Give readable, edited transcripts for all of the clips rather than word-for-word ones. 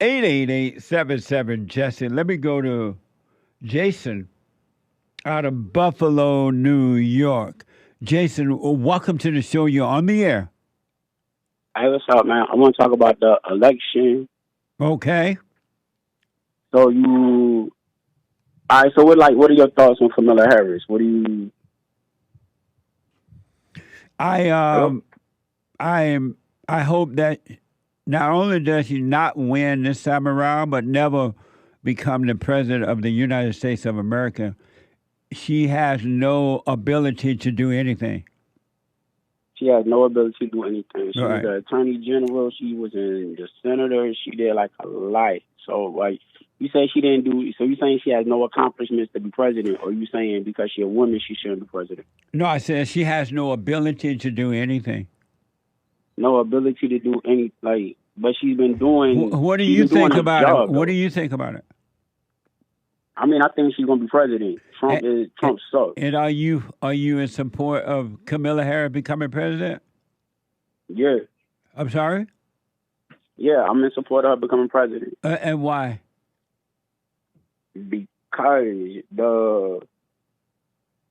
888-77-Jesse. Let me go to Jason out of Buffalo, New York. Jason, welcome to the show. You're on the air. Hey, what's up, man? I want to talk about the election. Okay. So all right. So what are your thoughts on Kamala Harris? What do you? I hope that not only does she not win this time around, but never become the president of the United States of America. She has no ability to do anything. She has no ability to do anything. She Right. was the attorney general. She was in the senator. She did like a lot. So like you say she didn't do. So you saying she has no accomplishments to be president, or you saying because she's a woman she shouldn't be president? No, I said she has no ability to do anything. No ability to do but she's been doing. What do you think about it? What do you think about it? I mean, I think she's gonna be president. Trump sucks. And are you in support of Kamala Harris becoming president? Yeah. I'm sorry? Yeah, I'm in support of her becoming president. And why? Because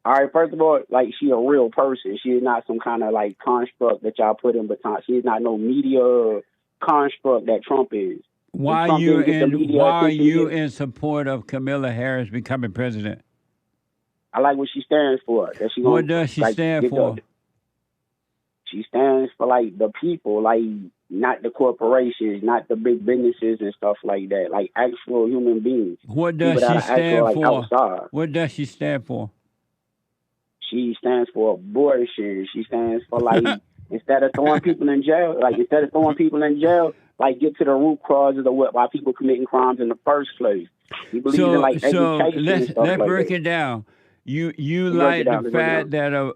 all right, first of all, like she a real person. She is not some kind of like construct that y'all put in between. She is not no media construct that Trump is. Why are you in support of Kamala Harris becoming president? I like what she stands for. What does she stand for? She stands for like the people, like not the corporations, not the big businesses and stuff like that, like actual human beings. What does she stand for? Outside. What does she stand for? She stands for abortion. She stands for like instead of throwing people in jail, like get to the root causes of why people committing crimes in the first place. You believe in like education and stuff let's like break that. it down. You like the fact that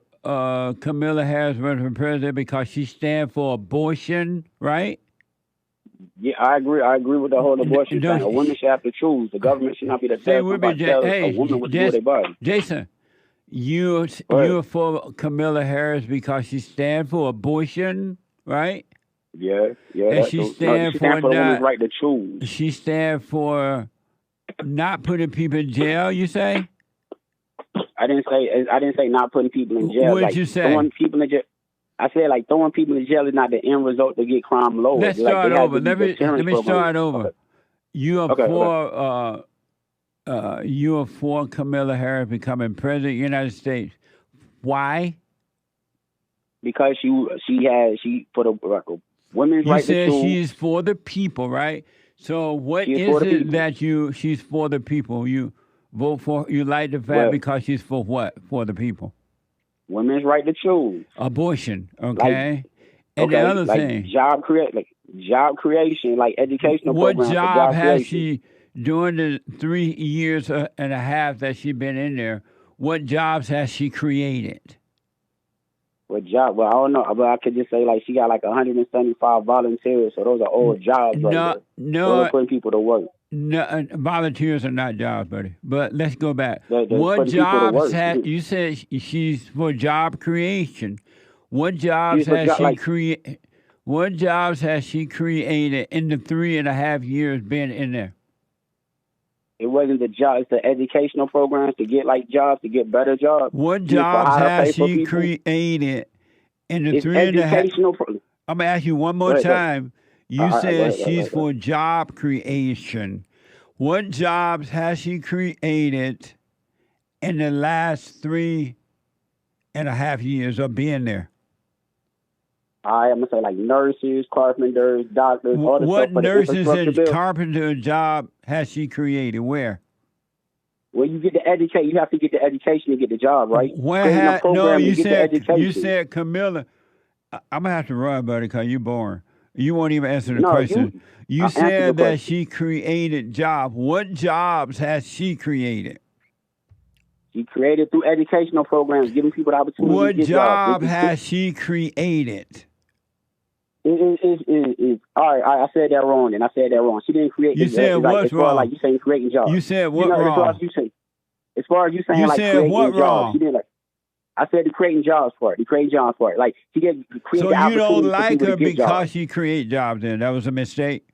Kamala Harris running for president because she stands for abortion, right? Yeah, I agree. I agree with the whole abortion thing. A woman should have to choose. The government should not be the tell a woman what to do with their body. Jason, you're for Kamala Harris because she stands for abortion, right? Yeah. And she stands for the woman's right to choose. She stands for not putting people in jail. You say? I didn't say not putting people in jail. What did you say? Throwing people in jail. I said like throwing people in jail is not the end result to get crime lower. Let's start over. Let me start over. Okay. You are for Kamala Harris becoming president of the United States. Why? Because she for the women's right to choose. You said she's for the people, right? So what is it that she's for the people? You vote for, you like the fact because she's for what? For the people. Women's right to choose. Abortion, okay? And the other thing. Job creation, like educational programs. What job has she, during the 3 years and a half that she's been in there, what jobs has she created? What job? Well, I don't know, but I could just say like she got like 175 volunteers, so those are all jobs. No, those are putting people to work. No, volunteers are not jobs, buddy. But let's go back. What jobs you said she's for job creation? What jobs has she created? What jobs has she created in the 3.5 years being in there? It wasn't the job; it's the educational programs to get like jobs, to get better jobs. What jobs has she created in the 3.5? I'm gonna ask you one more time. You said she's for job creation. What jobs has she created in the last 3.5 years of being there? I'm gonna say like nurses, carpenters, doctors. All the what stuff nurses and carpenter job has she created? Where? Well, you get the educate. You have to get the education to get the job, right? You said Camilla. I'm gonna have to run, buddy, because you're boring. You won't even answer the question. You said that she created jobs. What jobs has she created? She created through educational programs, giving people the opportunity to get jobs. What job has she created? All right, I said that wrong, and I said that wrong. She didn't create. You said what's wrong? Like you saying creating jobs. You said what wrong? As far as you saying like creating jobs, she didn't like. I said the creating jobs for it. Like she did create. So you don't like her because she create jobs? Then that was a mistake.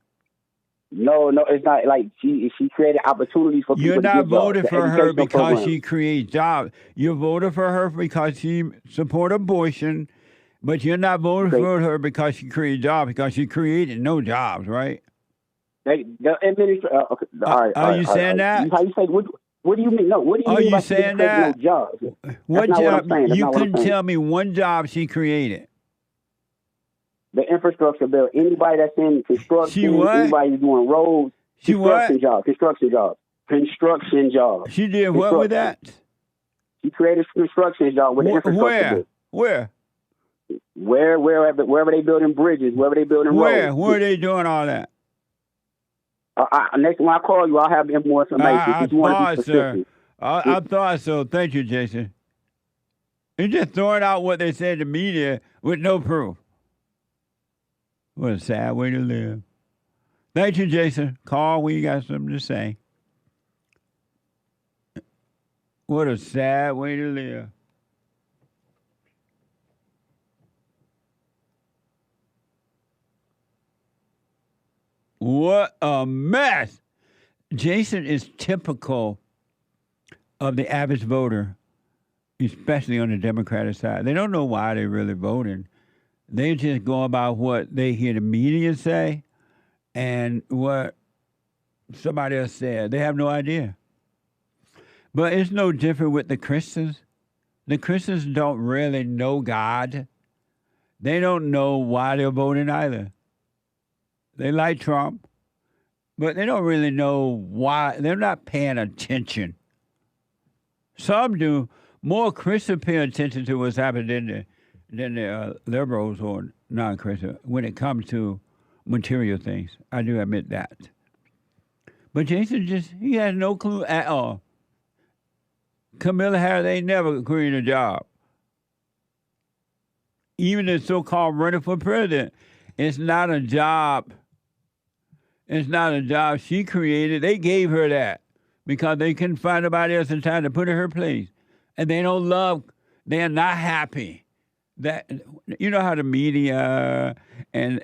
No, it's not like she created opportunities for people. You're not voting for her because she creates jobs. You're voting for her because she supports abortion, but you're not voting for her because she created jobs, because she created no jobs, right? The administration. Okay, are you saying that? How you say? What do you mean? No, what do you mean by she created no jobs? What job? You couldn't tell me one job she created. The infrastructure bill. Anybody that's in construction, anybody who's doing roads, construction jobs. She did what with that? She created construction jobs with the infrastructure bill. Where? Wherever they building bridges, wherever they building roads. Where are they doing all that? Next time I call you, I'll have more information. I thought so. Thank you, Jason. You're just throwing out what they said to the media with no proof. What a sad way to live. Thank you, Jason. Call when you got something to say. What a sad way to live. What a mess. Jason is typical of the average voter, especially on the Democratic side. They don't know why they're really voting. They just go about what they hear the media say and what somebody else said. They have no idea. But it's no different with the Christians. The Christians don't really know God. They don't know why they're voting either. They like Trump, but they don't really know why. They're not paying attention. Some do. More Christians pay attention to what's happening than the liberals or non-Christian when it comes to material things. I do admit that. But Jason he has no clue at all. Kamala Harris ain't never created a job. Even the so-called running for president, it's not a job. It's not a job she created. They gave her that because they couldn't find nobody else in time to put in her place. And they don't love, they're not happy. That, you know how the media and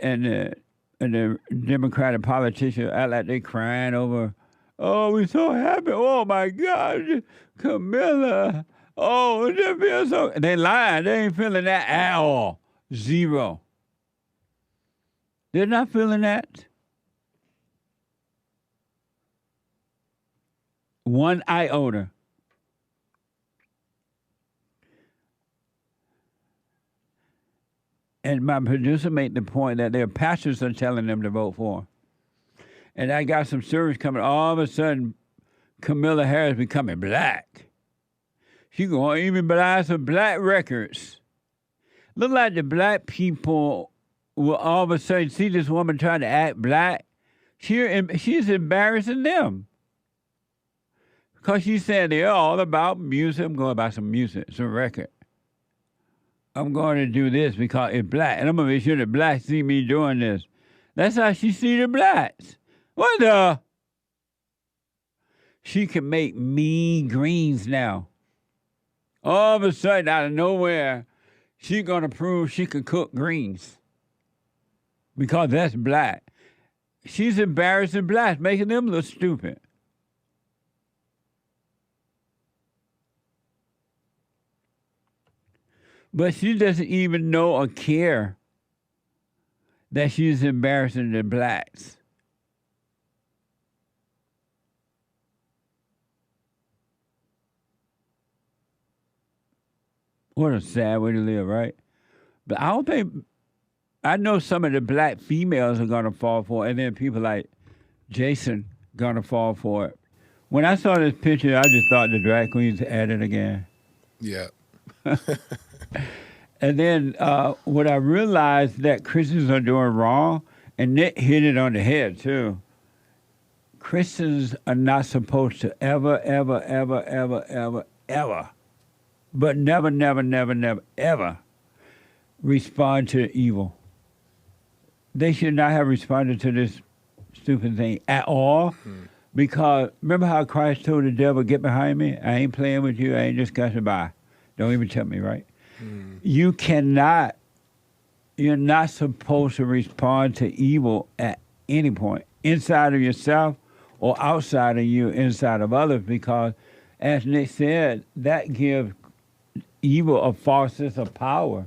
the Democratic politicians act like they crying over, oh, we're so happy. Oh, my God, Camilla. Oh, it feels so. They lying. They ain't feeling that at all. Zero. They're not feeling that. One iota. And my producer made the point that their pastors are telling them to vote for. And I got some service coming. All of a sudden, Kamala Harris becoming black. She going to even buy some black records. Look like the black people will all of a sudden see this woman trying to act black. She's embarrassing them. Because she said they're all about music. I'm going to buy some music, some record. I'm going to do this because it's black. And I'm going to make sure the blacks see me doing this. That's how she see the blacks. What the? She can make mean greens now. All of a sudden, out of nowhere, she's going to prove she can cook greens. Because that's black. She's embarrassing blacks, making them look stupid. But she doesn't even know or care that she's embarrassing the blacks. What a sad way to live, right? But I don't think, I know some of the black females are going to fall for it, and then people like Jason going to fall for it. When I saw this picture, I just thought the drag queens at it again. Yeah. And then what I realized that Christians are doing wrong, and Nick hit it on the head too. Christians are not supposed to ever, but never respond to evil. They should not have responded to this stupid thing at all. Because remember how Christ told the devil, get behind me? I ain't playing with you. I ain't discussing by. Don't even tell me, right? You're not supposed to respond to evil at any point. inside of yourself or outside of you, inside of others, because, as Nick said, that gives evil a false sense of power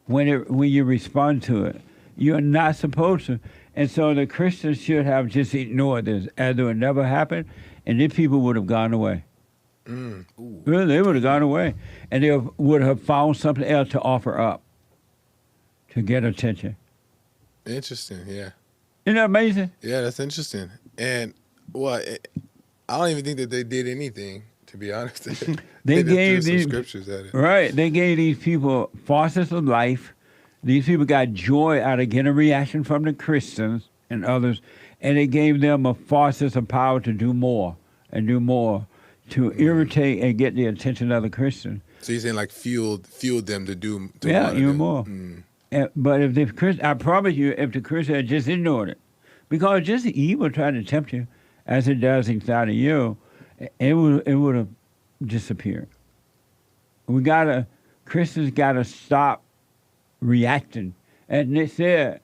when you respond to it. You're not supposed to. And so the Christians should have just ignored this as though it never happened, and these people would have gone away. Well, they would have gone away, and they would have found something else to offer up to get attention. Interesting, yeah. Isn't that amazing? Yeah, that's interesting. And I don't even think that they did anything, to be honest. They gave some these scriptures at it. Right. They gave these people forces of life. These people got joy out of getting a reaction from the Christians and others, and it gave them a forces of power to do more and do more, to irritate and get the attention of the Christians. So you're saying like fueled them to do even more. But if the Christian, I promise you, if the Christian had just ignored it, because just evil trying to tempt you, as it does inside of you, it would have disappeared. Christians gotta stop reacting. And they said,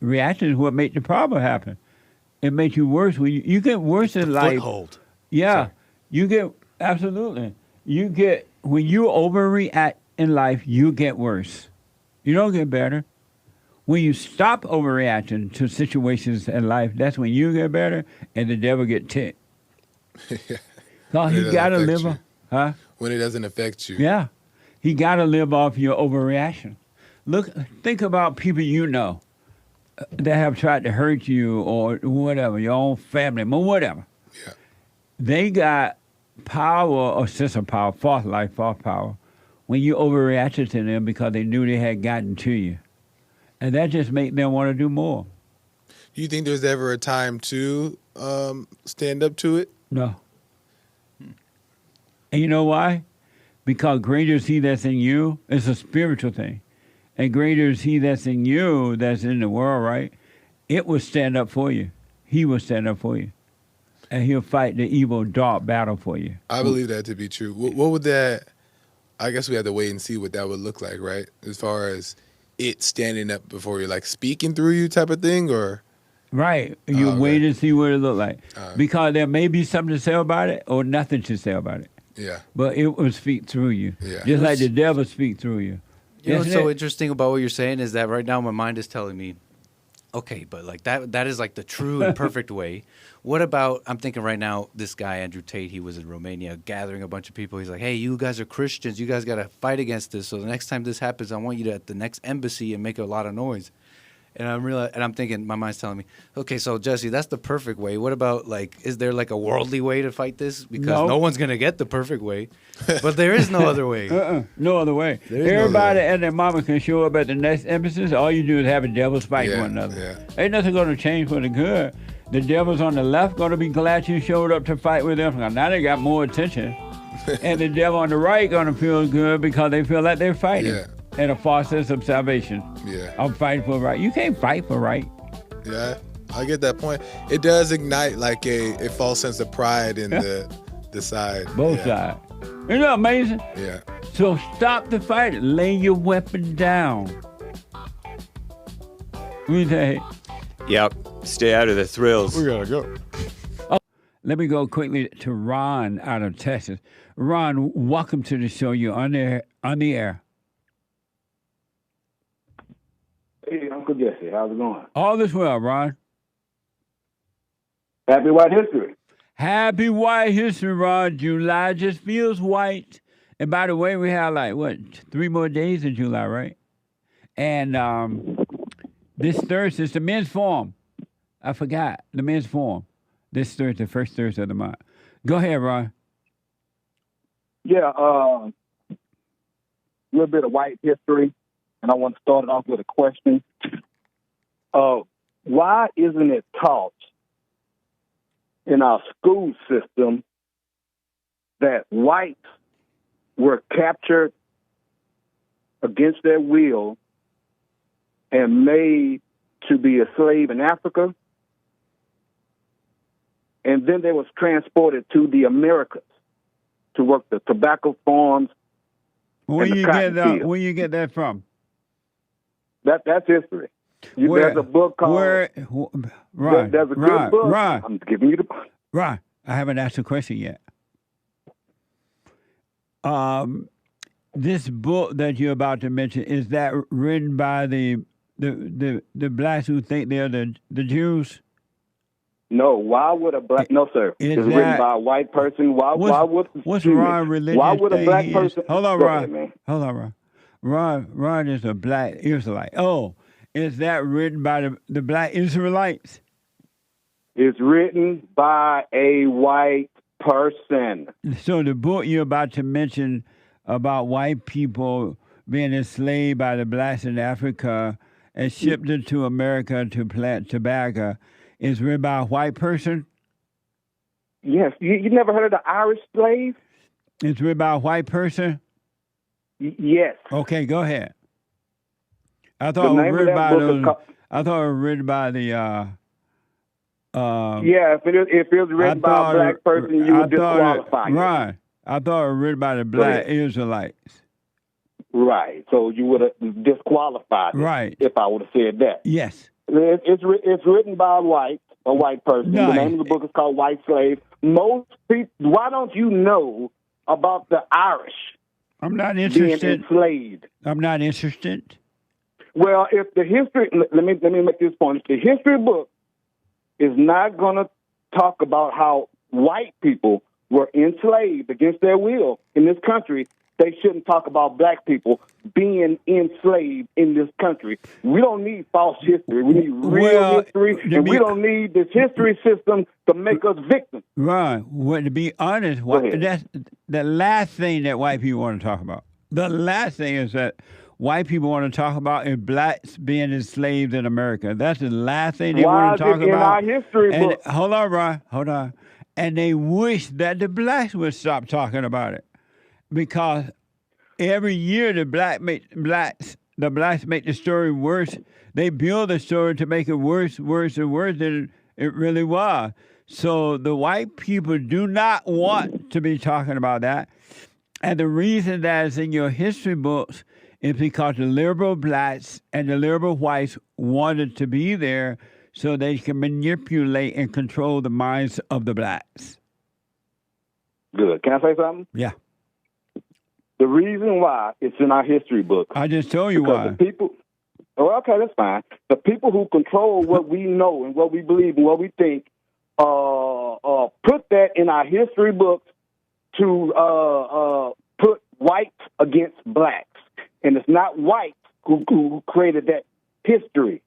reaction is what makes the problem happen. It makes you worse. When you get worse in life. Foothold. Yeah, Sorry. you get, absolutely. When you overreact in life, you get worse. You don't get better. When you stop overreacting to situations in life, that's when you get better and the devil get ticked. So he got to live off, when it doesn't affect you. Yeah. He got to live off your overreaction. Think about people you know that have tried to hurt you or whatever, your own family or whatever. Yeah. They got power or sense of power, false life, false power, when you overreacted to them because they knew they had gotten to you. And that just made them want to do more. Do you think there's ever a time to stand up to it? No. And you know why? Because greater is he that's in you. It's a spiritual thing. And greater is he that's in you that's in the world, right? It will stand up for you. He will stand up for you. And he'll fight the evil, dark battle for you. I believe that to be true. What would that, I guess we have to wait and see what that would look like, right? As far as it standing up before you, like speaking through you type of thing, or? Right. You wait and see what it look like. Because there may be something to say about it or nothing to say about it. Yeah. But it will speak through you. Yeah. Just like the devil speak through you. You know what's so interesting about what you're saying is that right now my mind is telling me, okay, but like that is like the true and perfect way. What about, I'm thinking right now, this guy, Andrew Tate, he was in Romania gathering a bunch of people. He's like, hey, you guys are Christians. You guys got to fight against this. So the next time this happens, I want you to at the next embassy and make a lot of noise. And I'm thinking, my mind's telling me, okay, so Jesse, that's the perfect way. What about like, is there like a worldly way to fight this? Because no one's gonna get the perfect way, but there is no other way. No other way. Everybody and their mama can show up at the next embassy. All you do is have a devils fight one another. Yeah. Ain't nothing gonna change for the good. The devils on the left gonna be glad you showed up to fight with them. Now they got more attention, and the devil on the right gonna feel good because they feel like they're fighting. Yeah. And a false sense of salvation. Yeah. I'm fighting for right. You can't fight for right. Yeah, I get that point. It does ignite like a false sense of pride in the side. Both sides. Isn't that amazing? Yeah. So stop the fight. Lay your weapon down. What do you say? Yep. Stay out of the thrills. We gotta go. Let me go quickly to Ron out of Texas. Ron, welcome to the show. You're on the air. Hey, Uncle Jesse, how's it going? All is well, Ron. Happy White History. Happy White History, Ron. July just feels white. And by the way, we have 3 more days in July, right? And this Thursday is the men's forum. I forgot, the men's forum. This Thursday, first Thursday of the month. Go ahead, Ron. Yeah, a little bit of white history. And I want to start it off with a question. Why isn't it taught in our school system that whites were captured against their will and made to be a slave in Africa, and then they was transported to the Americas to work the tobacco farms? Where you get that from? That's history. There's a book called. Ron, there's a good book. Ron, I'm giving you the. Ron, I haven't asked a question yet. This book that you're about to mention, is that written by the blacks who think they're the Jews? No, why would a black? No, sir. It's written by a white person. What's Ron religious? Why would a black person? Hold on, Ron. Hold on, Ron. Ron is a black Israelite. Oh, is that written by the black Israelites? It's written by a white person. So the book you're about to mention about white people being enslaved by the blacks in Africa and shipped into America to plant tobacco is written by a white person? Yes. You never heard of the Irish slave? It's written by a white person? Yes. Okay, go ahead. I thought it was written by I thought it was written by the yeah, if it was written by a black person, you would disqualify it. Right. I thought it was written by the black Israelites. Right. So you would have disqualified it. Right. If I would have said that. Yes. It's written by a white person. Nice. The name of the book is called White Slave. Most people, why don't you know about the Irish? I'm not interested. Being enslaved. I'm not interested. Well, if the history, let me make this point. If the history book is not going to talk about how white people were enslaved against their will in this country, they shouldn't talk about black people being enslaved in this country. We don't need false history. We need real history, and we don't need this history system to make us victims. Right. Well, to be honest, that's the last thing that white people want to talk about. The last thing is that white people want to talk about is blacks being enslaved in America. That's the last thing they want to talk about. In our history book? Hold on, Ron. Hold on. And they wish that the blacks would stop talking about it, because every year the blacks make the story worse. They build the story to make it worse and worse than it really was. So the white people do not want to be talking about that. And the reason that is in your history books is because the liberal blacks and the liberal whites wanted to be there so they can manipulate and control the minds of the blacks. Good. Can I say something? Yeah. The reason why it's in our history book. I just told you why. The people. Oh, okay, that's fine. The people who control what we know and what we believe and what we think, put that in our history books to put whites against blacks, and it's not whites who created that history.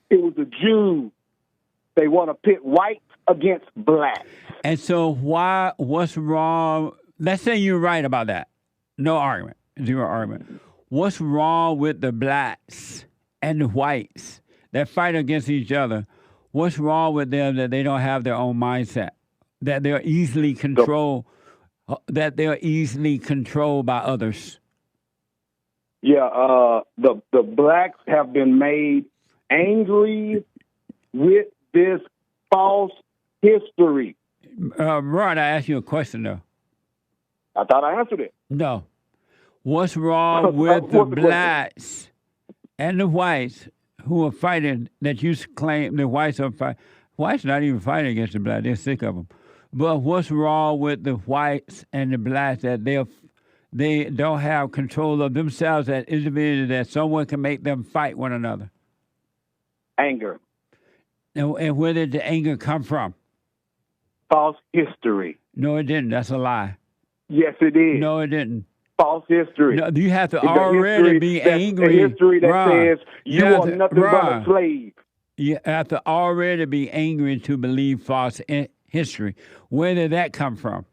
It was the Jews. They want to pit whites against blacks. And so what's wrong? Let's say you're right about that. No argument. Zero argument. What's wrong with the blacks and the whites that fight against each other? What's wrong with them that they don't have their own mindset? That they're easily controlled by others? Yeah, the blacks have been made angry with this false history. Ron, I asked you a question, though. I thought I answered it. No. What's wrong with the blacks and the whites who are fighting, that you claim the whites are fighting? Whites not even fighting against the blacks. They're sick of them. But what's wrong with the whites and the blacks that they don't have control of themselves as individuals, that someone can make them fight one another? Anger. And where did the anger come from? False history. No, it didn't. That's a lie. Yes, it is. No, it didn't. False history. No, you have to already be angry. A history that says you are nothing but a slave. You have to already be angry to believe false history. Where did that come from?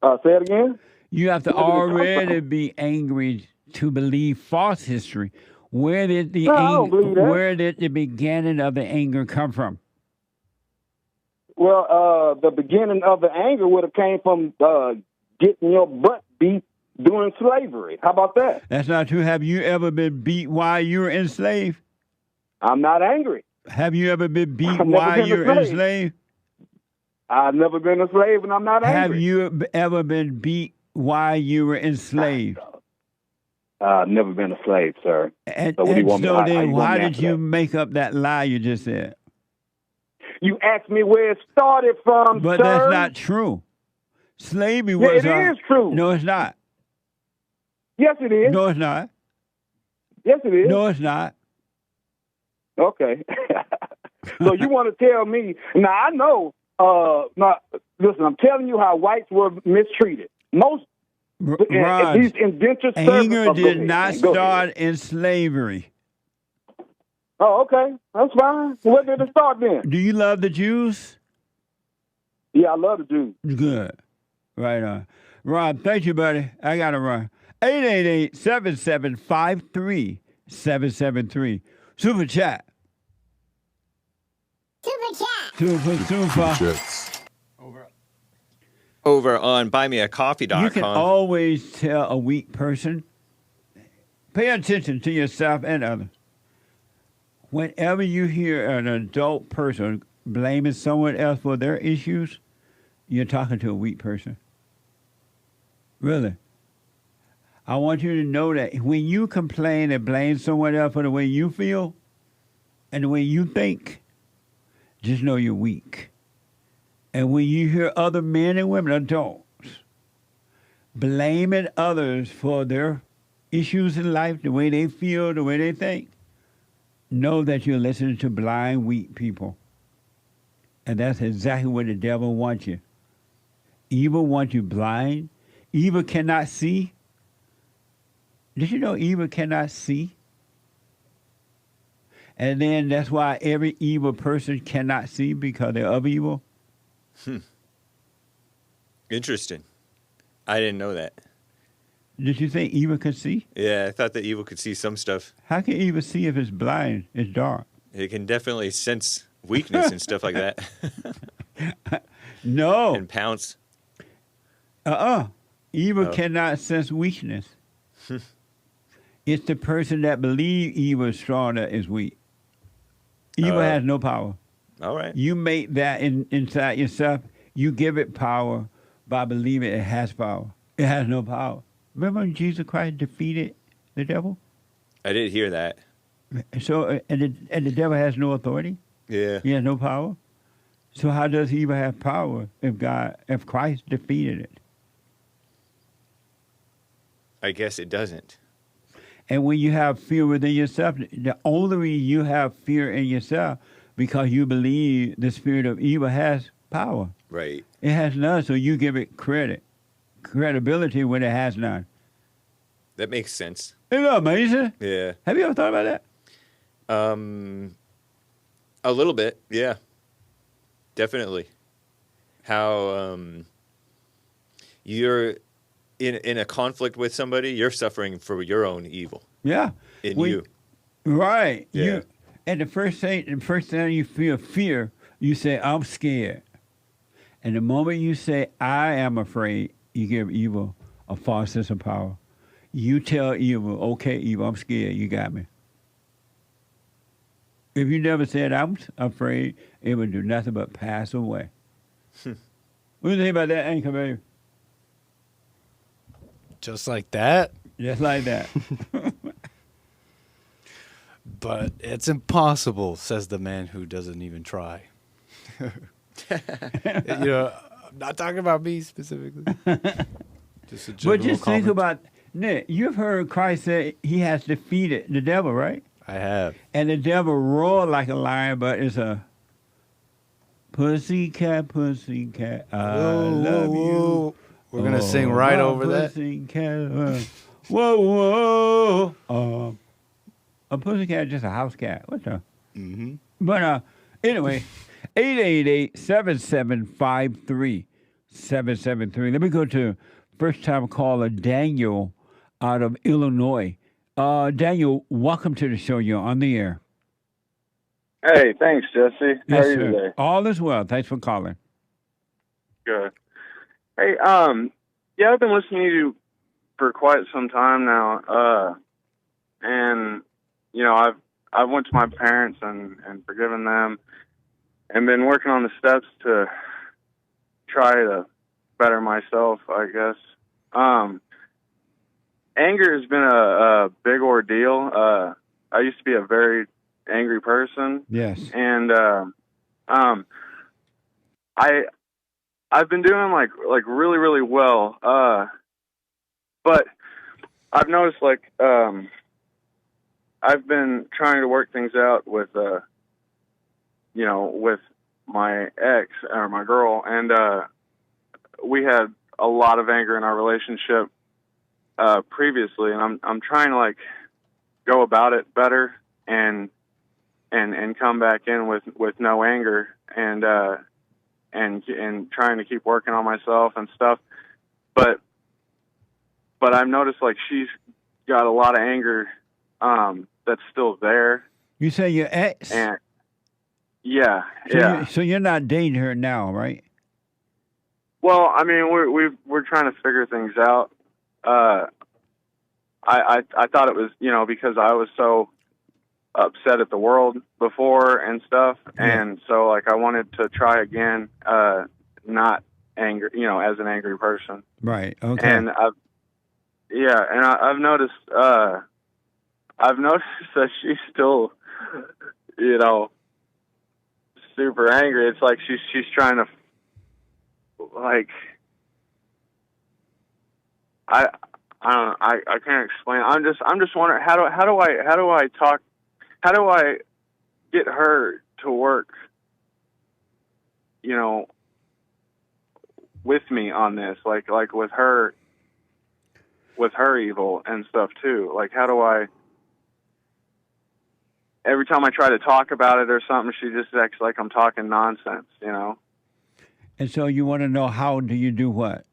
Say it again? You have to already be angry to believe false history. Where did the beginning of the anger come from? Well, the beginning of the anger would have came from getting your butt beat during slavery. How about that? That's not true. Have you ever been beat while you were enslaved? I'm not angry. Have you ever been beat while you were enslaved? I've never been a slave, and I'm not angry. Have you ever been beat while you were enslaved? Never been a slave, sir. And, so what do you want me? So How then, you want why me to did answer you that? make up that lie you just said? You asked me where it started from, But sir. that's not true. Slavery Yeah, was. it is true. No, it's not. Yes, it is. No, it's not. Yes, it is. No, it's not. Okay. So you want to tell me? Now I know. Now, listen, I'm telling you how whites were mistreated. Most these indentured servants. Anger did not start in slavery. Oh, okay, that's fine. Where did it start then? Do you love the Jews? Yeah, I love the Jews. Good. Right on. Ron, thank you, buddy. I got to run. 888-7753-773. Super chat. Super. Over on buymeacoffee.com. You can always tell a weak person. Pay attention to yourself and others. Whenever you hear an adult person blaming someone else for their issues, you're talking to a weak person. Really. I want you to know that when you complain and blame someone else for the way you feel and the way you think, just know you're weak. And when you hear other men and women, adults, blaming others for their issues in life, the way they feel, the way they think, know that you're listening to blind, weak people. And that's exactly what the devil wants you. Evil wants you blind. Evil cannot see. Did you know evil cannot see? And then that's why every evil person cannot see because they're of evil. Interesting. I didn't know that. Did you think evil could see? Yeah, I thought that evil could see some stuff. How can evil see if it's blind? It's dark. It can definitely sense weakness and stuff like that. No. And pounce. Evil cannot sense weakness. It's the person that believes evil is strong that is weak. Evil has no power. All right. You make that inside yourself. You give it power by believing it has power. It has no power. Remember when Jesus Christ defeated the devil? I did hear that. So, and the devil has no authority? Yeah. He has no power? So how does he even have power if Christ defeated it? I guess it doesn't. And when you have fear within yourself, the only reason you have fear in yourself because you believe the spirit of evil has power. Right. It has none, so you give it credibility when it has none. That makes sense. Isn't that amazing? Yeah. Have you ever thought about that? A little bit, yeah. Definitely. How you're in a conflict with somebody, you're suffering for your own evil. Yeah. You. Right. Yeah. And the first time you feel fear, you say, I'm scared. And the moment you say, I am afraid, you give evil a false sense of power. You tell evil, okay, evil, I'm scared, you got me. If you never said, I'm afraid, it would do nothing but pass away. What do you think about that, Anchor Baby? Just like that? Just like that. But it's impossible, says the man who doesn't even try. I'm not talking about me specifically. Just a general But just think about, Nick, you've heard Christ say he has defeated the devil, right? I have. And the devil roared like a lion, but it's a pussycat, I love you. We're going to sing right over that. Whoa. A pussycat is just a house cat. What the? Mm-hmm. But anyway, 888-7753-773. Let me go to first-time caller Daniel out of Illinois. Daniel, welcome to the show. You're on the air. Hey, thanks, Jesse. How are you today? All is well. Thanks for calling. Good. Hey, yeah, I've been listening to you for quite some time now, and I've went to my parents and forgiven them, and been working on the steps to try to better myself, I guess. anger has been a big ordeal. I used to be a very angry person. Yes. And I've been doing like really, really well. But I've noticed like I've been trying to work things out with with my ex or my girl, and we had a lot of anger in our relationship previously, and I'm trying to like go about it better and come back in with no anger and trying to keep working on myself and stuff. But I've noticed like she's got a lot of anger that's still there. You say your ex? And yeah, yeah. So you're not dating her now, right? Well, I mean, we're trying to figure things out. I thought it was, because I was so upset at the world before and stuff, and so like I wanted to try again, not anger, as an angry person. Right. Okay. And I've noticed that she's still, super angry. It's like she's trying to, like, I don't know. I can't explain. I'm just wondering how do I get her to work, with me on this, like with her evil and stuff too. Like, how do I? Every time I try to talk about it or something, she just acts like I'm talking nonsense, And so you want to know, how do you do what?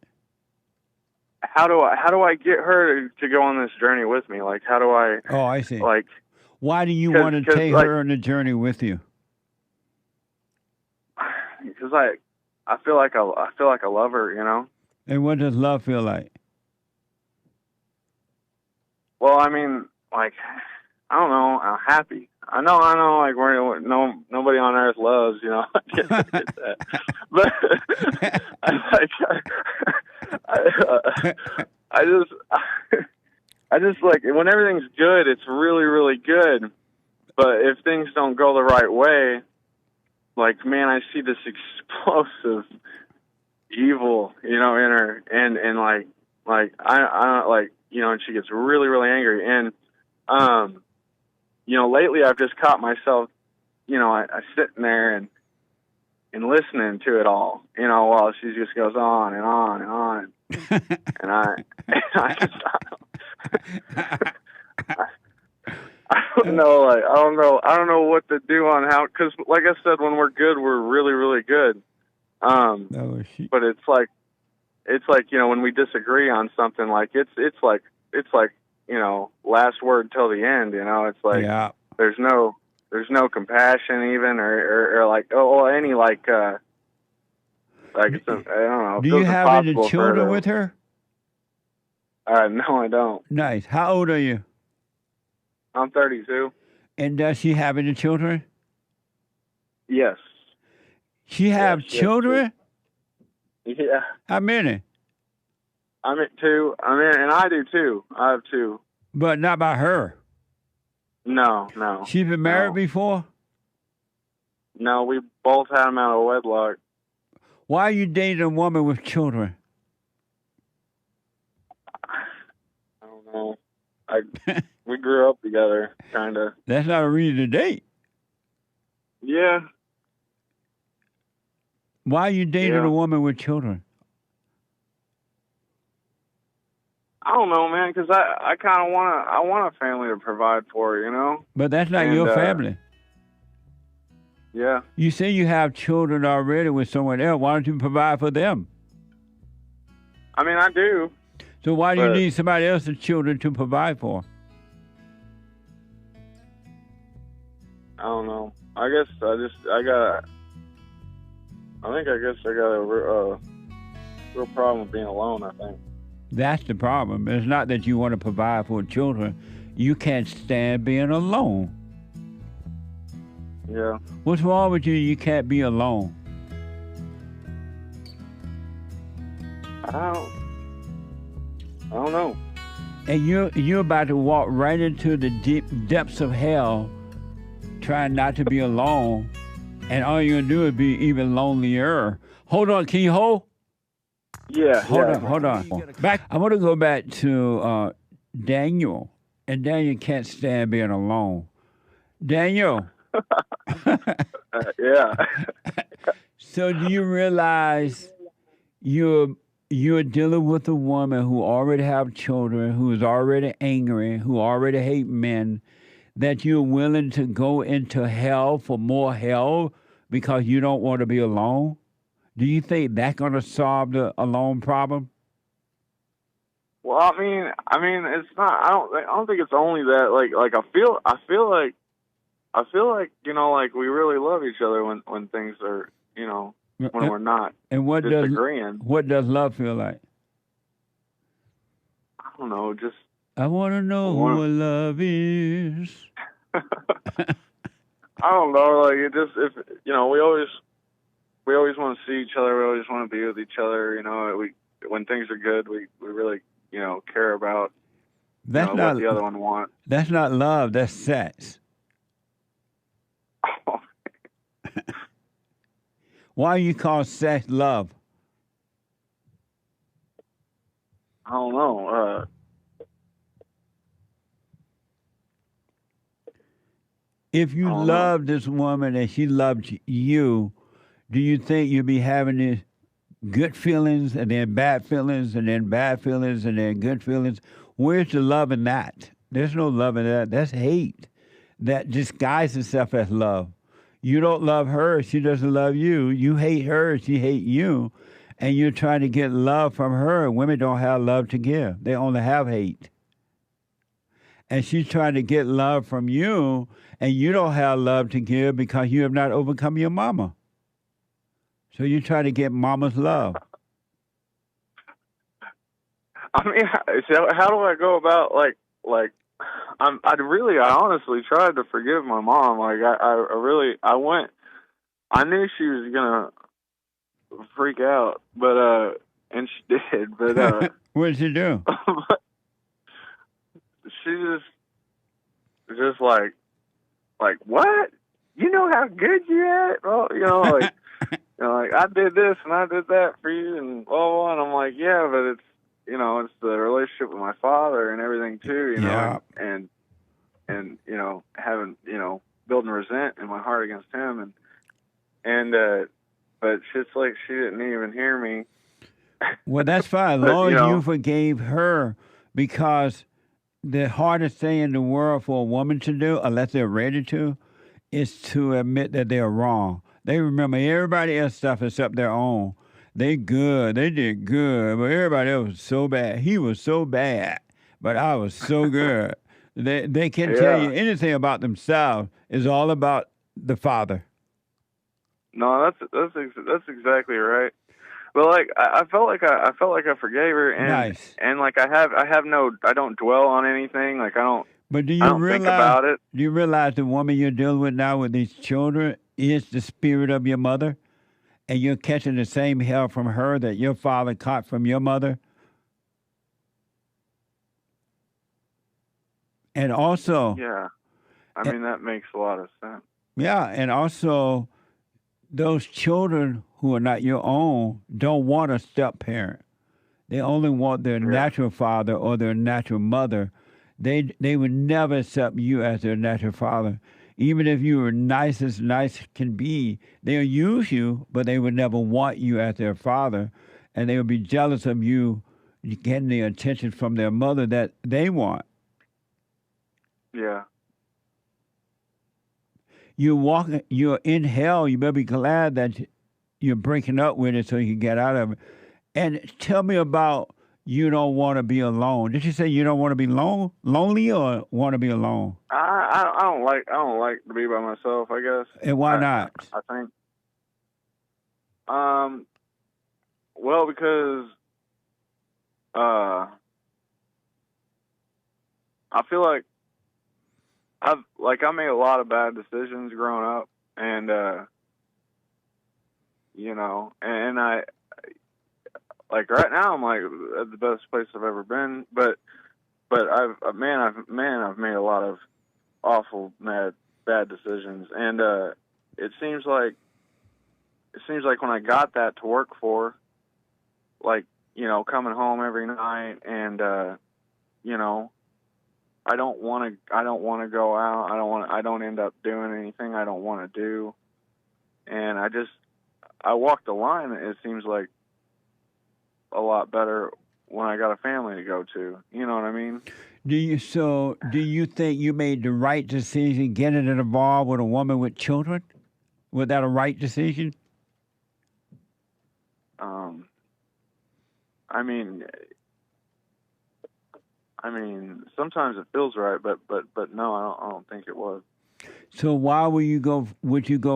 How do I get her to go on this journey with me? Like, how do I? Oh, I see. Like, why do you want to take her on the journey with you? Because I feel like I love her, And what does love feel like? Well, I mean, like, I don't know. I'm happy. I know. Like, nobody on earth loves, I get that. But I just like when everything's good, it's really, really good. But if things don't go the right way, like, man, I see this explosive evil, in her, and I like, and she gets really, really angry. And, lately I've just caught myself, I sitting there and listening to it all, while she just goes on and on and on. And I don't know, like, I don't know what to do on how, because like I said, when we're good, we're really, really good. But it's like, when we disagree on something, like, it's like, last word till the end, it's like, there's no compassion even, or like, any, like, I don't know. Do you have any children with her? No, I don't. Nice. How old are you? I'm 32. And does she have any children? Yes. She have children? Yeah. How many? I'm at 2. And I do too. I have 2. But not by her. No. She's been married before? No, we both had them out of wedlock. Why are you dating a woman with children? I don't know. We grew up together, kind of. That's not a reason to date. Yeah. Why are you dating a woman with children? I don't know, man, because I kind of want a family to provide for, But that's not your family. Yeah. You say you have children already with someone else. Why don't you provide for them? I mean, I do. So why do you need somebody else's children to provide for? I don't know. I guess I got a real problem with being alone, I think. That's the problem. It's not that you want to provide for children. You can't stand being alone. Yeah. What's wrong with you? You can't be alone. I don't know. and you're about to walk right into the deep depths of hell, trying not to be alone, and all you're gonna do is be even lonelier. Hold on, can you hold? Yeah. Hold on. Back. I want to go back to Daniel, and Daniel can't stand being alone. Daniel. Yeah. So do you realize you're dealing with a woman who already have children, who is already angry, who already hate men, that you're willing to go into hell for more hell because you don't want to be alone? Do you think that's going to solve the alone problem? Well, I mean, it's not. I don't think it's only that. Like I feel like you know, like we really love each other when things are, you know, when we're not disagreeing. What does love feel like? I don't know. Just I want to know who love is. I don't know. Like it just, if you know, we always want to see each other. We always want to be with each other. You know, when things are good, we really, you know, care about what the other one wants. That's not love. That's sex. Why you call sex love? I don't know. If you loved this woman and she loved you, do you think you'd be having these good feelings and then bad feelings and then bad feelings and then good feelings? Where's the love in that? There's no love in that. That's hate. That disguises itself as love. You don't love her, she doesn't love you. You hate her, she hates you. And you're trying to get love from her. Women don't have love to give. They only have hate. And she's trying to get love from you, and you don't have love to give because you have not overcome your mama. So you try to get mama's love. I mean, so how do I go about like I honestly tried to forgive my mom. Like I knew she was gonna freak out, but and she did. But what did she do? She just like what? You know how good you at? Well, you know, like you know, like I did this and I did that for you and blah blah. And I'm like, yeah, but it's, you know, it's the relationship with my father and everything too, you know, and you know, having, you know, building resent in my heart against him, and but shit's like she didn't even hear me. Well, that's fine, as long as you forgave her, because the hardest thing in the world for a woman to do, unless they're ready to, is to admit that they're wrong. They remember everybody else's stuff except their own. They good. They did good. But everybody else was so bad. He was so bad, but I was so good. They can't tell you anything about themselves. It's all about the father. No, that's exactly right. But like I felt like I forgave her, and and like I don't dwell on anything. Like I don't. But do you think about it? Do you realize the woman you're dealing with now with these children is the spirit of your mother, and you're catching the same hell from her that your father caught from your mother? And also, I mean that makes a lot of sense. Yeah, and also, those children who are not your own don't want a step parent. They only want their natural father or their natural mother. They would never accept you as their natural father. Even if you were nice as nice can be, they'll use you, but they would never want you as their father. And they would be jealous of you getting the attention from their mother that they want. Yeah. You're in hell. You better be glad that you're breaking up with it so you can get out of it. And tell me about you don't want to be alone. Did you say you don't want to be lonely or want to be alone? I don't like to be by myself, I guess. And why not? I think. Well, because I feel like I made a lot of bad decisions growing up, and you know, and I like right now I'm like at the best place I've ever been, but but I've made a lot of awful, bad decisions, and it seems like when I got that to work for, like, you know, coming home every night, and you know, I don't want to go out. I don't end up doing anything I don't want to do, and I walk the line. It seems like a lot better when I got a family to go to. You know what I mean? Do you think you made the right decision getting involved with a woman with children? Was that a right decision? I mean, sometimes it feels right, but no, I don't think it was. So why would you go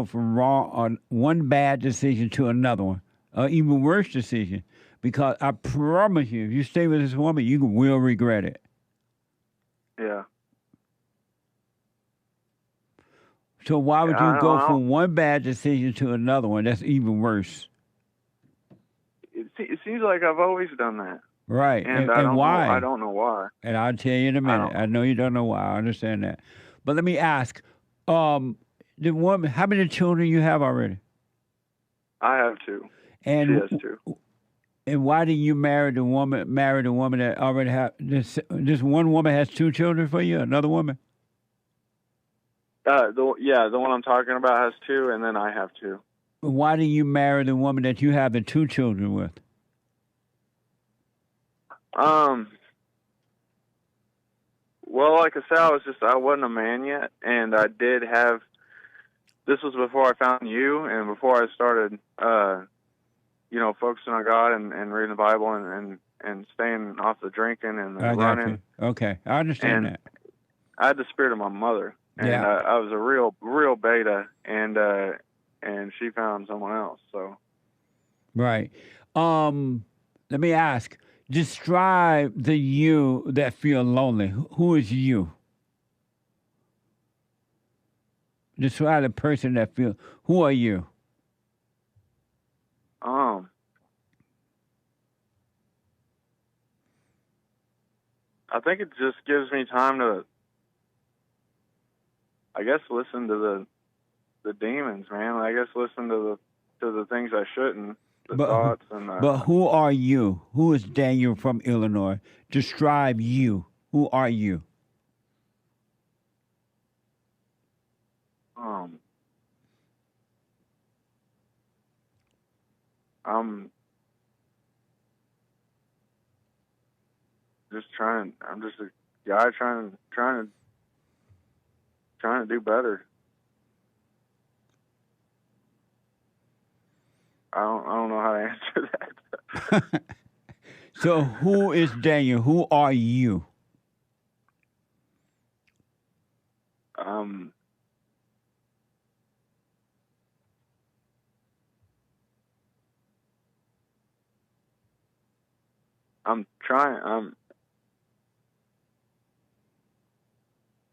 from one bad decision to another one, or even worse decision? Because I promise you, if you stay with this woman, you will regret it. Yeah. So why would you go from one bad decision to another one that's even worse? It seems like I've always done that. Right. And why? I don't know why. And I'll tell you in a minute. I know you don't know why. I understand that. But let me ask, the woman, how many children you have already? I have 2. And she has 2. And why did you marry the woman that already have this one woman has 2 children for you, another woman? The one I'm talking about has 2, and then I have 2. Why did you marry the woman that you have the 2 children with? Well, like I said, I wasn't a man yet, and I did have. This was before I found you, and before I started, you know, focusing on God and reading the Bible and staying off the drinking and the running. Okay, I understand that. I had the spirit of my mother, and I was a real beta, and she found someone else. So. Right. Let me ask. Describe the you that feel lonely. Who is you? Describe the person that feels. Who are you? I think it just gives me time to, I guess, listen to the demons, man. I guess listen to the things I shouldn't. Thoughts and, but who are you? Who is Daniel from Illinois? Describe you. Who are you? I'm just trying. I'm just a guy trying to do better. I don't know how to answer that. So who is Daniel? Who are you? I'm trying.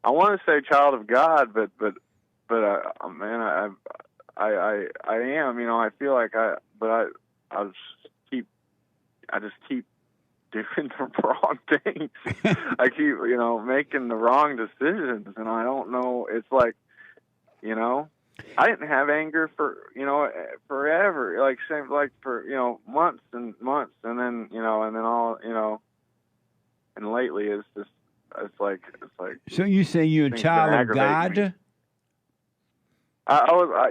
I want to say child of God, but man, I am. You know, I feel like I just keep doing the wrong things. I keep, you know, making the wrong decisions, and I don't know. It's like, you know, I didn't have anger for, you know, forever, like for, you know, months and months, and then, you know, and then all, you know, and lately it's just, it's like. So you say you're a child of God?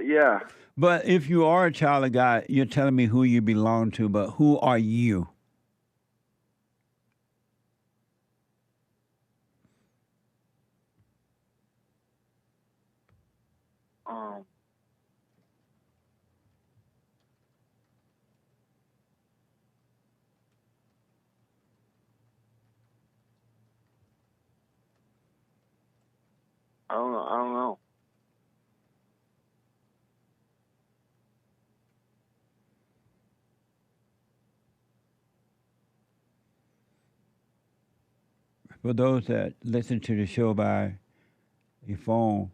Yeah. But if you are a child of God, you're telling me who you belong to, but who are you? I don't know. For those that listen to the show by your phone,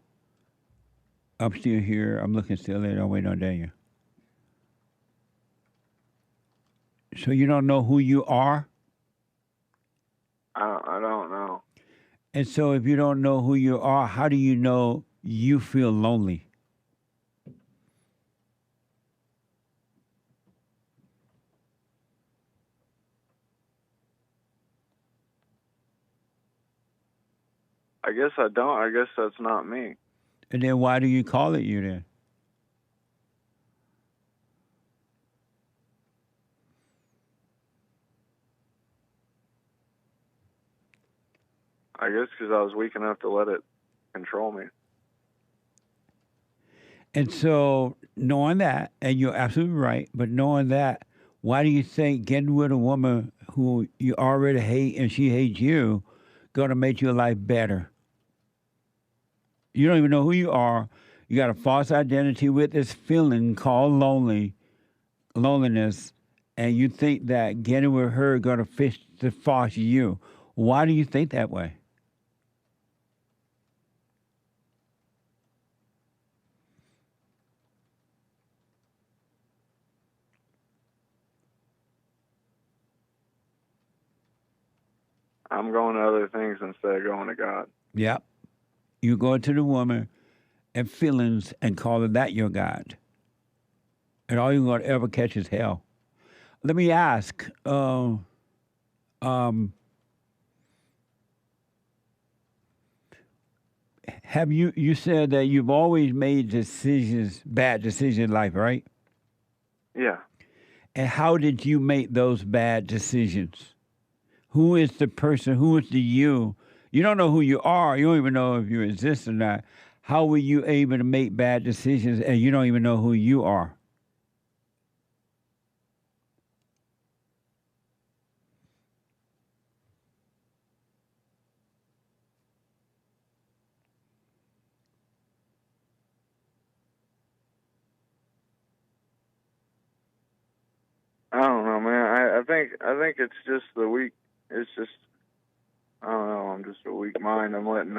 I'm still here. I'm looking still at it. I'm waiting on Daniel. So you don't know who you are? I don't know. And so if you don't know who you are, how do you know you feel lonely? I guess I don't. I guess that's not me. And then why do you call it you then? I guess because I was weak enough to let it control me. And so knowing that, and you're absolutely right, but knowing that, why do you think getting with a woman who you already hate and she hates you gonna make your life better? You don't even know who you are. You got a false identity with this feeling called loneliness, and you think that getting with her gonna fix the false you. Why do you think that way? I'm going to other things instead of going to God. Yep. You go to the woman and feelings and call that your God. And all you're going to ever catch is hell. Let me ask, have you said that you've always made decisions, bad decisions in life, right? Yeah. And how did you make those bad decisions? Who is the person? Who is the you? You don't know who you are. You don't even know if you exist or not. How were you able to make bad decisions and you don't even know who you are? I don't know, man. I think it's just the weak. It's just, I don't know. I'm just a weak mind. I'm letting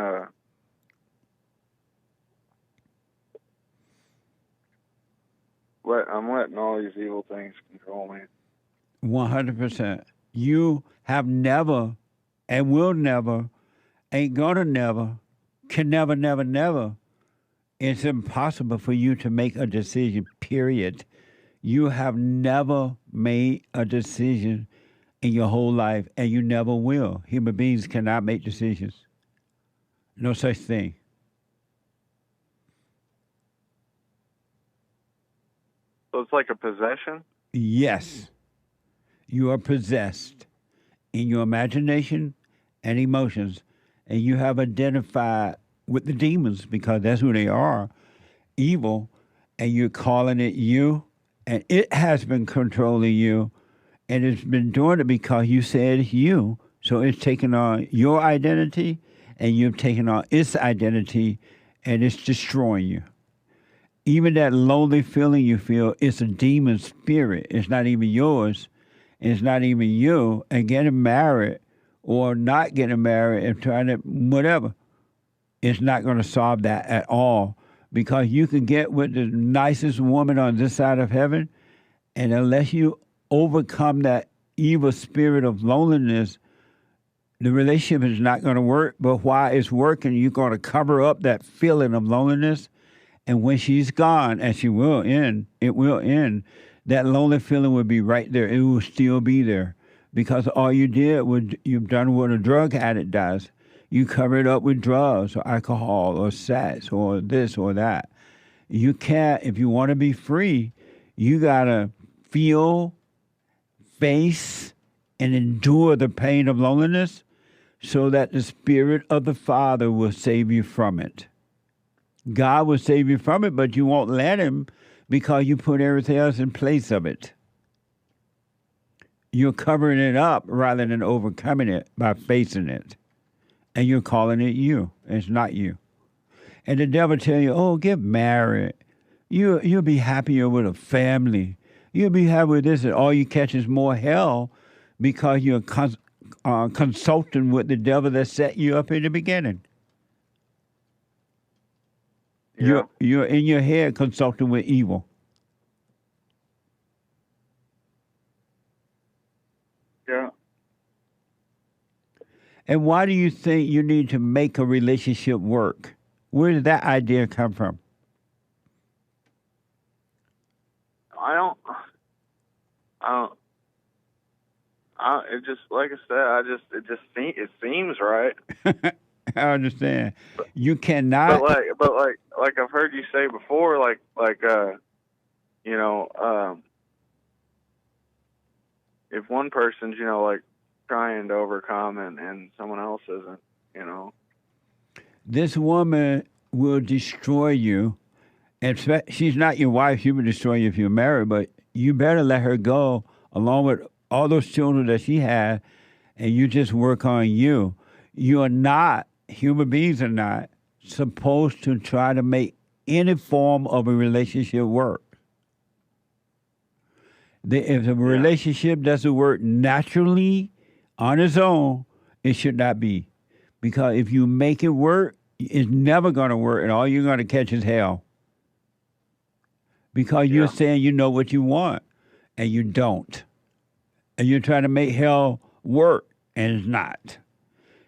all these evil things control me. 100%. You have never and will never, ain't gonna never, can never, never, never. It's impossible for you to make a decision, period. You have never made a decision in your whole life, and you never will. Human beings cannot make decisions. No such thing. So it's like a possession? Yes. You are possessed in your imagination and emotions, and you have identified with the demons because that's who they are, evil, and you're calling it you, and it has been controlling you, and it's been doing it because you said you. So it's taken on your identity, and you've taken on its identity, and it's destroying you. Even that lonely feeling you feel, it's a demon spirit. It's not even yours. It's not even you. And getting married or not getting married and trying to whatever, it's not going to solve that at all. Because you can get with the nicest woman on this side of heaven, and unless you overcome that evil spirit of loneliness, the relationship is not going to work. But while it's working, you're going to cover up that feeling of loneliness. And when she's gone, and she will end, it will end, that lonely feeling will be right there. It will still be there. Because all you did was, you've done what a drug addict does. You cover it up with drugs or alcohol or sex or this or that. You can't, if you want to be free, you got to feel, face, and endure the pain of loneliness so that the Spirit of the Father will save you from it. God will save you from it, but you won't let Him because you put everything else in place of it. You're covering it up rather than overcoming it by facing it. And you're calling it you. It's not you. And the devil tell you, oh, get married. You'll be happier with a family. You'll be happy with this. And all you catch is more hell because you're consulting with the devil that set you up in the beginning. Yeah. You're in your head consulting with evil. Yeah. And why do you think you need to make a relationship work? Where did that idea come from? It just, like I said, it seems right. I understand. You cannot. But like I've heard you say before, if one person's, trying to overcome and someone else isn't, This woman will destroy you. And she's not your wife. She will destroy you if you're married, but you better let her go along with all those children that she had, and you just work on you. You are not, human beings are not, supposed to try to make any form of a relationship work. If the relationship doesn't work naturally on its own, it should not be. Because if you make it work, it's never going to work, and all you're going to catch is hell. Because you're saying you know what you want, and you don't. And you're trying to make hell work, and it's not.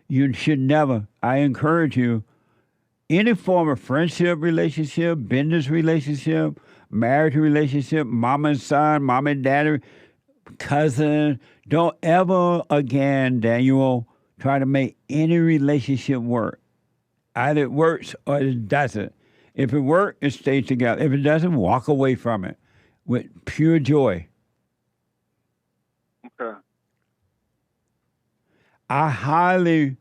You should never. I encourage you, any form of friendship relationship, business relationship, marriage relationship, mom and son, mom and daddy, cousin, don't ever again, Daniel, try to make any relationship work. Either it works or it doesn't. If it works, it stays together. If it doesn't, walk away from it with pure joy. Okay. I highly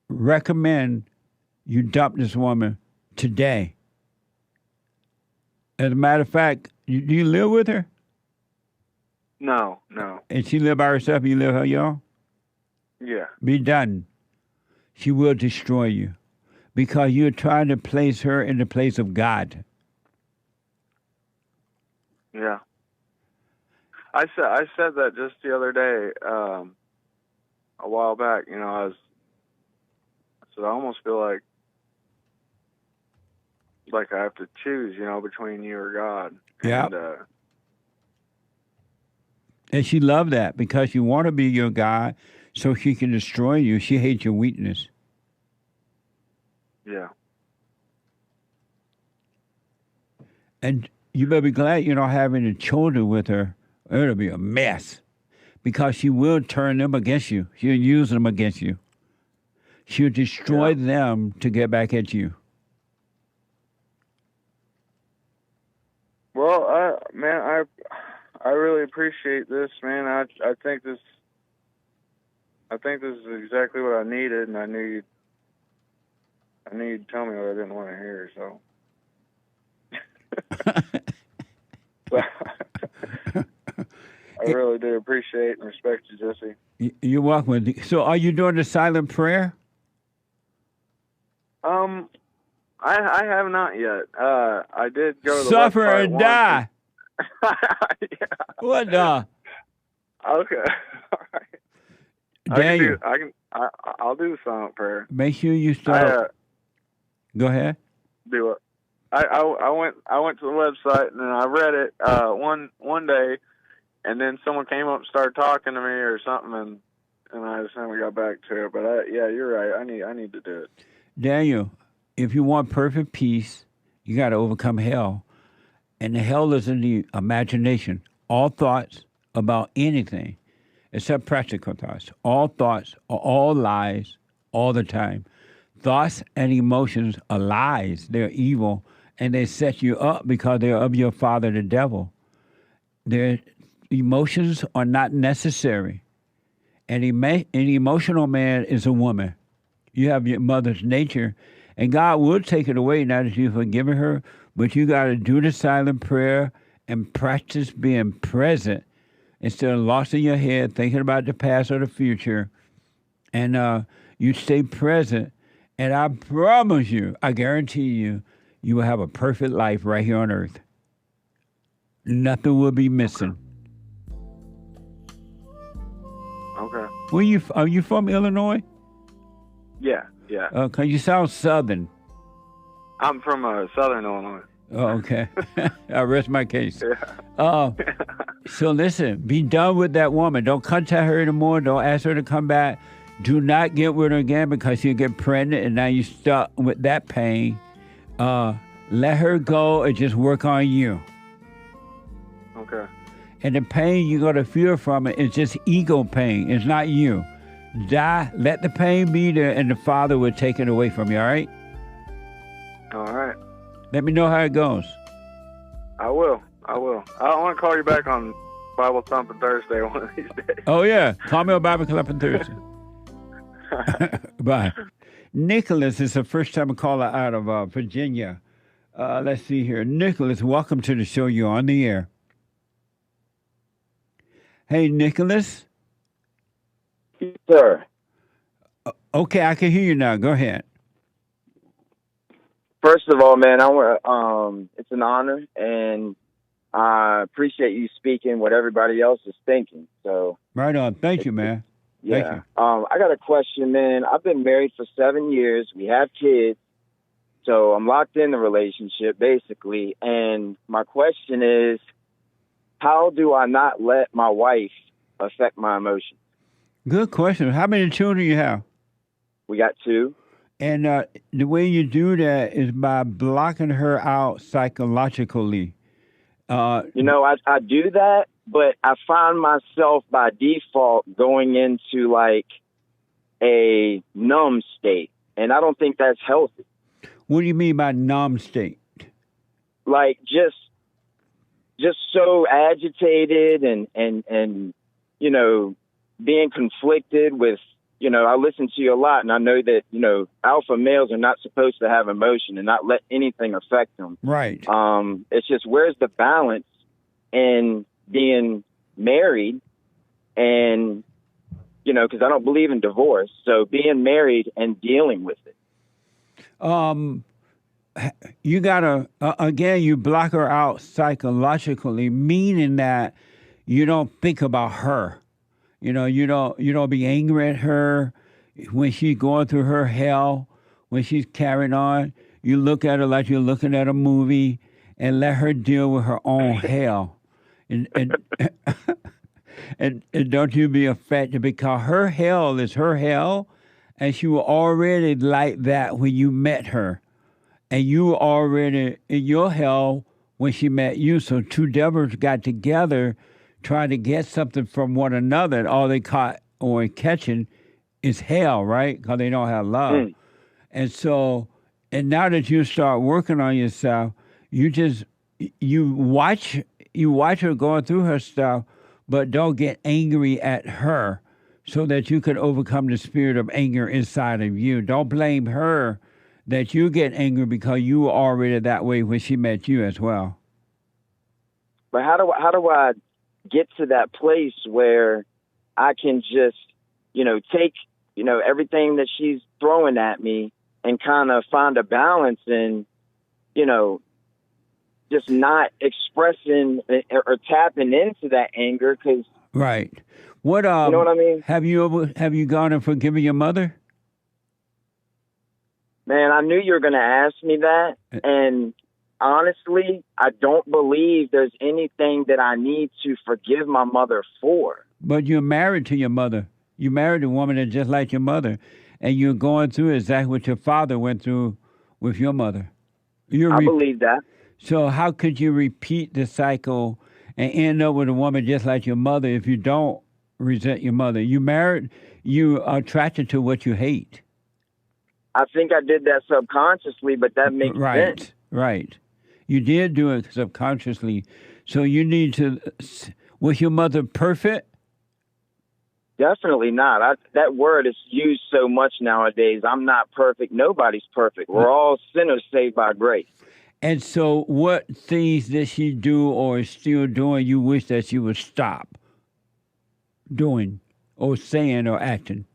recommend you dump this woman today. As a matter of fact, do you live with her? No. And she live by herself and you live with her, y'all? Yeah. Be done. She will destroy you because you're trying to place her in the place of God. Yeah. I said that just the other day, a while back. I said I almost feel like I have to choose, between you or God. Yeah. And she loved that because you want to be your God so she can destroy you. She hates your weakness. Yeah. And you better be glad you're not having any children with her. It'll be a mess because she will turn them against you. She'll use them against you. She'll destroy them to get back at you. Well, I really appreciate this, man. I think this is exactly what I needed, and I knew you'd tell me what I didn't want to hear. So, I really do appreciate and respect you, Jesse. You're welcome. So, are you doing the silent prayer? I have not yet. I did go to the Suffer website and die. Yeah. What the? Okay. All right. Daniel, I'll do the silent prayer. make sure you start. Go ahead. Do it. I went to the website and then I read it one day, and then someone came up and started talking to me or something, and I just never got back to it. But yeah, you're right. I need to do it. Daniel, if you want perfect peace, you got to overcome hell. And the hell is in the imagination. All thoughts about anything, except practical thoughts. All thoughts are all lies all the time. Thoughts and emotions are lies. They're evil, and they set you up because they're of your father, the devil. Their emotions are not necessary. An emotional man is a woman. You have your mother's nature, and God will take it away now that you've forgiven her, but you got to do the silent prayer and practice being present instead of lost in your head, thinking about the past or the future. And you stay present, and I promise you, I guarantee you, you will have a perfect life right here on earth. Nothing will be missing. Okay. Are you from Illinois? Yeah. Cause you sound Southern. I'm from Southern Illinois. Oh, okay. I rest my case. Yeah. So listen, be done with that woman. Don't contact her anymore. Don't ask her to come back. Do not get with her again because you'll get pregnant and now you're stuck with that pain. Let her go and just work on you. Okay. And the pain you're going to feel from it is just ego pain. It's not you. Die, let the pain be there, and the Father will take it away from you, all right? All right. Let me know how it goes. I will. I want to call you back on Bible Thumping Thursday one of these days. Oh, yeah. Call me on Bible Thumping Thursday. Bye. Nicholas is a first-time caller out of Virginia. Let's see here. Nicholas, welcome to the show. You're on the air. Hey, Nicholas. Yes, sir. Okay, I can hear you now. Go ahead. First of all, man, it's an honor, and I appreciate you speaking what everybody else is thinking. So right on. Thank you, man. Yeah. Thank you. I got a question, man. I've been married for 7 years. We have kids. So I'm locked in the relationship, basically. And my question is, how do I not let my wife affect my emotions? Good question. How many children you have? We got 2. And the way you do that is by blocking her out psychologically. I do that, but I find myself by default going into like a numb state. And I don't think that's healthy. What do you mean by numb state? Like just so agitated and being conflicted with, I listen to you a lot, and I know that, alpha males are not supposed to have emotion and not let anything affect them. Right. It's just, where's the balance in being married and, because I don't believe in divorce. So being married and dealing with it. You gotta, again, you block her out psychologically, meaning that you don't think about her. You don't be angry at her when she's going through her hell, when she's carrying on. You look at her like you're looking at a movie and let her deal with her own hell. And don't you be affected, because her hell is her hell, and she was already like that when you met her. And you were already in your hell when she met you. So two devils got together trying to get something from one another, and all they caught or catching is hell, right? Because they don't have love. And so, and now that you start working on yourself, you watch her going through her stuff, but don't get angry at her, so that you can overcome the spirit of anger inside of you. Don't blame her that you get angry, because you were already that way when she met you as well. But how do I get to that place where I can just, take, everything that she's throwing at me and kind of find a balance in, just not expressing or tapping into that anger? Because right. What you know what I mean? Have you gone and forgiven your mother? Man, I knew you were going to ask me that, and honestly, I don't believe there's anything that I need to forgive my mother for. But you're married to your mother. You married a woman that's just like your mother, and you're going through exactly what your father went through with your mother. I believe that. So how could you repeat the cycle and end up with a woman just like your mother if you don't resent your mother? You married, you are attracted to what you hate. I think I did that subconsciously, but that makes sense. Right. You did do it subconsciously. So you need to, was your mother perfect? Definitely not. That word is used so much nowadays. I'm not perfect. Nobody's perfect. We're all sinners saved by grace. And so what things did she do or is still doing you wish that she would stop doing or saying or acting?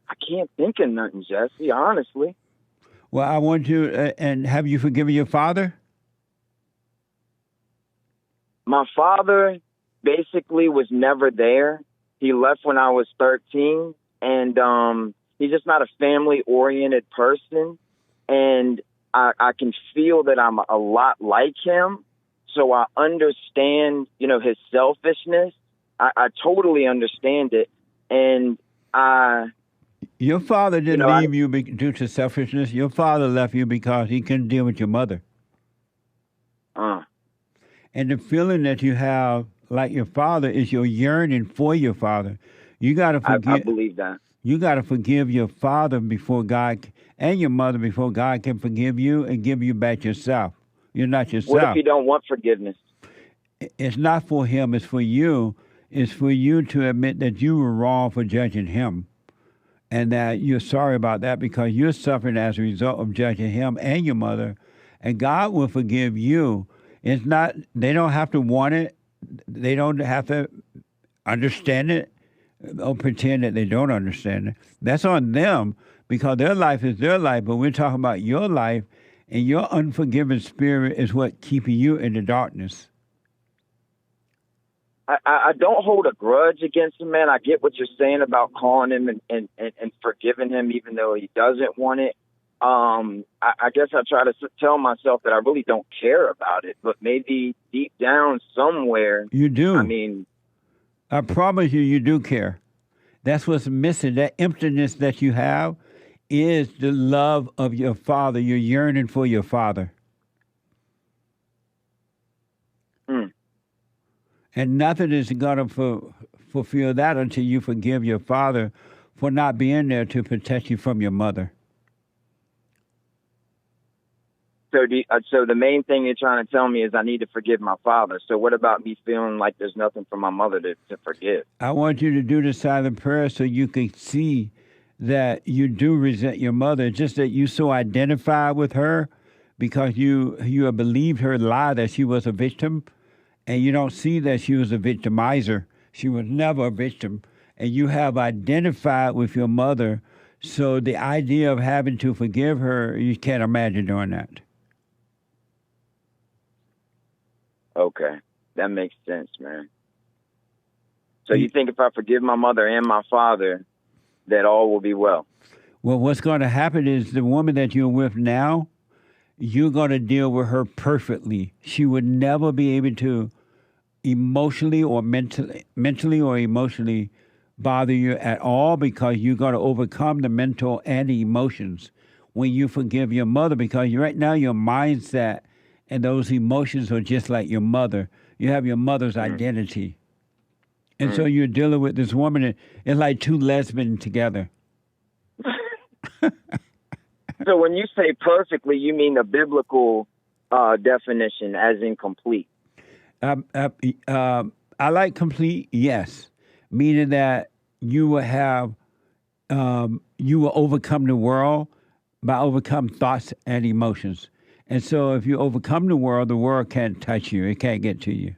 I can't think of nothing, Jesse, honestly. Well, I want you, and have you forgiven your father? My father basically was never there. He left when I was 13, and he's just not a family-oriented person, and I can feel that I'm a lot like him. So I understand, his selfishness. I totally understand it. And Your father didn't leave you due to selfishness. Your father left you because he couldn't deal with your mother. And the feeling that you have like your father is your yearning for your father. You got to forgive. I believe that. You got to forgive your father before God and your mother before God can forgive you and give you back yourself. You're not yourself. What if you don't want forgiveness? It's not for him. It's for you. It's for you to admit that you were wrong for judging him and that you're sorry about that because you're suffering as a result of judging him and your mother. And God will forgive you. It's not, they don't have to want it. They don't have to understand it or pretend that they don't understand it. That's on them because their life is their life, but we're talking about your life, and your unforgiving spirit is what keeping you in the darkness. I don't hold a grudge against him, man. I get what you're saying about calling him and forgiving him even though he doesn't want it. I guess I try to tell myself that I really don't care about it, but maybe deep down somewhere. You do. I mean, I promise you do care. That's what's missing. That emptiness that you have is the love of your father. You're yearning for your father. And nothing is going to fulfill that until you forgive your father for not being there to protect you from your mother. So the main thing you're trying to tell me is I need to forgive my father. So what about me feeling like there's nothing for my mother to forgive? I want you to do the silent prayer so you can see that you do resent your mother. Just that you so identify with her because you have believed her lie that she was a victim, and you don't see that she was a victimizer. She was never a victim. And you have identified with your mother. So the idea of having to forgive her, you can't imagine doing that. Okay, that makes sense, man. So you think if I forgive my mother and my father, that all will be well? Well, what's going to happen is the woman that you're with now, you're going to deal with her perfectly. She would never be able to emotionally or mentally or emotionally bother you at all because you're going to overcome the mental and the emotions when you forgive your mother because right now your mindset and those emotions are just like your mother. You have your mother's identity. And so you're dealing with this woman. It's like two lesbians together. So when you say perfectly, you mean the biblical definition as in complete? I like complete, yes. Meaning that you will have, you will overcome the world by overcome thoughts and emotions. And so if you overcome the world can't touch you. It can't get to you.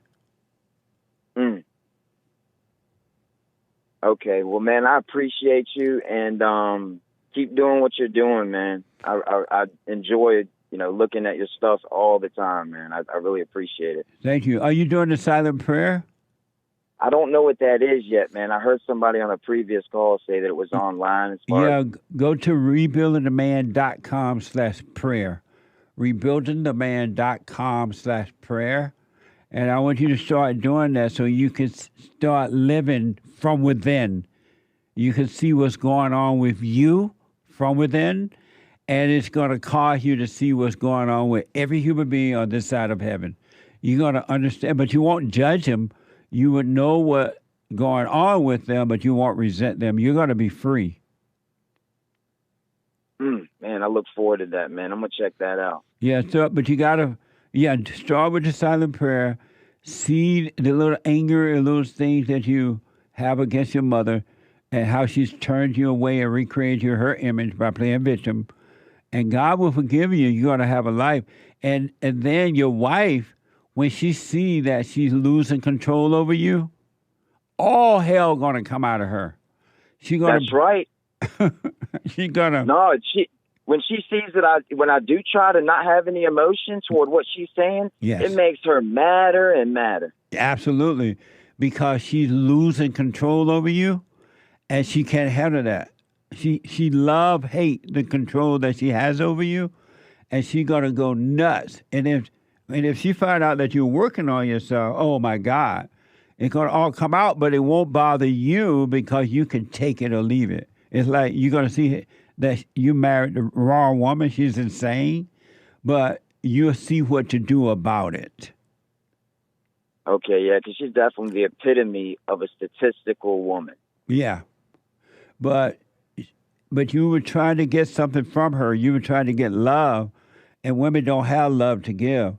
Okay. Well, man, I appreciate you and keep doing what you're doing, man. I enjoy, looking at your stuff all the time, man. I really appreciate it. Thank you. Are you doing the silent prayer? I don't know what that is yet, man. I heard somebody on a previous call say that it was online. Go to rebuildingtheman.com/prayer. rebuildingtheman.com/prayer. And I want you to start doing that so you can start living from within. You can see what's going on with you from within, and it's going to cause you to see what's going on with every human being on this side of heaven. You're going to understand, but you won't judge them. You would know what's going on with them, but you won't resent them. You're going to be free. Man, I look forward to that, man. I'm going to check that out. Yeah, but you got to, start with the silent prayer. See the little anger and little things that you have against your mother and how she's turned you away and recreated you her image by playing victim. And God will forgive you. You're going to have a life. And then your wife, when she sees that she's losing control over you, all hell going to come out of her. That's right. She's going to... No, when she sees that when I do try to not have any emotion toward what she's saying, It makes her madder and madder. Absolutely. Because she's losing control over you, and she can't handle that. She hate the control that she has over you, and she's going to go nuts. And if And if she find out that you're working on yourself, oh my God, it's gonna all come out, but it won't bother you because you can take it or leave it. It's like you're gonna see that you married the wrong woman. She's insane, but you'll see what to do about it. Okay, yeah, because she's definitely the epitome of a statistical woman. Yeah, but you were trying to get something from her. You were trying to get love, and women don't have love to give.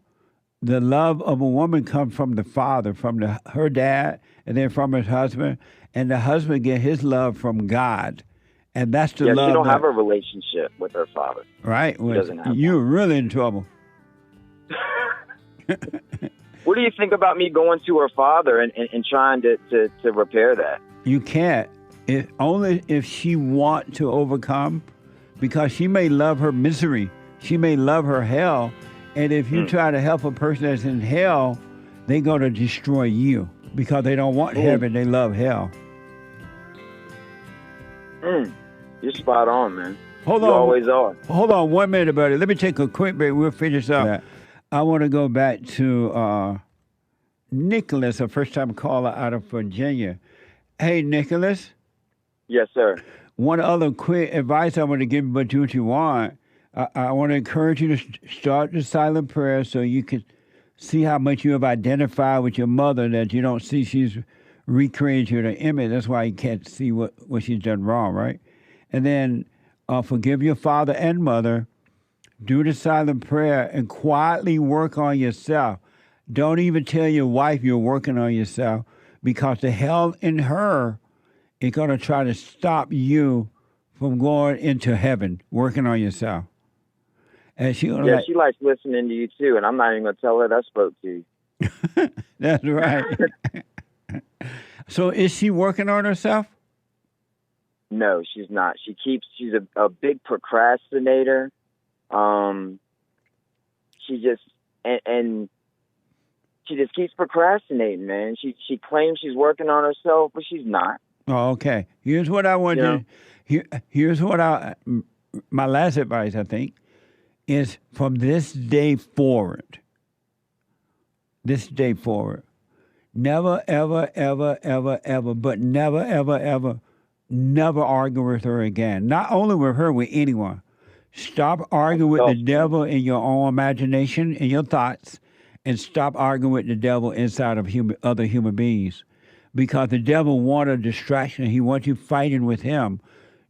The love of a woman comes from the father, from her dad, and then from his husband, and the husband get his love from God, and that's the love. She don't have a relationship with her father. Right, well, doesn't have you're really in trouble. What do you think about me going to her father and trying to repair that? You can't. Only if she want to overcome, because she may love her misery. She may love her hell. And if you try to help a person that's in hell, they're going to destroy you because they don't want heaven. They love hell. You're spot on, man. Hold you on. Always are. Hold on 1 minute, buddy. Let me take a quick break. We'll finish up. I want to go back to Nicholas, a first-time caller out of Virginia. Hey, Nicholas. Yes, sir. One other quick advice I want to give you, but do what you want. I want to encourage you to start the silent prayer so you can see how much you have identified with your mother, that you don't see she's recreated you in an image. That's why you can't see what she's done wrong, right? And then forgive your father and mother. Do the silent prayer and quietly work on yourself. Don't even tell your wife you're working on yourself, because the hell in her is going to try to stop you from going into heaven, working on yourself. And she likes listening to you too, and I'm not even going to tell her that I spoke to you. That's right. So is she working on herself? No, she's not. She's a big procrastinator. She just keeps procrastinating, man. She claims she's working on herself, but she's not. Oh, okay. Here's what I want to. Here's what my last advice, I think, is from this day forward. This day forward, never, ever, ever, ever, ever, but never, ever, ever, never argue with her again. Not only with her, with anyone. Stop arguing with the devil in your own imagination, in your thoughts, and stop arguing with the devil inside of other human beings. Because the devil wants a distraction. He wants you fighting with him.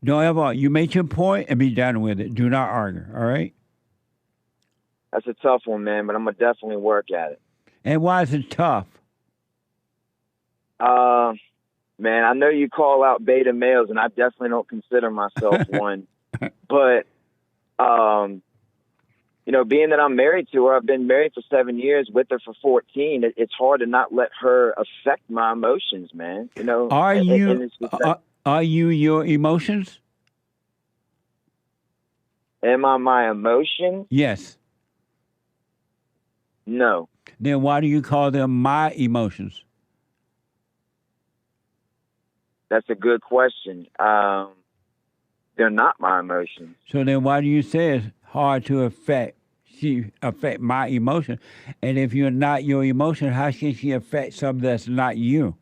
Don't ever, you make your point and be done with it. Do not argue, all right? That's a tough one, man, but I'm going to definitely work at it. And why is it tough? Man, I know you call out beta males, and I definitely don't consider myself one. But, being that I'm married to her, I've been married for 7 years, with her for 14. It's hard to not let her affect my emotions, man. Are you your emotions? Am I my emotions? Yes. No. Then why do you call them my emotions? That's a good question. They're not my emotions. So then why do you say it's hard to affect my emotion? And if you're not your emotion, how can she affect something that's not you?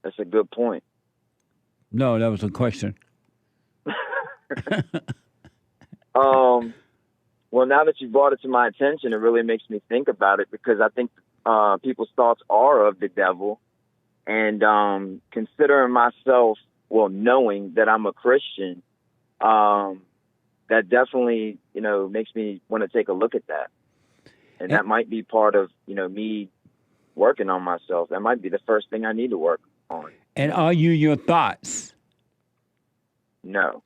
That's a good point. No, that was a question. Well, now that you brought it to my attention, it really makes me think about it, because I think people's thoughts are of the devil. And considering myself, knowing that I'm a Christian, that definitely, makes me want to take a look at that. And that might be part of, me working on myself. That might be the first thing I need to work on. And are you your thoughts? No.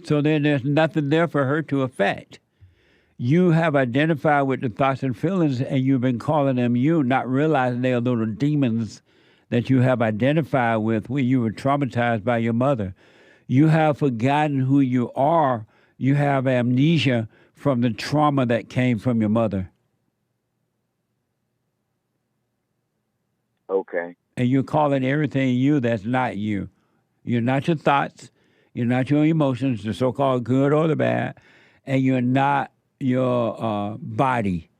So then there's nothing there for her to affect. You have identified with the thoughts and feelings, and you've been calling them you, not realizing they are little demons that you have identified with when you were traumatized by your mother. You have forgotten who you are. You have amnesia from the trauma that came from your mother. Okay. And you're calling everything you that's not you. You're not your thoughts. You're not your emotions, the so-called good or the bad. And you're not your body.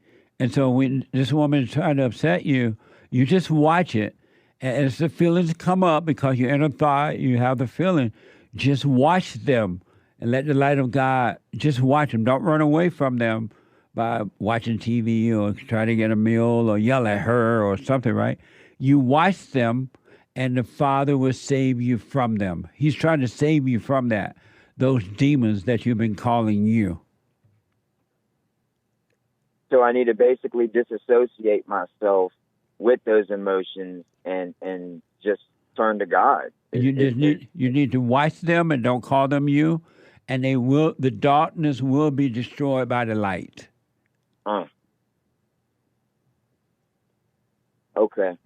And so when this woman is trying to upset you, you just watch it. And as the feelings come up, because you're in a thought, you have the feeling, just watch them and let the light of God, just watch them. Don't run away from them by watching TV or trying to get a meal or yell at her or something, right? You watch them and the Father will save you from them. He's trying to save you from that, those demons that you've been calling you. So I need to basically disassociate myself with those emotions and just turn to God. You need to watch them and don't call them you, and the darkness will be destroyed by the light. Okay.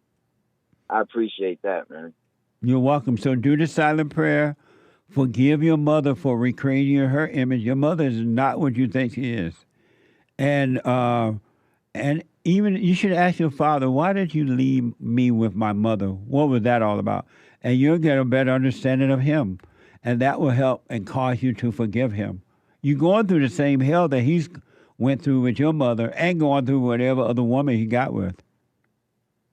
I appreciate that, man. You're welcome. So do the silent prayer. Forgive your mother for recreating her image. Your mother is not what you think she is. And even you should ask your father, why did you leave me with my mother? What was that all about? And you'll get a better understanding of him. And that will help and cause you to forgive him. You're going through the same hell that he's went through with your mother and going through whatever other woman he got with.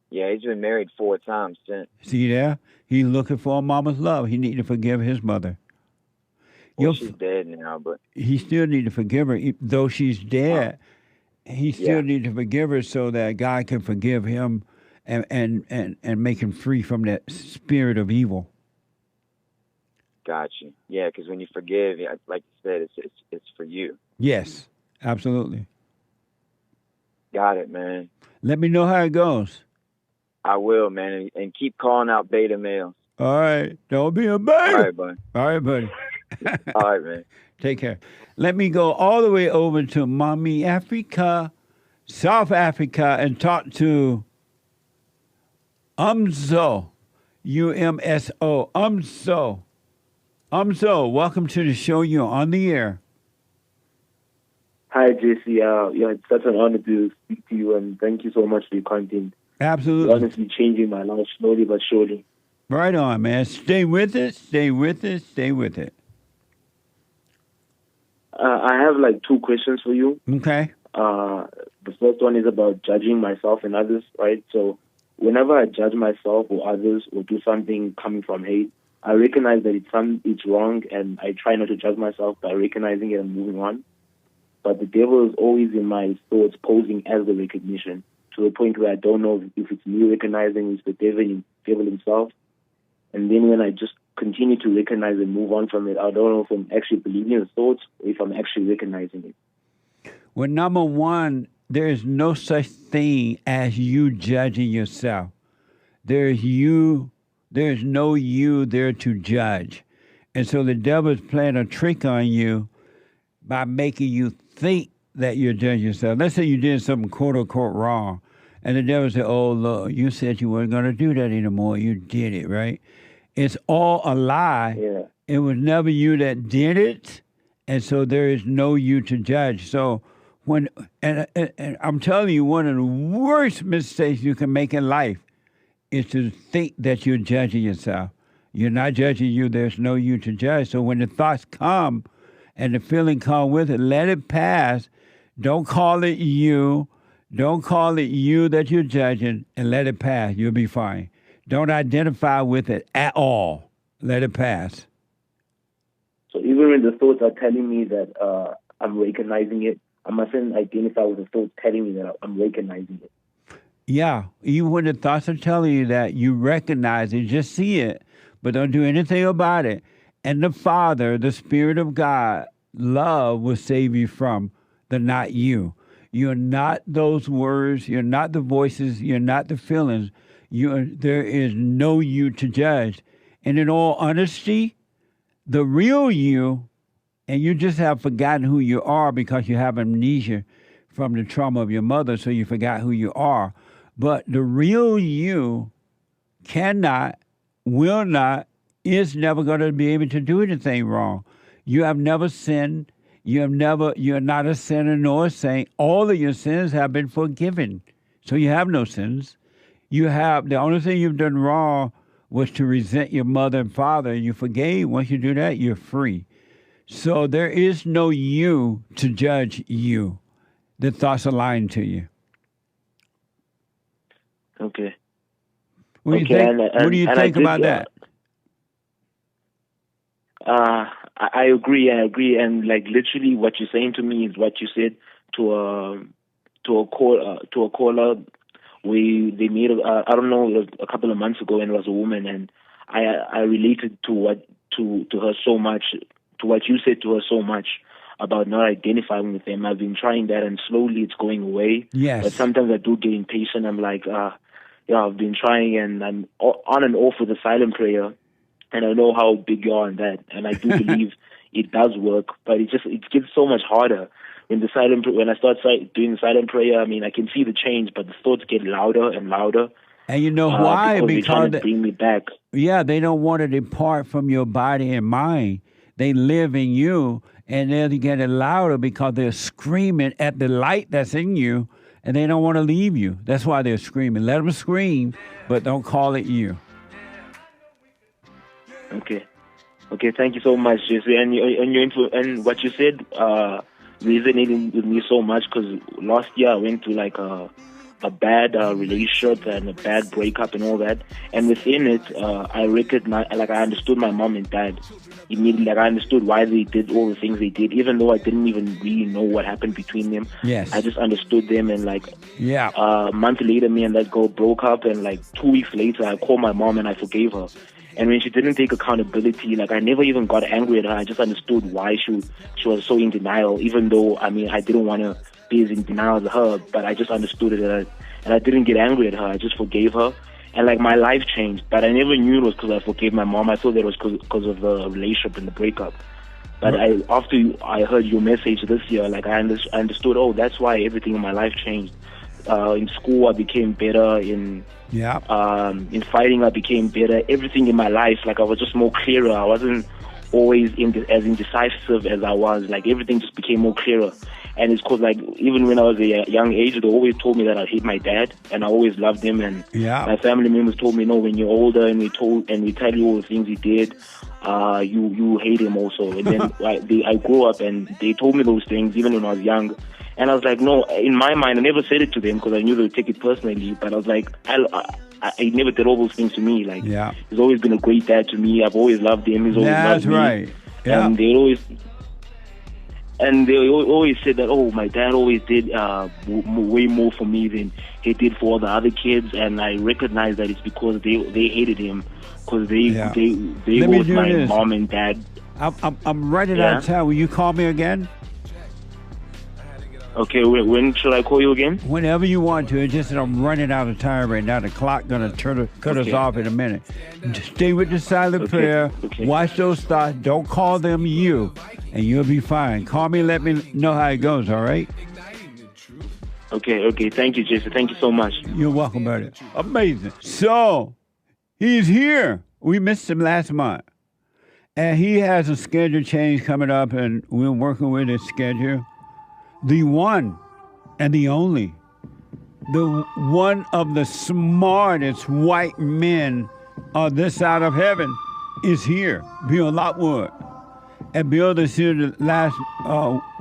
Yeah, he's been married 4 times since. See there? He's looking for a mama's love. He needs to forgive his mother. Well, she's dead now, but he still needs to forgive her. Though she's dead, he still needs to forgive her so that God can forgive him and make him free from that spirit of evil. Got you. Yeah, because when you forgive, like you said, it's for you. Yes, absolutely. Got it, man. Let me know how it goes. I will, man, and keep calling out beta males. All right. Don't be a beta. All right, buddy. All right, buddy. All right, man. Take care. Let me go all the way over to Mommy Africa, South Africa, and talk to Umso, U-M-S-O, Umso. Umso, welcome to the show. You're on the air. Hi, JC. It's such an honor to speak to you, and thank you so much for your content. Absolutely. You're honestly changing my life slowly but surely. Right on, man. Stay with it, stay with it, stay with it. I have 2 questions for you. Okay. The first one is about judging myself and others, right? So whenever I judge myself or others or do something coming from hate, I recognize that it's wrong, and I try not to judge myself by recognizing it and moving on. But the devil is always in my thoughts posing as the recognition, to the point where I don't know if it's me recognizing it's the devil himself. And then when I just continue to recognize and move on from it, I don't know if I'm actually believing the thoughts or if I'm actually recognizing it. Well, number one, there is no such thing as you judging yourself. There is no you there to judge. And so the devil is playing a trick on you by making you think that you're judging yourself. Let's say you did something quote unquote wrong. And the devil said, oh, look, you said you weren't going to do that anymore. You did it, right? It's all a lie. Yeah. It was never you that did it. And so there is no you to judge. So and I'm telling you, one of the worst mistakes you can make in life is to think that you're judging yourself. You're not judging you. There's no you to judge. So when the thoughts come and the feeling come with it, let it pass. Don't call it you. Don't call it you that you're judging, and let it pass. You'll be fine. Don't identify with it at all. Let it pass. So even when the thoughts are telling me that I'm recognizing it, I mustn't identify with the thoughts telling me that I'm recognizing it. Yeah, even when the thoughts are telling you that, you recognize it, just see it, but don't do anything about it. And the Father, the Spirit of God, love will save you from the not you. You're not those words. You're not the voices. You're not the feelings. There is no you to judge. And in all honesty, the real you, and you just have forgotten who you are because you have amnesia from the trauma of your mother, so you forgot who you are. But the real you cannot, will not, is never going to be able to do anything wrong. You have never sinned. You're not a sinner nor a saint. All of your sins have been forgiven. So you have no sins. The only thing you've done wrong was to resent your mother and father, and you forgave. Once you do that, you're free. So there is no you to judge you. The thoughts are lying to you. Okay. What do you think? What do you think about that? I agree. And like literally, what you're saying to me is what you said to a caller. They made I don't know, it was a couple of months ago, and it was a woman, and I related to her so much, to what you said to her so much about not identifying with them. I've been trying that, and slowly it's going away. Yes. But sometimes I do get impatient. I'm like, yeah, I've been trying, and I'm on and off with the silent prayer, and I know how big you are on that, and I do believe it does work, but it gets so much harder. When I start doing the silent prayer, I mean, I can see the change, but the thoughts get louder and louder. And you know why? Because they're trying to bring me back. Yeah, they don't want to depart from your body and mind. They live in you, and they're getting louder because they're screaming at the light that's in you, and they don't want to leave you. That's why they're screaming. Let them scream, but don't call it you. Okay, thank you so much, Jesse. And your info and what you said resonating with me so much, because last year I went through like a bad relationship and a bad breakup and all that, and within it I recognized, like, I understood my mom and dad immediately. Like, I understood why they did all the things they did, even though I didn't even really know what happened between them. Yes, I just understood them, and like, yeah, a month later me and that girl broke up, and like 2 weeks later I called my mom and I forgave her. And when she didn't take accountability, like, I never even got angry at her. I just understood why she was so in denial, even though, I mean, I didn't want to be as in denial as her, but I just understood it, and I didn't get angry at her. I just forgave her, and like, my life changed. But I never knew it was because I forgave my mom. I thought that it was because of the relationship and the breakup. But after I heard your message this year, like, I understood, oh, that's why everything in my life changed. In school, I became better. In fighting, I became better. Everything in my life, like, I was just more clearer. I wasn't always as indecisive as I was. Like, everything just became more clearer. And it's because, like, even when I was a young age, they always told me that I hate my dad, and I always loved him. And my family members told me, no, when you're older and we tell you all the things he did, you hate him also. And then I grew up and they told me those things even when I was young. And I was like, no, in my mind, I never said it to them because I knew they would take it personally. But I was like, I never did all those things to me. Like, he's always been a great dad to me. I've always loved him. He's always loved me. That's right. Yeah. And they always said that, oh, my dad always did way more for me than he did for all the other kids. And I recognize that it's because they hated him, because they was my mom and dad. I'm running out of time. Will you call me again? Okay, when should I call you again? Whenever you want to. It's just that I'm running out of time right now. The clock going to cut us off in a minute. Stay with the silent prayer. Okay. Watch those thoughts. Don't call them you, and you'll be fine. Call me and let me know how it goes, all right? Okay. Thank you, Jason. Thank you so much. You're welcome, buddy. Amazing. So, he's here. We missed him last month. And he has a schedule change coming up, and we're working with his schedule. The one and the only, the one of the smartest white men on this side of heaven is here, Bill Lockwood. And Bill is here the last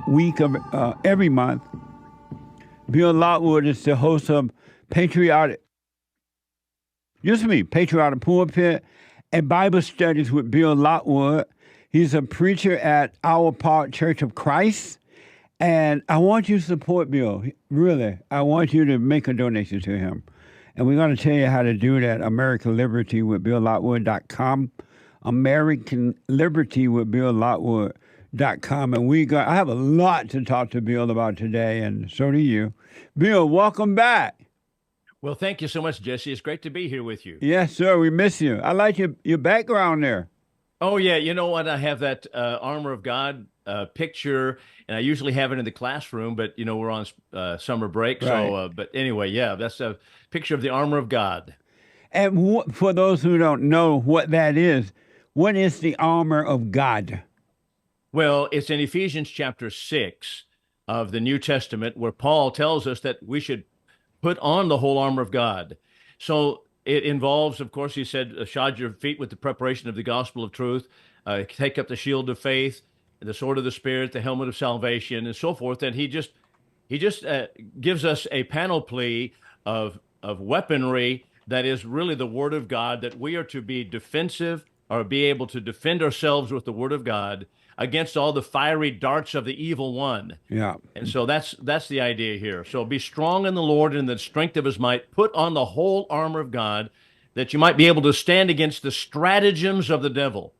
week of every month. Bill Lockwood is the host of Patriotic Pulpit and Bible Studies with Bill Lockwood. He's a preacher at Our Park Church of Christ. And I want you to support Bill. Really, I want you to make a donation to him. And we're going to tell you how to do that. American Liberty with BillLockwood.com. American Liberty with BillLockwood.com. And I have a lot to talk to Bill about today, and so do you. Bill, welcome back. Well, thank you so much, Jesse. It's great to be here with you. Yes, sir. We miss you. I like your background there. Oh, yeah. You know what? I have that Armor of God picture, and I usually have it in the classroom, but, you know, we're on summer break. Right. So, but anyway, yeah, that's a picture of the Armor of God. And for those who don't know what that is, what is the armor of God? Well, it's in Ephesians chapter 6 of the New Testament, where Paul tells us that we should put on the whole armor of God. So it involves, of course, he said, shod your feet with the preparation of the gospel of truth, take up the shield of faith, the sword of the Spirit, the helmet of salvation, and so forth. And he just gives us a panoply of of weaponry that is really the Word of God, that we are to be defensive or be able to defend ourselves with the Word of God against all the fiery darts of the evil one. Yeah. And so that's the idea here. So be strong in the Lord and in the strength of his might. Put on the whole armor of God, that you might be able to stand against the stratagems of the devil.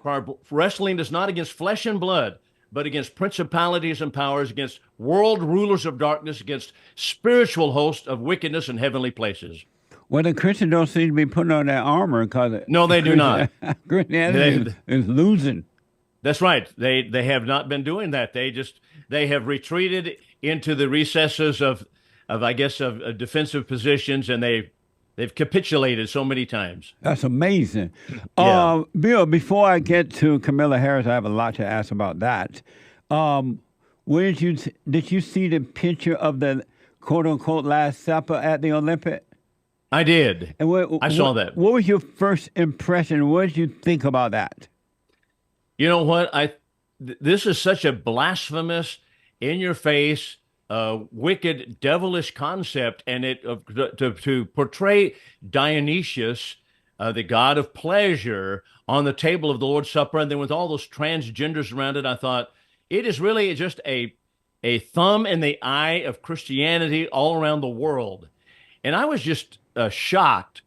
For our wrestling is not against flesh and blood, but against principalities and powers, against world rulers of darkness, against spiritual hosts of wickedness in heavenly places. Well, the Christians don't seem to be putting on that armor because no, they do not. Christianity is losing. That's right. They have not been doing that. They have retreated into the recesses of defensive positions, and they've capitulated so many times. That's amazing. Yeah. Bill, before I get to Camilla Harris, I have a lot to ask about that. Where did you see the picture of the quote unquote Last Supper at the Olympic? I did. And I saw that. What was your first impression? What did you think about that? You know what? This is such a blasphemous, in-your-face, wicked, devilish concept, and to portray Dionysius, the god of pleasure, on the table of the Lord's Supper, and then with all those transgenders around it, I thought it is really just a thumb in the eye of Christianity all around the world, and I was just shocked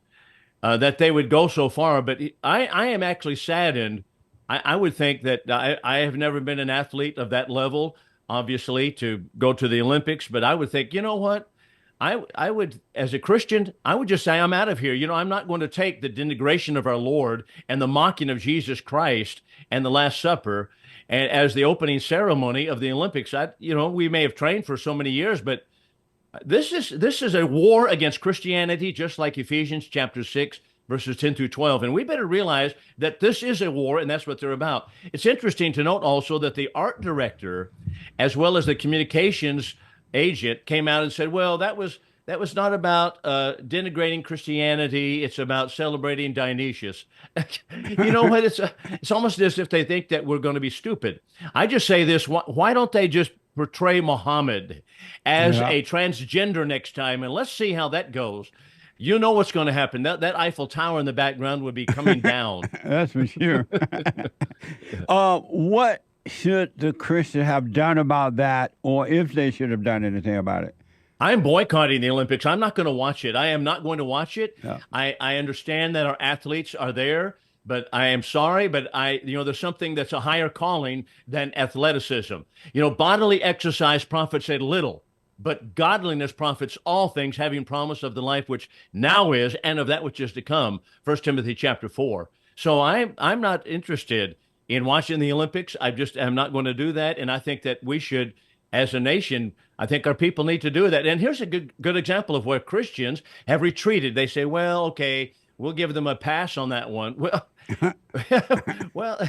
that they would go so far. But I am actually saddened. I would think that I have never been an athlete of that level, obviously, to go to the Olympics. But I would think, you know what? I would, as a Christian, I would just say, I'm out of here. You know, I'm not going to take the denigration of our Lord and the mocking of Jesus Christ and the Last Supper and as the opening ceremony of the Olympics. We may have trained for so many years, but this is a war against Christianity, just like Ephesians chapter 6. Verses 10 through 12. And we better realize that this is a war, and that's what they're about. It's interesting to note also that the art director, as well as the communications agent, came out and said, well, that was not about denigrating Christianity. It's about celebrating Dionysius. You know what? It's almost as if they think that we're going to be stupid. I just say this, why don't they just portray Muhammad as a transgender next time, and let's see how that goes. You know what's going to happen. That Eiffel Tower in the background would be coming down. That's for sure. What should the Christians have done about that, or if they should have done anything about it? I'm boycotting the Olympics. I'm not going to watch it. I am not going to watch it. Yeah. I understand that our athletes are there, but I am sorry, but there's something that's a higher calling than athleticism. Bodily exercise profits a little, but godliness profits all things, having promise of the life which now is and of that which is to come. 1 Timothy chapter 4. So I'm not interested in watching the Olympics. I'm not going to do that. And I think that we should, as a nation, I think our people need to do that. And here's a good example of where Christians have retreated. They say, well, okay, we'll give them a pass on that one. Well,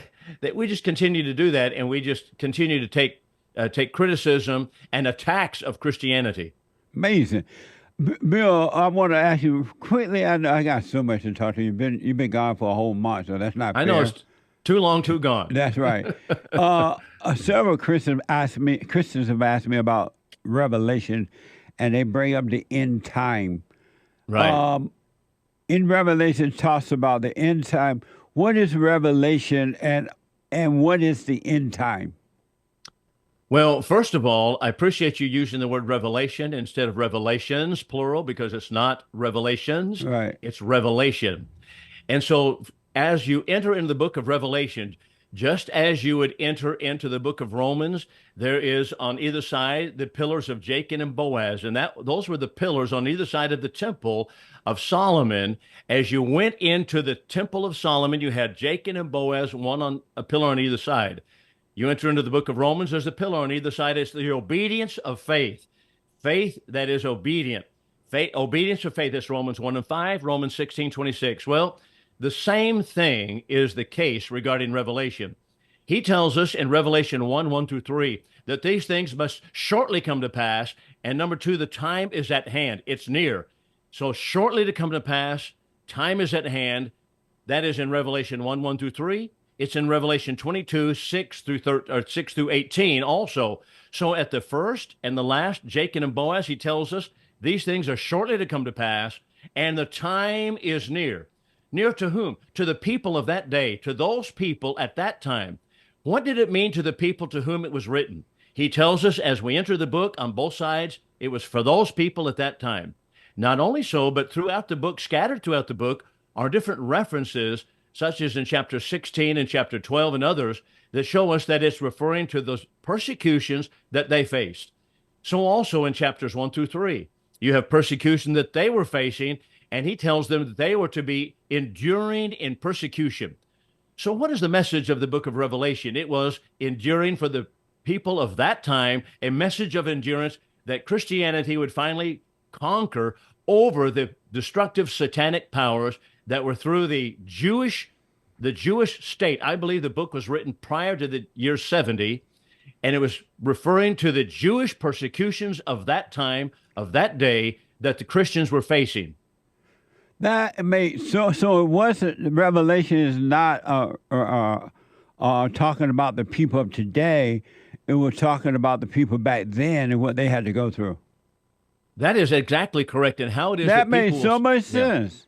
we just continue to do that, and we just continue to take criticism and attacks of Christianity. Amazing. Bill, I want to ask you quickly. I know I got so much to talk to you. You've been gone for a whole month, so that's not fair. I know it's too long, too gone. That's right. Several Christians have asked me about Revelation, and they bring up the end time. Right. In Revelation, it talks about the end time. What is Revelation, and what is the end time? Well, first of all, I appreciate you using the word revelation instead of revelations, plural, because it's not revelations, right? It's revelation. And so as you enter into the book of Revelation, just as you would enter into the book of Romans, there is on either side the pillars of Jacob and Boaz, and those were the pillars on either side of the temple of Solomon. As you went into the temple of Solomon, you had Jacob and Boaz, a pillar on either side. You enter into the book of Romans, there's a pillar on either side. It's the obedience of faith. Faith that is obedient. Obedience of faith, that's Romans 1 and 5, Romans 16:26. Well, the same thing is the case regarding Revelation. He tells us in Revelation 1 through 3, that these things must shortly come to pass. And number 2, the time is at hand. It's near. So shortly to come to pass, time is at hand. That is in Revelation 1 through 3. It's in Revelation 22, 6 through 18 also. So at the first and the last, Jacob and Boaz, he tells us, These things are shortly to come to pass, and the time is near. Near to whom? To the people of that day, to those people at that time. What did it mean to the people to whom it was written? He tells us as we enter the book on both sides, it was for those people at that time. Not only so, but throughout the book, scattered throughout the book, are different references, such as in chapter 16 and chapter 12 and others, that show us that it's referring to those persecutions that they faced. So also in chapters 1 through 3, you have persecution that they were facing, and he tells them that they were to be enduring in persecution. So what is the message of the book of Revelation? It was enduring for the people of that time, a message of endurance that Christianity would finally conquer over the destructive satanic powers that were through the Jewish state. I believe the book was written prior to the year 70, and it was referring to the Jewish persecutions of that time, of that day, that the Christians were facing. That makes so it wasn't, Revelation is not talking about the people of today. It was talking about the people back then and what they had to go through. That is exactly correct. And how it is that made so much sense.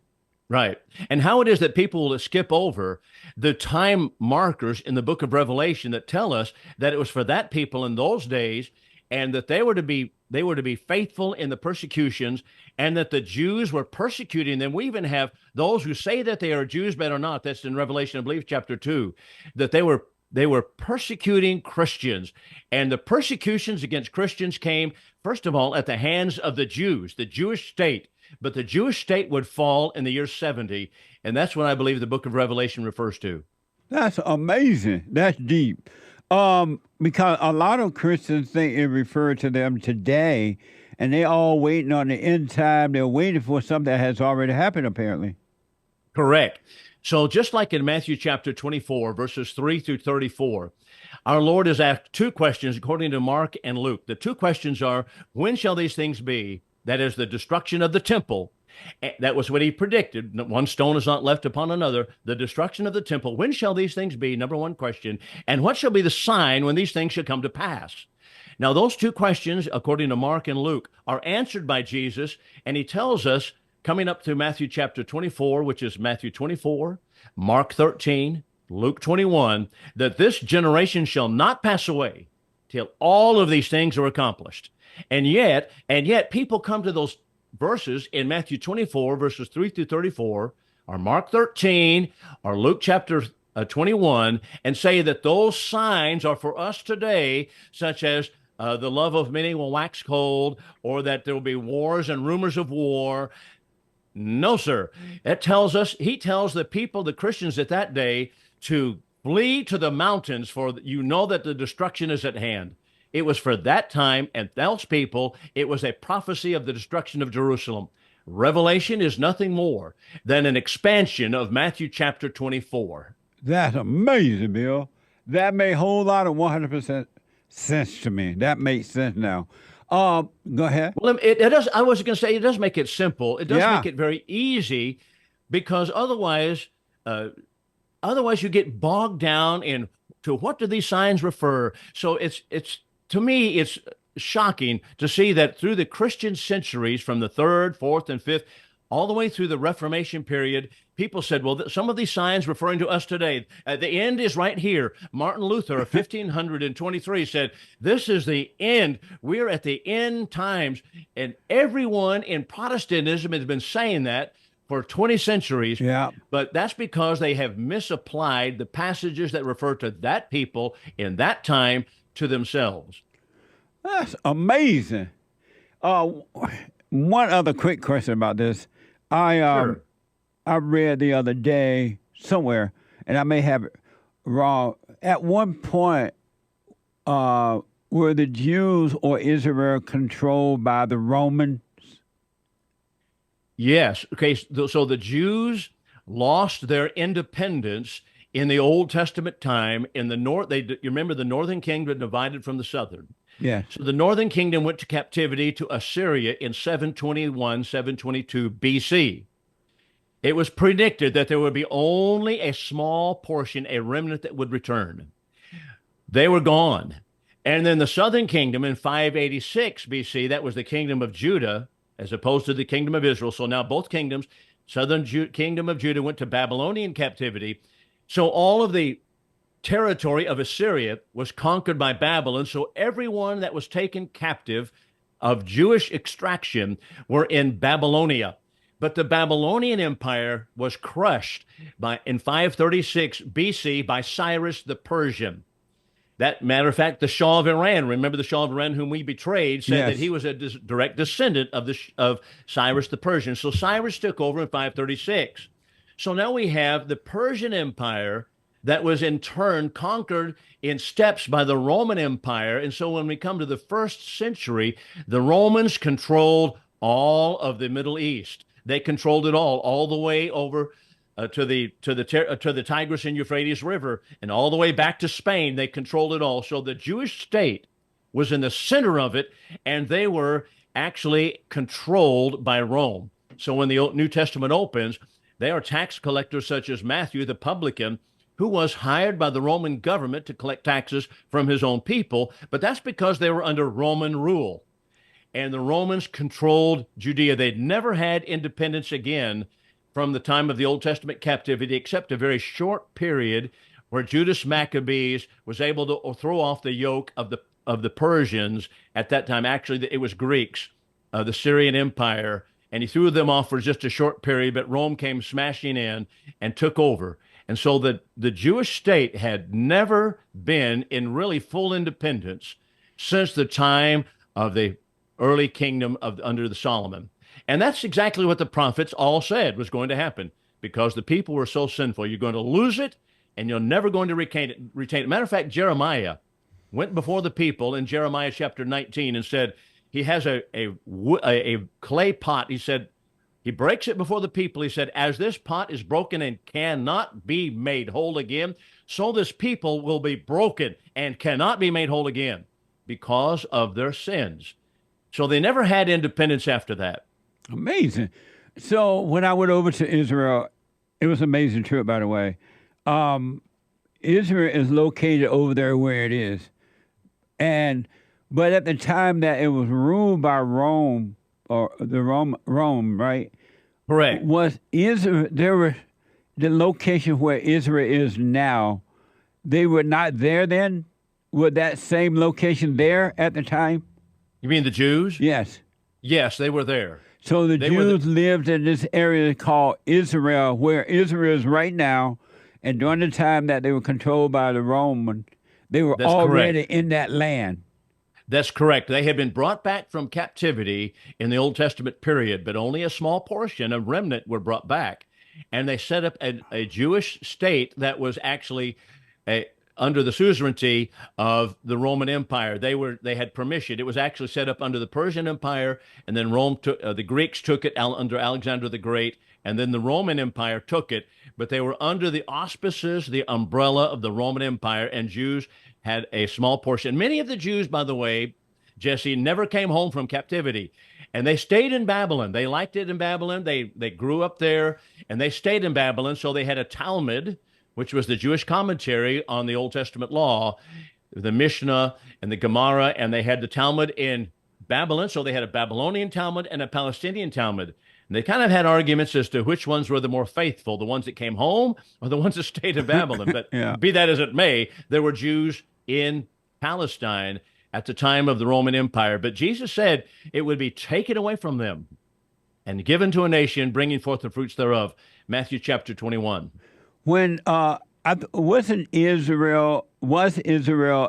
Right. And how it is that people will skip over the time markers in the book of Revelation that tell us that it was for that people in those days, and that they were to be faithful in the persecutions, and that the Jews were persecuting them. We even have those who say that they are Jews but are not. That's in Revelation, I believe, chapter 2, that they were persecuting Christians. And the persecutions against Christians came, first of all, at the hands of the Jews, the Jewish state. But the Jewish state would fall in the year 70, and that's what I believe the book of Revelation refers to. That's amazing. That's deep. Because a lot of Christians think it referred to them today, and they all waiting on the end time. They're waiting for something that has already happened, apparently. Correct. So just like in Matthew chapter 24, verses 3 through 34, our Lord has asked two questions according to Mark and Luke. The two questions are, when shall these things be? That is the destruction of the temple. That was what he predicted. One stone is not left upon another. The destruction of the temple. When shall these things be? Number one question. And what shall be the sign when these things shall come to pass? Now, those two questions, according to Mark and Luke, are answered by Jesus. And he tells us, coming up to Matthew chapter 24, which is Matthew 24, Mark 13, Luke 21, that this generation shall not pass away till all of these things are accomplished. And yet people come to those verses in Matthew 24, verses 3 through 34, or Mark 13, or Luke chapter 21, and say that those signs are for us today, such as the love of many will wax cold, or that there will be wars and rumors of war. No, sir. It tells us, he tells the people, the Christians at that day, to flee to the mountains, for you know that the destruction is at hand. It was for that time and those people. It was a prophecy of the destruction of Jerusalem. Revelation is nothing more than an expansion of Matthew chapter 24. That's amazing, Bill. That made a whole lot of 100% sense to me. That makes sense now. Go ahead. Well, it does. I was going to say it does make it simple. It does make it very easy, because otherwise you get bogged down in to what do these signs refer. So it's to me, it's shocking to see that through the Christian centuries, from the 3rd, 4th, and 5th, all the way through the Reformation period, people said, well, some of these signs referring to us today, the end is right here. Martin Luther of 1523 said, this is the end. We're at the end times. And everyone in Protestantism has been saying that for 20 centuries. Yeah. But that's because they have misapplied the passages that refer to that people in that time to themselves. That's amazing. One other quick question about this. I read the other day somewhere, and I may have it wrong. At one point, were the Jews or Israel controlled by the Romans? Yes. Okay. So the Jews lost their independence in the Old Testament time. In the north, you remember the northern kingdom divided from the southern. Yes. So the northern kingdom went to captivity to Assyria in 721, 722 BC. It was predicted that there would be only a small portion, a remnant, that would return. They were gone. And then the southern kingdom in 586 BC, that was the kingdom of Judah, as opposed to the kingdom of Israel. So now both kingdoms, kingdom of Judah went to Babylonian captivity. So all of the territory of Assyria was conquered by Babylon. So everyone that was taken captive of Jewish extraction were in Babylonia. But the Babylonian Empire was crushed in 536 BC by Cyrus the Persian. That matter of fact, the Shah of Iran, remember the Shah of Iran whom we betrayed, said that he was a direct descendant of Cyrus the Persian. So Cyrus took over in 536. So now we have the Persian Empire that was in turn conquered in steps by the Roman Empire. And so when we come to the 1st century, the Romans controlled all of the Middle East. They controlled it all the way over to the Tigris and Euphrates River, and all the way back to Spain. They controlled it all. So the Jewish state was in the center of it, and they were actually controlled by Rome. So when the New Testament opens, they are tax collectors such as Matthew the publican, who was hired by the Roman government to collect taxes from his own people, but that's because they were under Roman rule. And the Romans controlled Judea. They'd never had independence again from the time of the Old Testament captivity, except a very short period where Judas Maccabees was able to throw off the yoke of the Persians. At that time, actually, it was Greeks, the Syrian Empire, and he threw them off for just a short period, but Rome came smashing in and took over. And so the Jewish state had never been in really full independence since the time of the early kingdom under the Solomon. And that's exactly what the prophets all said was going to happen, because the people were so sinful. You're going to lose it, and you're never going to retain it. Matter of fact, Jeremiah went before the people in Jeremiah chapter 19 and said, he has a clay pot. He said, he breaks it before the people. He said, as this pot is broken and cannot be made whole again, so this people will be broken and cannot be made whole again because of their sins. So they never had independence after that. Amazing. So when I went over to Israel, it was an amazing trip, by the way. Israel is located over there where it is. But at the time that it was ruled by Rome, or the Rome, right? Correct. Was Israel, the location where Israel is now, they were not there then? Was that same location there at the time? You mean the Jews? Yes. Yes, they were there. So the Jews lived in this area called Israel, where Israel is right now, and during the time that they were controlled by the Romans, they were already in that land. That's correct. They had been brought back from captivity in the Old Testament period, but only a small portion, a remnant, were brought back. And they set up a Jewish state that was actually under the suzerainty of the Roman Empire. They had permission. It was actually set up under the Persian Empire, and then the Greeks took it under Alexander the Great, and then the Roman Empire took it. But they were under the auspices, the umbrella of the Roman Empire, and Jews had a small portion. Many of the Jews, by the way, Jesse, never came home from captivity, and they stayed in Babylon. They liked it in Babylon. They grew up there, and they stayed in Babylon. So they had a Talmud, which was the Jewish commentary on the Old Testament law, the Mishnah and the Gemara, and they had the Talmud in Babylon. So they had a Babylonian Talmud and a Palestinian Talmud. And they kind of had arguments as to which ones were the more faithful, the ones that came home or the ones that stayed in Babylon. But be that as it may, there were Jews in Palestine at the time of the Roman Empire. But Jesus said it would be taken away from them and given to a nation, bringing forth the fruits thereof. Matthew chapter 21. When was Israel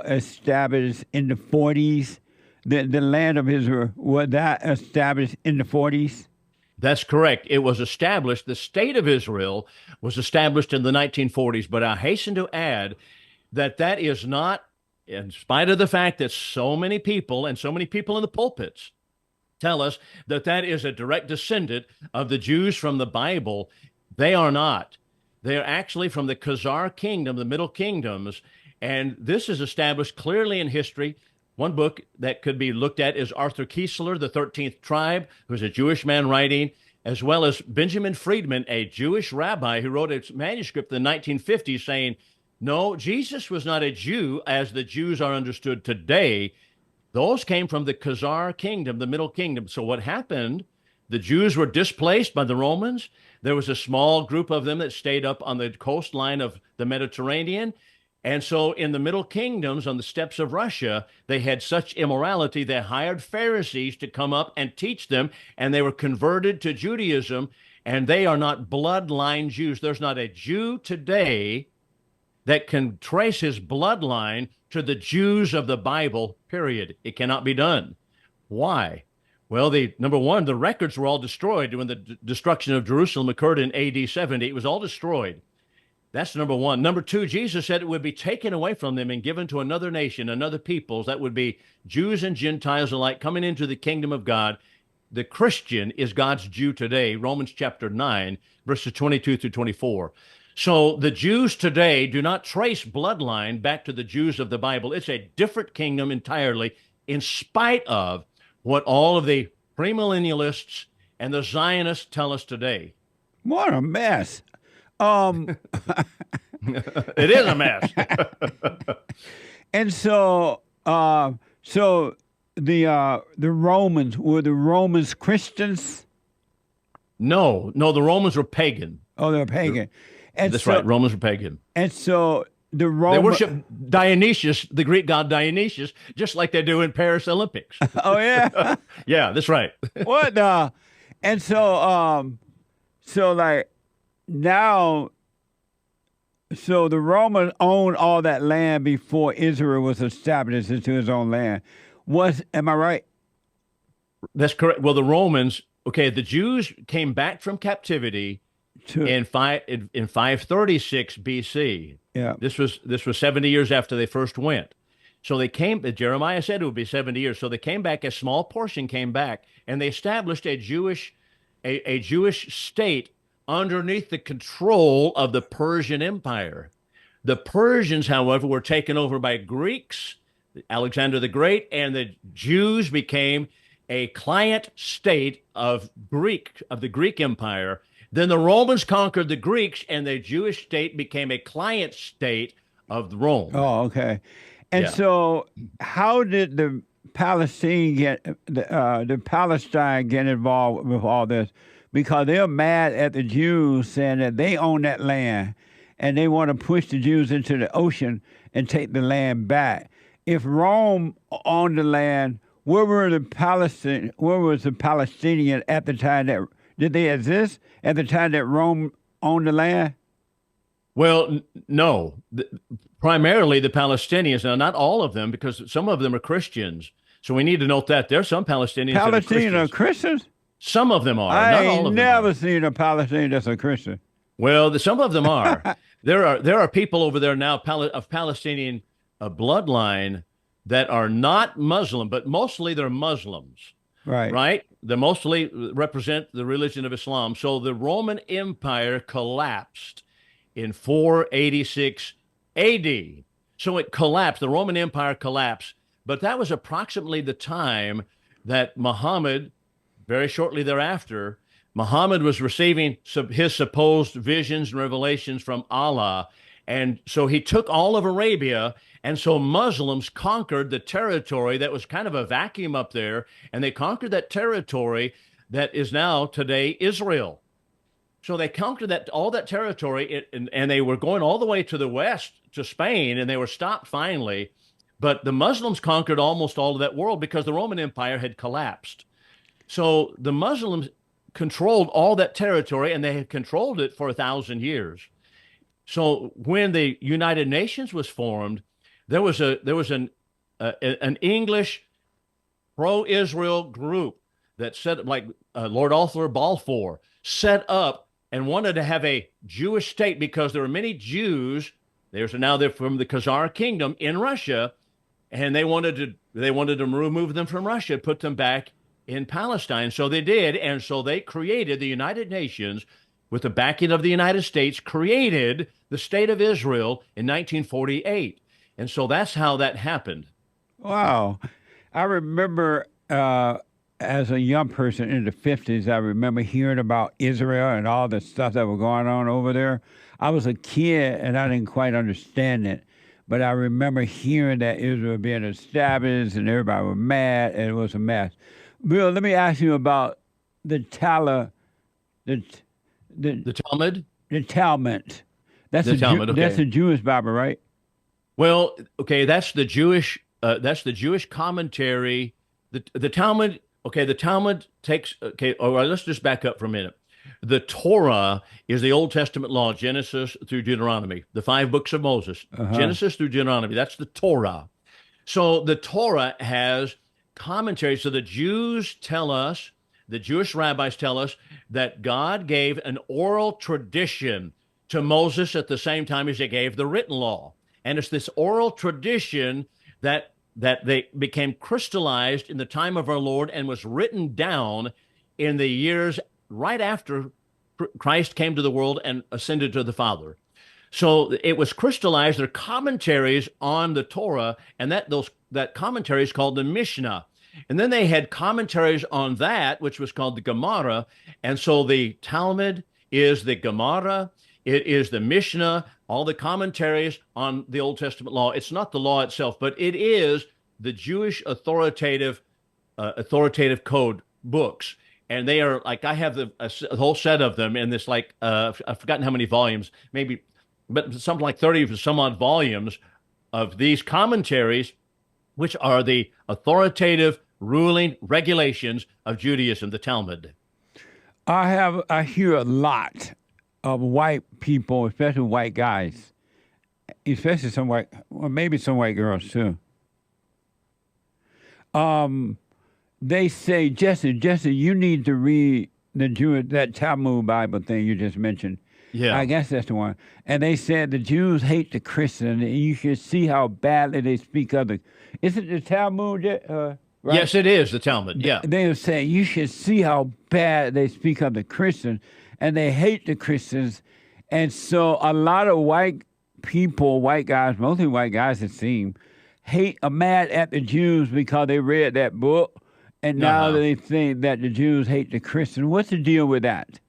established in the 40s? The land of Israel, was that established in the 40s? That's correct. It was established, the state of Israel was established in the 1940s, but I hasten to add that is not, in spite of the fact that so many people and so many people in the pulpits tell us that is a direct descendant of the Jews from the Bible, they are not. They are actually from the Khazar kingdom, the Middle Kingdoms, and this is established clearly in history. One book that could be looked at is Arthur Kiesler, The 13th Tribe, who's a Jewish man writing, as well as Benjamin Friedman, a Jewish rabbi who wrote a manuscript in the 1950s saying, no, Jesus was not a Jew as the Jews are understood today. Those came from the Khazar kingdom, the Middle Kingdom. So what happened The Jews were displaced by the Romans. There was a small group of them that stayed up on the coastline of the Mediterranean. And so in the Middle Kingdoms, on the steppes of Russia, they had such immorality, they hired Pharisees to come up and teach them, and they were converted to Judaism, and they are not bloodline Jews. There's not a Jew today that can trace his bloodline to the Jews of the Bible, period. It cannot be done. Why? Well, number one, the records were all destroyed when the destruction of Jerusalem occurred in AD 70. It was all destroyed. That's number one. Number two, Jesus said it would be taken away from them and given to another nation, another peoples. That would be Jews and Gentiles alike coming into the kingdom of God. The Christian is God's Jew today, Romans chapter 9, verses 22 through 24. So the Jews today do not trace bloodline back to the Jews of the Bible. It's a different kingdom entirely, in spite of what all of the premillennialists and the Zionists tell us today. What a mess. It is a mess. And so the Romans, were the Romans Christians? No, the Romans were pagan. Oh, they're pagan. That's right. Romans were pagan. And so they worship Dionysius, the Greek god Dionysius, just like they do in Paris Olympics. Oh yeah, yeah, that's right. What? And so like now, so the Romans owned all that land before Israel was established into his own land. Am I right? That's correct. Well, the Romans, the Jews came back from captivity in 536 BC. Yeah. This was 70 years after they first went. So they came, Jeremiah said it would be 70 years. So they came back, a small portion came back, and they established a Jewish state underneath the control of the Persian Empire. The Persians, however, were taken over by Greeks, Alexander the Great, and the Jews became a client state of the Greek Empire. Then the Romans conquered the Greeks, and the Jewish state became a client state of Rome. Oh, okay. And so, how did the Palestine get involved with all this? Because they're mad at the Jews, saying that they own that land, and they want to push the Jews into the ocean and take the land back. If Rome owned the land, where was the Palestinian at the time that? Did they exist at the time that Rome owned the land? Well, no. Primarily the Palestinians. Now, not all of them, because some of them are Christians. So we need to note that there are some Palestinians Palestinians that are Christians? Some of them are. I not all ain't of them never are. seen a Palestinian that's a Christian. Well, some of them are. There are people over there now of Palestinian bloodline that are not Muslim, but mostly they're Muslims. Right. Right? They mostly represent the religion of Islam. So the Roman Empire collapsed in 486 AD. So it collapsed. The Roman Empire collapsed. But that was approximately the time that Muhammad, very shortly thereafter, Muhammad was receiving his supposed visions and revelations from Allah. And so he took all of Arabia, and so Muslims conquered the territory that was kind of a vacuum up there, and they conquered that territory that is now today Israel. So they conquered all that territory, and they were going all the way to the west, to Spain, and they were stopped finally. But the Muslims conquered almost all of that world because the Roman Empire had collapsed. So the Muslims controlled all that territory, and they had controlled it for 1,000 years. So when the United Nations was formed, there was an English pro-Israel group that set up, like Lord Arthur Balfour set up and wanted to have a Jewish state because there were many Jews. They're from the Khazar Kingdom in Russia, and they wanted to remove them from Russia, put them back in Palestine. So they did, and so they created the United Nations with the backing of the United States, created the state of Israel in 1948. And so that's how that happened. Wow. I remember as a young person in the 50s, I remember hearing about Israel and all the stuff that was going on over there. I was a kid and I didn't quite understand it, but I remember hearing that Israel being established and everybody was mad and it was a mess. Bill, let me ask you about the Talmud. The Talmud. The Talmud. That's the Talmud. Okay. That's a Jewish Bible, right? Well, okay, that's the Jewish commentary. The Talmud. Okay, the Talmud takes. Okay, all right. Let's just back up for a minute. The Torah is the Old Testament law, Genesis through Deuteronomy, the 5 books of Moses, Genesis through Deuteronomy. That's the Torah. So the Torah has commentaries. So the Jews tell us, the Jewish rabbis tell us that God gave an oral tradition to Moses at the same time as he gave the written law. And it's this oral tradition that they became crystallized in the time of our Lord and was written down in the years right after Christ came to the world and ascended to the Father. So it was crystallized. There are commentaries on the Torah, and that commentary is called the Mishnah. And then they had commentaries on that, which was called the Gemara. And so the Talmud is the Gemara. It is the Mishnah, all the commentaries on the Old Testament law. It's not the law itself, but it is the Jewish authoritative code books. And they are like, I have a whole set of them in this, like, I've forgotten how many volumes, maybe, but something like 30 or some odd volumes of these commentaries, which are the authoritative ruling regulations of Judaism, the Talmud. I hear a lot of white people, especially white guys, especially maybe some white girls too. They say, Jesse, you need to read that Talmud Bible thing you just mentioned. Yeah. I guess that's the one. And they said the Jews hate the Christians, and you should see how badly they speak of the... Is it the Talmud, right? Yes, it is the Talmud, yeah. They were saying you should see how bad they speak of the Christians, and they hate the Christians. And so a lot of white people, white guys, mostly white guys it seems, are mad at the Jews because they read that book. And now they think that the Jews hate the Christians. What's the deal with that?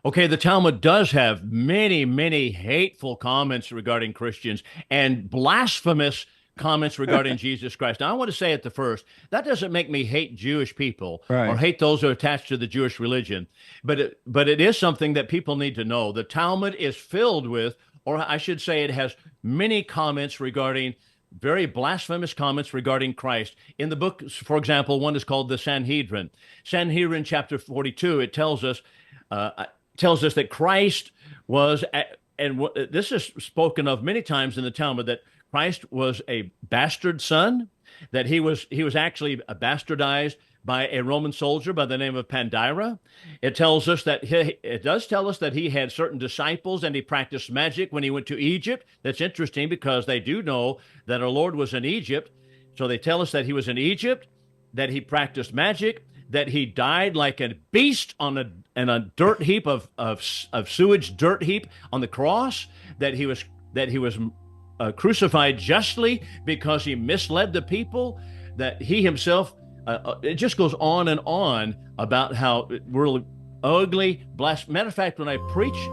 Okay, the Talmud does have many, many hateful comments regarding Christians and blasphemous comments regarding Jesus Christ. Now, I want to say at the first, that doesn't make me hate Jewish people or hate those who are attached to the Jewish religion. But it is something that people need to know. The Talmud is filled with, or I should say it has many comments regarding very blasphemous comments regarding Christ. In the book, for example, one is called the Sanhedrin. Sanhedrin chapter 42, it tells us that Christ was, and this is spoken of many times in the Talmud, that Christ was a bastard son, that he was actually bastardized by a Roman soldier by the name of Pandira. It does tell us that he had certain disciples and he practiced magic when he went to Egypt. That's interesting because they do know that our Lord was in Egypt. So they tell us that he was in Egypt, that he practiced magic, that he died like a beast on a dirt heap of sewage dirt heap on the cross, that he was crucified justly because he misled the people, that he himself, it just goes on and on about how really ugly, matter of fact, when I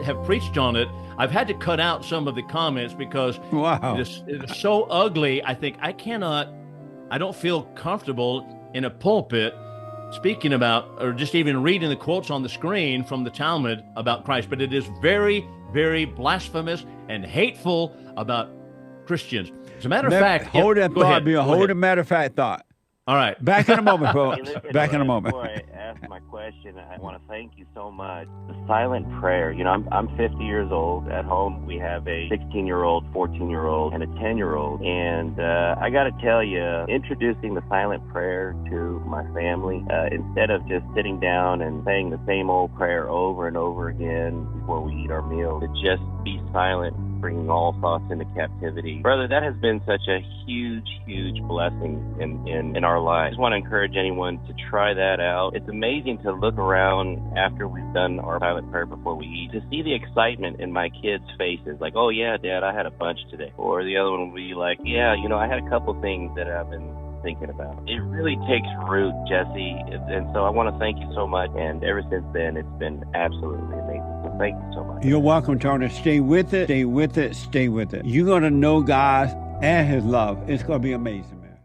have preached on it, I've had to cut out some of the comments because it is so ugly. I think I don't feel comfortable in a pulpit speaking about, or just even reading the quotes on the screen from the Talmud about Christ, but it is very, very blasphemous and hateful about Christians. As a matter of fact, hold that thought, Bill. Hold a matter of fact thought. All right. Back in a moment, folks. Back in a moment. Before I ask my question, I want to thank you so much. The silent prayer. You know, I'm 50 years old. At home, we have a 16-year-old, 14-year-old, and a 10-year-old. And I got to tell you, introducing the silent prayer to my family, instead of just sitting down and saying the same old prayer over and over again before we eat our meal, to just be silent, bringing all thoughts into captivity. Brother, that has been such a huge, huge blessing in our lives. I just want to encourage anyone to try that out. It's amazing to look around after we've done our silent prayer before we eat, to see the excitement in my kids' faces, like, oh yeah, Dad, I had a bunch today. Or the other one will be like, yeah, you know, I had a couple things that I've been thinking about. It really takes root, Jesse, and so I want to thank you so much, and ever since then, it's been absolutely amazing. So thank you so much. You're welcome, Tony. Stay with it, stay with it, stay with it. You're going to know God and his love. It's going to be amazing, man.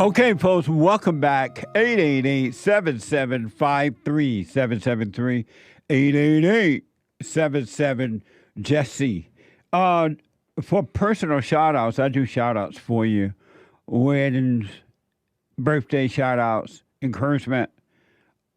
Okay, folks, welcome back. 888-7753-773. 888-77-JESSE. For personal shout-outs, I do shout-outs for you. Weddings, birthday shout-outs, encouragement,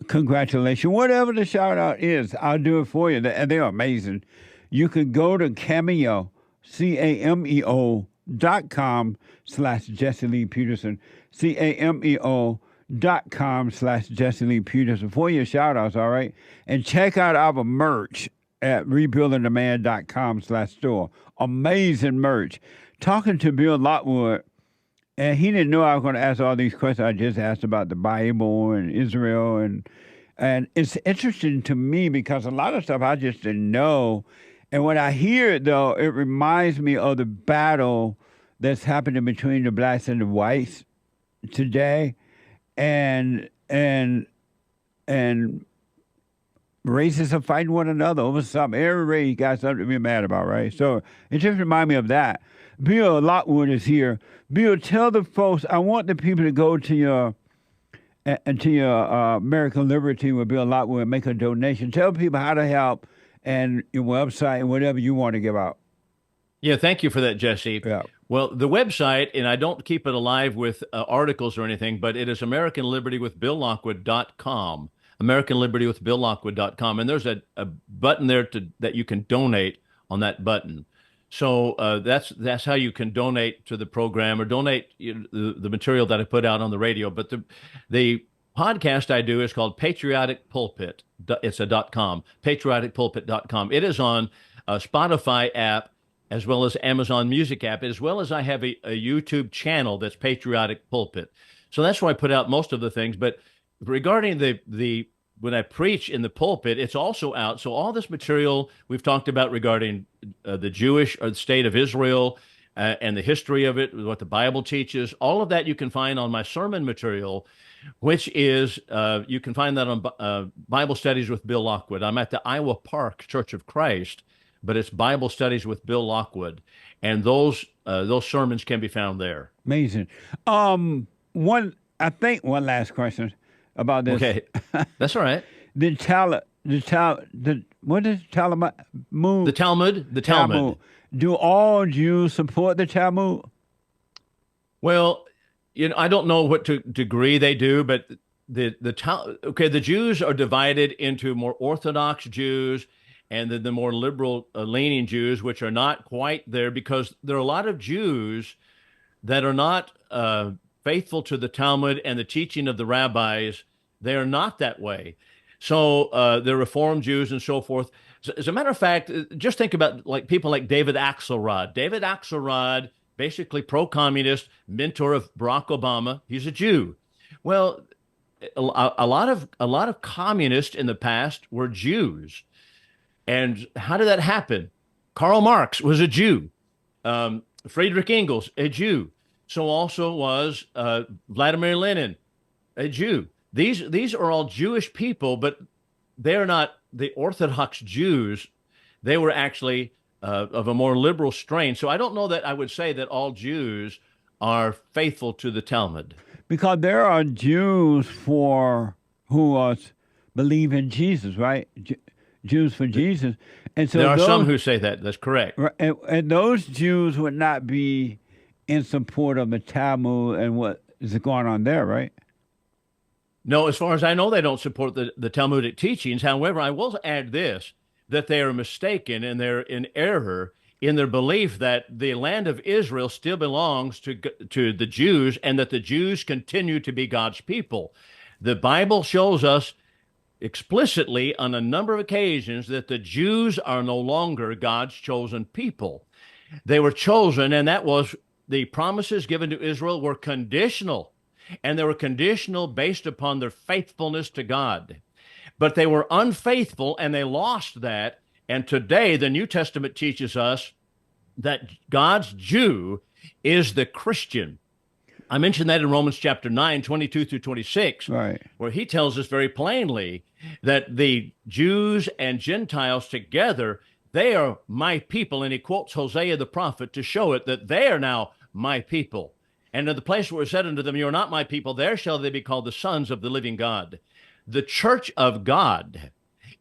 congratulations, whatever the shout-out is, I'll do it for you. They're amazing. You can go to Cameo, CAMEO.com/Jesse Lee Peterson, CAMEO.com/Jesse Lee Peterson for your shout-outs, all right? And check out our merch at rebuildingthemand.com/store. Amazing merch. Talking to Bill Lockwood, and he didn't know I was going to ask all these questions. I just asked about the Bible and Israel, and it's interesting to me because a lot of stuff I just didn't know. And when I hear it, though, it reminds me of the battle that's happening between the blacks and the whites today, and races are fighting one another over something. Every race got something to be mad about, right? So it just reminds me of that. Bill Lockwood is here. Bill, tell the folks, I want the people to go to your American Liberty with Bill Lockwood and make a donation. Tell people how to help and your website and whatever you want to give out. Yeah, thank you for that, Jesse. Yeah. Well, the website, and I don't keep it alive with articles or anything, but it is AmericanLibertyWithBillLockwood.com. AmericanLibertyWithBillLockwood.com. And there's a button there that you can donate on that button. So that's how you can donate to the program or donate the material that I put out on the radio. But the podcast I do is called Patriotic Pulpit. It's a .com, patrioticpulpit.com. It is on a Spotify app as well as Amazon Music app, as well as I have a YouTube channel that's Patriotic Pulpit. So that's where I put out most of the things. But regarding the when I preach in the pulpit, it's also out. So all this material we've talked about regarding the Jewish or the state of Israel and the history of it, what the Bible teaches, all of that you can find on my sermon material, which is, you can find that on Bible Studies with Bill Lockwood. I'm at the Iowa Park Church of Christ, but it's Bible Studies with Bill Lockwood. And those sermons can be found there. Amazing. One last question about this. Okay, that's all right. What is Talmud? The Talmud. Do all Jews support the Talmud? Well, I don't know what degree they do, but the Jews are divided into more Orthodox Jews and the more liberal leaning Jews, which are not quite there because there are a lot of Jews that are not faithful to the Talmud and the teaching of the rabbis. They are not that way. So they're Reformed Jews and so forth. As a matter of fact, just think about people like David Axelrod. David Axelrod, basically pro-communist, mentor of Barack Obama. He's a Jew. Well, a lot of communists in the past were Jews. And how did that happen? Karl Marx was a Jew. Friedrich Engels, a Jew. So also was Vladimir Lenin, a Jew. These are all Jewish people, but they're not the Orthodox Jews. They were actually of a more liberal strain. So I don't know that I would say that all Jews are faithful to the Talmud. Because there are Jews who believe in Jesus, right? Jews for Jesus. And so there are some who say that. That's correct. And those Jews would not be in support of the Talmud and what is going on there, right? No, as far as I know, they don't support the Talmudic teachings. However, I will add this, that they are mistaken and they're in error in their belief that the land of Israel still belongs to the Jews and that the Jews continue to be God's people. The Bible shows us explicitly on a number of occasions that the Jews are no longer God's chosen people. They were chosen, and that was the promises given to Israel were conditional. And they were conditional based upon their faithfulness to God. But they were unfaithful and they lost that. And today the New Testament teaches us that God's Jew is the Christian. I mentioned that in Romans chapter 9, 22 through 26, right, where he tells us very plainly that the Jews and Gentiles together, they are my people. And he quotes Hosea the prophet to show it that they are now my people. And in the place where it said unto them, you are not my people, there shall they be called the sons of the living God. The church of God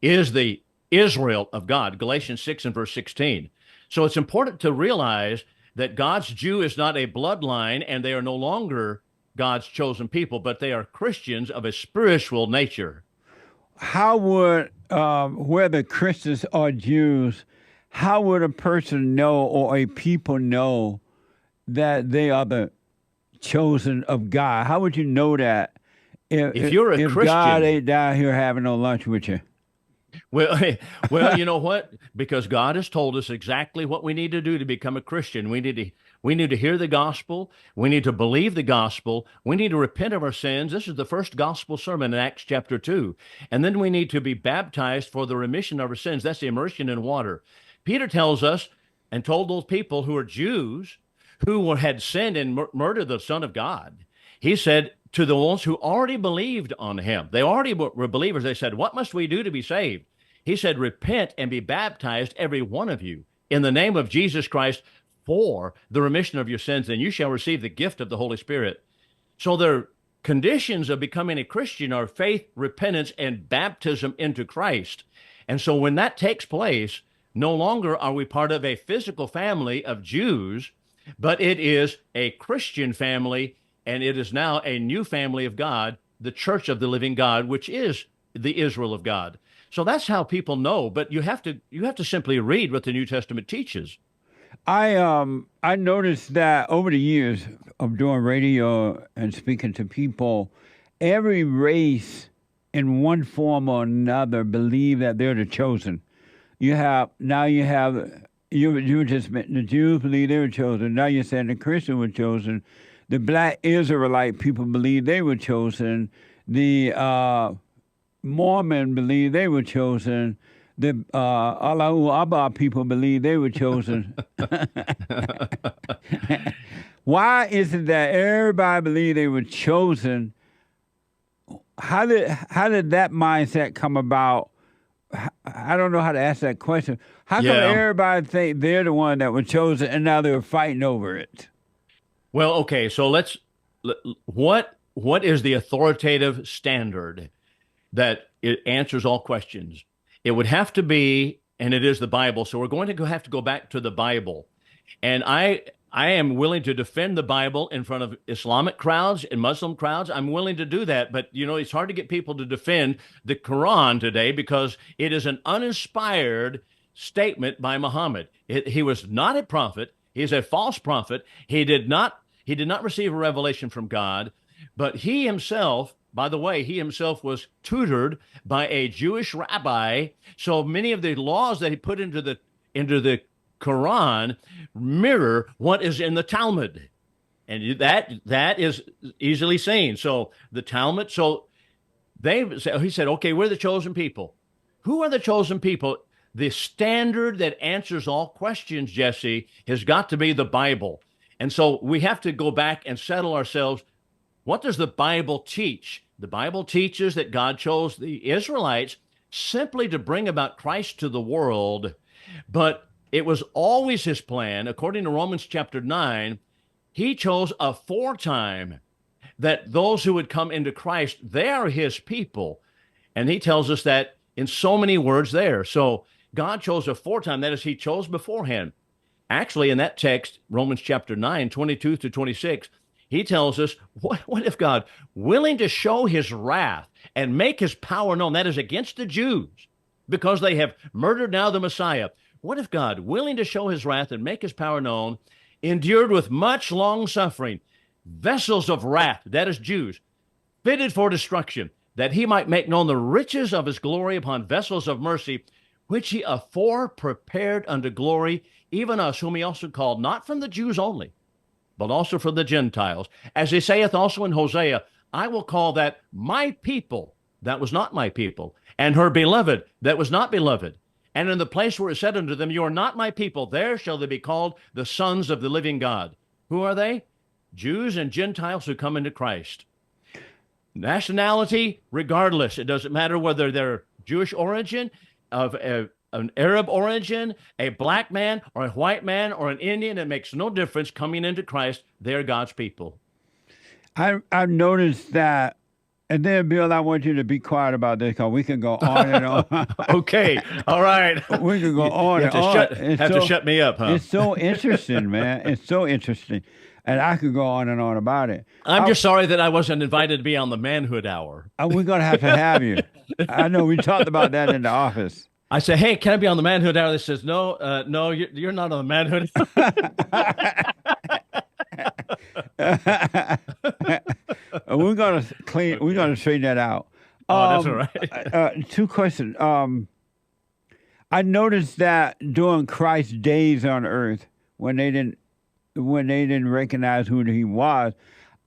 is the Israel of God, Galatians 6 and verse 16. So it's important to realize that God's Jew is not a bloodline, and they are no longer God's chosen people, but they are Christians of a spiritual nature. How would, whether Christians or Jews, how would a person know or a people know that they are the chosen of God? How would you know that if you're a Christian, God ain't down here having no lunch with you? Well, you know what? Because God has told us exactly what we need to do to become a Christian. We need to hear the gospel. We need to believe the gospel. We need to repent of our sins. This is the first gospel sermon in Acts chapter 2. And then we need to be baptized for the remission of our sins. That's the immersion in water. Peter tells us and told those people who are Jews who had sinned and murdered the Son of God, he said to the ones who already believed on him, they already were believers, they said, what must we do to be saved? He said, repent and be baptized, every one of you, in the name of Jesus Christ for the remission of your sins, and you shall receive the gift of the Holy Spirit. So their conditions of becoming a Christian are faith, repentance, and baptism into Christ. And so when that takes place, no longer are we part of a physical family of Jews, but it is a Christian family, and it is now a new family of God, the church of the living God, which is the Israel of God. So that's how people know, but you have to simply read what the New Testament teaches. I noticed that over the years of doing radio and speaking to people, every race in one form or another believe that they're the chosen. You just mentioned the Jews believe they were chosen. Now you're saying the Christians were chosen. The black Israelite people believe they were chosen. The Mormon believe they were chosen. The Allahu Abba people believe they were chosen. Why is it that everybody believed they were chosen? How did that mindset come about? I don't know how to ask that question. How come everybody think they're the one that was chosen and now they're fighting over it? Well, okay, so what is the authoritative standard that it answers all questions? It would have to be, and it is the Bible, so we're going to have to go back to the Bible. And I am willing to defend the Bible in front of Islamic crowds and Muslim crowds. I'm willing to do that, but it's hard to get people to defend the Quran today because it is an uninspired statement by Muhammad. He was not a prophet. He's a false prophet. He did not receive a revelation from God, but he himself, by the way, he himself was tutored by a Jewish rabbi. So many of the laws that he put into the Quran mirror what is in the Talmud. And that is easily seen. So the Talmud, he said, okay, we're the chosen people. Who are the chosen people? The standard that answers all questions, Jesse, has got to be the Bible. And so we have to go back and settle ourselves. What does the Bible teach? The Bible teaches that God chose the Israelites simply to bring about Christ to the world, but it was always his plan, according to Romans chapter 9, he chose aforetime that those who would come into Christ, they are his people. And he tells us that in so many words there. So God chose aforetime, that is, he chose beforehand. Actually, in that text, Romans chapter 9, 22 to 26, he tells us, what if God, willing to show his wrath and make his power known, that is against the Jews, because they have murdered now the Messiah. What if God, willing to show his wrath and make his power known, endured with much long suffering vessels of wrath, that is Jews, fitted for destruction, that he might make known the riches of his glory upon vessels of mercy, which he afore prepared unto glory, even us, whom he also called, not from the Jews only, but also from the Gentiles. As he saith also in Hosea, I will call that my people, that was not my people, and her beloved, that was not beloved. And in the place where it said unto them, you are not my people, there shall they be called the sons of the living God. Who are they? Jews and Gentiles who come into Christ. Nationality, regardless. It doesn't matter whether they're Jewish origin, of an Arab origin, a black man, or a white man, or an Indian, it makes no difference coming into Christ. They're God's people. I've noticed that. And then, Bill, I want you to be quiet about this because we can go on and on. Okay. All right. We can go on and on. Have to shut me up, huh? It's so interesting, man. It's so interesting. And I could go on and on about it. I'm just sorry that I wasn't invited to be on the Manhood Hour. We're going to have you. I know we talked about that in the office. I said, hey, can I be on the Manhood Hour? They says, no, you're not on the Manhood We're gonna straighten that out. That's all right. Two questions. I noticed that during Christ's days on earth, when they didn't recognize who he was,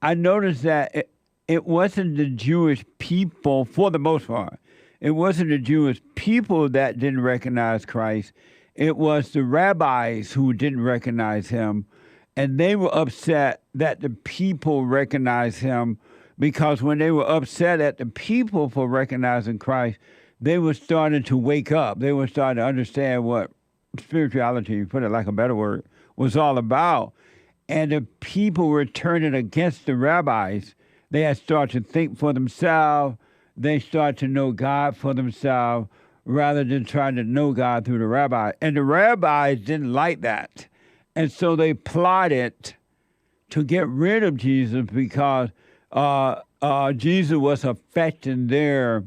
I noticed that it wasn't the Jewish people, for the most part. It wasn't the Jewish people that didn't recognize Christ. It was the rabbis who didn't recognize him. And they were upset that the people recognized him, because when they were upset at the people for recognizing Christ, they were starting to wake up. They were starting to understand what spirituality, put it like a better word, was all about. And the people were turning against the rabbis. They had started to think for themselves. They started to know God for themselves rather than trying to know God through the rabbi. And the rabbis didn't like that. And so they plotted to get rid of Jesus because Jesus was affecting their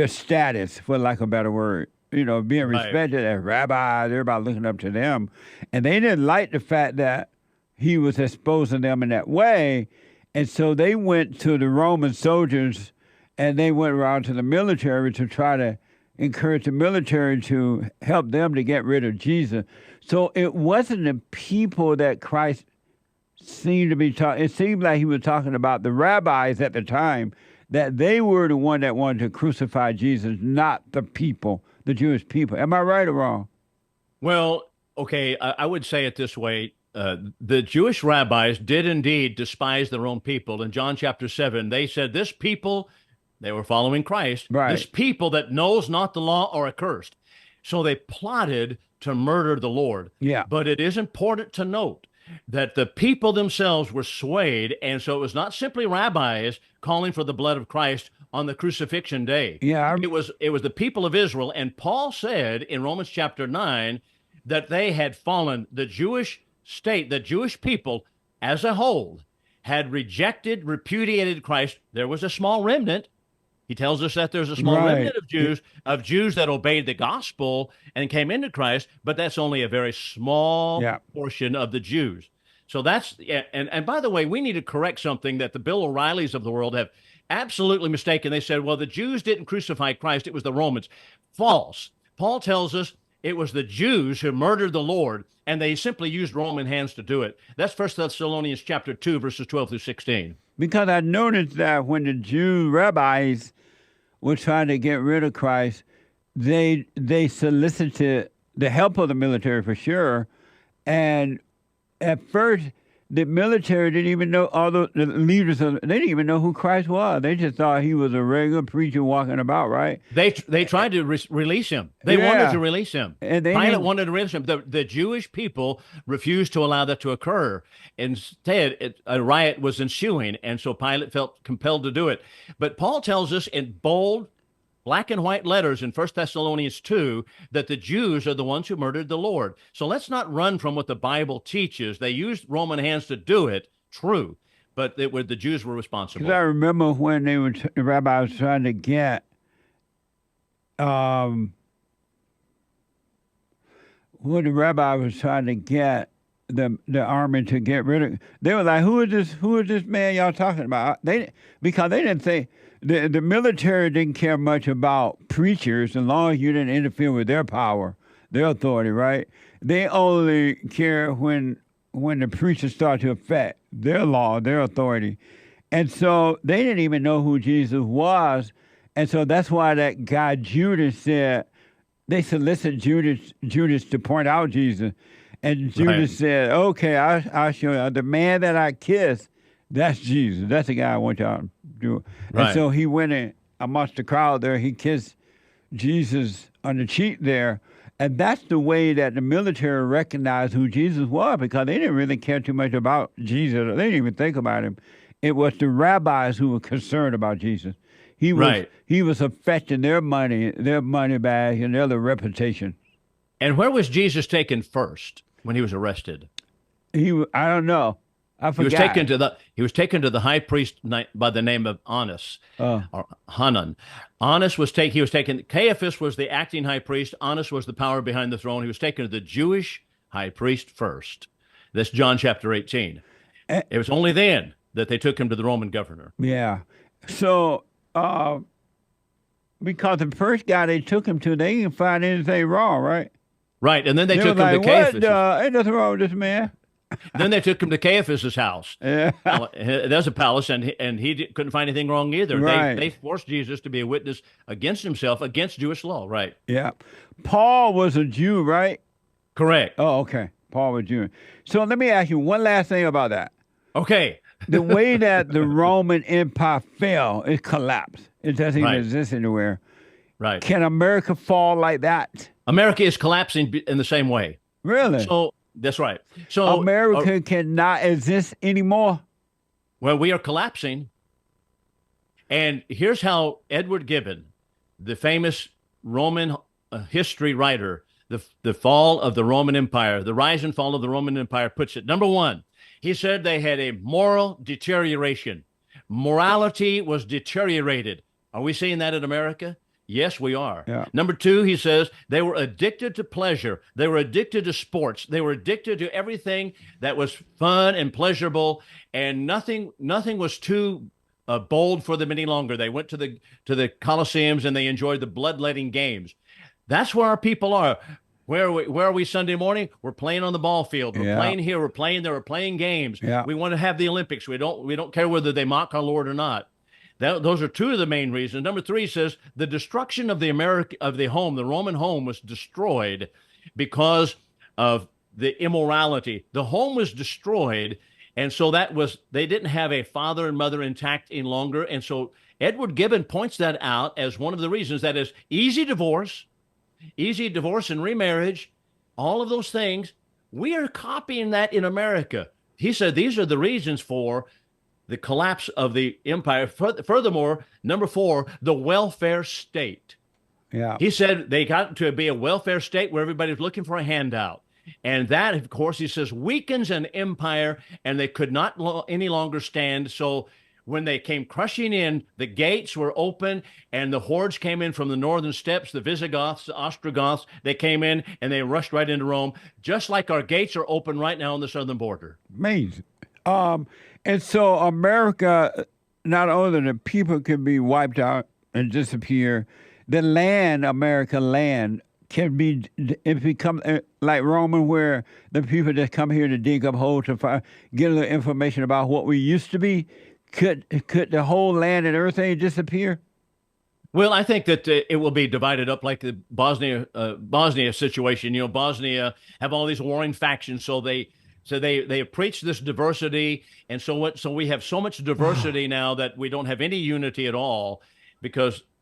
status, for lack of a better word. You know, being respected as rabbis, everybody looking up to them. And they didn't like the fact that he was exposing them in that way. And so they went to the Roman soldiers and they went around to the military to try to encourage the military to help them to get rid of Jesus. So it wasn't the people that Christ seemed to be talking. It seemed like he was talking about the rabbis at the time, that they were the one that wanted to crucify Jesus, not the people, the Jewish people. Am I right or wrong? Well, okay, I would say it this way. The Jewish rabbis did indeed despise their own people. In John chapter 7, they said, this people, they were following Christ, this people that knows not the law are accursed. So they plotted to murder the Lord. Yeah. But it is important to note that the people themselves were swayed, and so it was not simply rabbis calling for the blood of Christ on the crucifixion day. Yeah. It was the people of Israel, and Paul said in Romans chapter 9 that they had fallen. The Jewish state, the Jewish people as a whole had rejected, repudiated Christ. There was a small remnant. He tells us that there's a small remnant of Jews that obeyed the gospel and came into Christ, but that's only a very small portion of the Jews. So that's, and by the way, we need to correct something that the Bill O'Reillys of the world have absolutely mistaken. They said, well, the Jews didn't crucify Christ, it was the Romans. False. Paul tells us it was the Jews who murdered the Lord, and they simply used Roman hands to do it. That's 1 Thessalonians chapter 2, verses 12 through 16. Because I noticed that when the Jew rabbis were trying to get rid of Christ, they solicited the help of the military for sure. And at first, the military didn't even know, although the leaders, they didn't even know who Christ was. They just thought he was a regular preacher walking about, right? They tried to release him. They wanted to release him. And Pilate wanted to release him. The Jewish people refused to allow that to occur. Instead, a riot was ensuing, and so Pilate felt compelled to do it. But Paul tells us in bold, black and white letters in 1 Thessalonians 2 that the Jews are the ones who murdered the Lord. So let's not run from what the Bible teaches. They used Roman hands to do it, true, but the Jews were responsible. Because I remember when the rabbi was trying to get when the rabbi was trying to get the army to get rid of, they were like, who is this man y'all talking about? Because they didn't think, the military didn't care much about preachers as long as you didn't interfere with their power, their authority, right? They only care when the preachers start to affect their law, their authority. And so they didn't even know who Jesus was. And so that's why that guy Judas said, they solicited Judas to point out Jesus. And Judas said, okay, I'll show you. The man that I kissed, that's Jesus. That's the guy I want y'all to do. Right. And so he went in amongst the crowd there. He kissed Jesus on the cheek there. And that's the way that the military recognized who Jesus was, because they didn't really care too much about Jesus. They didn't even think about him. It was the rabbis who were concerned about Jesus. He was affecting their money bag, and their reputation. And where was Jesus taken first when he was arrested? I don't know. I forgot. He was taken to the high priest by the name of Annas, or Hanan. Annas was taken. Caiaphas was the acting high priest. Annas was the power behind the throne. He was taken to the Jewish high priest first. That's John chapter 18. It was only then that they took him to the Roman governor. Yeah. So, because the first guy they took him to, they didn't find anything wrong, right? Right, and then they took him to Caiaphas. Ain't nothing wrong with this man. Then they took him to Caiaphas's house. Yeah. There's a palace, and he couldn't find anything wrong either. Right. They forced Jesus to be a witness against himself, against Jewish law, right? Yeah. Paul was a Jew, right? Correct. Oh, okay. Paul was Jew. So let me ask you one last thing about that. Okay. The way that the Roman Empire fell, it collapsed. It doesn't even exist anywhere. Right. Can America fall like that? America is collapsing in the same way. Really? So that's right. So America cannot exist anymore. Well, we are collapsing. And here's how Edward Gibbon, the famous Roman history writer, the fall of the Roman Empire, the rise and fall of the Roman Empire, puts it. Number one, he said they had a moral deterioration. Morality was deteriorated. Are we seeing that in America? Yes, we are. Yeah. Number two, he says they were addicted to pleasure. They were addicted to sports. They were addicted to everything that was fun and pleasurable, and nothing was too bold for them any longer. They went to the Colosseums and they enjoyed the bloodletting games. That's where our people are. Where are we Sunday morning? We're playing on the ball field. We're playing here. We're playing there. We're playing games. Yeah. We want to have the Olympics. We don't care whether they mock our Lord or not. Those are two of the main reasons. Number three says the destruction of the home, the Roman home, was destroyed because of the immorality. The home was destroyed, and so they didn't have a father and mother intact any longer. And so Edward Gibbon points that out as one of the reasons. That is easy divorce and remarriage, all of those things. We are copying that in America. He said these are the reasons for the collapse of the empire. Furthermore, number four, the welfare state. Yeah. He said they got to be a welfare state where everybody's looking for a handout. And that, of course, he says, weakens an empire, and they could not any longer stand. So when they came crushing in, the gates were open, and the hordes came in from the northern steppes, the Visigoths, the Ostrogoths. They came in, and they rushed right into Rome, just like our gates are open right now on the southern border. Amazing. And so America, not only the people can be wiped out and disappear, the land, America land, can be, it becomes like Roman, where the people just come here to dig up holes to get a little information about what we used to be. Could the whole land and everything disappear? Well, I think that it will be divided up like the Bosnia situation. You know, Bosnia have all these warring factions, so they preach this diversity, and so we have so much diversity now that we don't have any unity at all,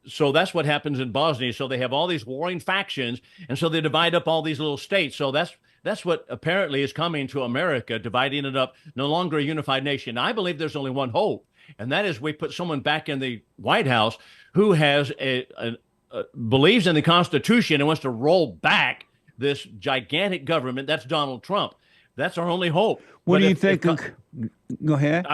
so that's what happens in Bosnia. So they have all these warring factions, and so they divide up all these little states. So that's what apparently is coming to America, dividing it up, no longer a unified nation. I believe there's only one hope, and that is we put someone back in the White House who has believes in the Constitution and wants to roll back this gigantic government. That's Donald Trump. That's our only hope. What do you think? Go ahead.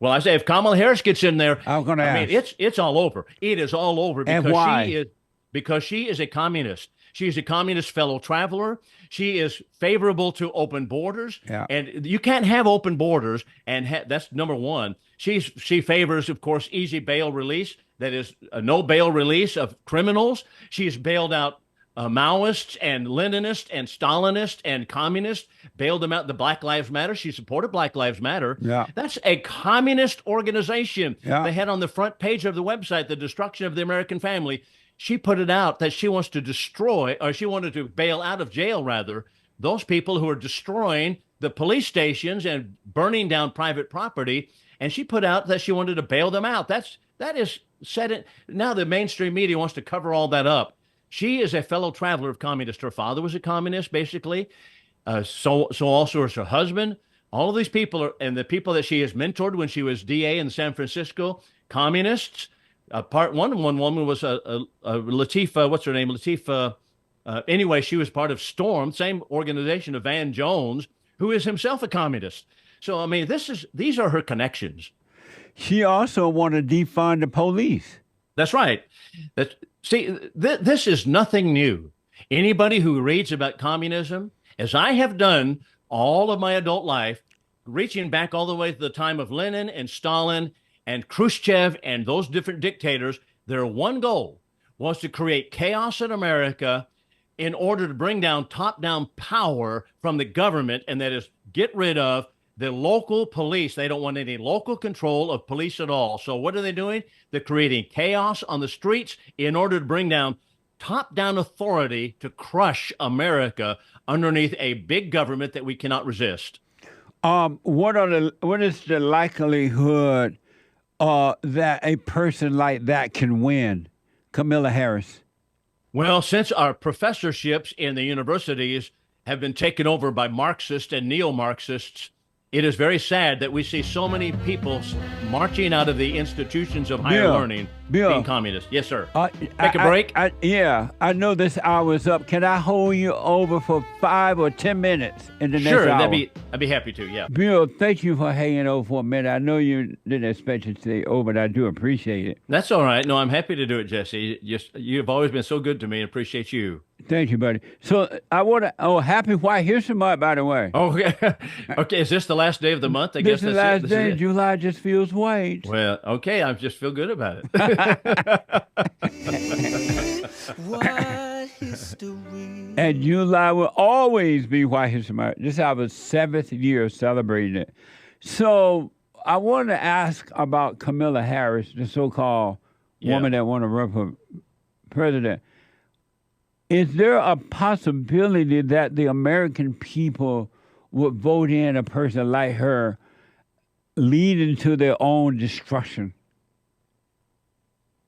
I say if Kamala Harris gets in there, I'm going to ask. mean, it's all over. It is all over because and why? Because she is a communist. She is a communist fellow traveler. She is favorable to open borders. Yeah. And you can't have open borders, and that's number one. She favors, of course, easy bail release. That is a no bail release of criminals. She's bailed out Maoists and Leninists and Stalinists and communists, bailed them out. The Black Lives Matter. She supported Black Lives Matter. Yeah. That's a communist organization. Yeah. They had on the front page of the website, the destruction of the American family. She put it out that she wants to destroy, or she wanted to bail out of jail, rather, those people who are destroying the police stations and burning down private property. And she put out that she wanted to bail them out. That is said it. Now the mainstream media wants to cover all that up. She is a fellow traveler of communists. Her father was a communist, basically. So also is her husband. All of these people are, and the people that she has mentored when she was DA in San Francisco, communists. One woman was a Latifah, what's her name? Latifah. Anyway, she was part of Storm, same organization of Van Jones, who is himself a communist. So, I mean, these are her connections. She also wanted to defund the police. That's right. This is nothing new. Anybody who reads about communism, as I have done all of my adult life, reaching back all the way to the time of Lenin and Stalin and Khrushchev and those different dictators, their one goal was to create chaos in America in order to bring down top-down power from the government, and that is get rid of the local police. They don't want any local control of police at all. So what are they doing? They're creating chaos on the streets in order to bring down top-down authority to crush America underneath a big government that we cannot resist. What is the likelihood that a person like that can win, Kamala Harris? Well, since our professorships in the universities have been taken over by Marxists and neo-Marxists, it is very sad that we see so many people marching out of the institutions of higher learning being communists. Yes, sir. Take a break? I know this hour is up. Can I hold you over for 5 or 10 minutes in the next hour? Sure, I'd be happy to, yeah. Bill, thank you for hanging over for a minute. I know you didn't expect to stay over, but I do appreciate it. That's all right. No, I'm happy to do it, Jesse. You've always been so good to me and appreciate you. Thank you, buddy. So I want to, happy White History Month, by the way. Okay. Okay, is this the last day of the month? I guess this is the last day. July just feels white. Well, okay, I just feel good about it. And July will always be White History Month. This is our 7th year celebrating it. So I want to ask about Kamala Harris, the so-called woman that want to run for president. Is there a possibility that the American people would vote in a person like her, leading to their own destruction?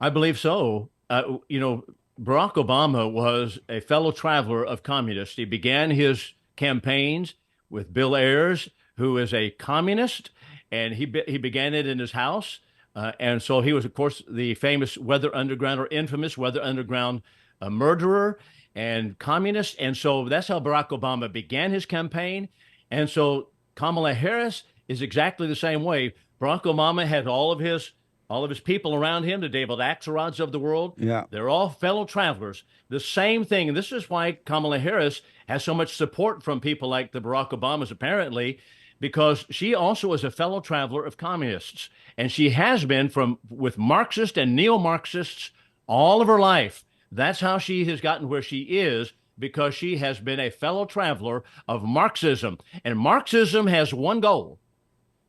I believe so. Barack Obama was a fellow traveler of communists. He began his campaigns with Bill Ayers, who is a communist, and he began it in his house. And so he was, of course, the famous Weather Underground or infamous Weather Underground murderer and communist. And so that's how Barack Obama began his campaign. And so Kamala Harris is exactly the same way. Barack Obama had all of his people around him, the David Axelrods of the world. Yeah. They're all fellow travelers. The same thing. And this is why Kamala Harris has so much support from people like the Barack Obamas, apparently, because she also is a fellow traveler of communists. And she has been with Marxist and neo-Marxists all of her life. That's how she has gotten where she is, because she has been a fellow traveler of Marxism. And Marxism has one goal: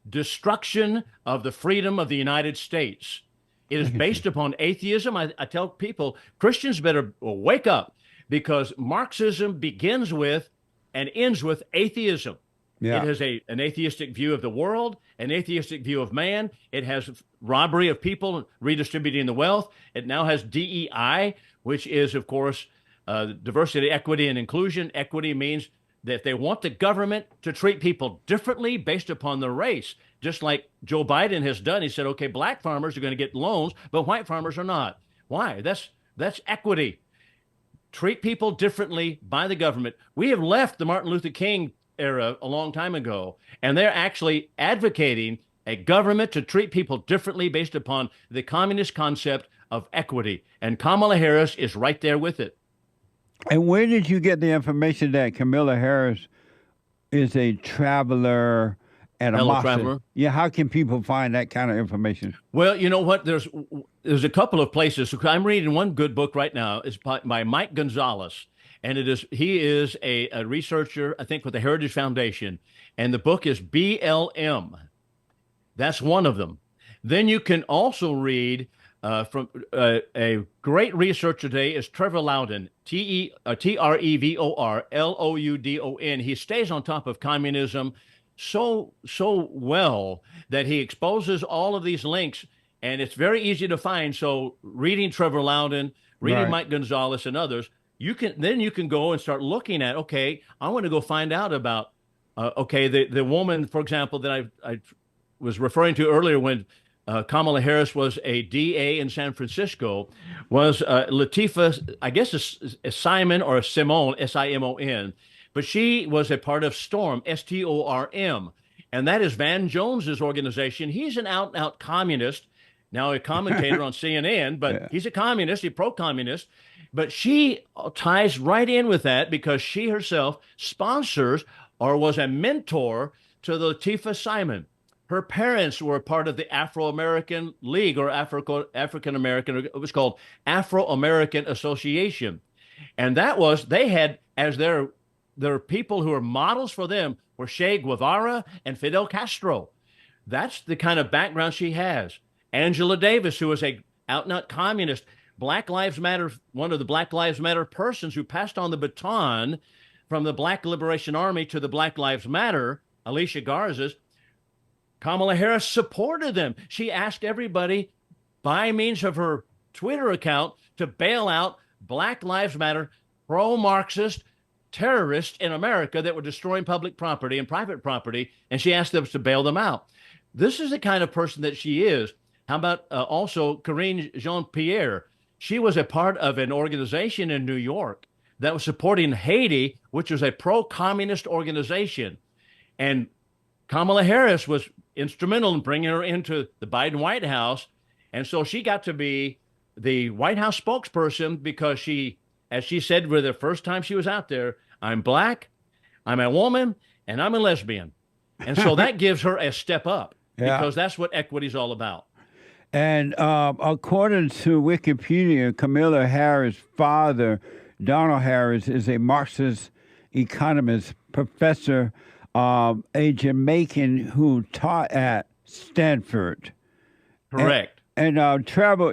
destruction of the freedom of the United States. It is based upon atheism. I tell people, Christians better wake up, because Marxism begins with and ends with atheism. Yeah. It has an atheistic view of the world, an atheistic view of man. It has robbery of people, redistributing the wealth. It now has DEI, which is, of course, diversity, equity, and inclusion. Equity means that they want the government to treat people differently based upon their race, just like Joe Biden has done. He said, okay, black farmers are going to get loans, but white farmers are not. Why? That's equity. Treat people differently by the government. We have left the Martin Luther King era a long time ago, and they're actually advocating a government to treat people differently based upon the communist concept of equity. And Kamala Harris is right there with it. And where did you get the information that Kamala Harris is a traveler and a Marxist? Yeah, how can people find that kind of information? Well, you know what? There's a couple of places. I'm reading one good book right now. It's by Mike Gonzalez, and he is a researcher, I think, with the Heritage Foundation, and the book is BLM. That's one of them. Then you can also read from a great researcher today is Trevor Loudon, Trevor Loudon. He stays on top of communism so well that he exposes all of these links, and it's very easy to find. So reading Trevor Loudon, reading Right. Mike Gonzalez and others, you can go and start looking at, okay, I want to go find out about, okay, the woman, for example, that I was referring to earlier when Kamala Harris was a DA in San Francisco, was Latifah, I guess a Simon or a Simone, Simon, but she was a part of Storm, STORM, and that is Van Jones's organization. He's an out-and-out communist, now a commentator on CNN, but he's a communist, he's pro-communist. But she ties right in with that because she herself sponsors or was a mentor to the Latifah Simon. Her parents were part of the Afro-American League or African-American, it was called Afro-American Association. And that was, they had as their people who were models for them were Che Guevara and Fidel Castro. That's the kind of background she has. Angela Davis, who was a out-and-out communist, Black Lives Matter, one of the Black Lives Matter persons who passed on the baton from the Black Liberation Army to the Black Lives Matter, Alicia Garza's, Kamala Harris supported them. She asked everybody by means of her Twitter account to bail out Black Lives Matter pro-Marxist terrorists in America that were destroying public property and private property, and she asked them to bail them out. This is the kind of person that she is. How about also Karine Jean-Pierre? She was a part of an organization in New York that was supporting Haiti, which was a pro-communist organization. And Kamala Harris was instrumental in bringing her into the Biden White House. And so she got to be the White House spokesperson because she, as she said for the first time she was out there, I'm Black, I'm a woman, and I'm a lesbian. And so that gives her a step up because that's what equity is all about. And according to Wikipedia, Kamala Harris' father, Donald Harris, is a Marxist economist, professor, a Jamaican who taught at Stanford. Correct. And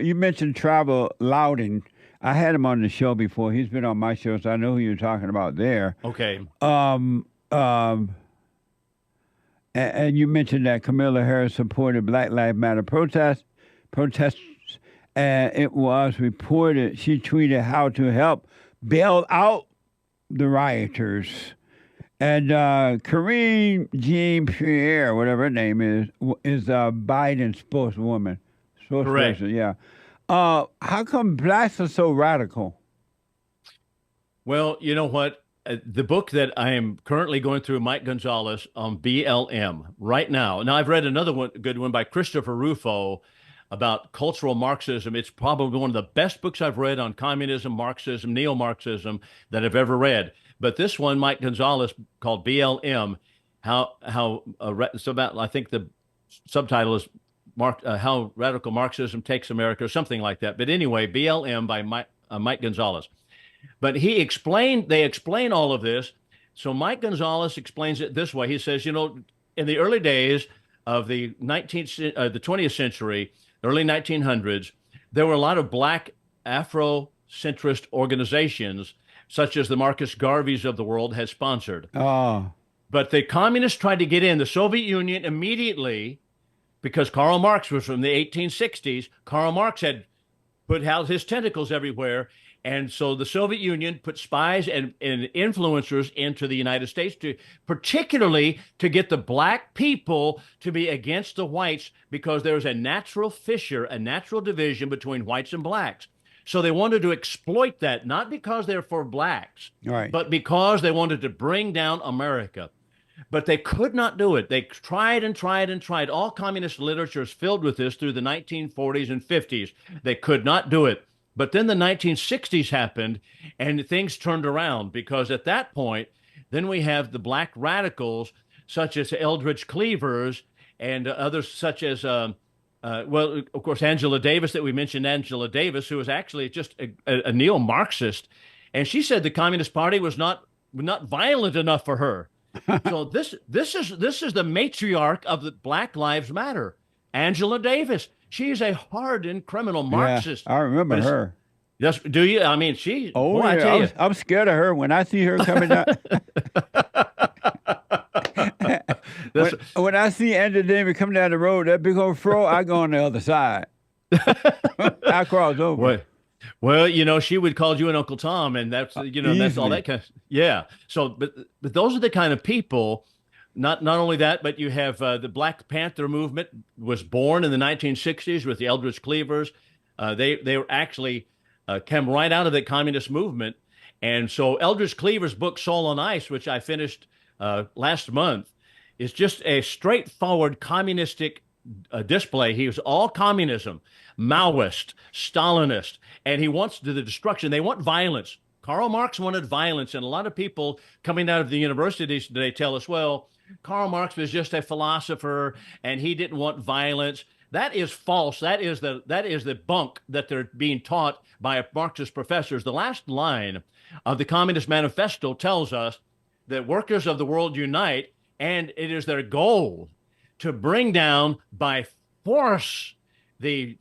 you mentioned Travel Loudon. I had him on the show before. He's been on my show, so I know who you're talking about there. Okay. And you mentioned that Kamala Harris supported Black Lives Matter protests, and it was reported she tweeted how to help bail out the rioters. And Karine Jean-Pierre, whatever her name is a Biden spokeswoman. Correct. Yeah. How come blacks are so radical? Well, you know what? The book that I am currently going through, Mike Gonzalez, on BLM right now. Now, I've read another one, good one by Christopher Rufo about cultural Marxism. It's probably one of the best books I've read on communism, Marxism, neo-Marxism that I've ever read. But this one, Mike Gonzalez, called BLM, I think the subtitle is How Radical Marxism Takes America, or something like that. But anyway, BLM by Mike Gonzalez. But they explain all of this. So Mike Gonzalez explains it this way. He says, in the early days of the 20th century, early 1900s, there were a lot of black Afrocentrist organizations, such as the Marcus Garveys of the world had sponsored. But the communists tried to get in. The Soviet Union immediately, because Karl Marx was from the 1860s, Karl Marx had put out his tentacles everywhere. And so the Soviet Union put spies and influencers into the United States, particularly to get the black people to be against the whites, because there was a natural fissure, a natural division between whites and blacks. So they wanted to exploit that, not because they're for blacks, but because they wanted to bring down America. But they could not do it. They tried and tried and tried. All communist literature is filled with this through the 1940s and 50s. They could not do it. But then the 1960s happened and things turned around, because at that point, then we have the black radicals such as Eldridge Cleavers and others such as, of course, Angela Davis that we mentioned, Angela Davis, who was actually just a neo-Marxist. And she said the Communist Party was not violent enough for her. So this is the matriarch of the Black Lives Matter, Angela Davis. She's a hardened criminal Marxist. Yeah, I remember her. Yes, do you? I mean, she. Oh, boy, I tell you. I'm scared of her when I see her coming down. when I see Angela Davis coming down the road, that big old fro, I go on the other side. I cross over. Well, she would call you an Uncle Tom, and that's that's all that kind of, yeah. So, but those are the kind of people. Not only that, but you have the Black Panther movement was born in the 1960s with the Eldridge Cleavers. They were actually came right out of the communist movement, and so Eldridge Cleaver's book Soul on Ice, which I finished last month, is just a straightforward communistic display. He was all communism, Maoist, Stalinist, and he wants the destruction. They want violence. Karl Marx wanted violence, and a lot of people coming out of the universities today tell us, well, Karl Marx was just a philosopher, and he didn't want violence. That is false. That is the bunk that they're being taught by Marxist professors. The last line of the Communist Manifesto tells us that workers of the world unite, and it is their goal to bring down by force the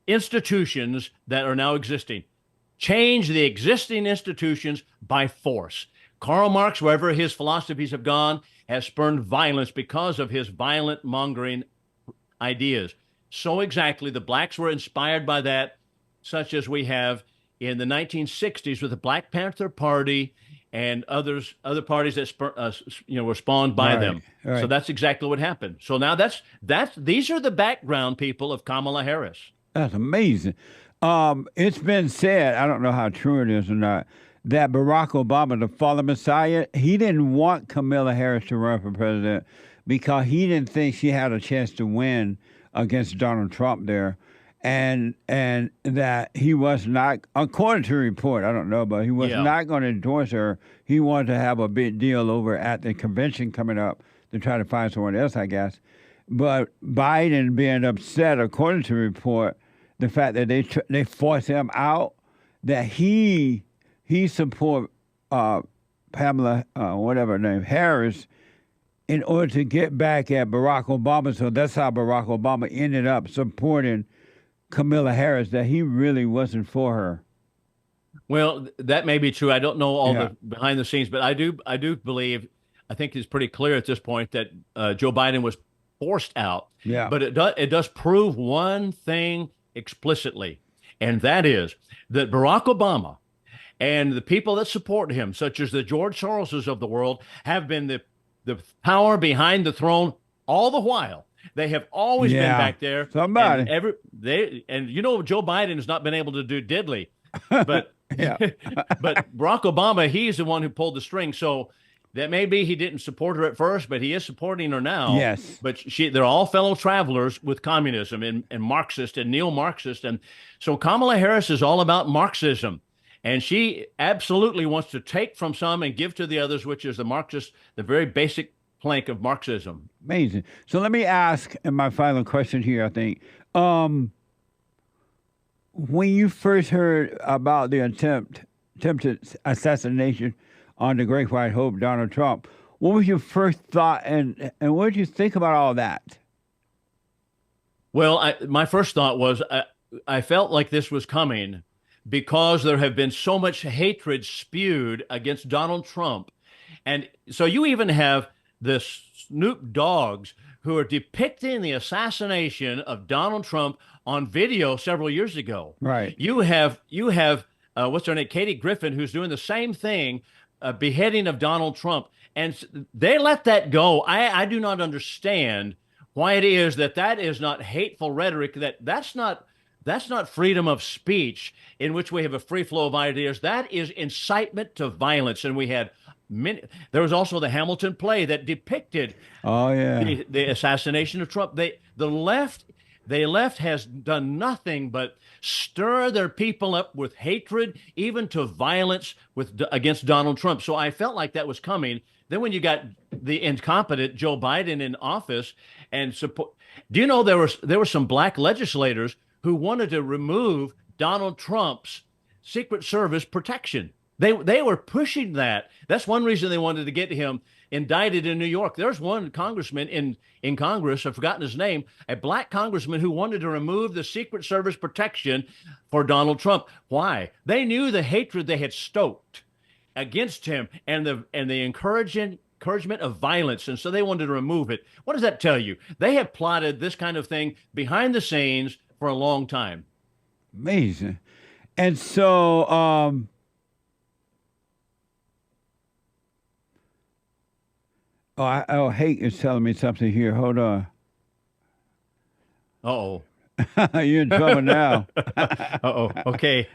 institutions that are now existing. Change the existing institutions by force. Karl Marx, wherever his philosophies have gone, has spurned violence because of his violent mongering ideas. So exactly, the blacks were inspired by that, such as we have in the 1960s with the Black Panther Party and other parties that were spawned by them. Right. So that's exactly what happened. So now these are the background people of Kamala Harris. That's amazing. It's been said, I don't know how true it is or not, that Barack Obama, the fallen messiah, he didn't want Kamala Harris to run for president because he didn't think she had a chance to win against Donald Trump there. And that he was not, according to the report, I don't know, but he was not going to endorse her. He wanted to have a big deal over at the convention coming up to try to find someone else, I guess. But Biden being upset, according to the report, the fact that they forced him out, that he support Pamela, whatever her name, Harris, in order to get back at Barack Obama. So that's how Barack Obama ended up supporting Kamala Harris, that he really wasn't for her. Well, that may be true. I don't know all the behind the scenes, but I do believe, I think it's pretty clear at this point that Joe Biden was forced out. Yeah. But it does prove one thing explicitly, and that is that Barack Obama and the people that support him, such as the George Soroses of the world, have been the power behind the throne all the while. They have always been back there. Somebody. And Joe Biden has not been able to do diddly, but but Barack Obama, he's the one who pulled the string. So that may be he didn't support her at first, but he is supporting her now. Yes. But they're all fellow travelers with communism and Marxist and neo-Marxist. And so Kamala Harris is all about Marxism. And she absolutely wants to take from some and give to the others, which is the Marxist, the very basic plank of Marxism. Amazing. So let me ask, and my final question here, I think. When you first heard about the attempted assassination on the Great White Hope, Donald Trump, what was your first thought, and what did you think about all that? Well, my first thought was I felt like this was coming because there have been so much hatred spewed against Donald Trump. And so you even have the Snoop Dogs who are depicting the assassination of Donald Trump on video several years ago. Right. You have what's her name, Katie Griffin, who's doing the same thing, beheading of Donald Trump, and they let that go. I do not understand why it is that is not hateful rhetoric. That's not freedom of speech in which we have a free flow of ideas. That is incitement to violence, and we had. There was also the Hamilton play that depicted the assassination of Trump. The left has done nothing but stir their people up with hatred, even to violence against Donald Trump. So I felt like that was coming. Then when you got the incompetent Joe Biden in office and support, do you know there were some black legislators who wanted to remove Donald Trump's Secret Service protection? They were pushing that. That's one reason they wanted to get him indicted in New York. There's one congressman in Congress, I've forgotten his name, a black congressman who wanted to remove the Secret Service protection for Donald Trump. Why? They knew the hatred they had stoked against him and the encouragement of violence, and so they wanted to remove it. What does that tell you? They have plotted this kind of thing behind the scenes for a long time. Amazing. And so, Hate is telling me something here. Hold on. Uh-oh. You're in trouble now. Uh-oh. Okay.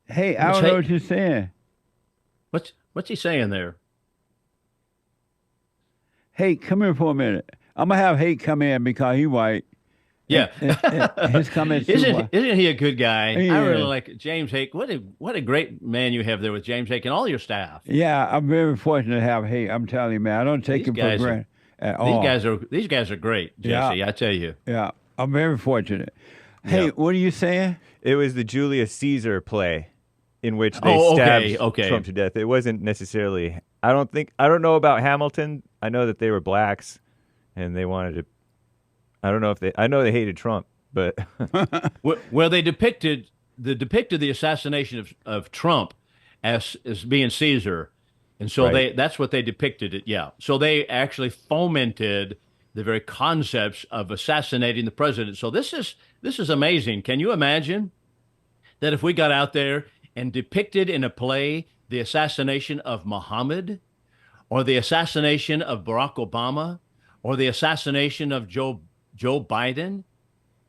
Hey, I don't know what you're saying. What's he saying there? Hey, come here for a minute. I'm gonna have Hate come in because he white. Yeah, his comments. Isn't he a good guy? Yeah. I really like James Hake. What a great man you have there with James Hake and all your staff. Yeah, I'm very fortunate to have Hate. I'm telling you, man, I don't take him for granted at all. These guys are great, Jesse. Yeah. I tell you. Yeah, I'm very fortunate. Hey, what are you saying? It was the Julius Caesar play in which they stabbed Trump to death. It wasn't necessarily. I don't know about Hamilton. I know that they were blacks, and they wanted to. I don't know if I know they hated Trump, but well, they depicted the assassination of Trump as being Caesar, and so that's what they depicted it. Yeah, so they actually fomented the very concepts of assassinating the president. So this is amazing. Can you imagine that if we got out there and depicted in a play the assassination of Muhammad, or the assassination of Barack Obama, or the assassination of Joe Biden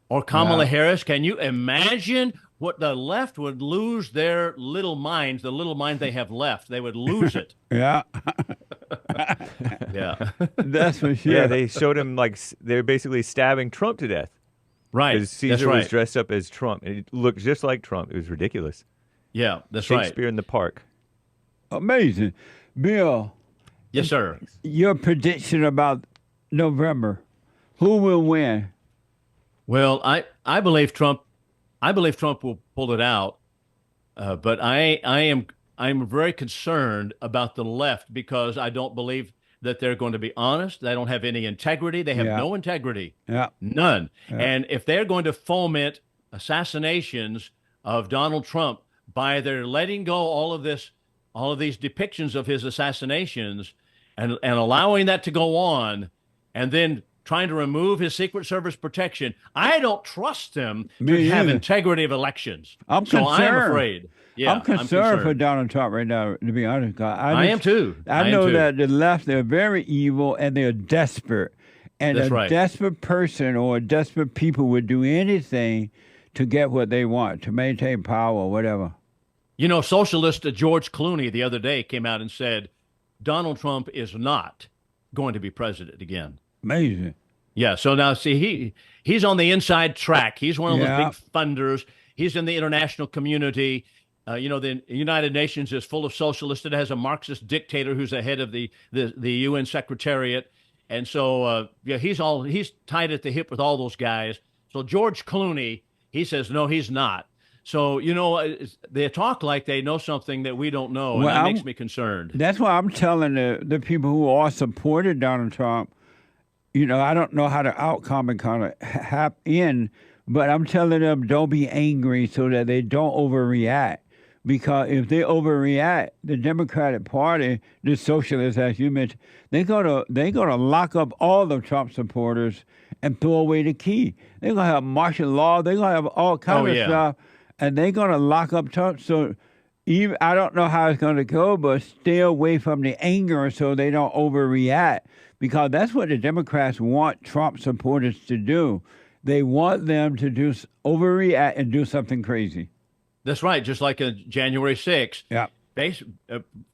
or Kamala Harris? Can you imagine what the left would lose their little minds, the little mind they have left? They would lose it. Yeah. Yeah. That's for sure. Yeah, they showed him like they were basically stabbing Trump to death. Right. Because Caesar was dressed up as Trump. It looked just like Trump. It was ridiculous. Yeah, that's right. Shakespeare in the Park. Amazing. Bill. Yes, sir. Your prediction about November. Who will win? Well, I believe Trump. I believe Trump will pull it out, but I'm very concerned about the left because I don't believe that they're going to be honest. They don't have any integrity. They have no integrity. Yeah, none. Yeah. And if they're going to foment assassinations of Donald Trump by their letting go all of these depictions of his assassinations and allowing that to go on, and then trying to remove his Secret Service protection, I don't trust them to have integrity of elections. I'm concerned. I'm afraid. Yeah, I'm concerned for Donald Trump right now, to be honest. I am too. I know that the left, they're very evil and they're desperate. And desperate person or desperate people would do anything to get what they want, to maintain power or whatever. You know, socialist George Clooney the other day came out and said, Donald Trump is not going to be president again. Amazing. Yeah. So now, see, he's on the inside track. He's one of those big funders. He's in the international community. You know, the United Nations is full of socialists. It has a Marxist dictator who's the head of the UN Secretariat. And so, he's tied at the hip with all those guys. So George Clooney, he says, no, he's not. So, you know, they talk like they know something that we don't know, and that makes me concerned. That's why I'm telling the people who all supported Donald Trump, you know, I don't know how the outcome is going to happen, but I'm telling them don't be angry so that they don't overreact. Because if they overreact, the Democratic Party, the socialists, as you mentioned, they're gonna lock up all the Trump supporters and throw away the key. They're gonna have martial law. They're gonna have all kinds of stuff, and they're gonna lock up Trump. So I don't know how it's gonna go, but stay away from the anger so they don't overreact. Because that's what the Democrats want Trump supporters to do. They want them to overreact and do something crazy. That's right, just like January 6th. Yeah.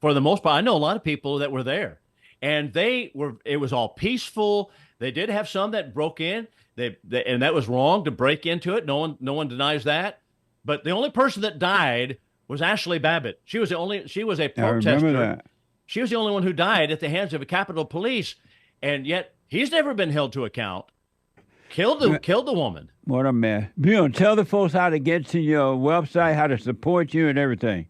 For the most part, I know a lot of people that were there, and it was all peaceful. They did have some that broke in, and that was wrong to break into it. No one denies that. But the only person that died was Ashley Babbitt. She was a protester. I remember that. She was the only one who died at the hands of a Capitol Police, and yet he's never been held to account. Killed the woman. What a mess. Bill, tell the folks how to get to your website, how to support you and everything.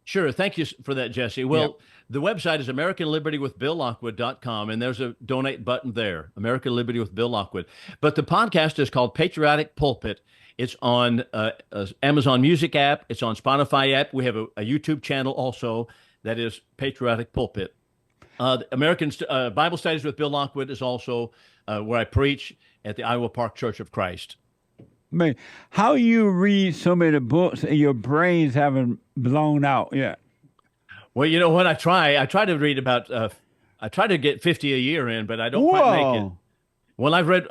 Sure. Thank you for that, Jesse. Well, the website is AmericanLibertyWithBillLockwood.com, and there's a donate button there, American Liberty with Bill Lockwood. But the podcast is called Patriotic Pulpit. It's on Amazon Music app. It's on Spotify app. We have a YouTube channel also that is Patriotic Pulpit. American Bible Studies with Bill Lockwood is also where I preach at the Iowa Park Church of Christ. Man, how you read so many books and your brains haven't blown out yet? Well, you know what? I try to read about, I try to get 50 a year in, but I don't quite make it. Well, I've read,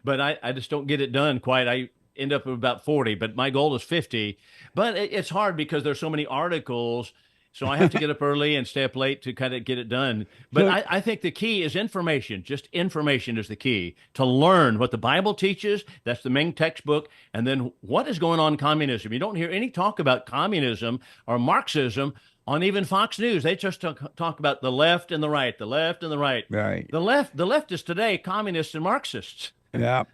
but I just don't get it done quite. I end up with about 40, but my goal is 50. But it's hard because there's so many articles. So I have to get up early and stay up late to kind of get it done. But I think the key is information. Just information is the key to learn what the Bible teaches. That's the main textbook. And then what is going on in communism? You don't hear any talk about communism or Marxism on even Fox News. They just talk about the left and the right, the left and the right. Right. The left is today communists and Marxists. Yeah.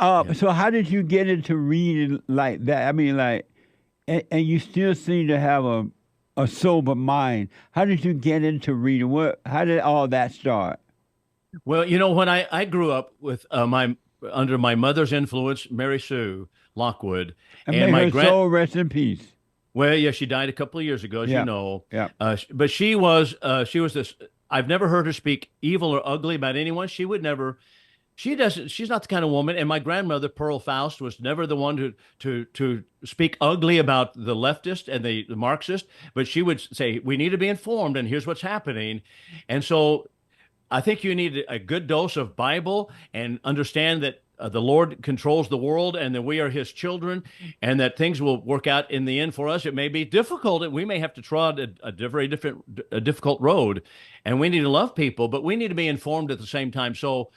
So how did you get into reading like that? I mean, like, and you still seem to have a sober mind. How did you get into reading? How did all that start? Well, you know, when I grew up with under my mother's influence, Mary Sue Lockwood, and may her soul rest in peace. Well, yeah, she died a couple of years ago, as you know. Yeah. But she was this. I've never heard her speak evil or ugly about anyone. She would never. She's not the kind of woman. And my grandmother, Pearl Faust, was never the one to speak ugly about the leftist and the Marxist, but she would say, we need to be informed, and here's what's happening. And so I think you need a good dose of Bible and understand that the Lord controls the world and that we are his children and that things will work out in the end for us. It may be difficult. We may have to trod a very difficult road, and we need to love people, but we need to be informed at the same time. So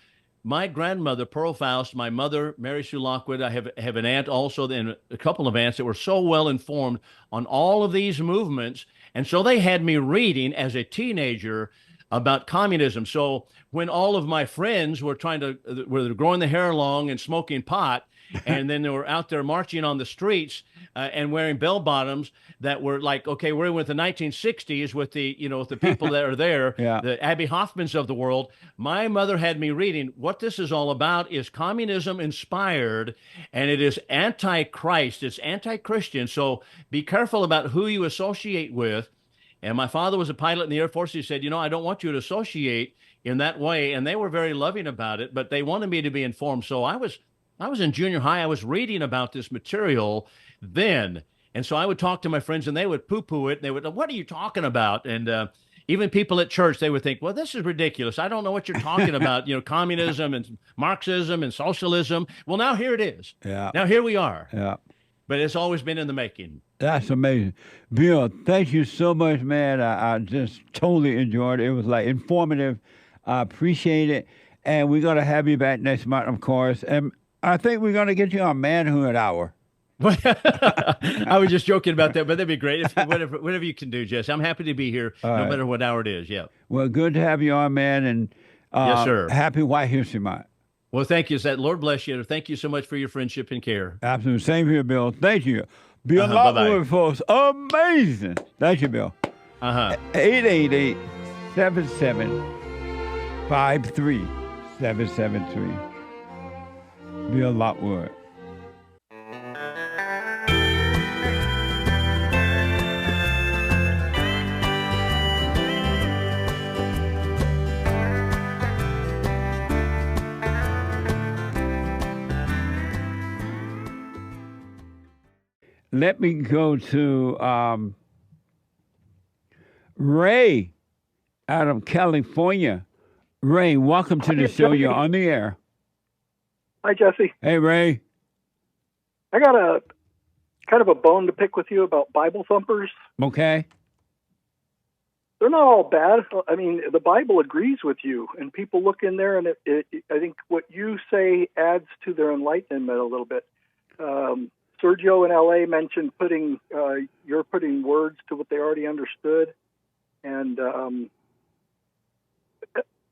my grandmother, Pearl Faust, my mother, Mary Sue Lockwood, I have an aunt also, and a couple of aunts that were so well informed on all of these movements. And so they had me reading as a teenager about communism. So when all of my friends were were growing the hair long and smoking pot, and then they were out there marching on the streets and wearing bell bottoms that were like, okay, we're with the 1960s with the, with the people that are there, the Abby Hoffmans of the world. My mother had me reading what this is all about is communism inspired, and it is anti-Christ. It's anti-Christian. So be careful about who you associate with. And my father was a pilot in the Air Force. He said, I don't want you to associate in that way. And they were very loving about it, but they wanted me to be informed. So I was in junior high. I was reading about this material then. And so I would talk to my friends and they would poo-poo it. And they would, what are you talking about? And even people at church, they would think, well, this is ridiculous. I don't know what you're talking about, communism and Marxism and socialism. Well, now here it is. Yeah. Now here we are. Yeah. But it's always been in the making. That's amazing. Bill, thank you so much, man. I just totally enjoyed it. It was like informative. I appreciate it. And we're going to have you back next month, of course. And I think we're going to get you on Manhood Hour. I was just joking about that, but that'd be great. Whatever you can do, Jess. I'm happy to be here, no matter what hour it is. Yeah. Well, good to have you on, man. And yes, sir. Happy White History Month. Well, thank you. Lord bless you. Thank you so much for your friendship and care. Absolutely. Same here, Bill. Thank you. Bill Lockwood, folks. Amazing. Thank you, Bill. 888-77-53773. Bill Lockwood. Let me go to Ray out of California. Ray, welcome to the show. You're on the air. Hi, Jesse. Hey, Ray. I got a kind of a bone to pick with you about Bible thumpers. Okay. They're not all bad. I mean, the Bible agrees with you, and people look in there, and I think what you say adds to their enlightenment a little bit. Sergio in LA mentioned you're putting words to what they already understood. And,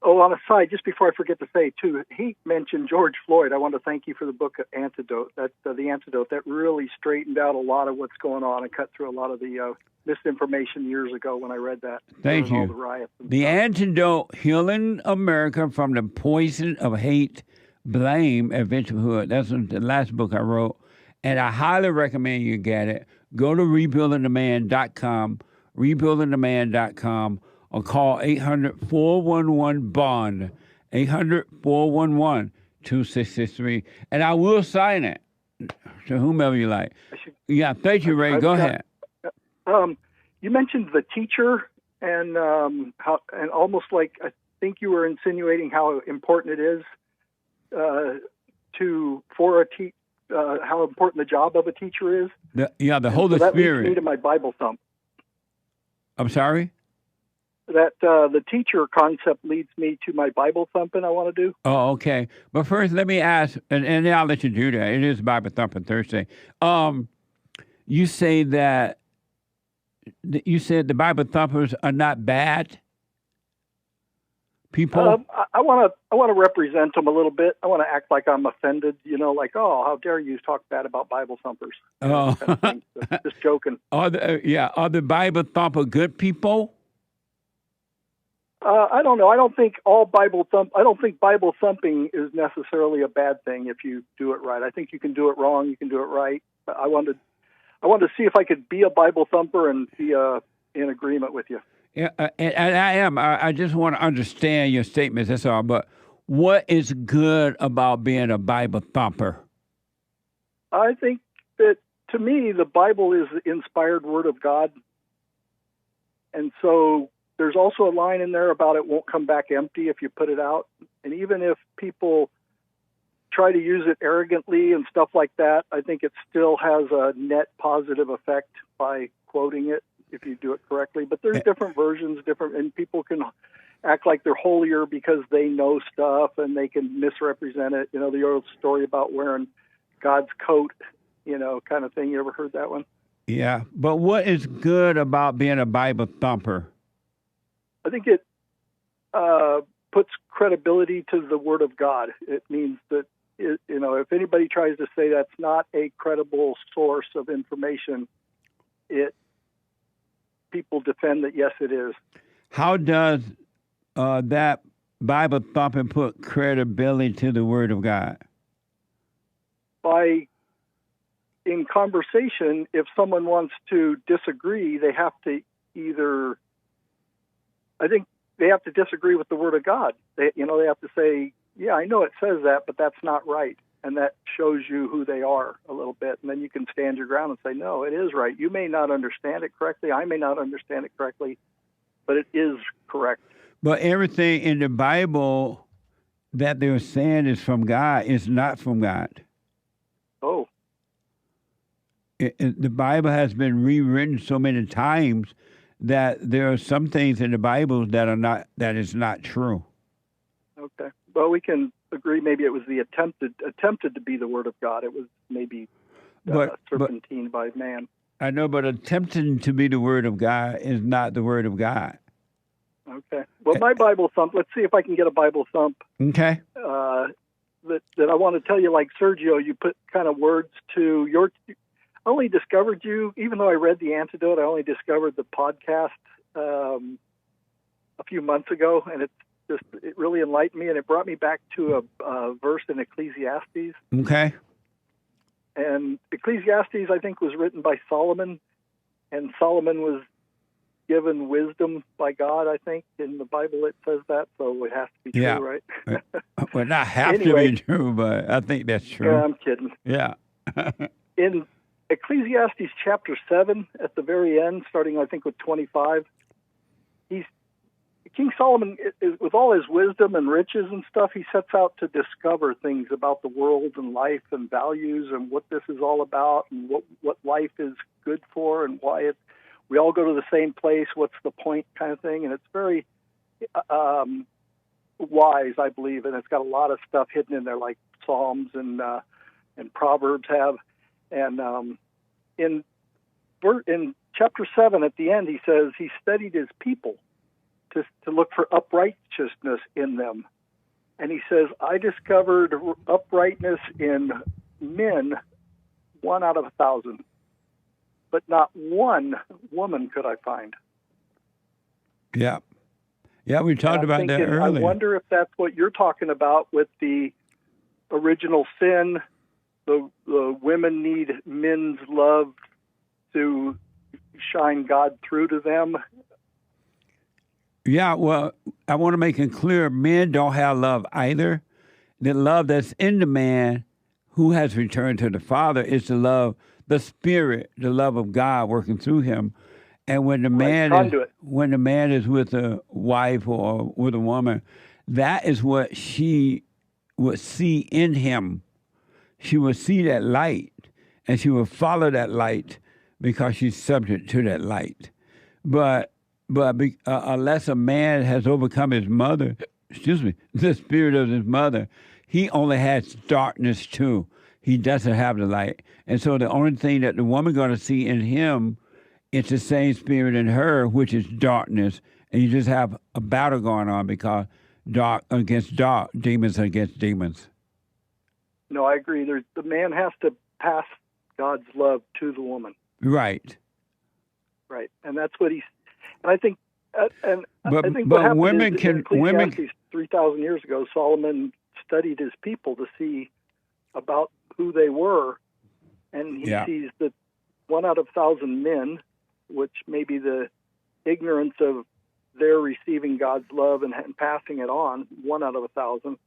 on a side, just before I forget to say, too, he mentioned George Floyd. I want to thank you for the book Antidote. The Antidote, that really straightened out a lot of what's going on and cut through a lot of the misinformation years ago when I read that. Thank you. All the riots the Antidote, Healing America from the Poison of Hate, Blame, and Victimhood. That's the last book I wrote. And I highly recommend you get it. Go to rebuildingtheman.com, rebuildingtheman.com, or call 800-411-BOND, 800-411-2663. And I will sign it. to whomever you like. Yeah, thank you, Ray. Go ahead. You mentioned the teacher and how, and almost like I think you were insinuating how important it is how important the job of a teacher is. The Holy so that Spirit. leads me to my Bible thump. I'm sorry? That the teacher concept leads me to my Bible thumping I want to do. Oh, okay. But first, let me ask, and then I'll let you do that. It is Bible thumping Thursday. You say that you said the Bible thumpers are not bad people. I want to represent them a little bit. I want to act like I'm offended. Like, oh, how dare you talk bad about Bible thumpers? Oh, kind of just joking. Are the Bible thumper good people? I don't know. I don't think Bible thumping is necessarily a bad thing if you do it right. I think you can do it wrong. You can do it right. I wanted to see if I could be a Bible thumper and be in agreement with you. Yeah, and I am. I just want to understand your statements. That's all. But what is good about being a Bible thumper? I think that, to me, the Bible is the inspired Word of God. And so there's also a line in there about it won't come back empty if you put it out. And even if people try to use it arrogantly and stuff like that, I think it still has a net positive effect by quoting it if you do it correctly. But there's different versions, and people can act like they're holier because they know stuff and they can misrepresent it. The old story about wearing God's coat, kind of thing. You ever heard that one? Yeah. But what is good about being a Bible thumper? I think it puts credibility to the Word of God. It means that, if anybody tries to say that's not a credible source of information, people defend that, yes, it is. How does that Bible thumping put credibility to the Word of God? In conversation, if someone wants to disagree, they have to disagree with the Word of God. They have to say, yeah, I know it says that, but that's not right. And that shows you who they are a little bit. And then you can stand your ground and say, no, it is right. You may not understand it correctly. I may not understand it correctly, but it is correct. But everything in the Bible that they're saying is from God is not from God. Oh. The Bible has been rewritten so many times that there are some things in the Bible that is not true. Okay. Well, we can agree maybe it was the attempted to be the Word of God. It was maybe serpentine by man. I know, but attempting to be the Word of God is not the Word of God. Okay. Well, my Bible thump, let's see if I can get a Bible thump. Okay. That I want to tell you, like Sergio, you put kind of words to your... I only discovered you, even though I read The Antidote, I only discovered the podcast a few months ago, and it really enlightened me, and it brought me back to a verse in Ecclesiastes. Okay. And Ecclesiastes, I think, was written by Solomon, and Solomon was given wisdom by God, I think. In the Bible it says that, so it has to be true, right? Well, not have to be true, but I think that's true. Yeah, I'm kidding. Yeah. In Ecclesiastes chapter 7, at the very end, starting, I think, with 25, King Solomon, with all his wisdom and riches and stuff, he sets out to discover things about the world and life and values and what this is all about and what life is good for and why we all go to the same place, what's the point kind of thing. And it's very wise, I believe, and it's got a lot of stuff hidden in there like Psalms and Proverbs have. And in chapter 7 at the end, he says he studied his people to look for uprightness in them. And he says, I discovered uprightness in men 1 out of 1,000, but not one woman could I find. Yeah. Yeah, we talked about that earlier. I wonder if that's what you're talking about with the original sin. The women need men's love to shine God through to them. Yeah, well, I want to make it clear, men don't have love either. The love that's in the man who has returned to the Father. It's the love, the Spirit, the love of God working through him. And when the man is with a wife or with a woman, that is what she would see in him. She would see that light, and she will follow that light because she's subject to that light. But unless a man has overcome his mother, the spirit of his mother, he only has darkness too. He doesn't have the light. And so the only thing that the woman going to see in him, it's the same spirit in her, which is darkness. And you just have a battle going on because dark against dark, demons against demons. No, I agree. The man has to pass God's love to the woman. Right. Right, and that's what he's. And I think, I think but what happened women is, can in Ecclesiastes 3,000 years ago, Solomon studied his people to see about who they were, and he sees that 1 out of 1,000 men, which may be the ignorance of their receiving God's love and passing it on, 1 out of 1,000.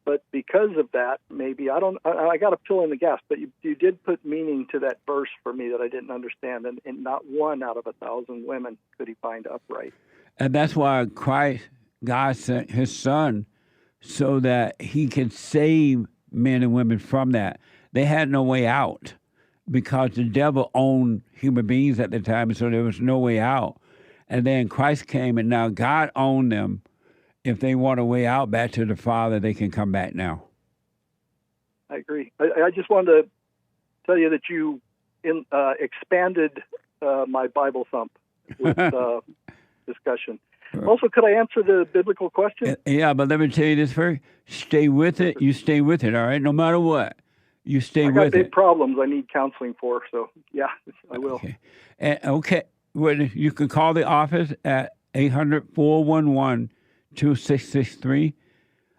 But because of that, maybe, I got to fill in the gaps, but you did put meaning to that verse for me that I didn't understand, and not 1 out of 1,000 women could he find upright. And that's why God sent his son so that he could save men and women from that. They had no way out because the devil owned human beings at the time, so there was no way out. And then Christ came, and now God owned them. If they want a way out back to the Father, they can come back now. I agree. I just wanted to tell you that you expanded my Bible thump with discussion. Also, could I answer the biblical question? Yeah, but let me tell you this first. Stay with it. You stay with it, all right? No matter what. You stay with it. I got big problems I need counseling for, so yeah, I will. Okay. Well, you can call the office at 800-411-2663,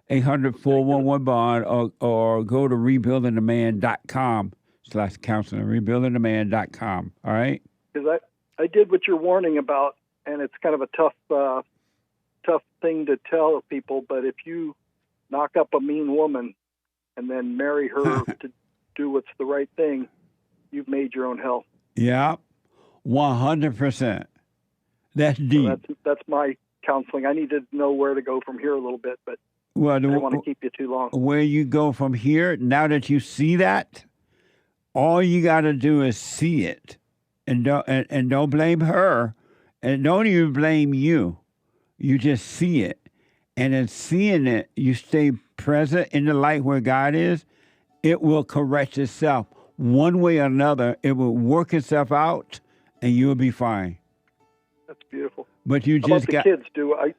800-411-BOND, or go to rebuildingtheman.com/counseling, rebuildingtheman.com, all right? Because I did what you're warning about, and it's kind of a tough thing to tell people, but if you knock up a mean woman and then marry her to do what's the right thing, you've made your own hell. Yeah, 100%. That's deep. So that's my counseling. I need to know where to go from here a little bit, but I don't want to keep you too long. Where you go from here, now that you see that, all you got to do is see it, and don't blame her, and don't even blame you. You just see it, and in seeing it, you stay present in the light where God is. It will correct itself one way or another. It will work itself out, and you'll be fine. That's beautiful. But you just got the kids do. I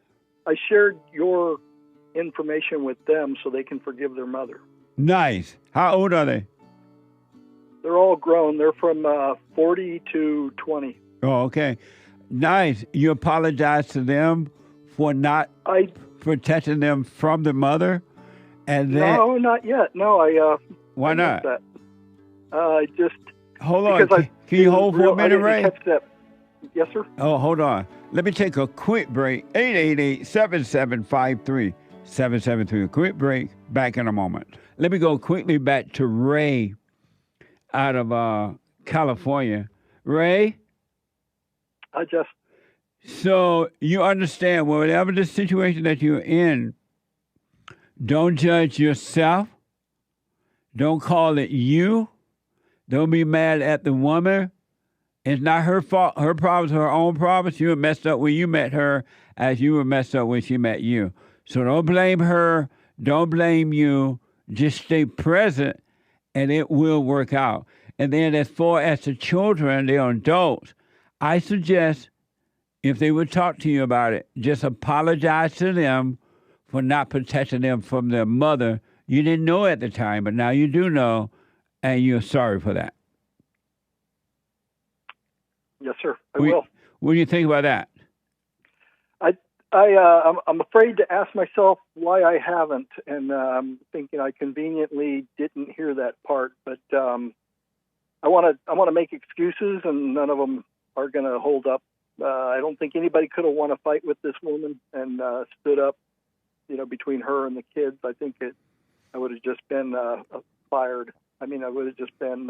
shared your information with them so they can forgive their mother. Nice. How old are they? They're all grown. They're from 40 to 20. Oh, okay. Nice. You apologize to them for not protecting them from the mother, and then no, not yet. No, why not? That. I just hold on. Can you hold for a minute, Ray? Yes, sir. Oh, hold on. Let me take a quick break. 888-7753-773. A quick break. Back in a moment. Let me go quickly back to Ray out of California. Ray? So you understand, whatever the situation that you're in, don't judge yourself. Don't call it you. Don't be mad at the woman. It's not her fault. Her problems are her own problems. You were messed up when you met her as you were messed up when she met you. So don't blame her. Don't blame you. Just stay present, and it will work out. And then as far as the children, they're adults, I suggest if they would talk to you about it, just apologize to them for not protecting them from their mother. You didn't know at the time, but now you do know, and you're sorry for that. Yes, sir. I will. What do you think about that? I'm afraid to ask myself why I haven't, and I'm thinking I conveniently didn't hear that part. But I want to make excuses, and none of them are going to hold up. I don't think anybody could have won a fight with this woman and stood up, between her and the kids. I think I would have just been fired. I mean, I would have just been.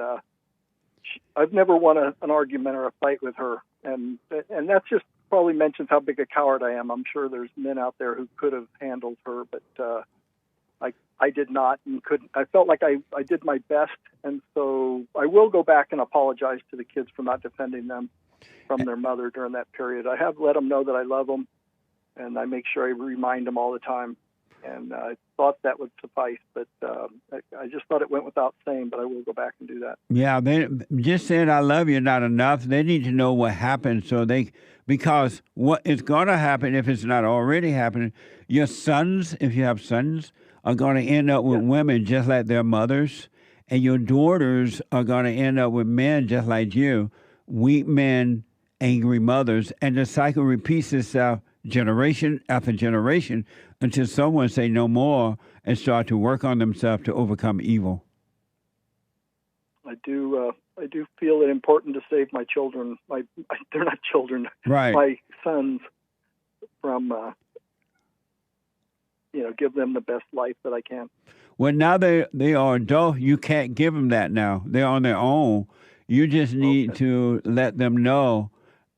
I've never won an argument or a fight with her, and that's just probably mentions how big a coward I am. I'm sure there's men out there who could have handled her, but I did not and couldn't. I felt like I did my best, and so I will go back and apologize to the kids for not defending them from their mother during that period. I have let them know that I love them, and I make sure I remind them all the time. And I thought that would suffice, but I just thought it went without saying, but I will go back and do that. Yeah, they just saying I love you not enough. They need to know what happened because what is going to happen if it's not already happening, your sons, if you have sons, are going to end up with women just like their mothers, and your daughters are going to end up with men just like you, weak men, angry mothers, and the cycle repeats itself generation after generation until someone say no more and start to work on themselves to overcome evil. I do feel it important to save my children. They're not children. Right. My sons from, give them the best life that I can. Well, now they are adult. You can't give them that now. They're on their own. You just need to let them know,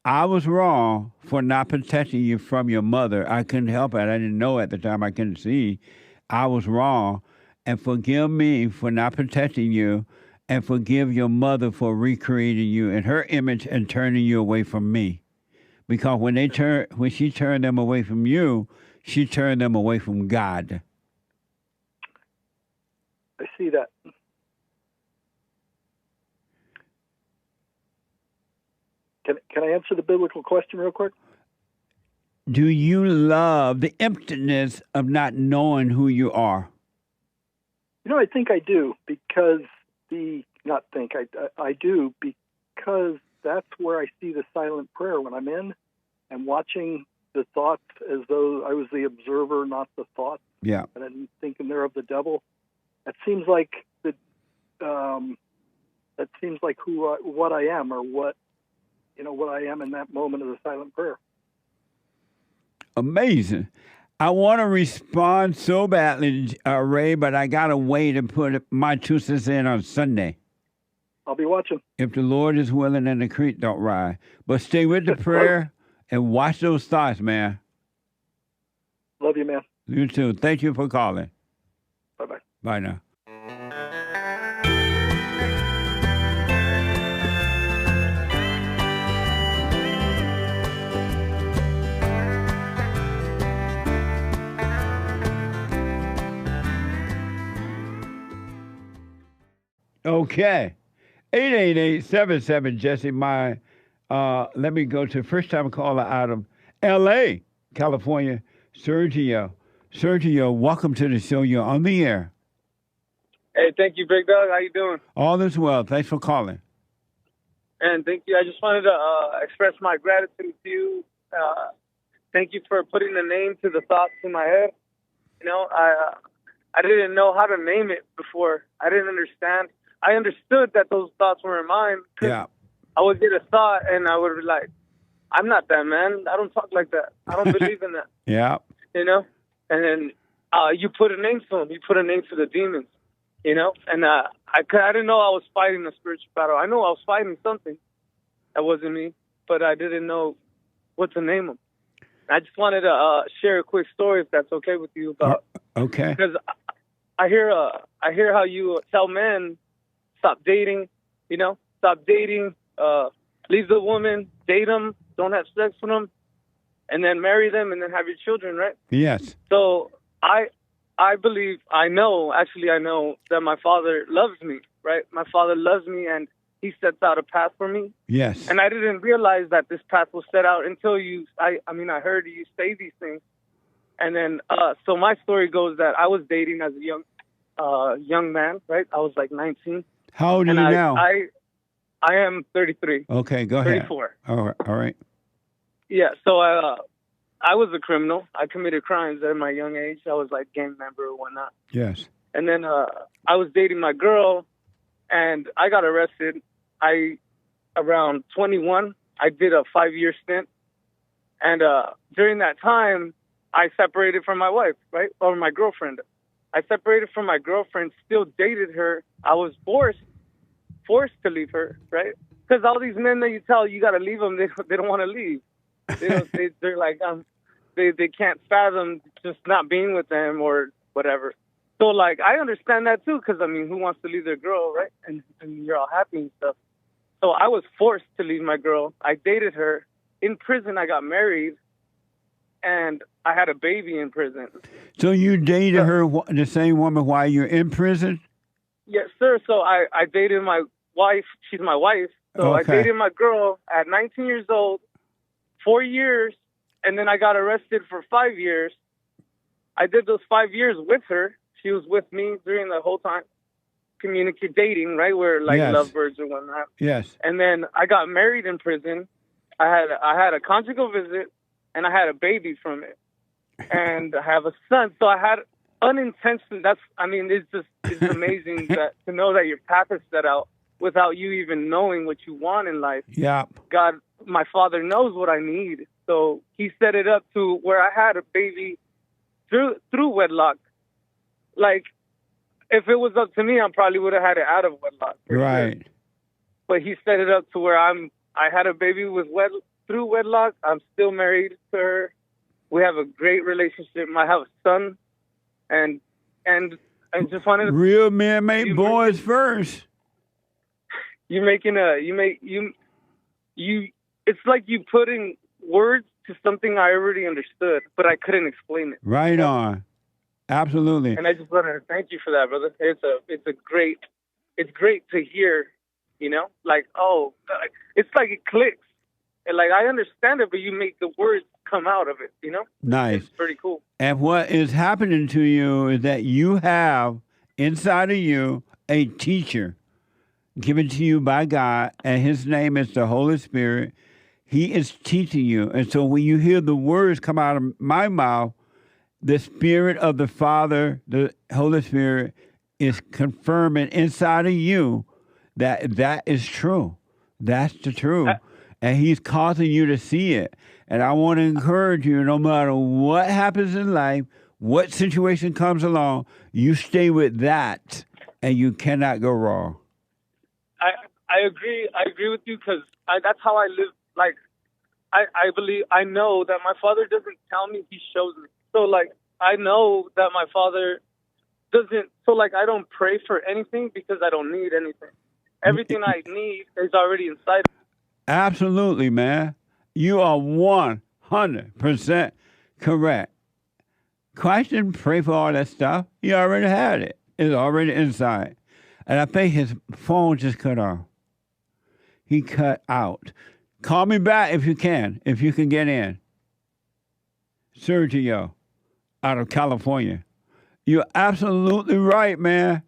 I was wrong for not protecting you from your mother. I couldn't help it. I didn't know at the time. I couldn't see. I was wrong. And forgive me for not protecting you, and forgive your mother for recreating you in her image and turning you away from me. Because when she turned them away from you, she turned them away from God. I see that. Can I answer the biblical question real quick? Do you love the emptiness of not knowing who you are? I think I do because I do because that's where I see the silent prayer when I'm in and watching the thoughts as though I was the observer, not the thought. Yeah. And I'm thinking they're of the devil. That seems like what I am, or what I am in that moment of the silent prayer. Amazing. I want to respond so badly, Ray, but I got to wait and put my 2 cents in on Sunday. I'll be watching. If the Lord is willing and the creek don't rise. But stay with the prayer and watch those thoughts, man. Love you, man. You too. Thank you for calling. Bye-bye. Bye now. Okay. 888-77-JESSE. Let me go to first-time caller out of L.A., California, Sergio. Sergio, welcome to the show. You're on the air. Hey, thank you, Big Dog. How you doing? All is well. Thanks for calling. And thank you. I just wanted to express my gratitude to you. Thank you for putting a name to the thoughts in my head. I didn't know how to name it before. I didn't understand. I understood that those thoughts weren't mine. Yeah. I would get a thought and I would be like, I'm not that, man. I don't talk like that. I don't believe in that. Yeah. And then you put a name to them. You put a name to the demons, And I didn't know I was fighting a spiritual battle. I know I was fighting something that wasn't me, but I didn't know what to name them. I just wanted to share a quick story, if that's okay with you. Okay. Because I hear how you tell men, stop dating, stop dating, leave the woman, date them, don't have sex with them, and then marry them and then have your children, right? Yes. So I know that my father loves me, right? My father loves me and he sets out a path for me. Yes. And I didn't realize that this path was set out until I heard you say these things. And then, so my story goes that I was dating as a young man, right? I was like 19. How old are you now? I am 33. Okay, go ahead. 34. All right. Yeah, so I was a criminal. I committed crimes at my young age. I was like gang member or whatnot. Yes. And then I was dating my girl, and I got arrested. Around 21, I did a 5-year stint. And during that time, I separated from my wife, right? Or my girlfriend. I separated from my girlfriend, still dated her. I was forced to leave her, right? Because all these men that you tell you got to leave them, they don't want to leave. They're like, they can't fathom just not being with them or whatever. So, like, I understand that, too, because, I mean, who wants to leave their girl, right? And you're all happy and stuff. So I was forced to leave my girl. I dated her. In prison, I got married, and I had a baby in prison. So you dated her, the same woman, while you're in prison? Yes, sir. So I dated my wife. She's my wife. So Okay. I dated my girl at 19 years old, 4 years, and then I got arrested for 5 years. I did those 5 years with her. She was with me during the whole time, dating, right? We're like Yes. lovebirds or whatnot. Yes. And then I got married in prison. I had a conjugal visit, and I had a baby from it, and I have a son. So I had unintentional. It's amazing to know that your path is set out without you even knowing what you want in life. Yeah. God, my Father knows what I need, so He set it up to where I had a baby through wedlock. Like, if it was up to me, I probably would have had it out of wedlock. Right. Sure. But He set it up to where I had a baby through wedlock. I'm still married to her. We have a great relationship. I have a son, and I just wanted to. Real men make boys first. It's like you putting words to something I already understood, but I couldn't explain it. Right on. Absolutely. And I just wanted to thank you for that, brother. It's great to hear, like, it's like it clicks. And like, I understand it, but you make the words come out of it, Nice. It's pretty cool. And what is happening to you is that you have inside of you a teacher given to you by God, and his name is the Holy Spirit. He is teaching you. And so when you hear the words come out of my mouth, the Spirit of the Father, the Holy Spirit, is confirming inside of you that is true. That's the truth. And he's causing you to see it. And I want to encourage you, no matter what happens in life, what situation comes along, you stay with that, and you cannot go wrong. I agree. I agree with you because that's how I live. Like, I know that my Father doesn't tell me, he shows me. So, like, I know that my Father doesn't, so, like, I don't pray for anything because I don't need anything. Everything I need is already inside. Absolutely, man. You are 100% correct. Christ didn't pray for all that stuff. He already had it. It's already inside. And I think his phone just cut off. He cut out. Call me back if you can get in. Sergio, out of California. You're absolutely right, man.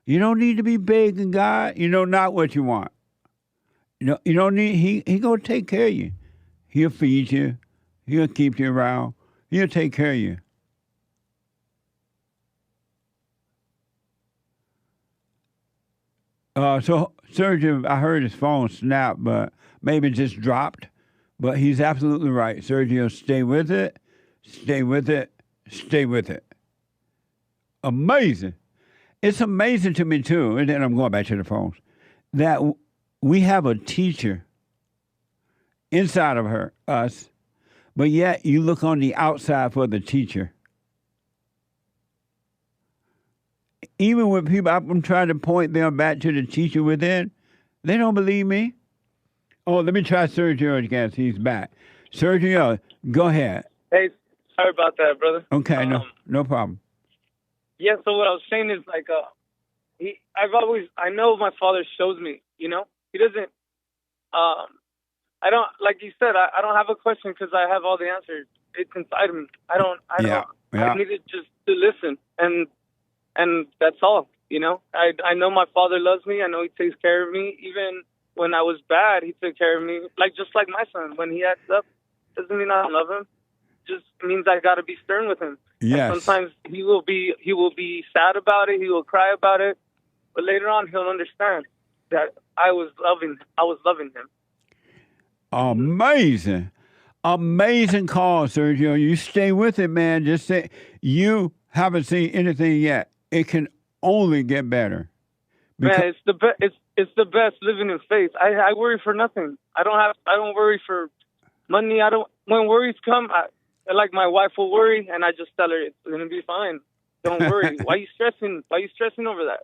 You don't need to be begging God. You know not what you want. You don't need, he gonna take care of you. He'll feed you. He'll keep you around. He'll take care of you. So Sergio, I heard his phone snap, but maybe just dropped. But he's absolutely right. Sergio, stay with it. Stay with it. Stay with it. Amazing. It's amazing to me, too, and then I'm going back to the phones, that we have a teacher inside of us, but yet you look on the outside for the teacher. Even when people, I'm trying to point them back to the teacher within, they don't believe me. Oh, let me try Sergio again. He's back. Sergio, go ahead. Hey, sorry about that, brother. Okay, no problem. Yeah, so what I was saying is, like, I know my Father shows me, He doesn't, I don't, like you said, I don't have a question because I have all the answers. It's inside of me. I needed just to listen, and that's all, I know my Father loves me. I know he takes care of me. Even when I was bad, he took care of me. Just like my son, when he acts up, doesn't mean I don't love him. Just means I got to be stern with him. Yes. And sometimes he will be sad about it. He will cry about it, but later on he'll understand that I was loving him. Amazing call, Sergio. You stay with it, man. Just say you haven't seen anything yet. It can only get better. Man, it's the best. It's the best living in faith. I worry for nothing. I don't worry for money. When worries come, like my wife will worry, and I just tell her it's gonna be fine. Don't worry. Why are you stressing? Why are you stressing over that?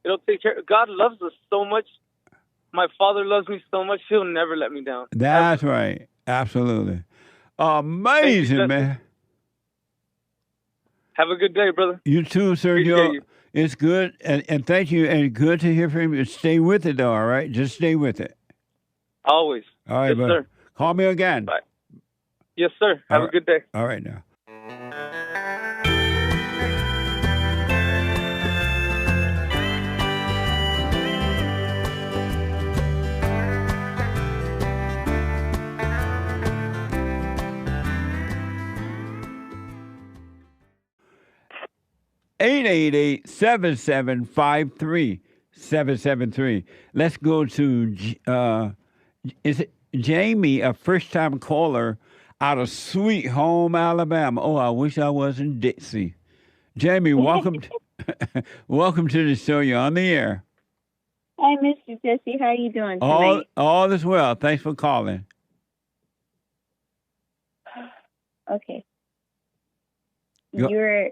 It'll take care. God loves us so much. My Father loves me so much. He'll never let me down. That's right. Absolutely. Amazing, man. Have a good day, brother. You too, Sergio. It's good, and thank you, and good to hear from you. Stay with it, though, all right? Just stay with it. Always. All right, yes, sir. Call me again. Bye. Yes, sir. Have a good day. All right, now. (888) 773-773. Let's go to is it Jamie, a first-time caller out of Sweet Home, Alabama. Oh, I wish I was in Dixie. Jamie, welcome welcome to the show. You're on the air. Hi, Mr. Jesse. How are you doing tonight? All is well. Thanks for calling. Okay. You're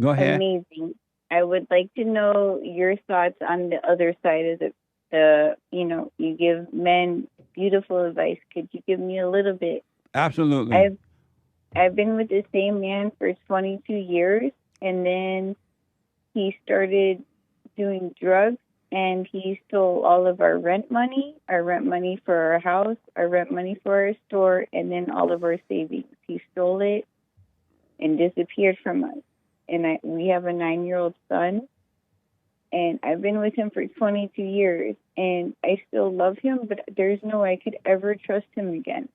Go ahead. amazing. I would like to know your thoughts on the other side of the you give men beautiful advice. Could you give me a little bit? Absolutely. I've been with the same man for 22 years, and then he started doing drugs, and he stole all of our rent money for our house, our rent money for our store, and then all of our savings. He stole it and disappeared from us. And we have a 9-year-old son, and I've been with him for 22 years, and I still love him, but there's no way I could ever trust him again.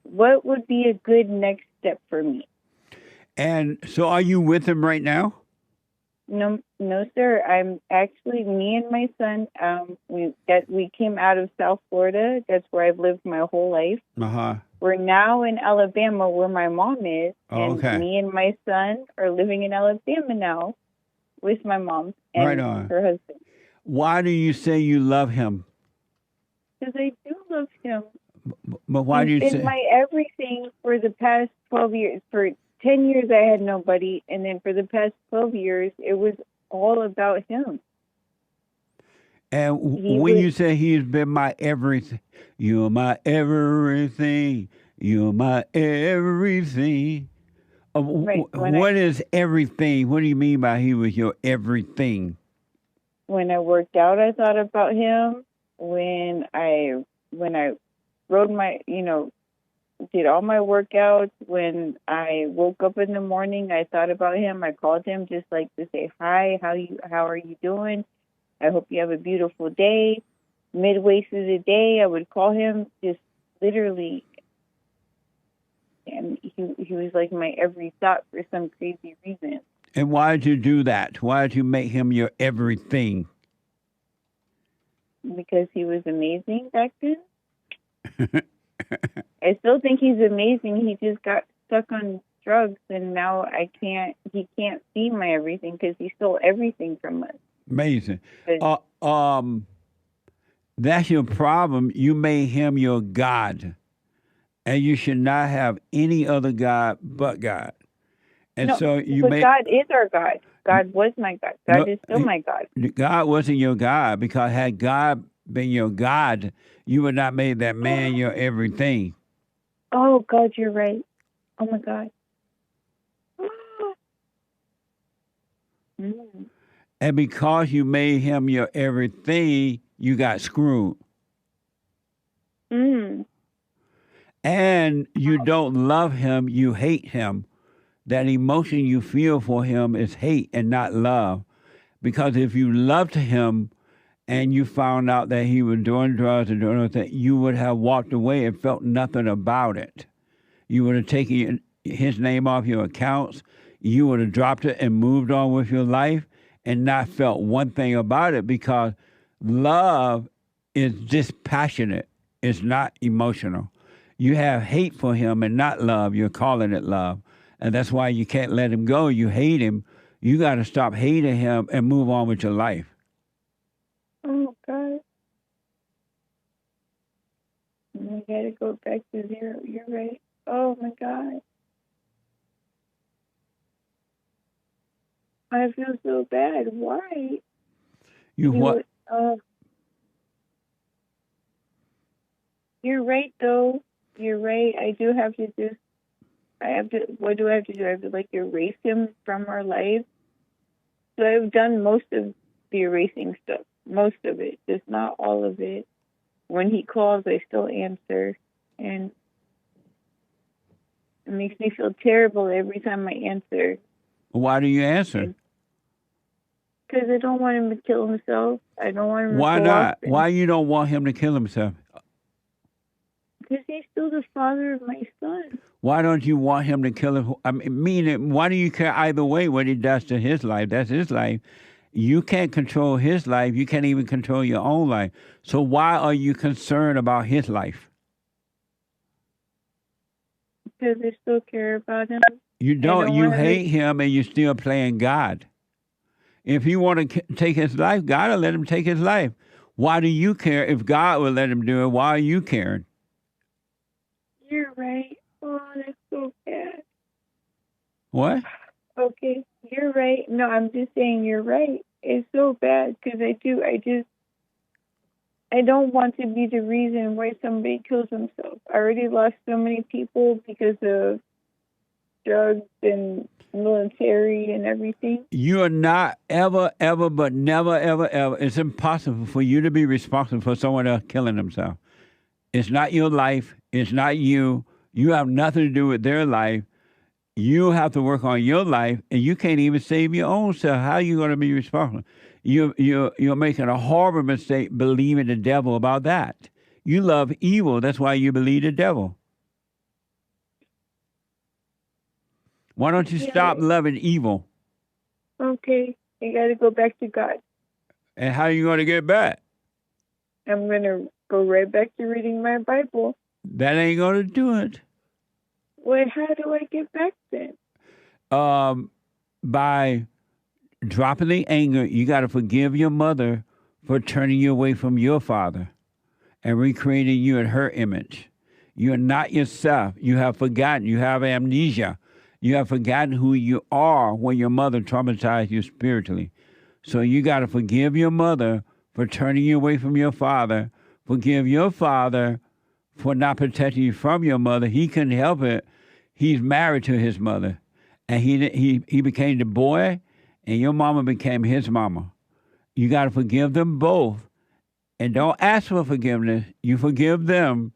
What would be a good next step for me? And so are you with him right now? No, sir. I'm actually, me and my son, we came out of South Florida. That's where I've lived my whole life. Uh-huh. We're now in Alabama where my mom is. And me and my son are living in Alabama now with my mom and her husband. Why do you say you love him? Because I do love him. But why do you say? He's been my everything for the past 12 years. For 10 years, I had nobody. And then for the past 12 years, it was all about him. And when you say he's been my everything, you're my everything, you're my everything. What is everything? What do you mean by he was your everything? When I worked out, I thought about him. When I rode my, did all my workouts. When I woke up in the morning, I thought about him. I called him just like to say hi. How are you doing? I hope you have a beautiful day. Midway through the day, I would call him just literally. And he was like my every thought for some crazy reason. And why did you do that? Why did you make him your everything? Because he was amazing back then. I still think he's amazing. He just got stuck on drugs, and now he can't see my everything because he stole everything from us. Amazing. That's your problem. You made him your God, and you should not have any other God but God. And God is our God. God was my God. God is still my God. God wasn't your God, because had God been your God, you would not make that man your everything. Oh, God, you're right. Oh, my God. And because you made him your everything, you got screwed. And you don't love him, you hate him. That emotion you feel for him is hate and not love. Because if you loved him and you found out that he was doing drugs and doing other things, you would have walked away and felt nothing about it. You would have taken his name off your accounts. You would have dropped it and moved on with your life and not felt one thing about it, because love is dispassionate. It's not emotional. You have hate for him and not love. You're calling it love. And that's why you can't let him go. You hate him. You got to stop hating him and move on with your life. Oh, God. I got to go back to zero. You're right. Oh, my God. I feel so bad. Why? You what? You're right, though. You're right. I do have to just, what do I have to do? I have to, like, erase him from our lives. So I've done most of the erasing stuff. Most of it. Just not all of it. When he calls, I still answer. And it makes me feel terrible every time I answer. Why do you answer? Because I don't want him to kill himself. I don't want him Why to not? Why you don't want him to kill himself? Because he's still the father of my son. Why don't you want him to kill him? I mean, why do you care either way what he does to his life? That's his life. You can't control his life. You can't even control your own life. So why are you concerned about his life? Because I still care about him. You don't. You hate him and you're still playing God. If you want to take his life, God will let him take his life. Why do you care? If God will let him do it, why are you caring? You're right. Oh, that's so bad. What? Okay, you're right. No, I'm just saying you're right. It's so bad because I don't want to be the reason why somebody kills themselves. I already lost so many people because of drugs and military and everything. You are not ever, but never, ever. It's impossible for you to be responsible for someone else killing themselves. It's not your life. It's not you. You have nothing to do with their life. You have to work on your life, and you can't even save your own self. How are you going to be responsible? You're making a horrible mistake believing the devil about that. You love evil. That's why you believe the devil. Why don't you stop loving evil? Okay, I got to go back to God. And how are you going to get back? I'm going to go right back to reading my Bible. That ain't going to do it. Well, how do I get back then? By dropping the anger. You got to forgive your mother for turning you away from your father and recreating you in her image. You're not yourself. You have forgotten. You have amnesia. You have forgotten who you are when your mother traumatized you spiritually. So you got to forgive your mother for turning you away from your father. Forgive your father for not protecting you from your mother. He couldn't help it. He's married to his mother. And he became the boy, and your mama became his mama. You got to forgive them both. And don't ask for forgiveness. You forgive them,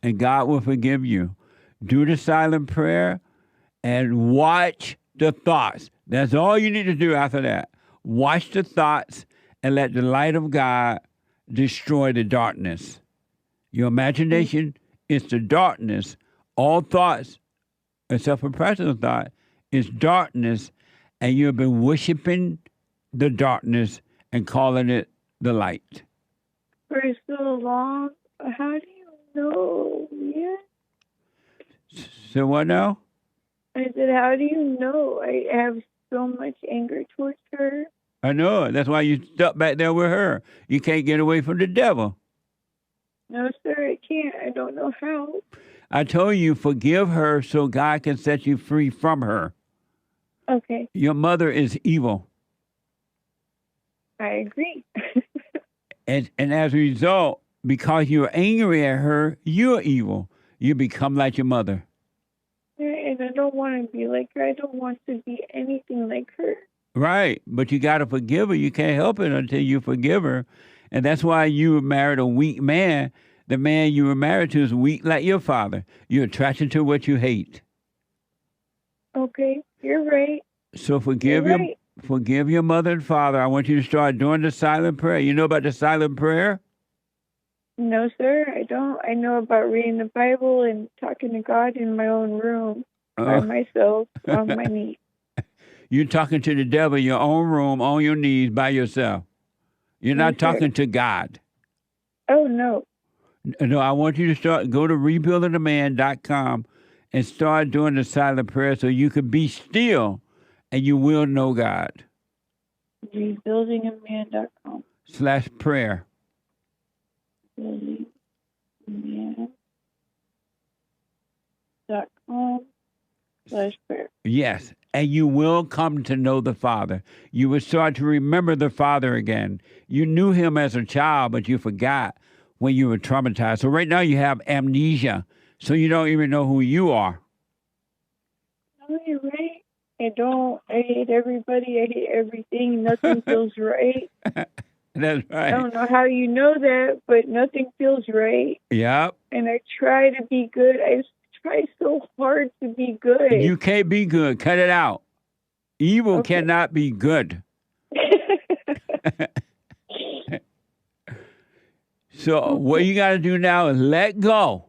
and God will forgive you. Do the silent prayer and watch the thoughts. That's all you need to do after that. Watch the thoughts and let the light of God destroy the darkness. Your imagination is the darkness. All thoughts, except for personal thought, is darkness, and you've been worshiping the darkness and calling it the light. For so long, how do you know? Yeah. So what now? I said, how do you know? I have so much anger towards her. I know. That's why you stuck back there with her. You can't get away from the devil. No, sir, I can't. I don't know how. I told you, forgive her so God can set you free from her. Okay. Your mother is evil. I agree. And as a result, because you're angry at her, you're evil. You become like your mother. And I don't want to be like her. I don't want to be anything like her. Right. But you got to forgive her. You can't help it until you forgive her. And that's why you married a weak man. The man you were married to is weak like your father. You're attracted to what you hate. Okay. You're right. So forgive your mother and father. I want you to start doing the silent prayer. You know about the silent prayer? No, sir, I don't. I know about reading the Bible and talking to God in my own room by myself on my knees. You're talking to the devil in your own room, on your knees, by yourself. You're not talking to God. Oh, no. No, I want you to go to rebuildingtheman.com and start doing the silent prayer so you can be still and you will know God. rebuildingaman.com/prayer. buildingman.com/prayer. Yes, and you will come to know the Father. You will start to remember the Father again. You knew him as a child, but you forgot when you were traumatized. So right now you have amnesia, so you don't even know who you are. No, you're right. I hate everybody. I hate everything. Nothing feels right. That's right. I don't know how you know that, but nothing feels right. Yep. And I try to be good. I try so hard to be good. You can't be good. Cut it out. Evil cannot be good. So what you got to do now is let go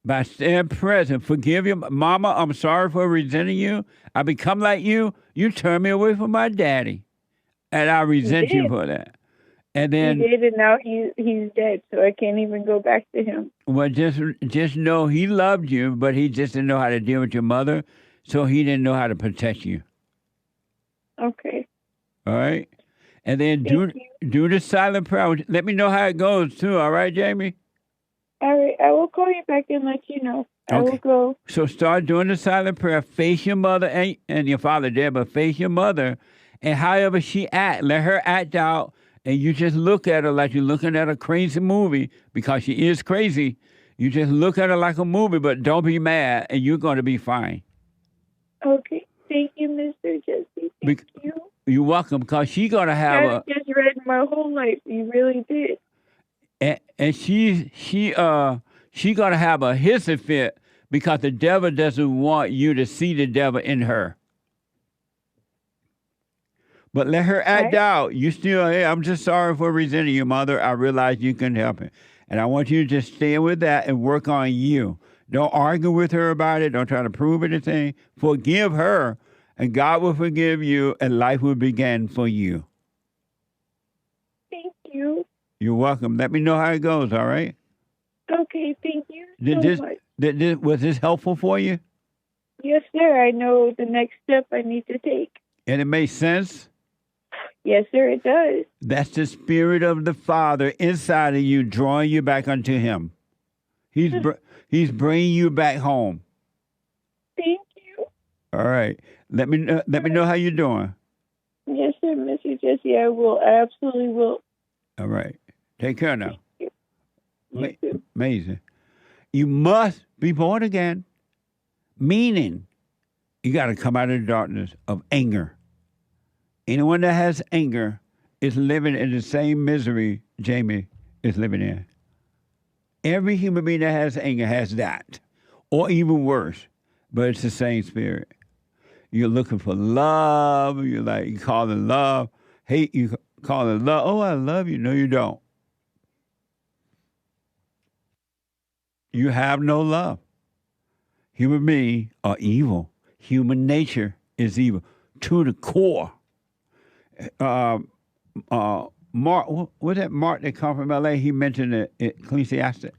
by staying present. Forgive your mama. I'm sorry for resenting you. I become like you. You turned me away from my daddy, and I resent you for that. And then he did, and now he's dead, so I can't even go back to him. Well, just know he loved you, but he just didn't know how to deal with your mother, so he didn't know how to protect you. Okay. All right? And then do the silent prayer. Let me know how it goes, too. All right, Jamie? All right. I will call you back and let you know. Okay. I will go. So start doing the silent prayer. Face your mother and your father dead, but face your mother. And however she act, let her act out. And you just look at her like you're looking at a crazy movie, because she is crazy. You just look at her like a movie, but don't be mad, and you're going to be fine. Okay. Thank you, Mr. Jesse. Thank you. You're welcome, because she's going to have I just read my whole life. You really did. And she going to have a hissy fit, because the devil doesn't want you to see the devil in her. But let her act out. You still, hey, I'm just sorry for resenting your mother. I realize you couldn't help it. And I want you to just stay with that and work on you. Don't argue with her about it. Don't try to prove anything. Forgive her, and God will forgive you, and life will begin for you. Thank you. You're welcome. Let me know how it goes, all right? Okay, thank you so much. Was this helpful for you? Yes, sir. I know the next step I need to take. And it makes sense? Yes, sir, it does. That's the spirit of the Father inside of you, drawing you back unto Him. He's bringing you back home. Thank you. All right. Let me know how you're doing. Yes, sir, Mr. Jesse. I will. I absolutely will. All right. Take care now. Thank you. You too. Amazing. You must be born again, meaning you got to come out of the darkness of anger. Anyone that has anger is living in the same misery Jamie is living in. Every human being that has anger has that, or even worse, but it's the same spirit. You're looking for love. You call it love. Hate, you call it love. Oh, I love you. No, you don't. You have no love. Human beings are evil. Human nature is evil to the core. Mark, was that Mark that come from L.A.? He mentioned it, Ecclesiastic.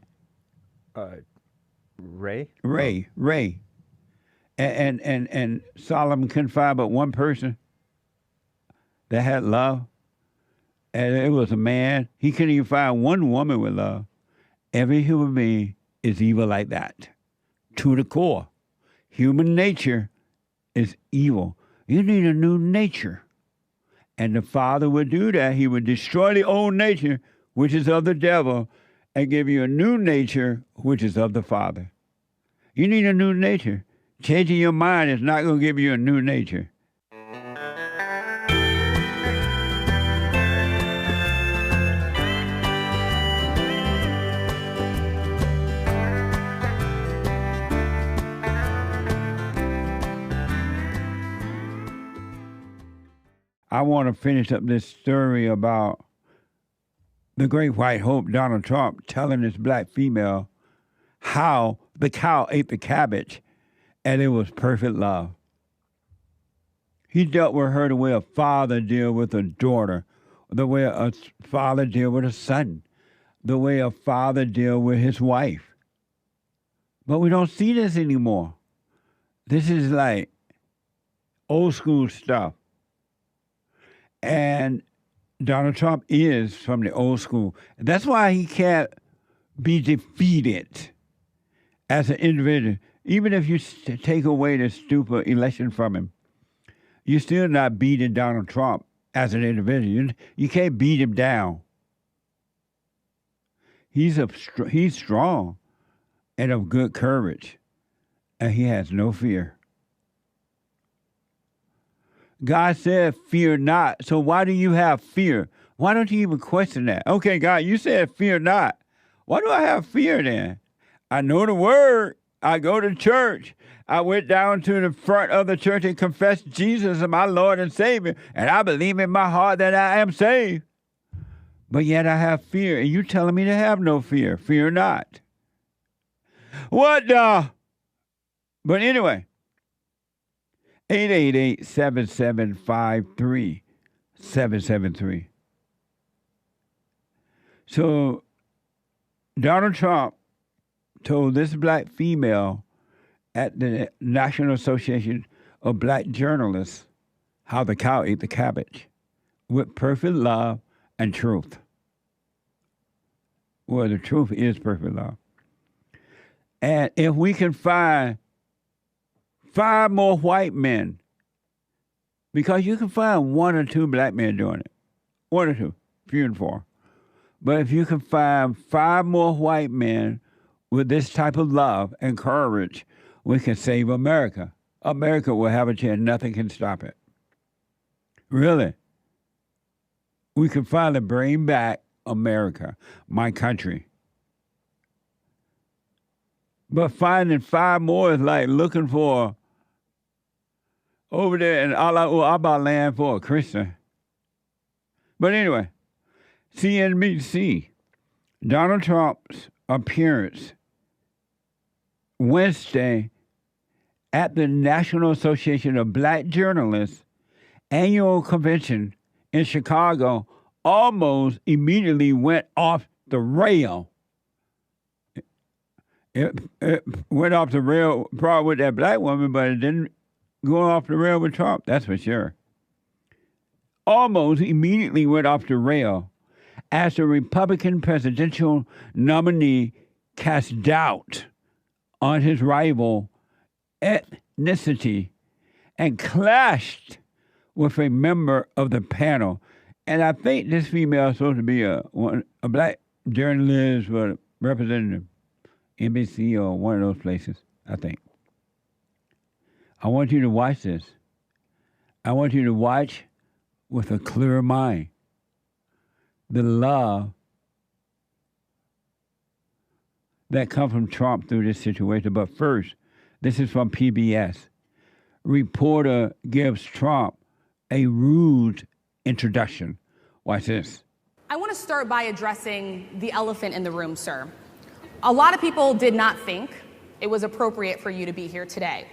Ray. And Solomon couldn't find but one person that had love. And it was a man. He couldn't even find one woman with love. Every human being is evil like that, to the core. Human nature is evil. You need a new nature. And the Father would do that. He would destroy the old nature, which is of the devil, and give you a new nature, which is of the Father. You need a new nature. Changing your mind is not going to give you a new nature. I want to finish up this story about the great white hope, Donald Trump, telling this black female how the cow ate the cabbage and it was perfect love. He dealt with her the way a father deals with a daughter, the way a father deals with a son, the way a father deals with his wife. But we don't see this anymore. This is like old school stuff. And Donald Trump is from the old school. That's why he can't be defeated as an individual. Even if you take away the stupid election from him, you're still not beating Donald Trump as an individual. You can't beat him down. He's strong and of good courage, and he has no fear. God said, fear not. So why do you have fear? Why don't you even question that? Okay, God, you said fear not. Why do I have fear then? I know the word. I go to church. I went down to the front of the church and confessed Jesus as my Lord and Savior. And I believe in my heart that I am saved. But yet I have fear. And you telling me to have no fear. Fear not. What the? But anyway. 888-7753-773. So Donald Trump told this black female at the National Association of Black Journalists how the cow ate the cabbage with perfect love and truth. Well, the truth is perfect love. And if we can find 5 more white men, because you can find 1 or 2 black men doing it. 1 or 2, few and far. But if you can find 5 more white men with this type of love and courage, we can save America. America will have a chance. Nothing can stop it. Really. We can finally bring back America, my country. But finding 5 more is like looking for over there in Abba land for a Christian. But anyway, CNBC, Donald Trump's appearance Wednesday at the National Association of Black Journalists annual convention in Chicago almost immediately went off the rail. It went off the rail probably with that black woman, but it didn't go off the rail with Trump, that's for sure. Almost immediately went off the rail as the Republican presidential nominee cast doubt on his rival ethnicity and clashed with a member of the panel. And I think this female is supposed to be a black journalist or representative, NBC or one of those places, I think. I want you to watch this. I want you to watch with a clear mind the love that comes from Trump through this situation. But first, this is from PBS. Reporter gives Trump a rude introduction. Watch this. I want to start by addressing the elephant in the room, sir. A lot of people did not think it was appropriate for you to be here today.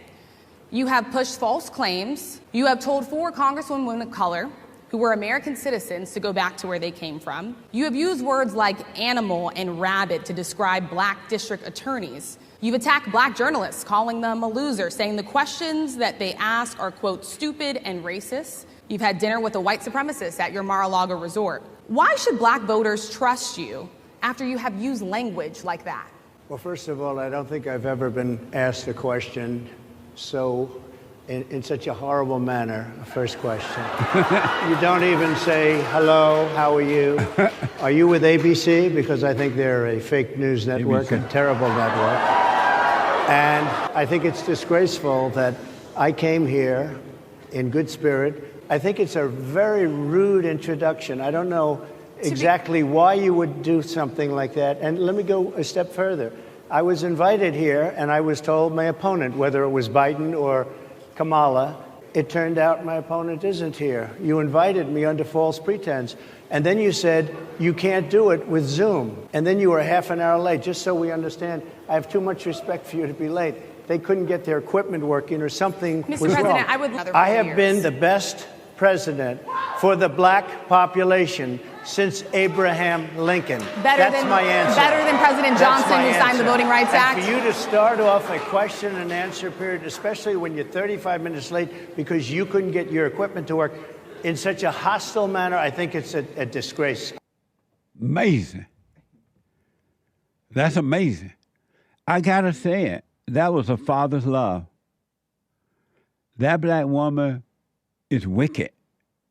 You have pushed false claims. You have told 4 congresswomen of color who were American citizens to go back to where they came from. You have used words like animal and rabid to describe black district attorneys. You've attacked black journalists, calling them a loser, saying the questions that they ask are, quote, stupid and racist. You've had dinner with a white supremacist at your Mar-a-Lago resort. Why should black voters trust you after you have used language like that? Well, first of all, I don't think I've ever been asked a question so in such a horrible manner. First question. You don't even say, hello, how are you? Are you with ABC? Because I think they're a fake news network, ABC. A terrible network. And I think it's disgraceful that I came here in good spirit. I think it's a very rude introduction. I don't know exactly why you would do something like that. And let me go a step further. I was invited here, and I was told my opponent, whether it was Biden or Kamala, it turned out my opponent isn't here. You invited me under false pretense. And then you said, you can't do it with Zoom. And then you were half an hour late, just so we understand. I have too much respect for you to be late. They couldn't get their equipment working or something was wrong. Mr. President, I have been the best president for the black population since Abraham Lincoln. That's my answer. Better than President Johnson, who signed the Voting Rights Act. And for you to start off a question and answer period, especially when you're 35 minutes late because you couldn't get your equipment to work, in such a hostile manner, I think it's a disgrace. Amazing. That's amazing. I gotta say it. That was a father's love. That black woman is wicked.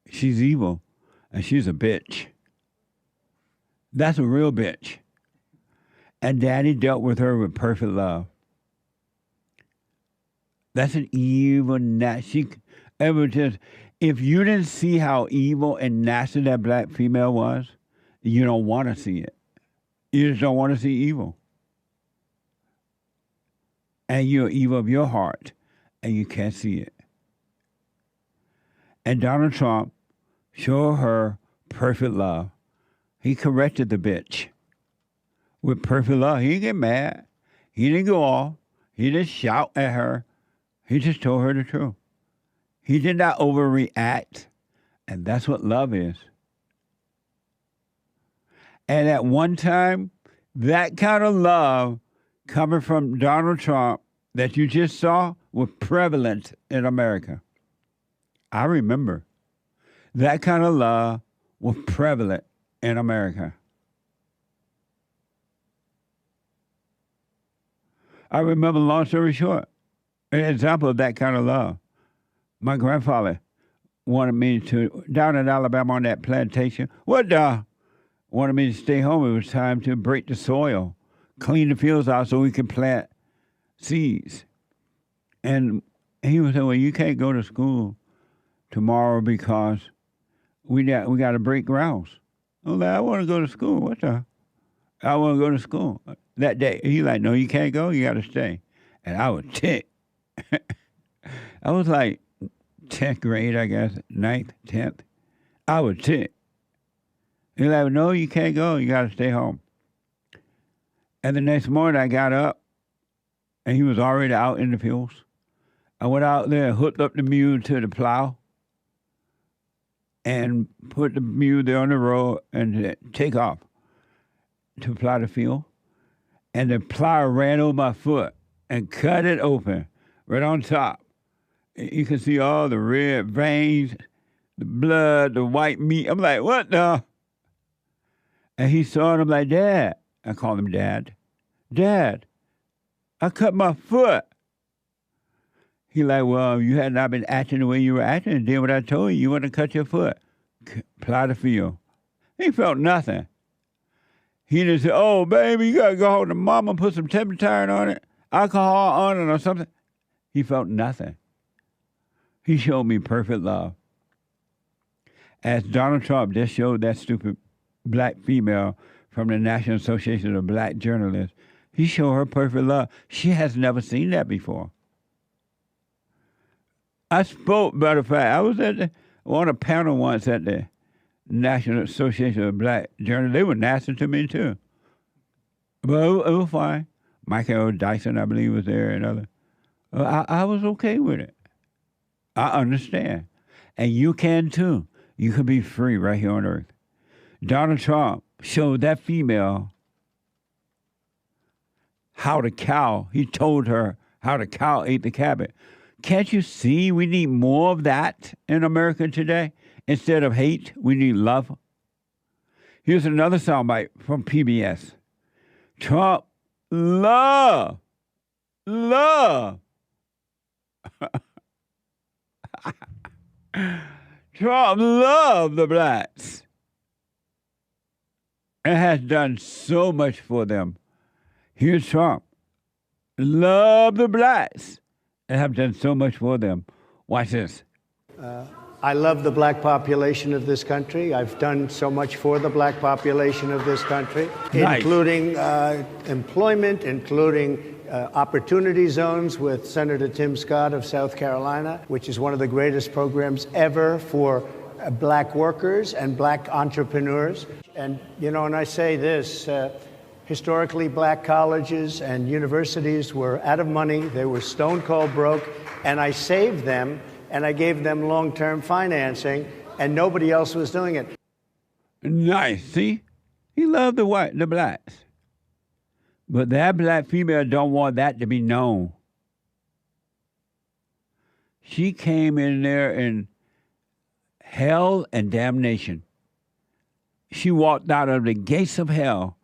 She's evil, and she's a bitch. That's a real bitch. And Daddy dealt with her with perfect love. That's an evil, nasty. If you didn't see how evil and nasty that black female was, you don't want to see it. You just don't want to see evil. And you're evil of your heart, and you can't see it. And Donald Trump showed her perfect love. He corrected the bitch with perfect love. He didn't get mad. He didn't go off. He didn't shout at her. He just told her the truth. He did not overreact. And that's what love is. And at one time, that kind of love coming from Donald Trump that you just saw was prevalent in America. I remember that kind of love was prevalent in America. I remember, long story short, an example of that kind of love. My grandfather wanted me to, down in Alabama on that plantation, wanted me to stay home. It was time to break the soil, clean the fields out so we could plant seeds. And he was saying, well, you can't go to school tomorrow because we got to break grounds. I was like, I want to go to school. I want to go to school. That day, he like, no, you can't go. You got to stay. And I was ticked. I was like 10th grade, I guess, 9th, 10th. I was ticked. He's like, no, you can't go. You got to stay home. And the next morning, I got up, and he was already out in the fields. I went out there, hooked up the mule to the plow, and put the mule there on the road and take off to plow the field. And the plow ran over my foot and cut it open right on top. You can see all the red veins, the blood, the white meat. I'm like, what the? And he saw it. I'm like, Dad. I called him Dad. Dad, I cut my foot. He like, well, you had not been acting the way you were acting and did what I told you. You want to cut your foot. Plow the field. He felt nothing. He just said, oh, baby, you got to go home to mama and put some turpentine on it, alcohol on it or something. He felt nothing. He showed me perfect love. As Donald Trump just showed that stupid black female from the National Association of Black Journalists, he showed her perfect love. She has never seen that before. I spoke, matter of fact, I was on a panel once at the National Association of Black Journalists. They were nasty to me, too. But it was fine. Michael Dyson, I believe, was there and others. I was okay with it. I understand. And you can, too. You can be free right here on earth. Donald Trump showed that female how the cow, he told her how the cow ate the cabbage. Can't you see we need more of that in America today? Instead of hate, we need love. Here's another soundbite from PBS. Trump love. Trump loved the blacks and has done so much for them. Here's Trump. Love the blacks and have done so much for them. Watch this. I love the black population of this country. I've done so much for the black population of this country, nice. Including employment, including opportunity zones with Senator Tim Scott of South Carolina, which is one of the greatest programs ever for black workers and black entrepreneurs. And, you know, and I say this, historically black colleges and universities were out of money. They were stone cold broke. And I saved them and I gave them long-term financing and nobody else was doing it. Nice. See? He loved the blacks. But that black female don't want that to be known. She came in there in hell and damnation. She walked out of the gates of hell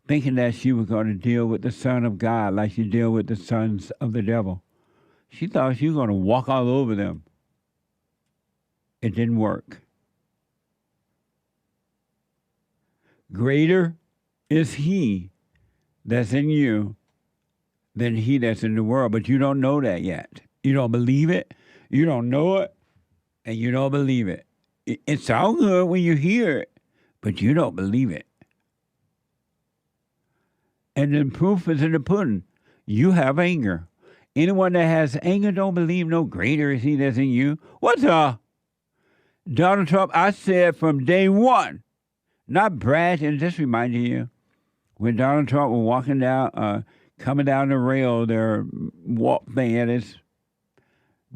thinking that she was going to deal with the Son of God like she dealt with the sons of the devil. She thought she was going to walk all over them. It didn't work. Greater is he that's in you than he that's in the world, but you don't know that yet. You don't believe it, you don't know it, and you don't believe it. It sounds good when you hear it, but you don't believe it. And the proof is in the pudding. You have anger. Anyone that has anger don't believe no greater is he that's in you. What's up? Donald Trump, I said from day one, not brash, and just reminding you, when Donald Trump was walking down, coming down the rail, their walk thing at his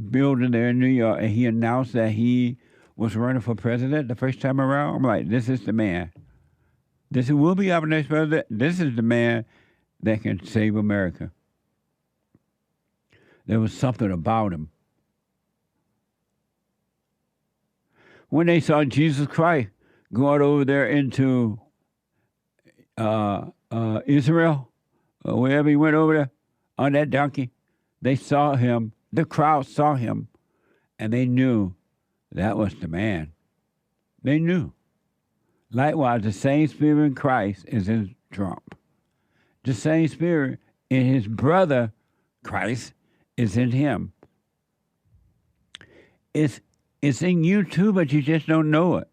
building there in New York, and he announced that he was running for president the first time around. I'm like, this is the man. This will be our next president. This is the man that can save America. There was something about him. When they saw Jesus Christ going over there into Israel, or wherever he went over there on that donkey, they saw him, the crowd saw him, and they knew that was the man. They knew. Likewise, the same spirit in Christ is in Trump. The same spirit in his brother, Christ, is in him. It's in you too, but you just don't know it.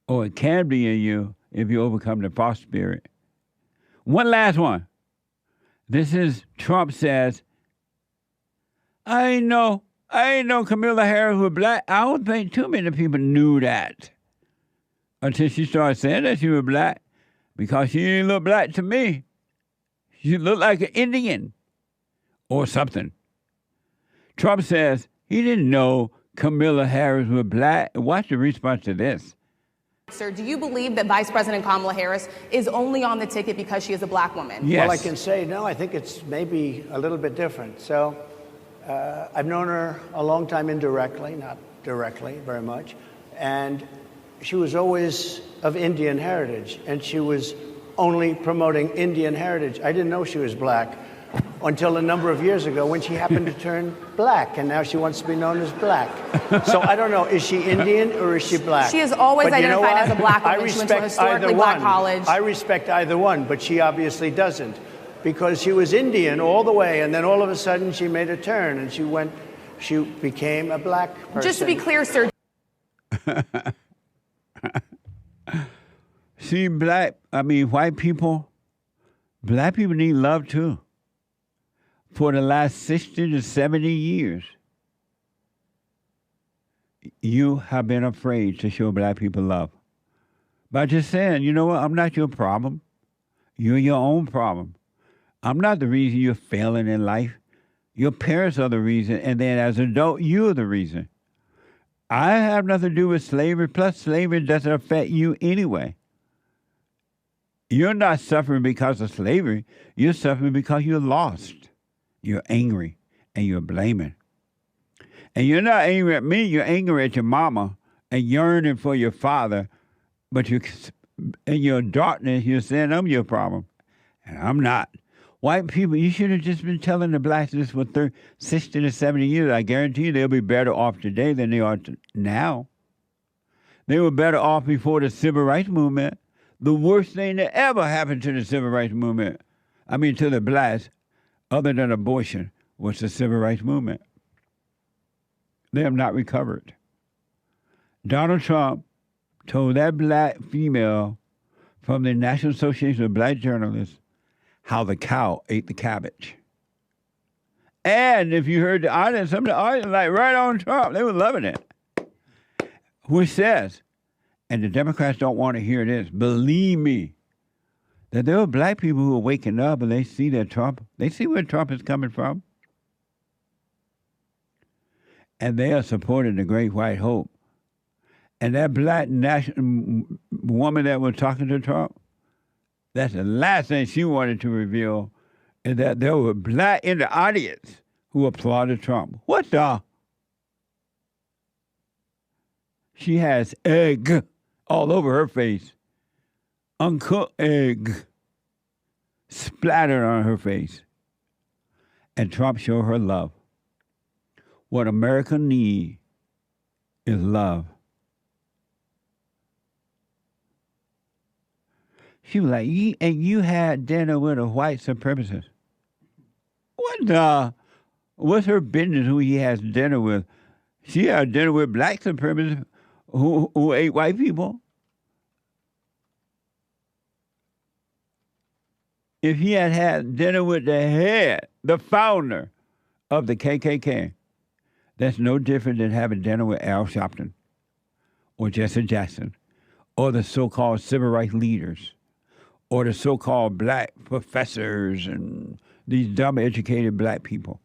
Or it can be in you if you overcome the false spirit. One last one. This is Trump says, I ain't know Kamala Harris was black. I don't think too many people knew that until she started saying that she was black, because she didn't look black to me. She looked like an Indian or something. Trump says he didn't know Kamala Harris was black. Watch the response to this. Sir, do you believe that Vice President Kamala Harris is only on the ticket because she is a black woman? Yes. Well, I can say no. I think it's maybe a little bit different. So I've known her a long time indirectly, not directly very much. And she was always of Indian heritage, and she was only promoting Indian heritage. I didn't know she was black until a number of years ago when she happened to turn black, and now she wants to be known as black. So I don't know, is she Indian or is she black? She is always identified as a black woman. She went to a historically black college. I respect either one, but she obviously doesn't, because she was Indian all the way, and then all of a sudden she made a turn, and she became a black person. Just to be clear, sir. See, white people, black people need love too. For the last 60 to 70 years, you have been afraid to show black people love. By just saying, you know what, I'm not your problem. You're your own problem. I'm not the reason you're failing in life. Your parents are the reason, and then as an adult, you're the reason. I have nothing to do with slavery, plus slavery doesn't affect you anyway. You're not suffering because of slavery. You're suffering because you're lost. You're angry, and you're blaming. And you're not angry at me, you're angry at your mama and yearning for your father, but in your darkness, you're saying I'm your problem, and I'm not. White people, you should have just been telling the blacks this for 60 to 70 years. I guarantee you they'll be better off today than they are now. They were better off before the Civil Rights Movement. The worst thing that ever happened to the Civil Rights Movement, to the blacks, other than abortion, was the Civil Rights Movement. They have not recovered. Donald Trump told that black female from the National Association of Black Journalists how the cow ate the cabbage. And if you heard the audience, some of the audience like right on Trump, they were loving it. Which says, and the Democrats don't want to hear this, believe me, that there are black people who are waking up and they see that Trump, they see where Trump is coming from. and they are supporting the Great White Hope. And that black national woman that was talking to Trump, that's the last thing she wanted to reveal, is that there were black in the audience who applauded Trump. What the? She has egg all over her face. Uncooked egg splattered on her face. And Trump showed her love. What America needs is love. She was like, you had dinner with a white supremacist. What the? What's her business who he has dinner with? She had dinner with black supremacists who ate white people. If he had had dinner with the head, the founder of the KKK, that's no different than having dinner with Al Sharpton or Jesse Jackson or the so-called civil rights leaders or the so-called black professors and these dumb educated black people.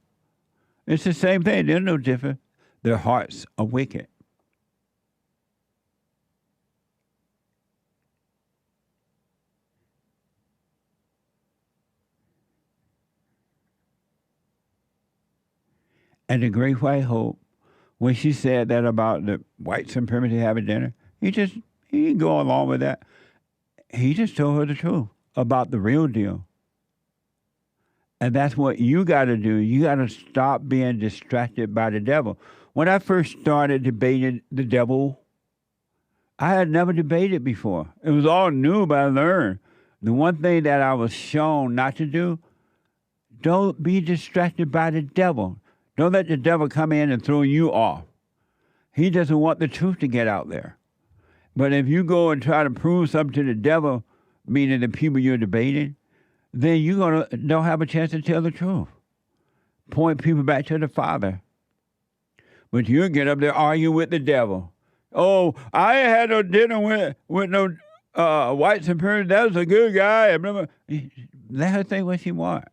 It's the same thing. They're no different. Their hearts are wicked. And the Great White Hope, when she said that about the white supremacy having dinner, he didn't go along with that. He just told her the truth about the real deal. And that's what you got to do. You got to stop being distracted by the devil. When I first started debating the devil, I had never debated before. It was all new, but I learned. The one thing that I was shown not to do, don't be distracted by the devil. Don't let the devil come in and throw you off. He doesn't want the truth to get out there. But if you go and try to prove something to the devil, meaning the people you're debating, then you're don't have a chance to tell the truth. Point people back to the Father. But you'll get up there arguing with the devil. Oh, I ain't had no dinner with no white supremacist. That was a good guy. Let her think what she wants.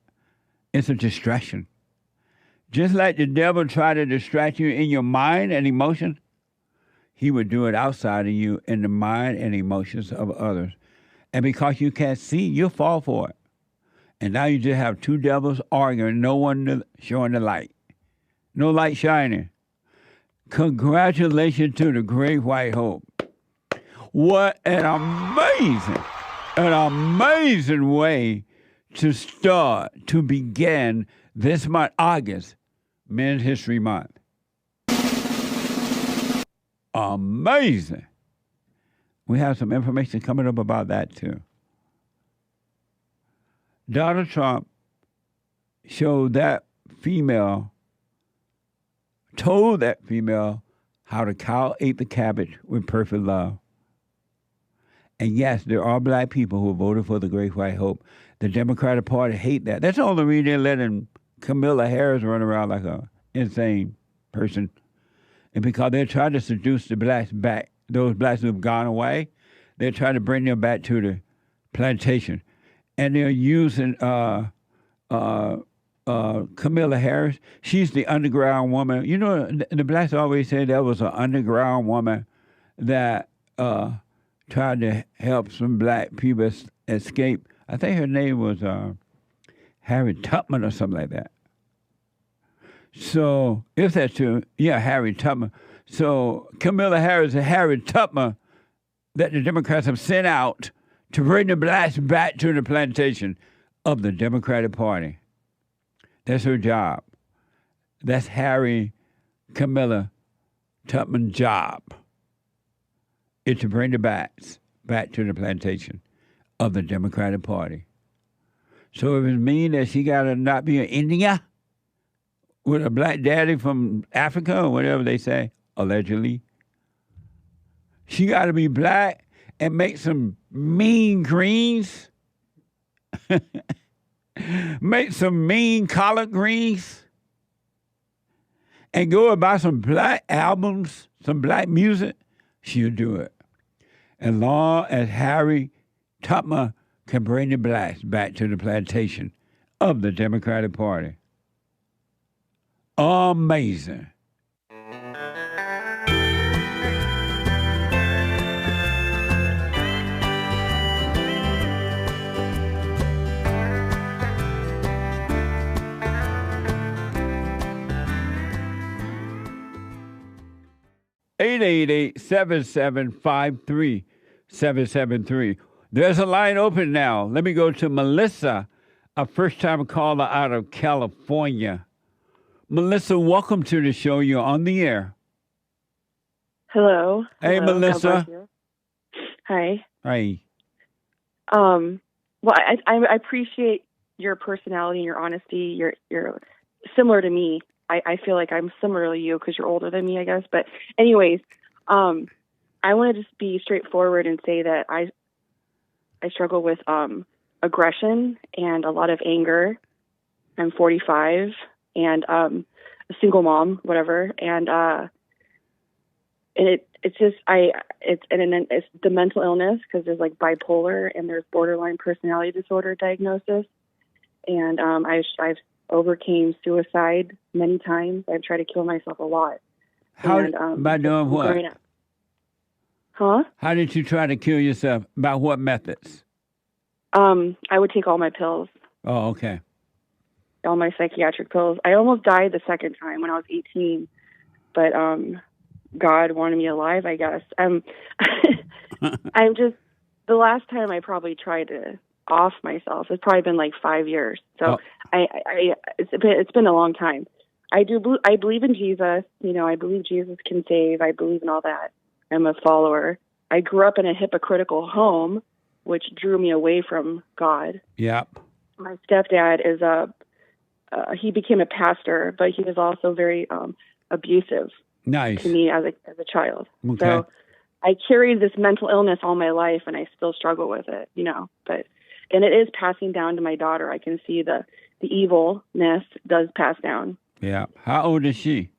It's a distraction. Just like the devil tried to distract you in your mind and emotions, he would do it outside of you in the mind and emotions of others. And because you can't see, you'll fall for it. And now you just have two devils arguing, no one showing the light. No light shining. Congratulations to the Great White Hope. What an amazing way to begin this month, August, Men's History Month. Amazing. We have some information coming up about that too. Donald Trump told that female how the cow ate the cabbage with perfect love. And yes, there are black people who voted for the Great White Hope. The Democratic Party hate that. That's the only reason they're letting Kamala Harris run around like an insane person. And because they're trying to seduce the blacks back, those blacks who have gone away, they're trying to bring them back to the plantation. And they're using Kamala Harris. She's the underground woman. You know, the blacks always say there was an underground woman that tried to help some black people escape. I think her name was Harry Tutman or something like that. So, if that's true, yeah, Harry Tutman. So, Kamala Harris and Harry Tutman that the Democrats have sent out to bring the blacks back to the plantation of the Democratic Party. That's her job. That's Kamala Tutman's job, is to bring the blacks back to the plantation of the Democratic Party. So if it means that she got to not be in India with a black daddy from Africa or whatever they say, allegedly, she got to be black and make some mean greens, make some mean collard greens, and go and buy some black albums, some black music, she'll do it. As long as Harry Tutman can bring the blacks back to the plantation of the Democratic Party. Amazing. 888-7753-773. There's a line open now. Let me go to Melissa, a first-time caller out of California. Melissa, welcome to the show. You're on the air. Hello. Hey, Hello. Melissa. Hi. Hi. Well, I appreciate your personality and your honesty. You're similar to me. I feel like I'm similar to you because you're older than me, I guess. But anyways, I want to just be straightforward and say that I struggle with aggression and a lot of anger. I'm 45 and a single mom, whatever, and it's the mental illness because there's like bipolar and there's borderline personality disorder diagnosis, and I've overcame suicide many times. I've tried to kill myself a lot. By doing what? Huh? How did you try to kill yourself? By what methods? I would take all my pills. Oh, okay. All my psychiatric pills. I almost died the second time when I was 18, but God wanted me alive, I guess. I'm just, the last time I probably tried to off myself, it's probably been like 5 years. So it's been a long time. I believe in Jesus. You know, I believe Jesus can save. I believe in all that. I'm a follower. I grew up in a hypocritical home, which drew me away from God. Yep. My stepdad is he became a pastor, but he was also very abusive. Nice. To me as a child. Okay. So I carried this mental illness all my life, and I still struggle with it, you know. And it is passing down to my daughter. I can see the evilness does pass down. Yeah. How old is she?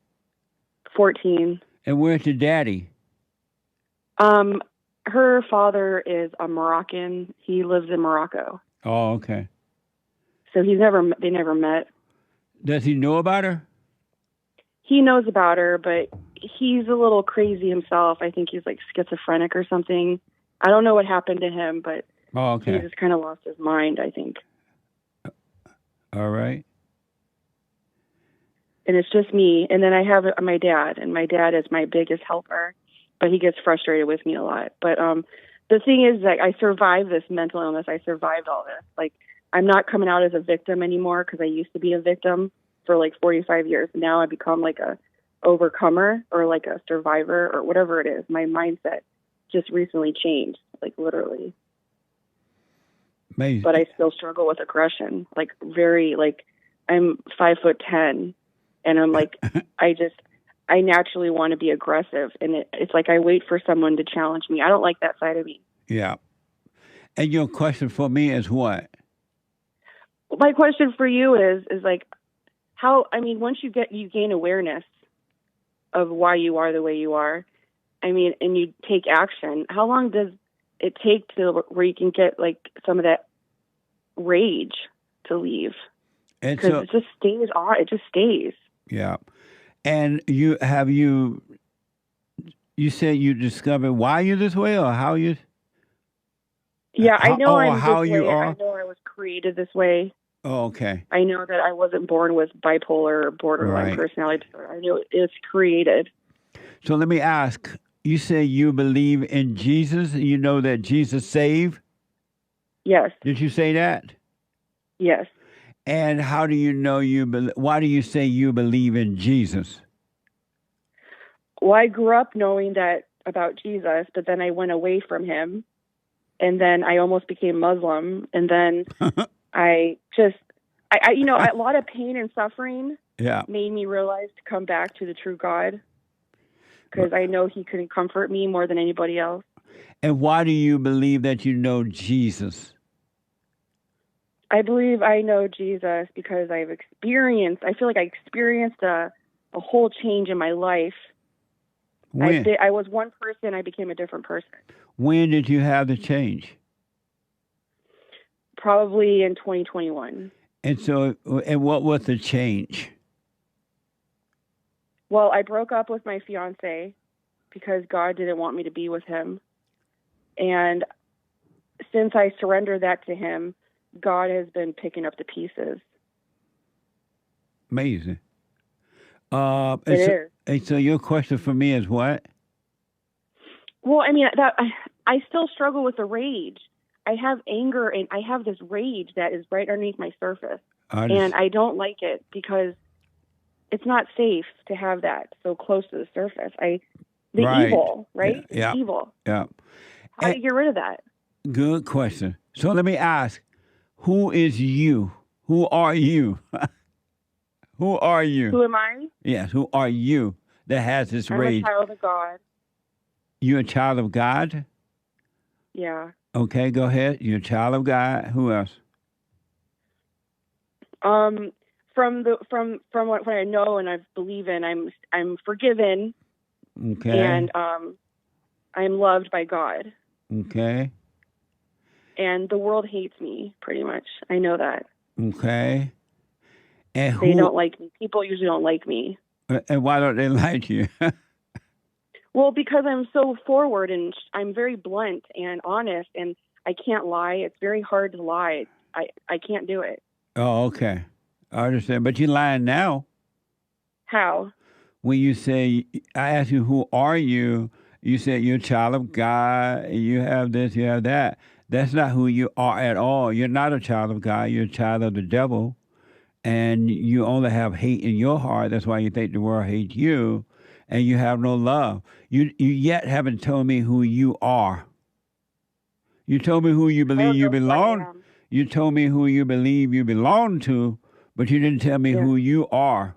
14. And where's your daddy? Her father is a Moroccan. He lives in Morocco. Oh, okay. So they never met. Does he know about her? He knows about her, but he's a little crazy himself. I think he's like schizophrenic or something. I don't know what happened to him, but he just kind of lost his mind, I think. All right. And it's just me. And then I have my dad, and my dad is my biggest helper, but he gets frustrated with me a lot. But the thing is that I survived this mental illness. I survived all this. Like, I'm not coming out as a victim anymore because I used to be a victim for like 45 years. Now I become like a overcomer or like a survivor or whatever it is. My mindset just recently changed, like literally. Amazing. But I still struggle with aggression. Like I'm 5'10", and I'm like, I naturally want to be aggressive. And it's like I wait for someone to challenge me. I don't like that side of me. Yeah. And your question for me is what? My question for you is like, how, I mean, once you gain awareness of why you are the way you are, I mean, and you take action, how long does it take to where you can get like some of that rage to leave? Because it just stays on. It just stays. Yeah. And you said you discovered why you're this way or how you? Yeah, I know how you are. I know I was created this way. Oh, okay. I know that I wasn't born with bipolar or borderline personality disorder. I know it's created. So let me ask, you say you believe in Jesus, you know that Jesus saved? Yes. Did you say that? Yes. And how do you know why do you say you believe in Jesus? Well, I grew up knowing that about Jesus, but then I went away from him, and then I almost became Muslim, and then I you know, a lot of pain and suffering made me realize to come back to the true God, because I know he couldn't comfort me more than anybody else. And why do you believe that you know Jesus? I believe I know Jesus because I feel like I experienced a whole change in my life. When? I was one person, I became a different person. When did you have the change? Probably in 2021. And what was the change? Well, I broke up with my fiance because God didn't want me to be with him. And since I surrendered that to him, God has been picking up the pieces. Amazing. It is. And so your question for me is what? Well, I mean, I still struggle with the rage. I have anger and I have this rage that is right underneath my surface. And I don't like it because it's not safe to have that so close to the surface. Evil, right? Yeah. Evil. Yeah. How do you get rid of that? Good question. So let me ask, who is you? Who are you? Who are you? Who am I? Yes, who are you that has this rage? I'm a child of God. You're a child of God? Yeah. Okay, go ahead. You're a child of God. Who else? From what I know and I believe in, I'm forgiven. Okay. And I'm loved by God. Okay. And the world hates me, pretty much. I know that. Okay. And they don't like me. People usually don't like me. And why don't they like you? Well, because I'm so forward and I'm very blunt and honest, and I can't lie. It's very hard to lie. I can't do it. Oh, okay. I understand. But you're lying now. How? When you say, I ask you, who are you? You said you're a child of God, and you have this, you have that. That's not who you are at all. You're not a child of God. You're a child of the devil. And you only have hate in your heart. That's why you think the world hates you. And you have no love. You yet haven't told me who you are. You told me who you believe you belong. You told me who you believe you belong to, but you didn't tell me who you are.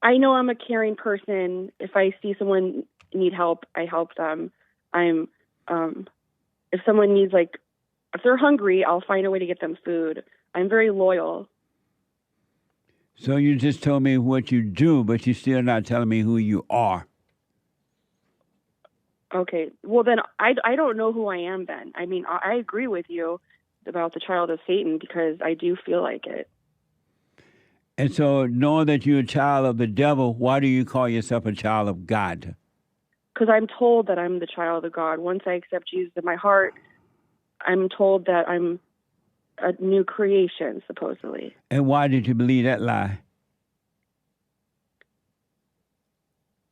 I know I'm a caring person. If I see someone need help, I help them. If someone needs, if they're hungry, I'll find a way to get them food. I'm very loyal. So you just told me what you do, but you're still not telling me who you are. Okay. Well, then I don't know who I am then. I mean, I agree with you about the child of Satan because I do feel like it. And so knowing that you're a child of the devil, why do you call yourself a child of God? Because I'm told that I'm the child of God. Once I accept Jesus in my heart, I'm told that I'm a new creation, supposedly. And why did you believe that lie?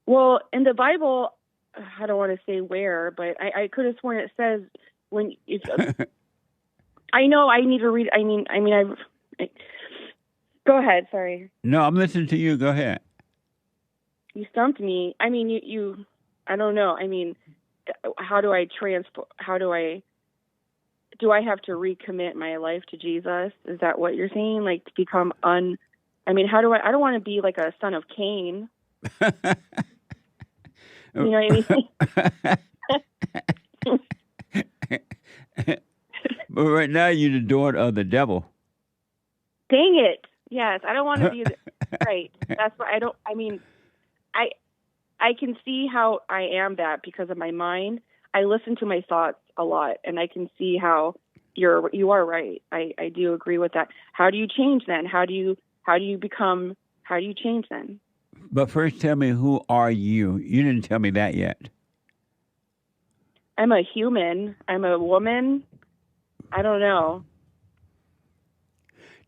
Well, in the Bible, I don't want to say where, but I could have sworn it says when it's. I know I need to read. Go ahead. Sorry. No, I'm listening to you. Go ahead. You stumped me. I mean, you. I don't know. I mean, how do I transfer? Do I have to recommit my life to Jesus? Is that what you're saying? Like to become I mean, how do I don't want to be like a son of Cain. You know what I mean? But right now you're the daughter of the devil. Dang it. Yes, I don't want to be right. That's what I mean, I can see how I am that because of my mind. I listen to my thoughts a lot, and I can see how you are right. I do agree with that. How do you change then? How do you change then? But first tell me, who are you? You didn't tell me that yet. I'm a human. I'm a woman. I don't know.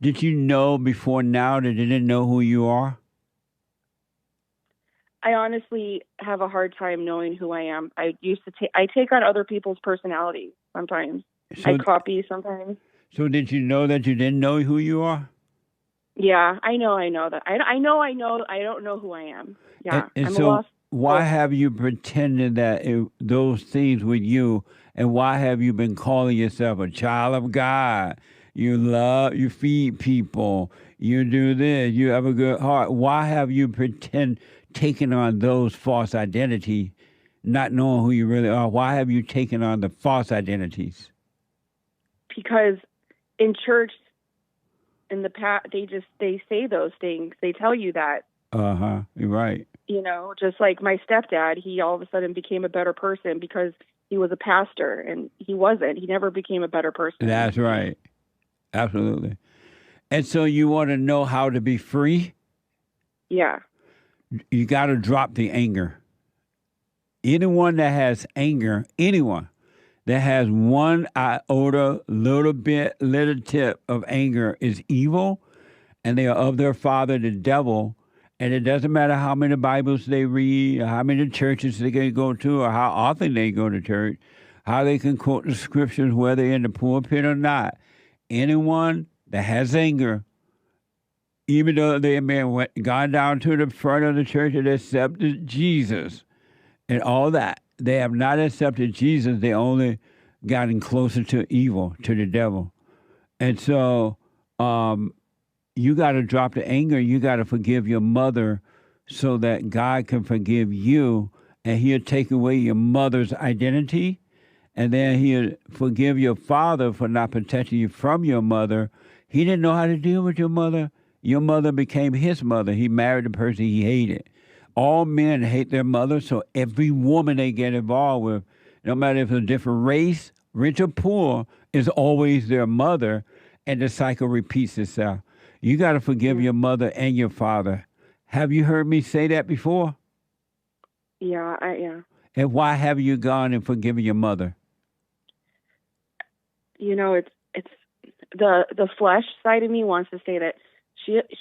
Did you know before now that you didn't know who you are? I honestly have a hard time knowing who I am. I take on other people's personalities sometimes. I copy sometimes. So did you know that you didn't know who you are? Yeah, I know that. I know. I don't know who I am. Yeah, and I'm so lost. Why have you pretended that those things with you, and why have you been calling yourself a child of God? You feed people, you do this, you have a good heart. Why have you taken on those false identities, not knowing who you really are? Why have you taken on the false identities? Because in church, in the past, they say those things. They tell you that. You're right. You know, just like my stepdad, he all of a sudden became a better person because he was a pastor, and he wasn't. He never became a better person. That's right. Absolutely. And so you want to know how to be free? Yeah. You got to drop the anger. Anyone that has anger, anyone that has one iota, little tip of anger is evil, and they are of their father, the devil, And it doesn't matter how many Bibles they read, or how many churches they can go to, or how often they go to church, how they can quote the scriptures, whether in the pulpit or not. Anyone that has anger, even though they may have gone down to the front of the church and accepted Jesus and all that, they have not accepted Jesus. They only gotten closer to evil, to the devil. And so you got to drop the anger. You got to forgive your mother so that God can forgive you, and he'll take away your mother's identity, and then he'll forgive your father for not protecting you from your mother. He didn't know how to deal with your mother. Your mother became his mother. He married the person he hated. All men hate their mother, so every woman they get involved with, no matter if it's a different race, rich or poor, is always their mother, and the cycle repeats itself. You got to forgive your mother and your father. Have you heard me say that before? Yeah, And why have you gone and forgiven your mother? You know, it's the flesh side of me wants to say that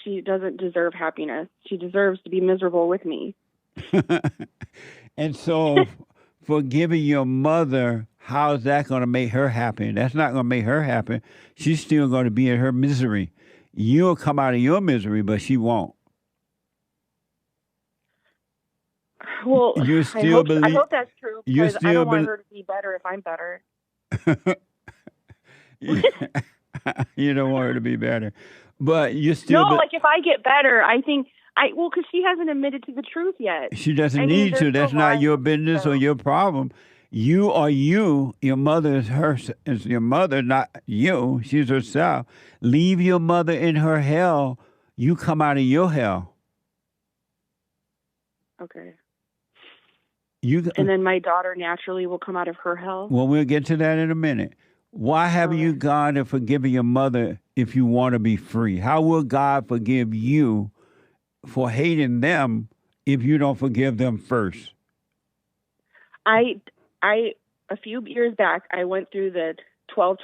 she doesn't deserve happiness. She deserves to be miserable with me. And so forgiving your mother, how is that going to make her happy? That's not going to make her happy. She's still going to be in her misery. You'll come out of your misery, but she won't. Well, I hope that's true, because I don't want her to be better if I'm better. You don't want her to be better. But you still... No, like if I get better, I think... because she hasn't admitted to the truth yet. She doesn't need to. That's not your business or your problem. You are you. Your mother is your mother, not you. She's herself. Leave your mother in her hell. You come out of your hell. Okay. And then my daughter naturally will come out of her hell? Well, we'll get to that in a minute. Why haven't you gone and forgiven your mother if you want to be free? How will God forgive you for hating them if you don't forgive them first? A few years back, I went through the 12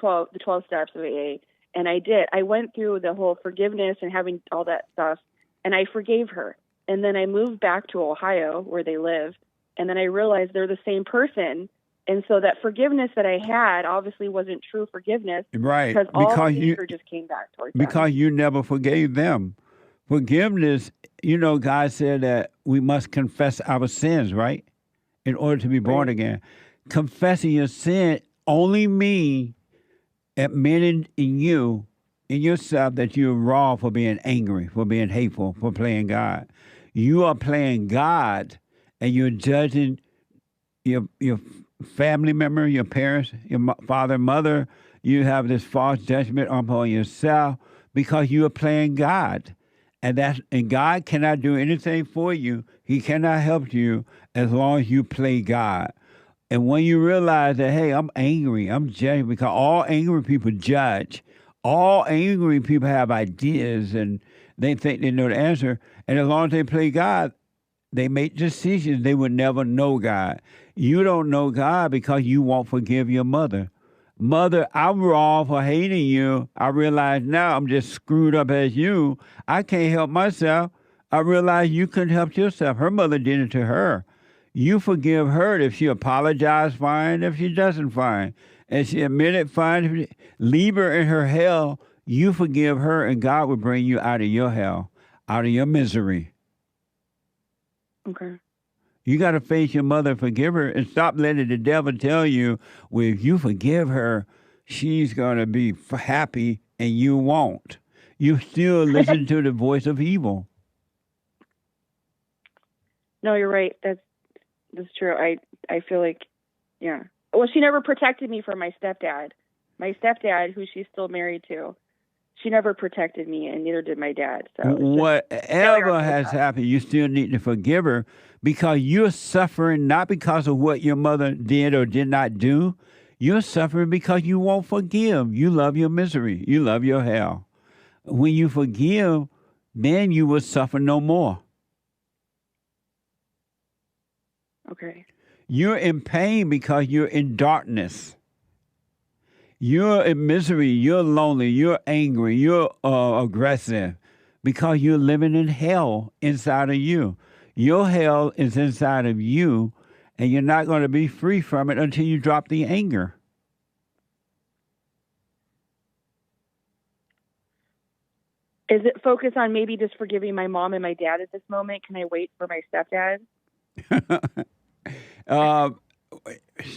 steps of AA, and I went through the whole forgiveness and having all that stuff, and I forgave her. And then I moved back to Ohio, where they live, and then I realized they're the same person. And so that forgiveness that I had obviously wasn't true forgiveness. Right. Because all anger just came back towards them. Because you never forgave them. Forgiveness, God said that we must confess our sins, right? In order to be born again. Confessing your sin only means admitting in yourself, that you're wrong for being angry, for being hateful, for playing God. You are playing God, and you're judging your family member, your parents, your father and mother. You have this false judgment upon yourself because you are playing God. And God cannot do anything for you. He cannot help you as long as you play God. And when you realize that, hey, I'm angry, I'm judging, because all angry people judge. All angry people have ideas, and they think they know the answer. And as long as they play God, they make decisions. They will never know God. You don't know God because you won't forgive your mother. Mother, I'm wrong for hating you. I realize now I'm just screwed up as you. I can't help myself. I realize you couldn't help yourself. Her mother did it to her. You forgive her. If she apologized, fine. If she doesn't, fine. And she admitted, fine. Leave her in her hell. You forgive her, and God will bring you out of your hell, out of your misery. Okay. You got to face your mother and forgive her, and stop letting the devil tell you, well, if you forgive her, she's going to be happy, and you won't. You still listen to the voice of evil. No, you're right. That's true. I feel like, yeah. Well, she never protected me from my stepdad. My stepdad, who she's still married to, she never protected me, and neither did my dad. So whatever has happened, you still need to forgive her, because you're suffering not because of what your mother did or did not do. You're suffering because you won't forgive. You love your misery. You love your hell. When you forgive, then you will suffer no more. Okay. You're in pain because you're in darkness. You're in misery. You're lonely. You're angry. You're aggressive because you're living in hell inside of you. Your hell is inside of you, and you're not going to be free from it until you drop the anger. Is it focused on maybe just forgiving my mom and my dad at this moment? Can I wait for my stepdad?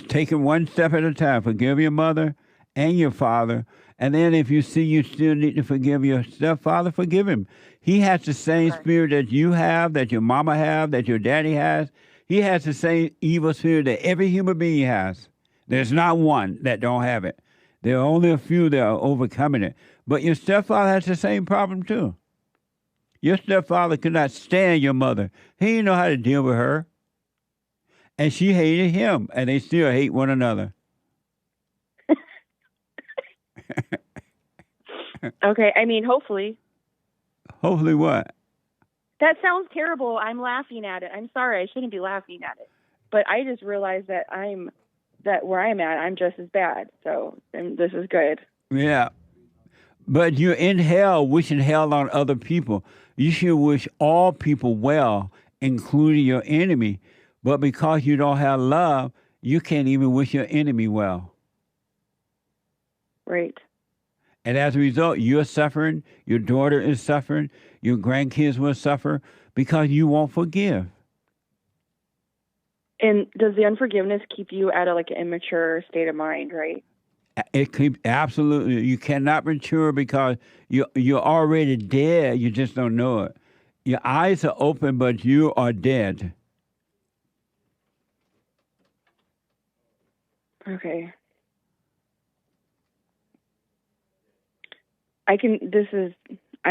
Take it one step at a time. Forgive your mother and your father. And then if you see you still need to forgive your stepfather, forgive him. He has the same spirit that you have, that your mama have, that your daddy has. He has the same evil spirit that every human being has. There's not one that don't have it. There are only a few that are overcoming it. But your stepfather has the same problem too. Your stepfather could not stand your mother. He didn't know how to deal with her. And she hated him, and they still hate one another. Okay, I mean, hopefully. Hopefully what? That sounds terrible. I'm laughing at it. I'm sorry. I shouldn't be laughing at it. But I just realized that where I'm at, I'm just as bad. So this is good. Yeah. But you're in hell, wishing hell on other people. You should wish all people well, including your enemy. But because you don't have love, you can't even wish your enemy well. Right. And as a result, you're suffering, your daughter is suffering, your grandkids will suffer because you won't forgive. And does the unforgiveness keep you at an immature state of mind, right? It keeps, absolutely. You cannot mature because you're already dead. You just don't know it. Your eyes are open, but you are dead. Okay. I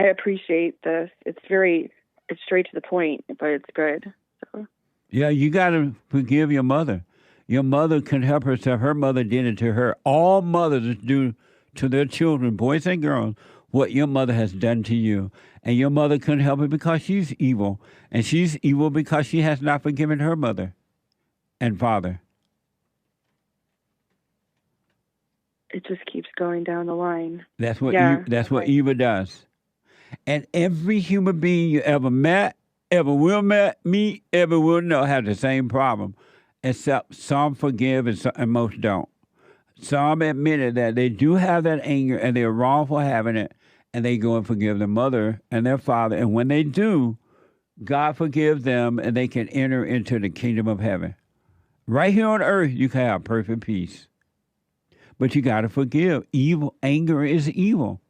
appreciate this. It's straight to the point, but it's good. So. Yeah, you got to forgive your mother. Your mother can help herself. Her mother did it to her. All mothers do to their children, boys and girls, what your mother has done to you. And your mother couldn't help it because she's evil. And she's evil because she has not forgiven her mother and father. It just keeps going down the line. That's what what evil does. And every human being you ever met, ever will meet, ever will know have the same problem, except some forgive and most don't. Some admitted that they do have that anger and they're wrong for having it, and they go and forgive their mother and their father. And when they do, God forgives them and they can enter into the kingdom of heaven. Right here on earth, you can have perfect peace. But you got to forgive. Anger is evil.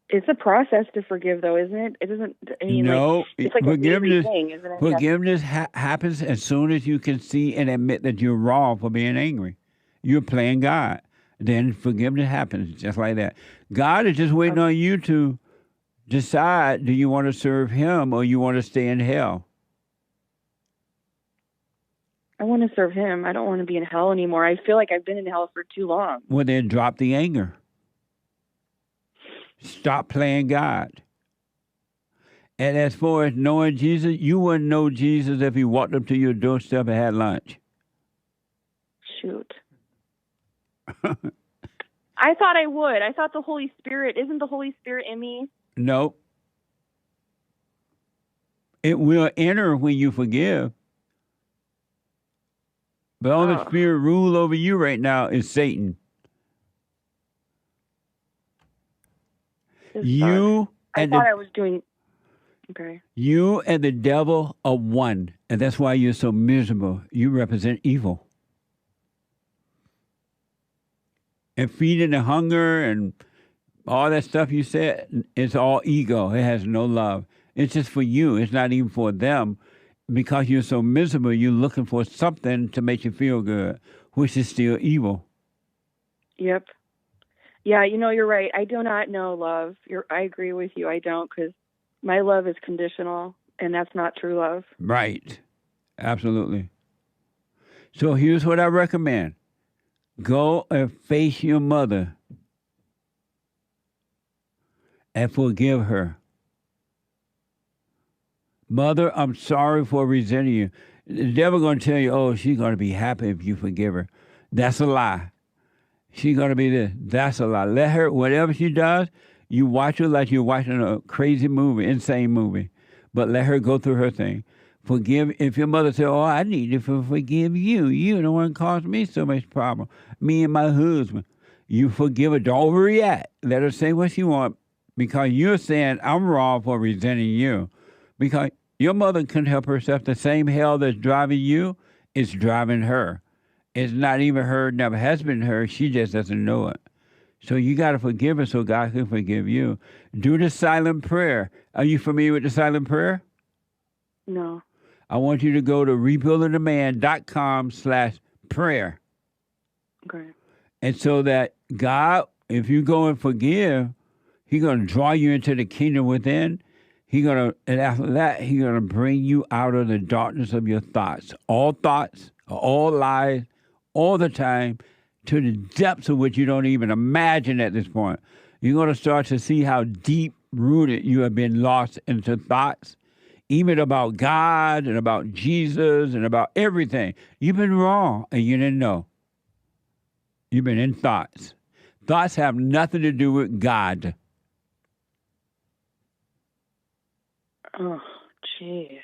It's a process to forgive, though, isn't it? It doesn't. I mean, no, it's like forgiveness. A thing, isn't it? Forgiveness happens as soon as you can see and admit that you're wrong for being angry. You're playing God. Then forgiveness happens just like that. God is just waiting on you to decide: do you want to serve Him or you want to stay in hell? I want to serve Him. I don't want to be in hell anymore. I feel like I've been in hell for too long. Well, then drop the anger. Stop playing God. And as far as knowing Jesus, you wouldn't know Jesus if He walked up to your doorstep and had lunch. Shoot. I thought I would. I thought the Holy Spirit, isn't the Holy Spirit in me? No. It will enter when you forgive. But all the spirit rule over you right now is Satan. I thought I was doing. Okay. You and the devil are one, and that's why you're so miserable. You represent evil. And feeding the hunger and all that stuff you said, it's all ego. It has no love. It's just for you. It's not even for them. Because you're so miserable, you're looking for something to make you feel good, which is still evil. Yep. Yeah, you're right. I do not know love. I agree with you. I don't, because my love is conditional, and that's not true love. Right. Absolutely. So here's what I recommend. Go and face your mother and forgive her. Mother, I'm sorry for resenting you. The devil going to tell you, oh, she's going to be happy if you forgive her. That's a lie. She's going to be this. That's a lie. Let her, whatever she does, You watch her like you're watching a crazy movie, insane movie, but let her go through her thing. Forgive. If your mother said, "Oh, I need to forgive you. You the one caused me so much problem. Me and my husband." You forgive her. Don't overreact. Let her say what she wants, because you're saying I'm wrong for resenting you, because your mother couldn't help herself. The same hell that's driving you is driving her. It's not even her. Never has been her. She just doesn't know it. So you got to forgive her so God can forgive you. Do the silent prayer. Are you familiar with the silent prayer? No. I want you to go to rebuildingtheman.com/prayer. Okay. And so that God, if you go and forgive, He's going to draw you into the kingdom within. And after that, He's going to bring you out of the darkness of your thoughts. All lies, all the time, to the depths of which you don't even imagine at this point. You're going to start to see how deep-rooted you have been lost into thoughts, even about God and about Jesus and about everything. You've been wrong and you didn't know. You've been in thoughts. Thoughts have nothing to do with God. Oh, jeez.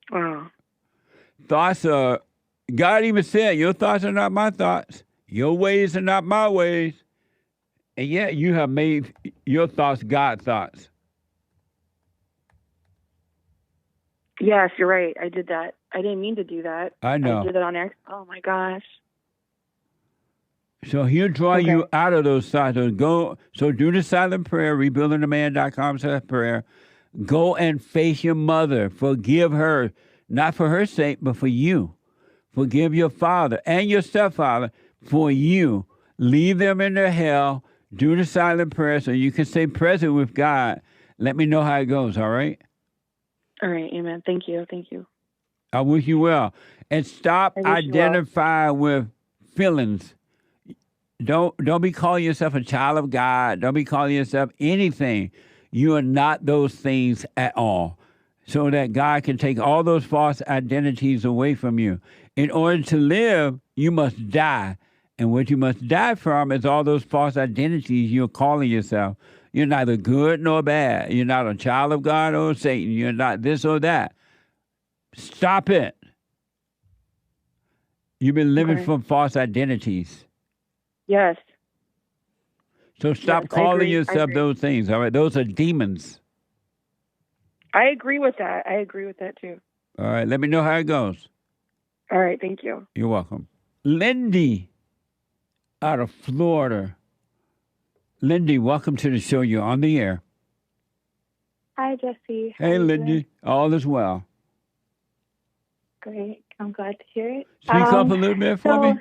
Wow. Thoughts are, God even said, your thoughts are not my thoughts. Your ways are not my ways. And yet you have made your thoughts God thoughts. Yes, you're right. I did that. I didn't mean to do that. I know. I did it on accident. Oh, my gosh. So He'll draw you out of those thoughts. So do the silent prayer, rebuildingtheman.com/prayer. Go and face your mother. Forgive her, not for her sake, but for you. Forgive your father and your stepfather for you. Leave them in their hell. Do the silent prayer so you can stay present with God. Let me know how it goes, all right? All right, amen. Thank you. Thank you. I wish you well. And stop identifying with feelings. Don't be calling yourself a child of God. Don't be calling yourself anything. You are not those things at all. So that God can take all those false identities away from you. In order to live, you must die. And what you must die from is all those false identities you're calling yourself. You're neither good nor bad. You're not a child of God or Satan. You're not this or that. Stop it. You've been living from false identities. Yes. So stop calling yourself those things, all right? Those are demons. I agree with that. I agree with that, too. All right, let me know how it goes. All right, thank you. You're welcome. Lindy out of Florida. Lindy, welcome to the show. You're on the air. Hi, Jesse. Hey, Lindy. All is well. Great. I'm glad to hear it. Speak up a little bit for me.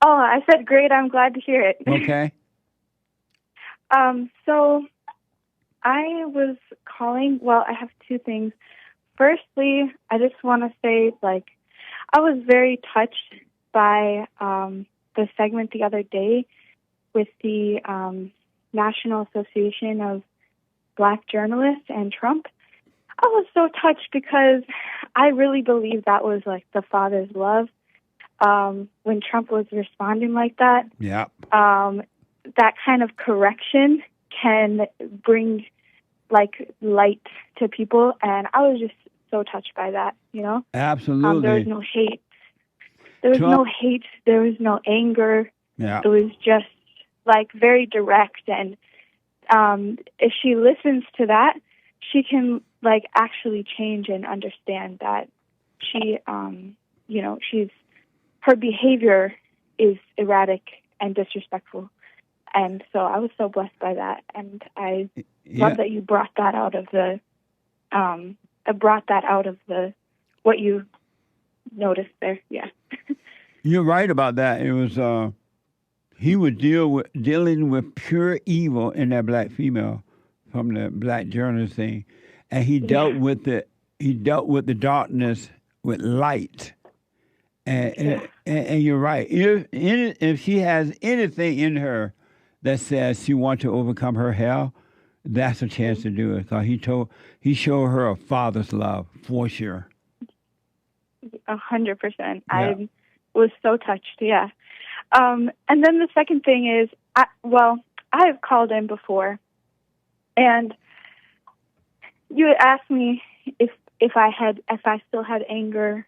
Oh, I said great. I'm glad to hear it. Okay. So I was calling. Well, I have two things. Firstly, I just want to say, I was very touched by the segment the other day with the National Association of Black Journalists and Trump. I was so touched because I really believe that was the Father's love. When Trump was responding like that, that kind of correction can bring light to people, and I was just so touched by that. Absolutely. There was no hate. There was no hate. There was no anger. Yeah. It was just very direct, and if she listens to that, she can actually change and understand that she, her behavior is erratic and disrespectful. And so I was so blessed by that. And I love that you brought that out of what you noticed there. Yeah. You're right about that. It was, he was dealing with pure evil in that black female from the black journalist thing. And he dealt with the darkness with light. And you're right. If she has anything in her that says she wants to overcome her hell, that's a chance to do it. Because he showed her a father's love for sure. 100%. I was so touched. Yeah. And then the second thing is, I've called in before, and you had asked me if I still had anger,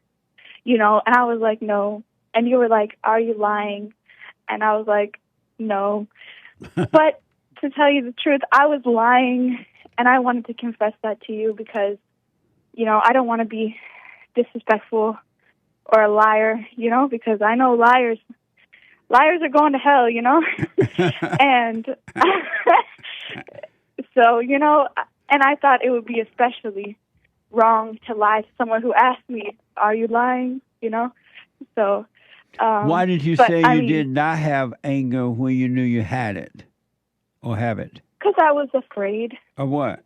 and I was like, no. And you were like, are you lying? And I was like, no. But to tell you the truth, I was lying, and I wanted to confess that to you because, I don't want to be disrespectful or a liar, because I know liars are going to hell, and so, and I thought it would be especially wrong to lie to someone who asked me, are you lying? So why did you say you did not have anger when you knew you had it or have it? Because I was afraid. Of what?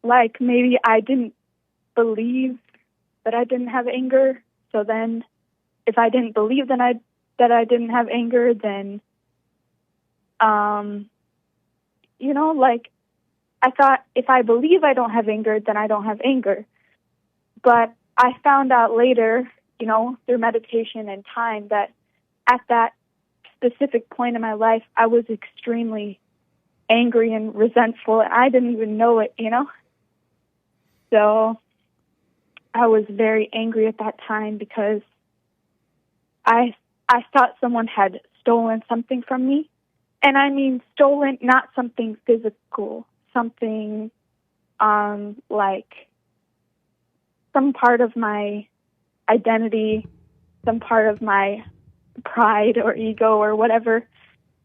Like maybe I didn't believe that I didn't have anger. So then if I didn't believe that I didn't have anger, then, like I thought if I believe I don't have anger, then I don't have anger. But I found out later, through meditation and time, that at that specific point in my life, I was extremely angry and resentful, and I didn't even know it, So I was very angry at that time because I thought someone had stolen something from me. And I mean stolen, not something physical, something like some part of my identity, some part of my pride or ego or whatever,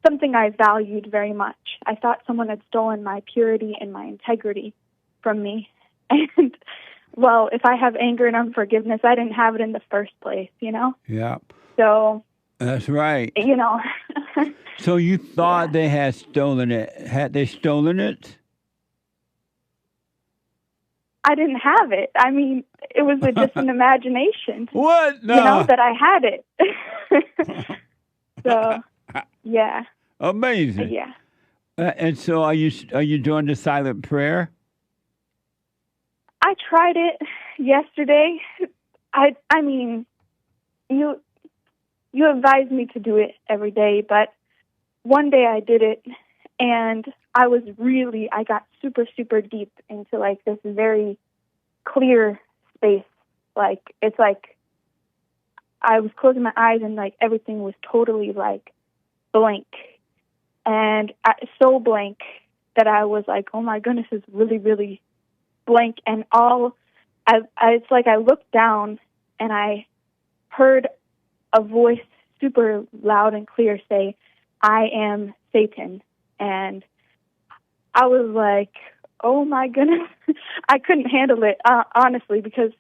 something I valued very much. I thought someone had stolen my purity and my integrity from me. And, well, if I have anger and unforgiveness, I didn't have it in the first place, Yeah. So. That's right. So you thought they had stolen it. Had they stolen it? I didn't have it. I mean, it was just an imagination. What? No. That I had it. So, yeah. Amazing. Yeah. And so are you doing the silent prayer? I tried it yesterday. I mean, you advised me to do it every day, but one day I did it, and I got super, super deep into like this very clear space. Like, it's like I was closing my eyes and like everything was totally like blank, and so blank that I was like, oh my goodness, it's really, really blank. And it's like I looked down and I heard a voice super loud and clear say, I am Satan. And I was like, oh my goodness. I couldn't handle it, honestly, because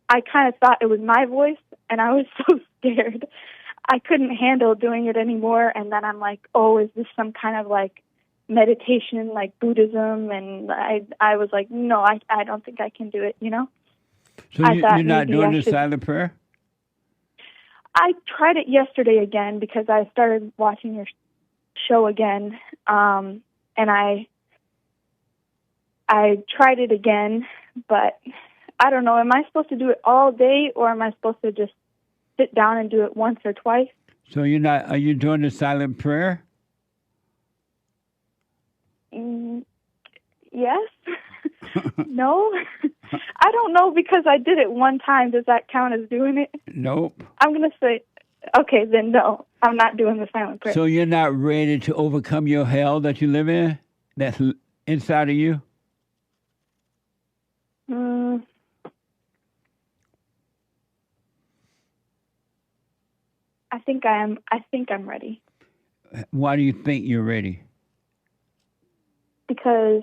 I kind of thought it was my voice, and I was so scared. I couldn't handle doing it anymore. And then I'm like, oh, is this some kind of like meditation, like Buddhism? And I was like, no, I don't think I can do it, So you're not doing the silent prayer? I tried it yesterday again because I started watching your show again, and I tried it again, but I don't know. Am I supposed to do it all day, or am I supposed to just sit down and do it once or twice? So are you doing the silent prayer? Yes. No. I don't know, because I did it one time. Does that count as doing it? Nope. I'm going to say, okay, then no. I'm not doing the silent prayer. So you're not ready to overcome your hell that you live in? That's inside of you? I think I'm ready. Why do you think you're ready? Because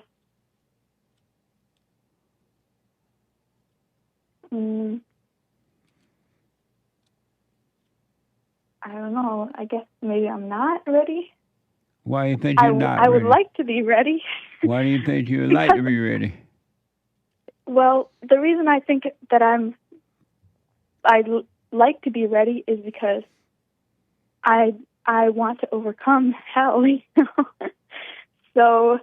I don't know. I guess maybe I'm not ready. Why do you think you're not ready? I would like to be ready. Why do you think you would like to be ready? Well, the reason I think that I'd like to be ready is because I want to overcome hell, So,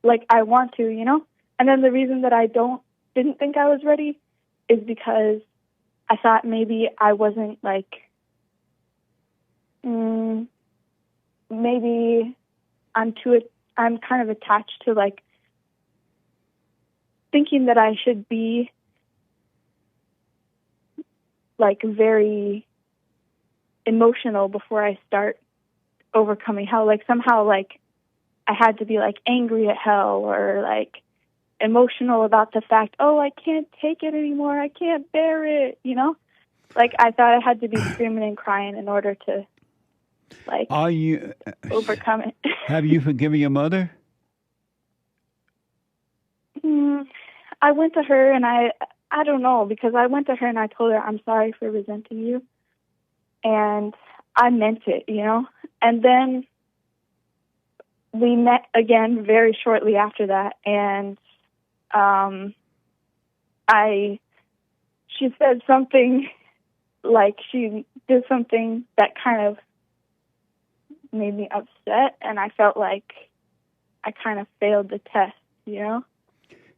like, I want to, And then the reason that I didn't think I was ready is because I thought maybe I wasn't, like, Maybe I'm kind of attached to like thinking that I should be like very emotional before I start overcoming hell. Like somehow like I had to be like angry at hell or like emotional about the fact, oh, I can't take it anymore. I can't bear it, you know? Like I thought I had to be screaming and crying in order to like overcome it. Have you forgiven your mother? I went to her and I don't know, because I went to her and I told her, I'm sorry for resenting you. And I meant it, you know? And then we met again very shortly after that. And she said something, like she did something that kind of made me upset. And I felt like I kind of failed the test, you know?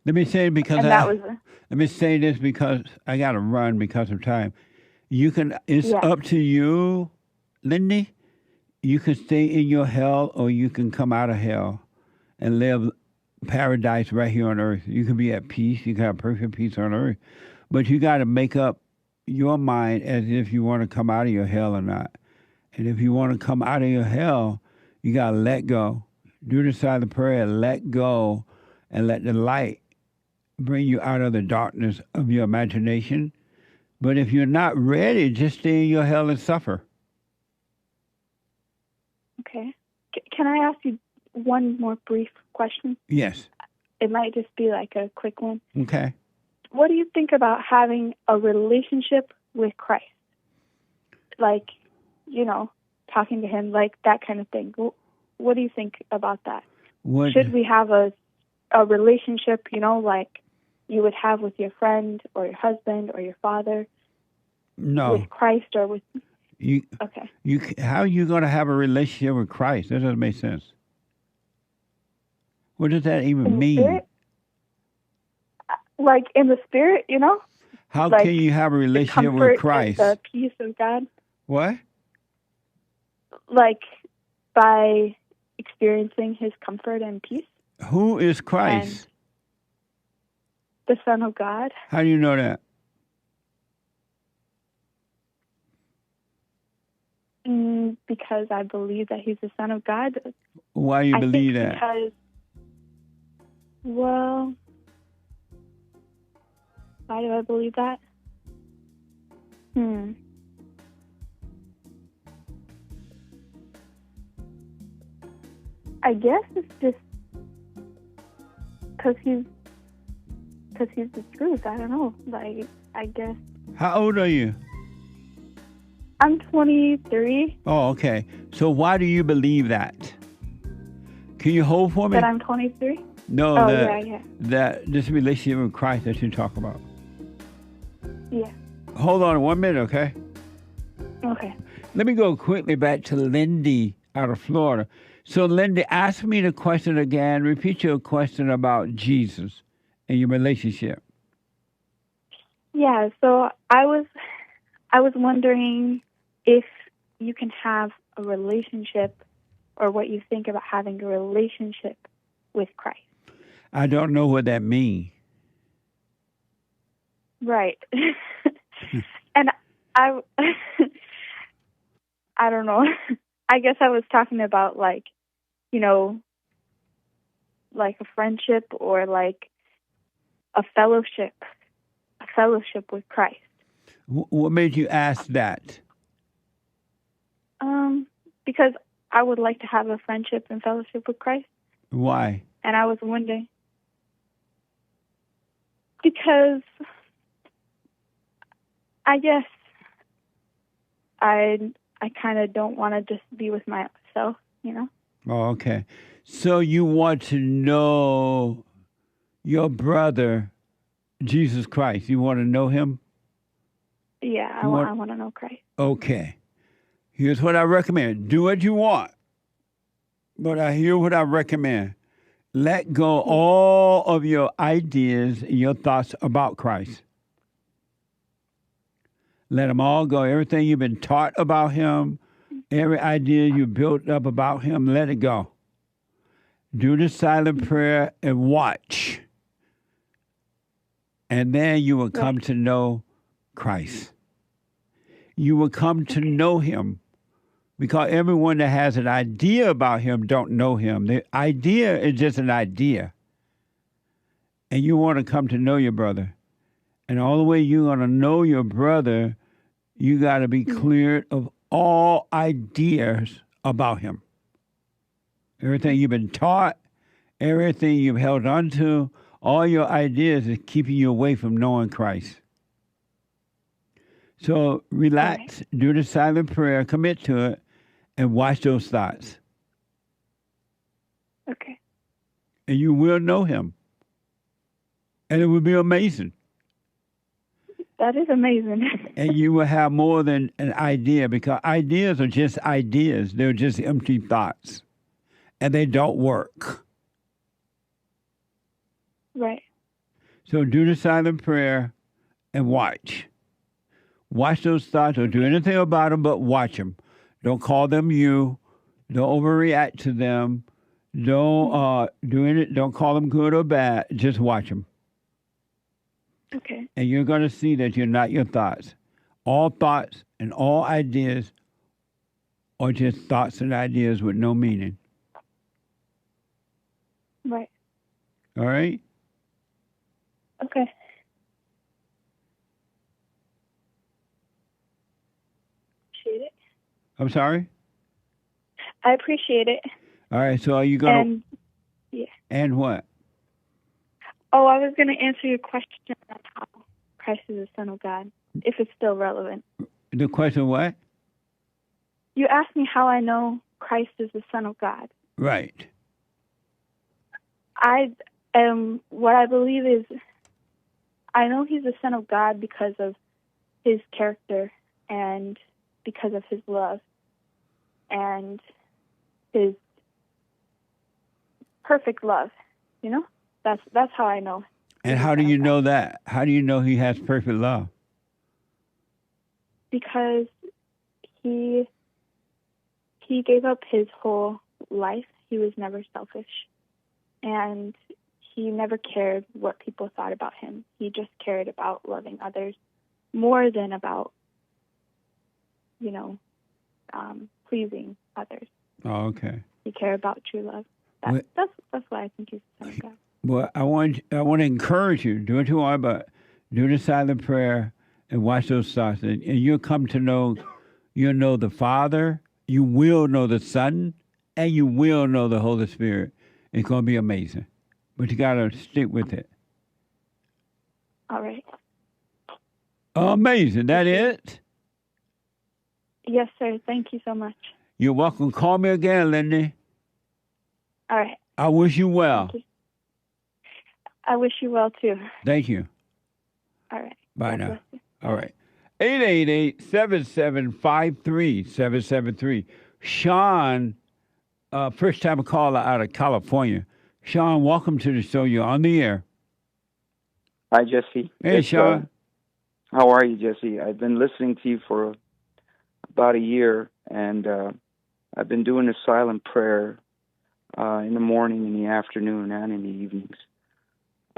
Let me say because let me say this because I got to run because of time. It's up to you, Lindy. You can stay in your hell or you can come out of hell and live paradise right here on earth. You can be at peace. You can have perfect peace on earth. But you got to make up your mind as if you want to come out of your hell or not. And if you want to come out of your hell, you got to let go. Do the silent prayer, let go, and let the light bring you out of the darkness of your imagination. But if you're not ready, just stay in your hell and suffer. Okay. Can I ask you one more brief question? Yes. It might just be like a quick one. Okay. What do you think about having a relationship with Christ? Like, you know, talking to him, like that kind of thing. What do you think about that? Should we have a relationship, you know, like you would have with your friend or your husband or your father? No. With Christ or with... You, okay. How are you going to have a relationship with Christ? That doesn't make sense. What does that even mean? Spirit? Like in the spirit, you know? How like can you have a relationship with Christ? The peace of God. What? Like by experiencing his comfort and peace. Who is Christ? The Son of God. How do you know that? Because I believe that he's the Son of God. Why do you believe that? Because, well, why do I believe that? I guess it's just because he's the truth. I don't know. Like, I guess. How old are you? I'm 23. Oh, okay. So why do you believe that? Can you hold for me? That I'm 23? No, yeah. That this relationship with Christ that you talk about. Yeah. Hold on 1 minute, okay? Okay. Let me go quickly back to Lindy out of Florida. So, Lindy, ask me the question again. Repeat your question about Jesus and your relationship. Yeah, so I was wondering if you can have a relationship or what you think about having a relationship with Christ. I don't know what that means. Right. And I don't know. I guess I was talking about like, you know, like a friendship or like a fellowship with Christ. What made you ask that? Because I would like to have a friendship and fellowship with Christ. Why? And I was wondering, because I guess I kind of don't want to just be with myself, you know? Oh, okay. So you want to know your brother, Jesus Christ. You want to know him? Yeah, I want to know Christ. Okay. Here's what I recommend. Do what you want. But here's what I recommend. Let go all of your ideas and your thoughts about Christ. Let them all go. Everything you've been taught about him, Every idea you built up about him, let it go. Do the silent prayer and watch. And then you will come to know Christ. You will come to know him. Because everyone that has an idea about him don't know him. The idea is just an idea. And you want to come to know your brother. And all the way you're going to know your brother, you got to be cleared of all ideas about him. Everything you've been taught, everything you've held on to, all your ideas is keeping you away from knowing Christ. So relax, do the silent prayer, commit to it, and watch those thoughts. Okay. And you will know him. And it will be amazing. That is amazing. And you will have more than an idea, because ideas are just ideas. They're just empty thoughts. And they don't work. Right. So do the silent prayer and watch. Watch those thoughts. Don't do anything about them, but watch them. Don't call them you. Don't overreact to them. Don't call them good or bad. Just watch them. Okay. And you're going to see that you're not your thoughts. All thoughts and all ideas are just thoughts and ideas with no meaning. Right. All right? Okay. Appreciate it. I'm sorry? I appreciate it. All right, so are you going to... And, yeah. And what? Oh, I was going to answer your question on how Christ is the Son of God, if it's still relevant. The question what? You asked me how I know Christ is the Son of God. Right. What I believe is, I know he's the Son of God because of his character and because of his love and his perfect love, you know? That's how I know. And how do you know that? How do you know he has perfect love? Because he gave up his whole life. He was never selfish. And he never cared what people thought about him. He just cared about loving others more than about, pleasing others. Oh, okay. He cared about true love. That's why I think he's the Son of God. Well, I want to encourage you. Do what you want, but do the silent prayer and watch those thoughts. And you'll come to know, you'll know the Father, you will know the Son, and you will know the Holy Spirit. It's going to be amazing. But you got to stick with it. All right. Amazing. That it? Yes, sir. Thank you so much. You're welcome. Call me again, Lindy. All right. I wish you well. Thank you. I wish you well, too. Thank you. All right. Bye now. All right. 888-7753-773. Sean, first-time caller out of California. Sean, welcome to the show. You're on the air. Hi, Jesse. Hey, Sean. How are you, Jesse? I've been listening to you for about a year, and I've been doing a silent prayer in the morning, in the afternoon, and in the evenings.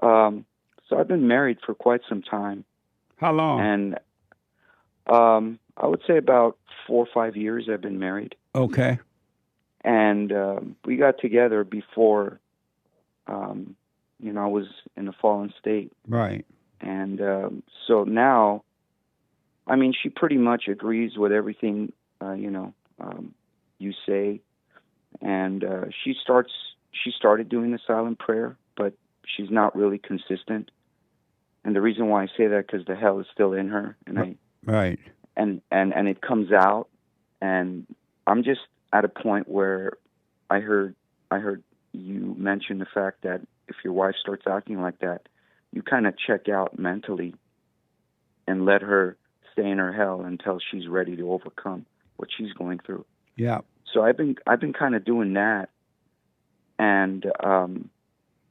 So I've been married for quite some time. How long? And I would say about 4 or 5 years I've been married. Okay. And we got together before, I was in a fallen state. Right. And so now, I mean, she pretty much agrees with everything, you say. And she started doing the silent prayer, but she's not really consistent. And the reason why I say that, because the hell is still in her, and right, and it comes out, and I'm just at a point where I heard you mention the fact that if your wife starts acting like that, you kind of check out mentally, and let her stay in her hell until she's ready to overcome what she's going through. Yeah. So I've been kind of doing that, and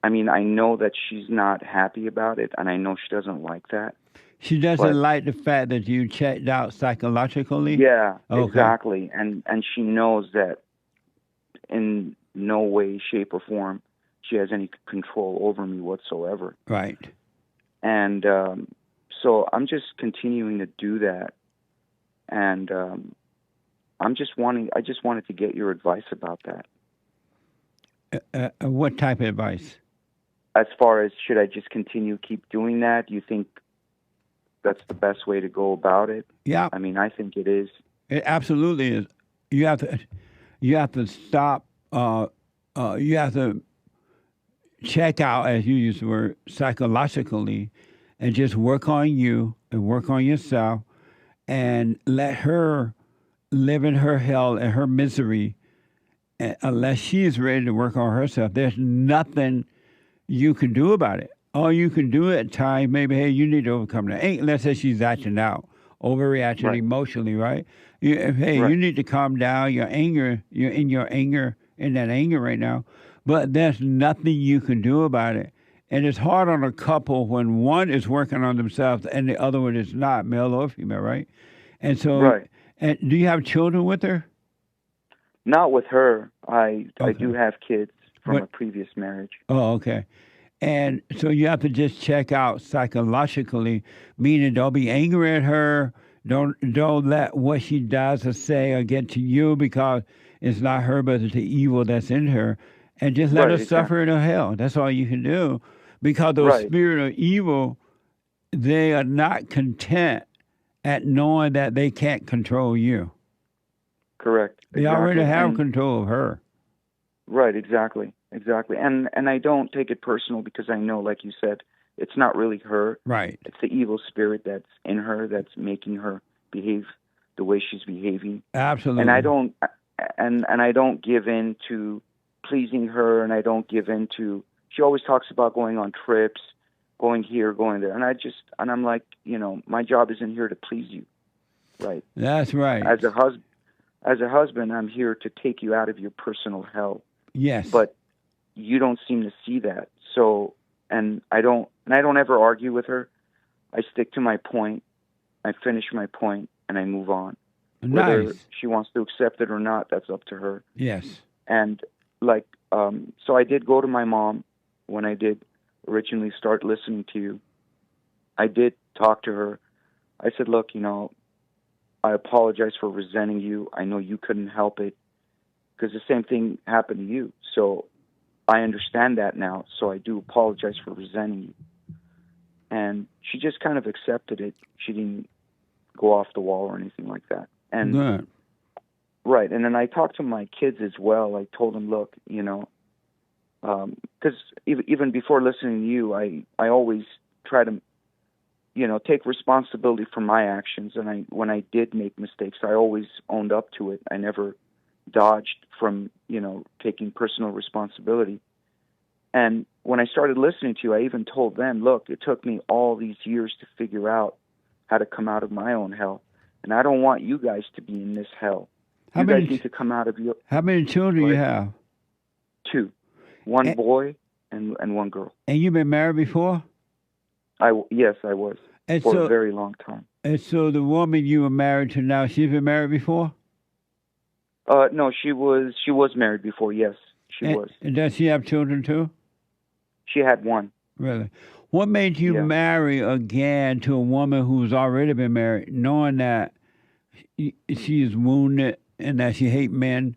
I mean, I know that she's not happy about it, and I know she doesn't like that. She doesn't like the fact that you checked out psychologically? Yeah, okay. Exactly. And she knows that in no way, shape, or form she has any control over me whatsoever. Right. And so I'm just continuing to do that. And I just wanted to get your advice about that. What type of advice? As far as, should I just keep doing that? Do you think that's the best way to go about it? Yeah. I mean, I think it is. It absolutely is. You have to stop. You have to check out, as you use the word, psychologically, and just work on you and work on yourself, and let her live in her hell and her misery. And unless she is ready to work on herself, there's nothing you can do about it. All you can do at times, maybe, hey, you need to overcome that. Let's say she's acting out, overreacting emotionally, right? You need to calm down. You're in that anger right now. But there's nothing you can do about it. And it's hard on a couple when one is working on themselves and the other one is not, male or female, right? And so, and do you have children with her? Not with her. I do have kids from a previous marriage. Oh, okay. And so you have to just check out psychologically, meaning don't be angry at her. Don't let what she does or say or get to you, because it's not her, but it's the evil that's in her. And just let her suffer in her hell. That's all you can do. Because those spirit of evil, they are not content at knowing that they can't control you. Correct. They already have control of her. Right, exactly. And I don't take it personal, because I know, like you said, it's not really her. Right. It's the evil spirit that's in her that's making her behave the way she's behaving. Absolutely. And I don't give in to pleasing her, and I don't give in to, she always talks about going on trips, going here, going there. And I'm like, my job isn't here to please you. Right. That's right. As a husband, I'm here to take you out of your personal hell. Yes. But you don't seem to see that. So, and I don't ever argue with her. I stick to my point. I finish my point, and I move on. Nice. Whether she wants to accept it or not, that's up to her. Yes. And so I did go to my mom when I did originally start listening to you. I did talk to her. I said, look, I apologize for resenting you. I know you couldn't help it, because the same thing happened to you. So I understand that now. So I do apologize for resenting you. And she just kind of accepted it. She didn't go off the wall or anything like that. And good. Right. And then I talked to my kids as well. I told them, look, because even before listening to you, I always try to, take responsibility for my actions. And when I did make mistakes, I always owned up to it. I never dodged from, taking personal responsibility. And when I started listening to you, I even told them, look, it took me all these years to figure out how to come out of my own hell. And I don't want you guys to be in this hell. You guys need to come out of your... How many children you have? 2. One boy and one girl. And you've been married before? Yes, I was. For a very long time. And so the woman you were married to now, she's been married before? No, she was married before, yes. She was. And does she have children too? She had 1. Really? What made you marry again to a woman who's already been married, knowing that she is wounded and that she hates men,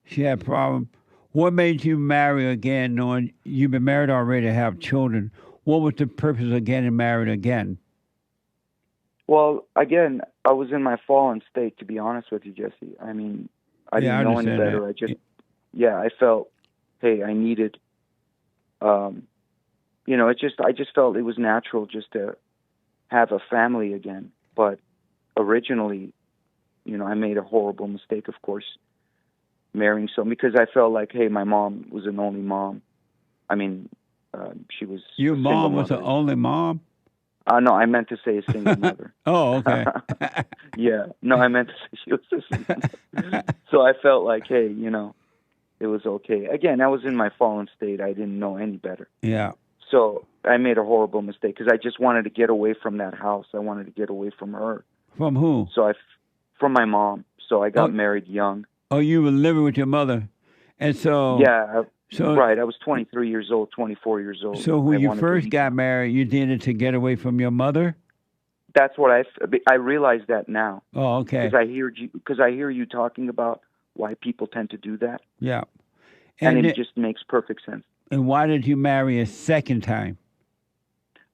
she had problems? What made you marry again, knowing you've been married already, have children? What was the purpose of getting married again? Well, again, I was in my fallen state, to be honest with you, Jesse. I mean, I didn't know any better. I felt, hey, I needed, I just felt it was natural just to have a family again. But originally, I made a horrible mistake, of course, marrying someone, because I felt like, hey, my mom was an only mom. I mean, she was... Your mom was an only mom? No, I meant to say a single mother. Oh, okay. Yeah. No, I meant to say she was a single mother. So I felt like, hey, it was okay. Again, I was in my fallen state. I didn't know any better. Yeah. So I made a horrible mistake because I just wanted to get away from that house. I wanted to get away from her. From who? So from my mom. So I got married young. Oh, you were living with your mother, and so yeah, right. I was 23 years old, 24 years old. So when you first got married, you did it to get away from your mother. That's what I realize that now. Oh, okay. Because I hear you talking about why people tend to do that. Yeah, and it just makes perfect sense. And why did you marry a second time?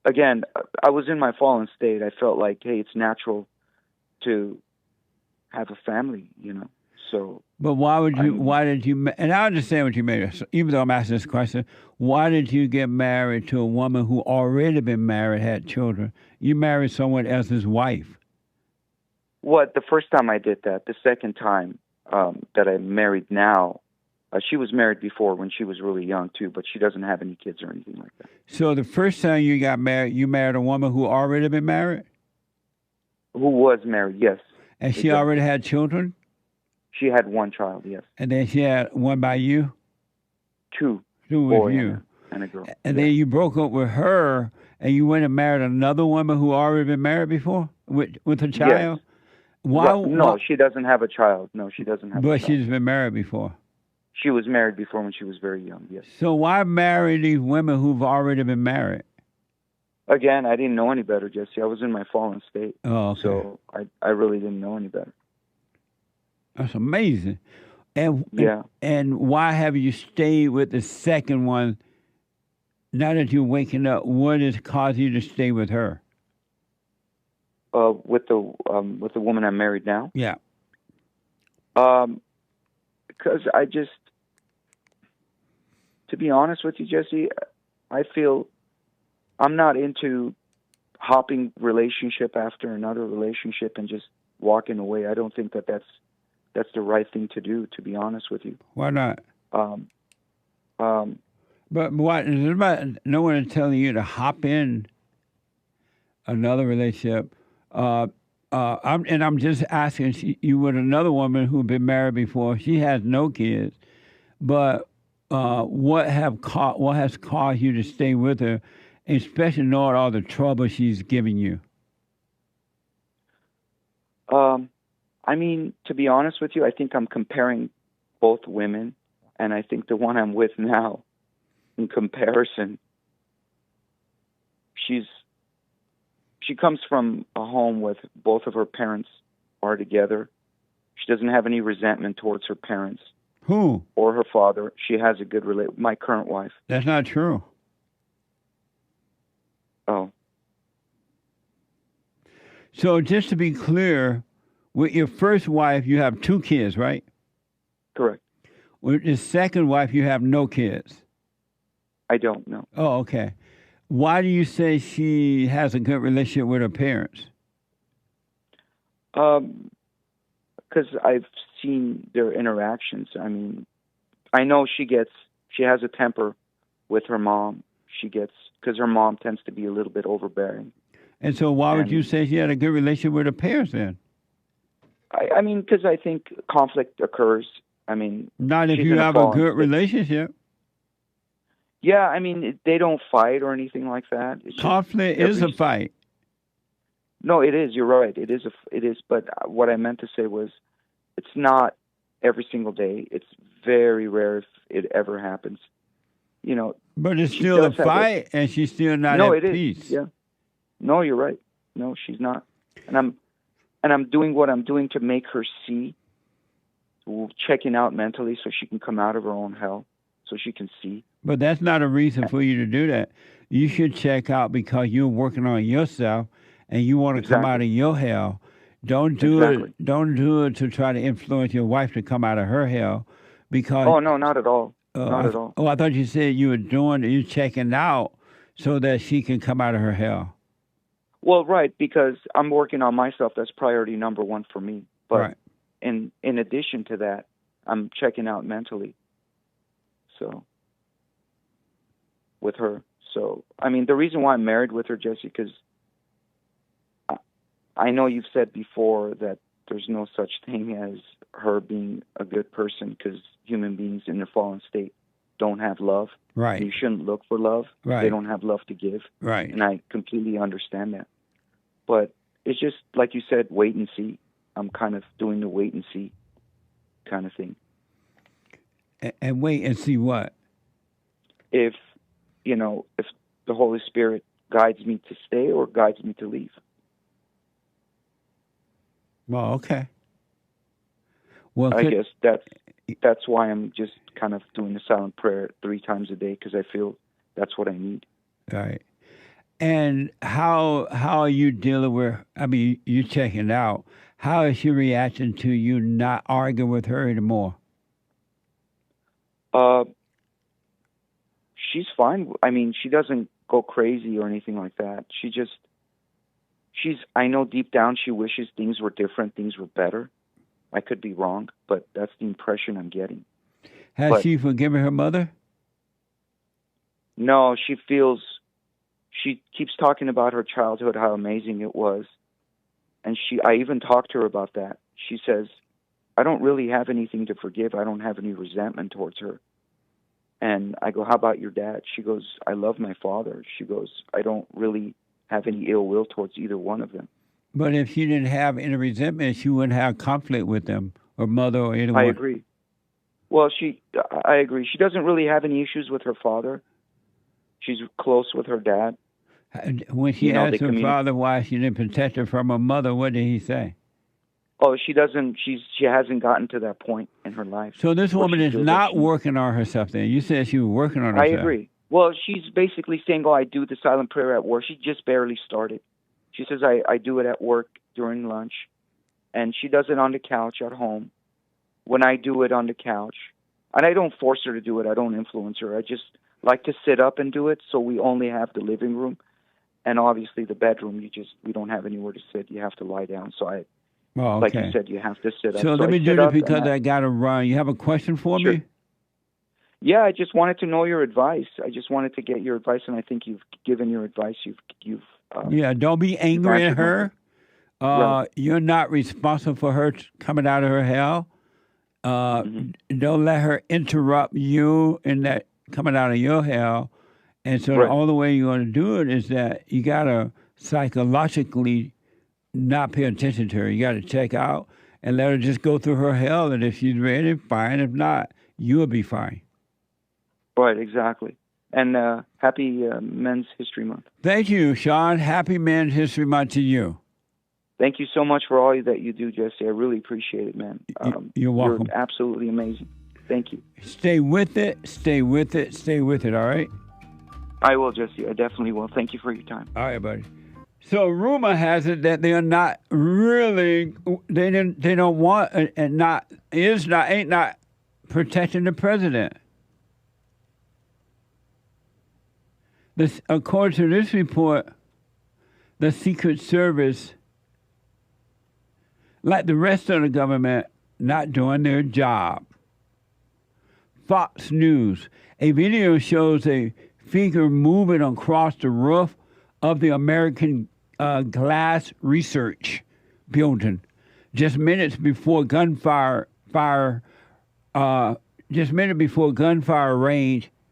Again, I was in my fallen state. I felt like, hey, it's natural to have a family, you know. So. But why did you? And I understand what you mean. Even though I'm asking this question, why did you get married to a woman who already been married, had children? You married someone else's wife. What? The first time I did that. The second time that I married now. She was married before when she was really young, too, but she doesn't have any kids or anything like that. So the first time you got married, you married a woman who already been married? Who was married, yes. And she already had children? She had one child, yes. And then she had one by you? Two. Two with you. And a girl. And then you broke up with her, and you went and married another woman who already been married before with a child? Yes. No, she doesn't have a child. No, she doesn't have a child. But she's been married before? She was married before when she was very young, yes. So why marry these women who've already been married? Again, I didn't know any better, Jesse. I was in my fallen state. Oh, okay. So I really didn't know any better. That's amazing. And why have you stayed with the second one now that you're waking up? What has caused you to stay with her? With the woman I'm married now? Yeah. Because to be honest with you, Jesse, I feel I'm not into hopping relationship after another relationship and just walking away. I don't think that's the right thing to do, to be honest with you. Why not? But what? No one is telling you to hop in another relationship. I'm just asking you with another woman who'd been married before. She has no kids, but what has caused you to stay with her, especially knowing all the trouble she's giving you? I mean, to be honest with you, I think I'm comparing both women, and I think the one I'm with now, in comparison, she comes from a home with both of her parents are together. She doesn't have any resentment towards her parents. Who? Or her father. She has a good relationship. My current wife. That's not true. Oh. So just to be clear, with your first wife, you have 2 kids, right? Correct. With your second wife, you have no kids. I don't know. Oh, okay. Why do you say she has a good relationship with her parents? Because I've seen their interactions. I mean, I know she has a temper with her mom. Because her mom tends to be a little bit overbearing. And so why would you say she had a good relationship with her parents then? I mean, because I think conflict occurs. I mean, not if you have a good relationship. Yeah, I mean, they don't fight or anything like that. Conflict is a fight. No, it is. You're right. It is. But what I meant to say was, it's not every single day. It's very rare if it ever happens. You know. But it's still a fight, and she's still not at peace. Is. Yeah. No, you're right. No, she's not. And I'm doing what I'm doing to make her see, checking out mentally so she can come out of her own hell, so she can see. But that's not a reason for you to do that. You should check out because you're working on yourself and you want to come out of your hell. Don't do it. Don't do it to try to influence your wife to come out of her hell, because. Oh no, not at all. Not at all. Oh, I thought you said you were you're checking out so that she can come out of her hell. Well, right, because I'm working on myself. That's priority number 1 for me. But in addition to that, I'm checking out mentally. So, with her. So, I mean, the reason why I'm married with her, Jesse, because I know you've said before that there's no such thing as her being a good person because human beings in their fallen state don't have love. Right. You shouldn't look for love. Right. They don't have love to give. Right. And I completely understand that. But it's just, like you said, wait and see. I'm kind of doing the wait and see kind of thing. And wait and see what? If the Holy Spirit guides me to stay or guides me to leave. Well, okay. Well, I guess that's why I'm just kind of doing the silent prayer 3 times a day, because I feel that's what I need. Right. And how are you dealing with, I mean, you checking out, how is she reacting to you not arguing with her anymore? She's fine. I mean, she doesn't go crazy or anything like that. I know deep down she wishes things were different, things were better. I could be wrong, but that's the impression I'm getting. Has she forgiven her mother? No, she keeps talking about her childhood, how amazing it was. And I even talked to her about that. She says, I don't really have anything to forgive. I don't have any resentment towards her. And I go, how about your dad? She goes, I love my father. She goes, I don't really have any ill will towards either one of them. But if she didn't have any resentment, she wouldn't have conflict with them, or mother, or anyone. I agree. Well, I agree. She doesn't really have any issues with her father. She's close with her dad. When she asked her father why she didn't protect her from her mother, what did he say? Oh, she doesn't. She hasn't gotten to that point in her life. So this woman is not working on herself. Then you said she was working on herself. I agree. Well, she's basically saying, "Oh, I do the silent prayer at work." She just barely started. She says, "I do it at work during lunch," and she does it on the couch at home. When I do it on the couch, and I don't force her to do it. I don't influence her. I just like to sit up and do it. So we only have the living room, and obviously the bedroom. We don't have anywhere to sit. You have to lie down. So like you said, you have to sit up. So let me do this because I got to run. You have a question for me? Yeah, I just wanted to know your advice. I just wanted to get your advice, and I think you've given your advice. You've don't be angry at her. Right. You're not responsible for her coming out of her hell. Don't let her interrupt you in that coming out of your hell. And so the only way you're going to do it is that you got to psychologically not pay attention to her. You got to check out and let her just go through her hell. And if she's ready, fine. If not, you'll be fine. Right, exactly. And happy Men's History Month. Thank you, Sean. Happy Men's History Month to you. Thank you so much for all that you do, Jesse. I really appreciate it, man. You're welcome. You're absolutely amazing. Thank you. Stay with it. Stay with it. Stay with it, all right? I will, Jesse. I definitely will. Thank you for your time. All right, buddy. So rumor has it that they are not really, they don't want, and ain't not protecting the president. According to this report, the Secret Service, like the rest of the government, not doing their job. Fox News, a video shows a figure moving across the roof of the American Glass Research Building, just minutes before gunfire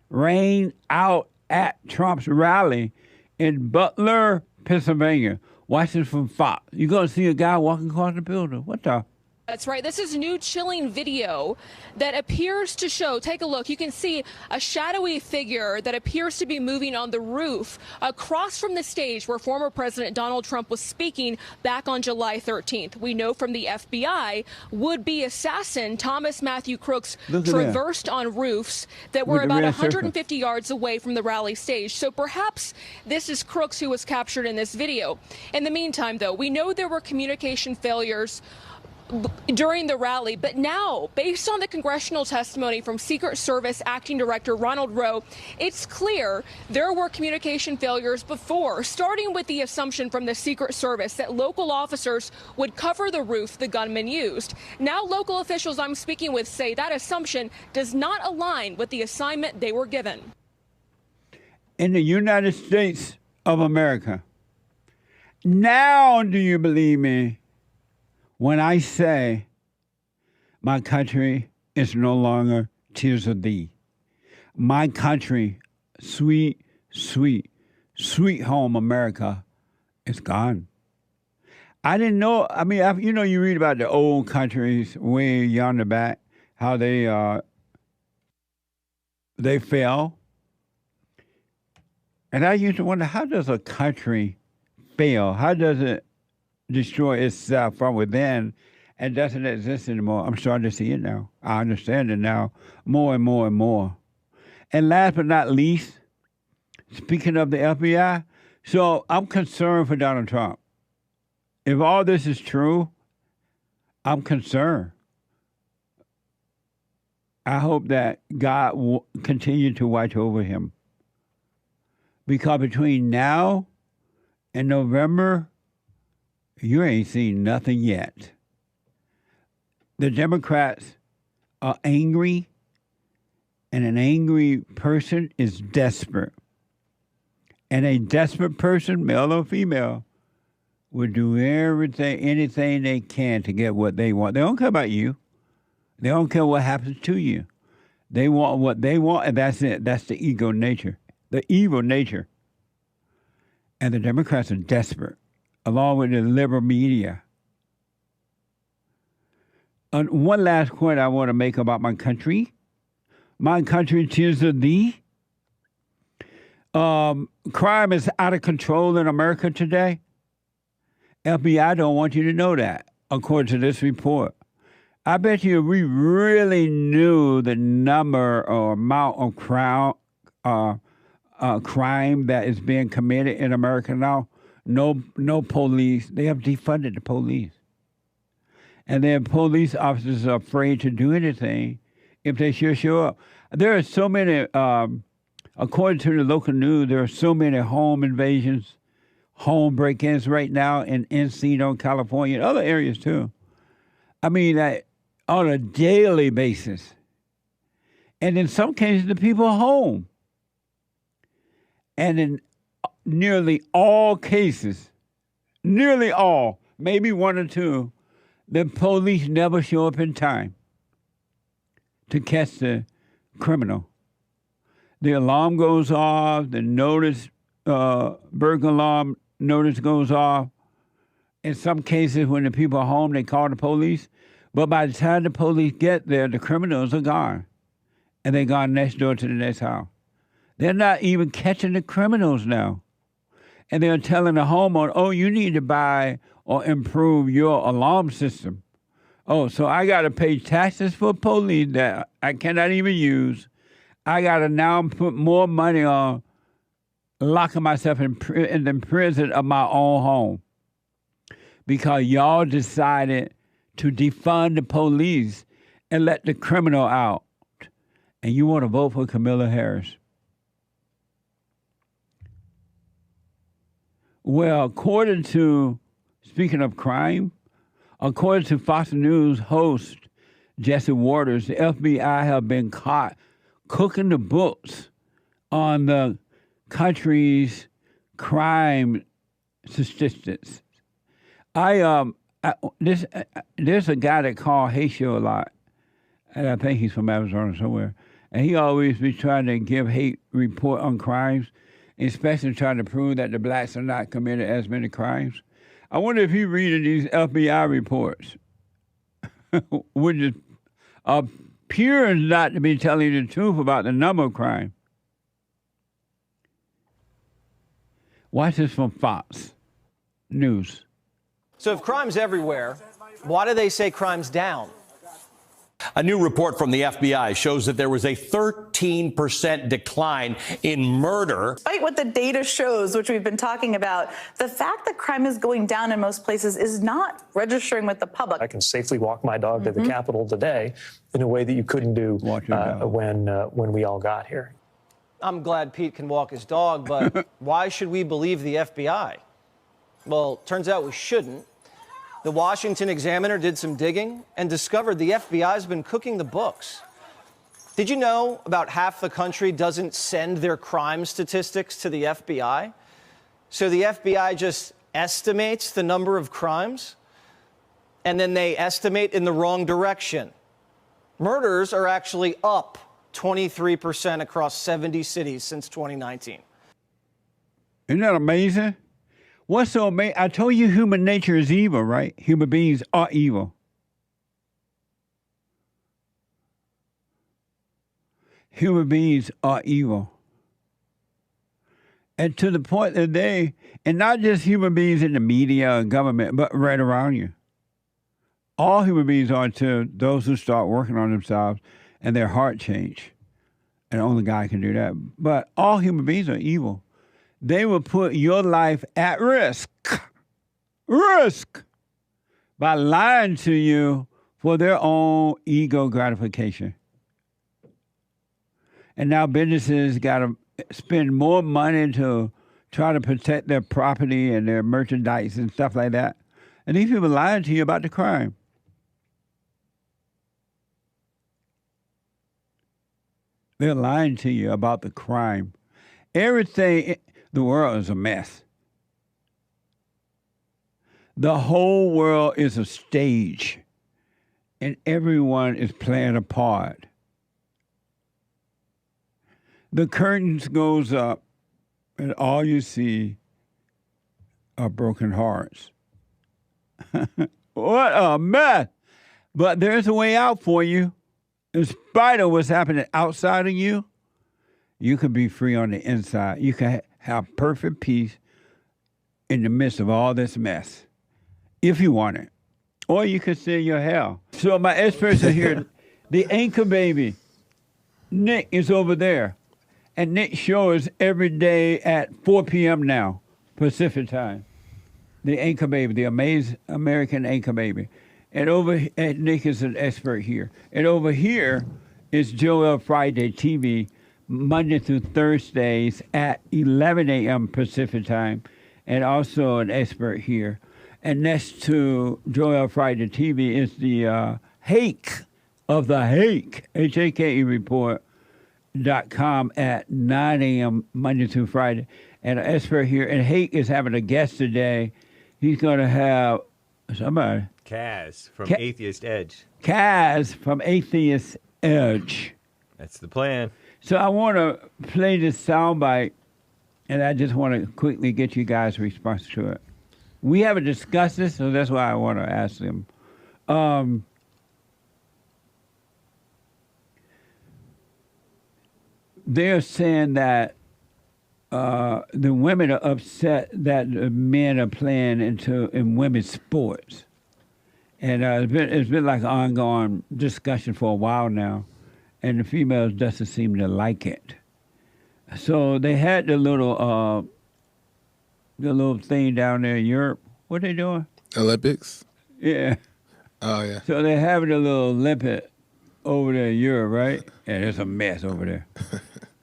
rained out at Trump's rally in Butler, Pennsylvania. Watch this from Fox. You're going to see a guy walking across the building. What the? That's right. This is new chilling video that appears to show, take a look, you can see a shadowy figure that appears to be moving on the roof across from the stage where former President Donald Trump was speaking back on July 13th. We know from the FBI, would-be assassin Thomas Matthew Crooks traversed on roofs that were about 150 yards away from the rally stage. So perhaps this is Crooks who was captured in this video. In the meantime, though, we know there were communication failures during the rally, but now, based on the congressional testimony from Secret Service Acting Director Ronald Rowe, it's clear there were communication failures before, starting with the assumption from the Secret Service that local officers would cover the roof the gunman used. Now, local officials I'm speaking with say that assumption does not align with the assignment they were given. In the United States of America, now do you believe me when I say my country is no longer tears of thee? My country, sweet, sweet, sweet home America, is gone. I didn't know. I mean, you read about the old countries way yonder back, how they fell. And I used to wonder, how does a country fail? How does it destroy itself from within and doesn't exist anymore? I'm starting to see it now. I understand it now more and more and more. And last but not least, speaking of the FBI, so I'm concerned for Donald Trump. If all this is true, I'm concerned. I hope that God will continue to watch over him. Because between now and November, you ain't seen nothing yet. The Democrats are angry, and an angry person is desperate. And a desperate person, male or female, will do anything they can to get what they want. They don't care about you. They don't care what happens to you. They want what they want, and that's it. That's the ego nature, the evil nature. And the Democrats are desperate, along with the liberal media. And one last point I want to make about my country. My country, 'tis of thee. Crime is out of control in America today. FBI don't want you to know that, according to this report. I bet you if we really knew the number or amount of crime that is being committed in America now, no police. They have defunded the police. And then police officers are afraid to do anything if they show up. There are so many, according to the local news, there are so many home invasions, home break-ins right now in Encino, California, and other areas too. I mean, on a daily basis. And in some cases, the people are home. And in nearly all cases, nearly all, maybe one or two, the police never show up in time to catch the criminal. The alarm goes off, the notice, burglar alarm notice goes off. In some cases, when the people are home, they call the police. But by the time the police get there, the criminals are gone. And they're gone next door to the next house. They're not even catching the criminals now. And they're telling the homeowner, oh, you need to buy or improve your alarm system. Oh, so I got to pay taxes for police that I cannot even use. I got to now put more money on locking myself in the prison of my own home. Because y'all decided to defund the police and let the criminal out. And you want to vote for Kamala Harris. Well, speaking of crime, according to Fox News host Jesse Waters, the FBI have been caught cooking the books on the country's crime statistics. There's a guy that called Haitian a lot, and I think he's from Arizona somewhere, and he always be trying to give hate report on crimes, especially trying to prove that the blacks are not committed as many crimes. I wonder if he's reading these FBI reports, which appears not to be telling you the truth about the number of crime. Watch this from Fox News. So if crime's everywhere, why do they say crime's down? A new report from the FBI shows that there was a 13% decline in murder. Despite what the data shows, which we've been talking about, the fact that crime is going down in most places is not registering with the public. I can safely walk my dog to the Capitol today in a way that you couldn't do when we all got here. I'm glad Pete can walk his dog, but why should we believe the FBI? Well, turns out we shouldn't. The Washington Examiner did some digging and discovered the FBI's been cooking the books. Did you know about half the country doesn't send their crime statistics to the FBI? So the FBI just estimates the number of crimes, and then they estimate in the wrong direction. Murders are actually up 23% across 70 cities since 2019. Isn't that amazing? What's so amazing? I told you human nature is evil, right? Human beings are evil. Human beings are evil. And to the point that and not just human beings in the media and government, but right around you. All human beings are to those who start working on themselves and their heart change. And only God can do that. But all human beings are evil. They will put your life at risk. By lying to you for their own ego gratification. And now businesses got to spend more money to try to protect their property and their merchandise and stuff like that. And these people lying to you about the crime. They're lying to you about the crime. Everything, the world is a mess. The whole world is a stage, and everyone is playing a part. The curtains goes up, and all you see are broken hearts. What a mess! But there's a way out for you. In spite of what's happening outside of you, you can be free on the inside. You can have perfect peace in the midst of all this mess, if you want it. Or you can see your hell. So my experts are here. The anchor baby, Nick, is over there. And Nick shows every day at 4 p.m. now, Pacific time. The anchor baby, the amazing American anchor baby. And Nick is an expert here. And over here is JUL Friday TV, Monday through Thursdays at 11 a.m. Pacific time. And also an expert here. And next to JUL Friday TV is the Hake of the Hake, H-A-K-E report.com at 9 a.m. Monday through Friday. And an expert here. And Hake is having a guest today. He's going to have somebody. Kaz from Atheist Edge. Kaz from Atheist Edge. That's the plan. So I want to play this soundbite, and I just want to quickly get you guys' response to it. We haven't discussed this, so that's why I want to ask them. They're saying that the women are upset that the men are playing in women's sports. And it's been like an ongoing discussion for a while now, and the females doesn't seem to like it. So they had the little thing down there in Europe. What are they doing? Olympics? Yeah. Oh, yeah. So they're having a little Olympic over there in Europe, right? And it's a mess over there.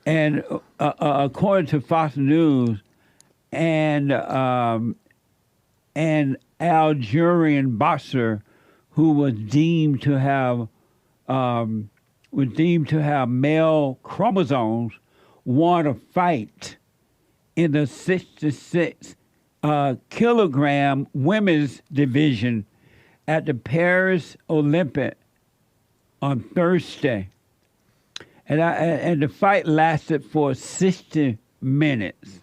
And according to Fox News and Algerian boxer who was deemed to have male chromosomes won a fight in the 66 kilogram women's division at the Olympic on Thursday. And the fight lasted for 60 minutes.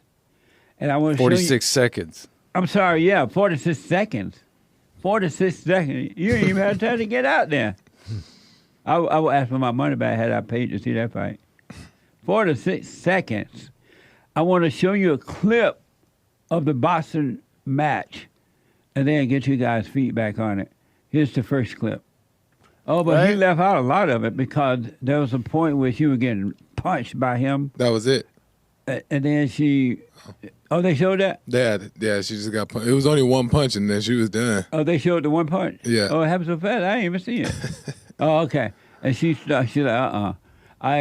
And I want to 46 seconds. I'm sorry, 46 seconds. 46 seconds. You didn't even have time to get out there. I would ask for my money back had I paid to see that fight. 46 seconds. I want to show you a clip of the boxing match and then get you guys' feedback on it. Here's the first clip. Oh, but he left out a lot of it because there was a point where she was getting punched by him. That was it. And then she... Oh, they showed that? Yeah, she just got punched. It was only one punch and then she was done. Oh, they showed the one punch? Yeah. Oh, it happened so fast, I ain't even seen it. Oh, okay. And she's like, I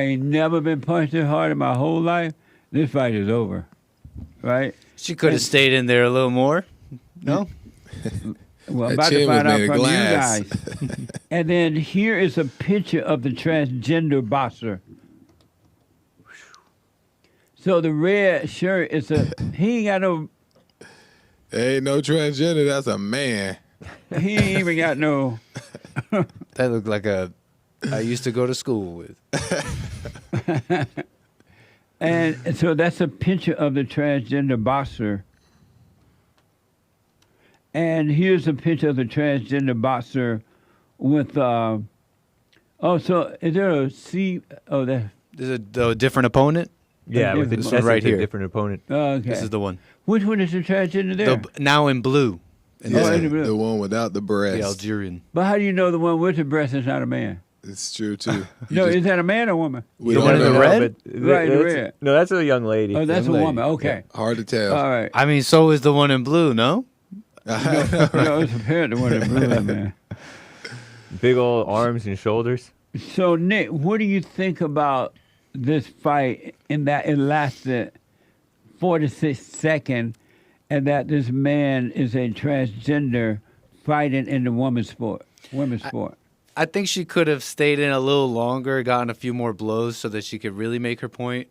ain't never been punched this hard in my whole life. This fight is over. Right? She could have stayed in there a little more. No? Well, I'm about to find out from you guys. And then here is a picture of the transgender boxer. So the red shirt is he ain't got no... Ain't no transgender, that's a man. He ain't even got no... That looked like I used to go to school with. And so that's a picture of the transgender boxer. And here's a picture of the transgender boxer with, so is there a C? Oh, that. Is it a different opponent? Yeah, with this one right here. Different opponent. Oh, okay. This is the one. Which one is the transgender there? Now in blue. The one without the breast. The Algerian. But how do you know the one with the breast is not a man? It's true, too. Is that a man or woman? The one in the red? Right, the red. No, that's a young lady. Oh, that's a woman. Okay. Yeah, hard to tell. All right. I mean, so is the one in blue, no? No, it's apparent the one in blue, man. Big old arms and shoulders. So, Nick, what do you think about this fight in that it lasted 46 seconds and that this man is a transgender fighting in the women's sport? I think she could have stayed in a little longer, gotten a few more blows so that she could really make her point.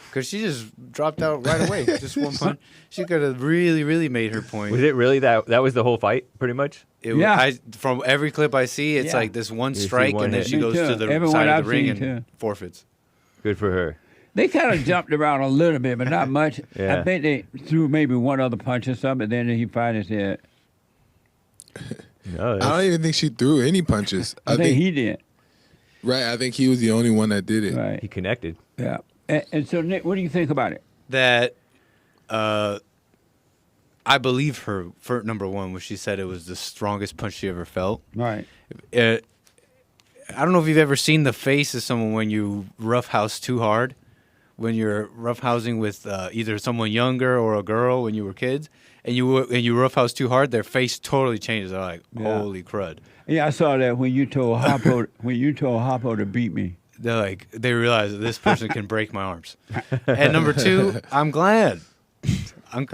Because she just dropped out right away. Just one punch. She could have really, really made her point. Was it really that was the whole fight, pretty much? From every clip I see, it's like this one strike, and then she goes to the Everyone side I've of the ring seen, and forfeits. Good for her. They kind of jumped around a little bit, but not much. Yeah. I think they threw maybe one other punch or something, and then he finally said. I don't even think she threw any punches. I think he did. Right, I think he was the only one that did it. Right. He connected. Yeah. And so, Nick, what do you think about it? That I believe her for number one when she said it was the strongest punch she ever felt. Right. I don't know if you've ever seen the face of someone when you roughhouse too hard. When you're roughhousing with either someone younger or a girl when you were kids, and you roughhouse too hard, their face totally changes. They're like, holy crud. Yeah, I saw that when you told Harpo to beat me. They're like, they realize that this person can break my arms. And number two, I'm glad. I'm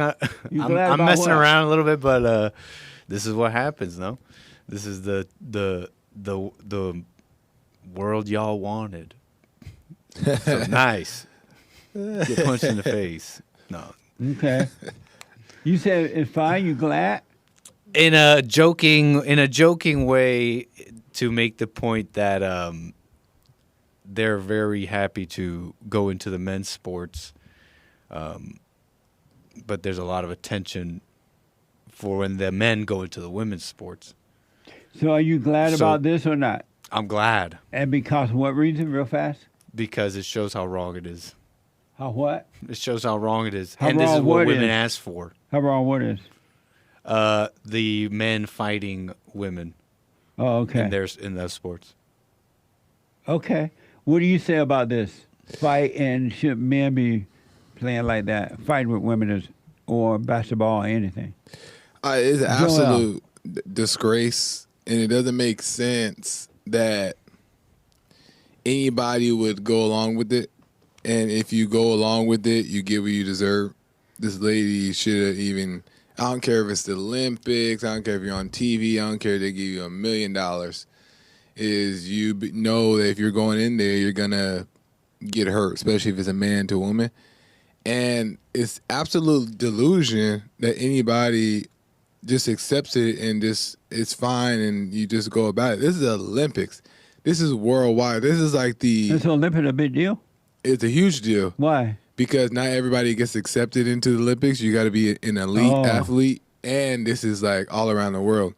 messing around a little bit, but this is what happens, no? This is the world y'all wanted. So nice. Get punched in the face. No. Okay. You said it's fine. You glad? In a joking way, to make the point that they're very happy to go into the men's sports, but there's a lot of attention for when the men go into the women's sports. So are you glad about this or not? I'm glad. And because what reason, real fast? Because it shows how wrong it is. How what? It shows how wrong it is. How and this wrong is what what women is? ask for. How wrong what is? The men fighting women. Oh, okay. In those sports. Okay. What do you say about this fight, and should men be playing like that, fighting with women or basketball or anything? It's an absolute disgrace, and it doesn't make sense that anybody would go along with it. And if you go along with it, you get what you deserve. This lady should have even, I don't care if it's the Olympics, I don't care if you're on TV, I don't care if they give you $1 million, is you know that if you're going in there, you're going to get hurt, especially if it's a man to a woman. And it's absolute delusion that anybody just accepts it and just it's fine and you just go about it. This is the Olympics. This is worldwide. This is like Is the Olympics a big deal? It's a huge deal. Why? Because not everybody gets accepted into the Olympics. You got to be an elite athlete, and this is like all around the world.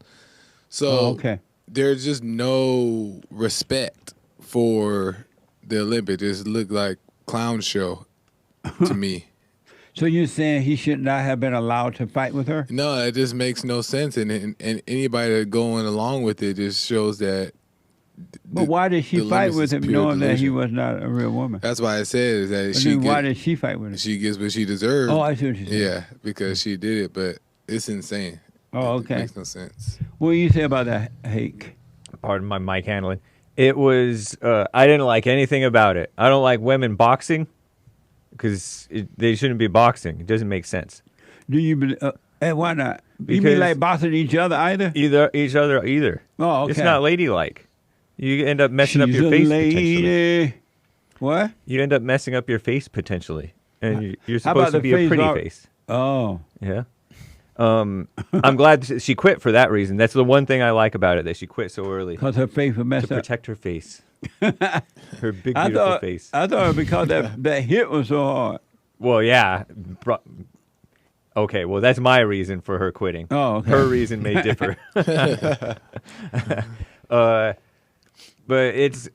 So there's just no respect for the Olympics. It just looked like clown show to me. So you're saying he should not have been allowed to fight with her? No, it just makes no sense, and anybody that going along with it just shows that. But why did she fight with him knowing that he was not a real woman? That's why I said that why did she fight with him? She gets what she deserved. Oh, I see what you're saying. Yeah, because she did it, but it's insane. Oh, okay. It makes no sense. What do you say about that, Hake? Pardon my mic handling. It was, I didn't like anything about it. I don't like women boxing because they shouldn't be boxing. It doesn't make sense. Do you, and why not? You mean like boxing each other either? Each other either. Oh, okay. It's not ladylike. You end up messing up your face potentially. What? You end up messing up your face potentially. And you're supposed to be a pretty face. Oh. Yeah. I'm glad she quit for that reason. That's the one thing I like about it, that she quit so early. Because her face was messed to up. protect her face. Her big, beautiful face. I thought because that hit was so hard. Well, yeah. Okay, well, that's my reason for her quitting. Oh, okay. Her reason may differ. But it's...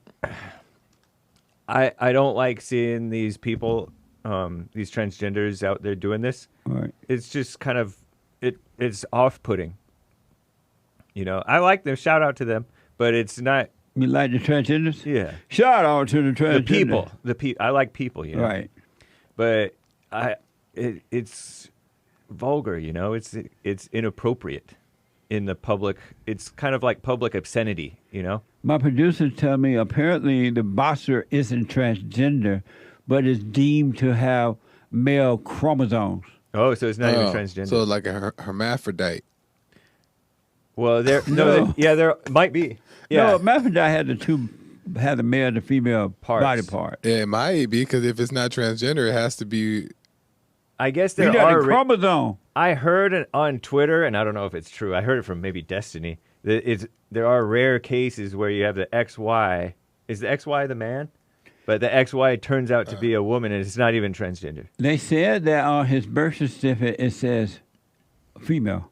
I don't like seeing these people, these transgenders out there doing this. Right. It's just kind of... It's off-putting. You know, I like them. Shout out to them. But it's not... You like the transgenders? Yeah. Shout out to the transgenders. The people. I like people, you know. Right. But it's vulgar, you know. It's inappropriate in the public. It's kind of like public obscenity, you know. My producers tell me apparently the boxer isn't transgender, but is deemed to have male chromosomes. Oh, so it's not even transgender. So like a hermaphrodite. Well, there might be. Yeah. No, hermaphrodite had the male and the female body part. Yeah, it might be, because if it's not transgender, it has to be. I guess You there got are a chromosome. I heard it on Twitter, and I don't know if it's true. I heard it from maybe Destiny. That there are rare cases where you have the XY. Is the XY the man? But the XY turns out to be a woman, and it's not even transgender. They said that on his birth certificate it says female.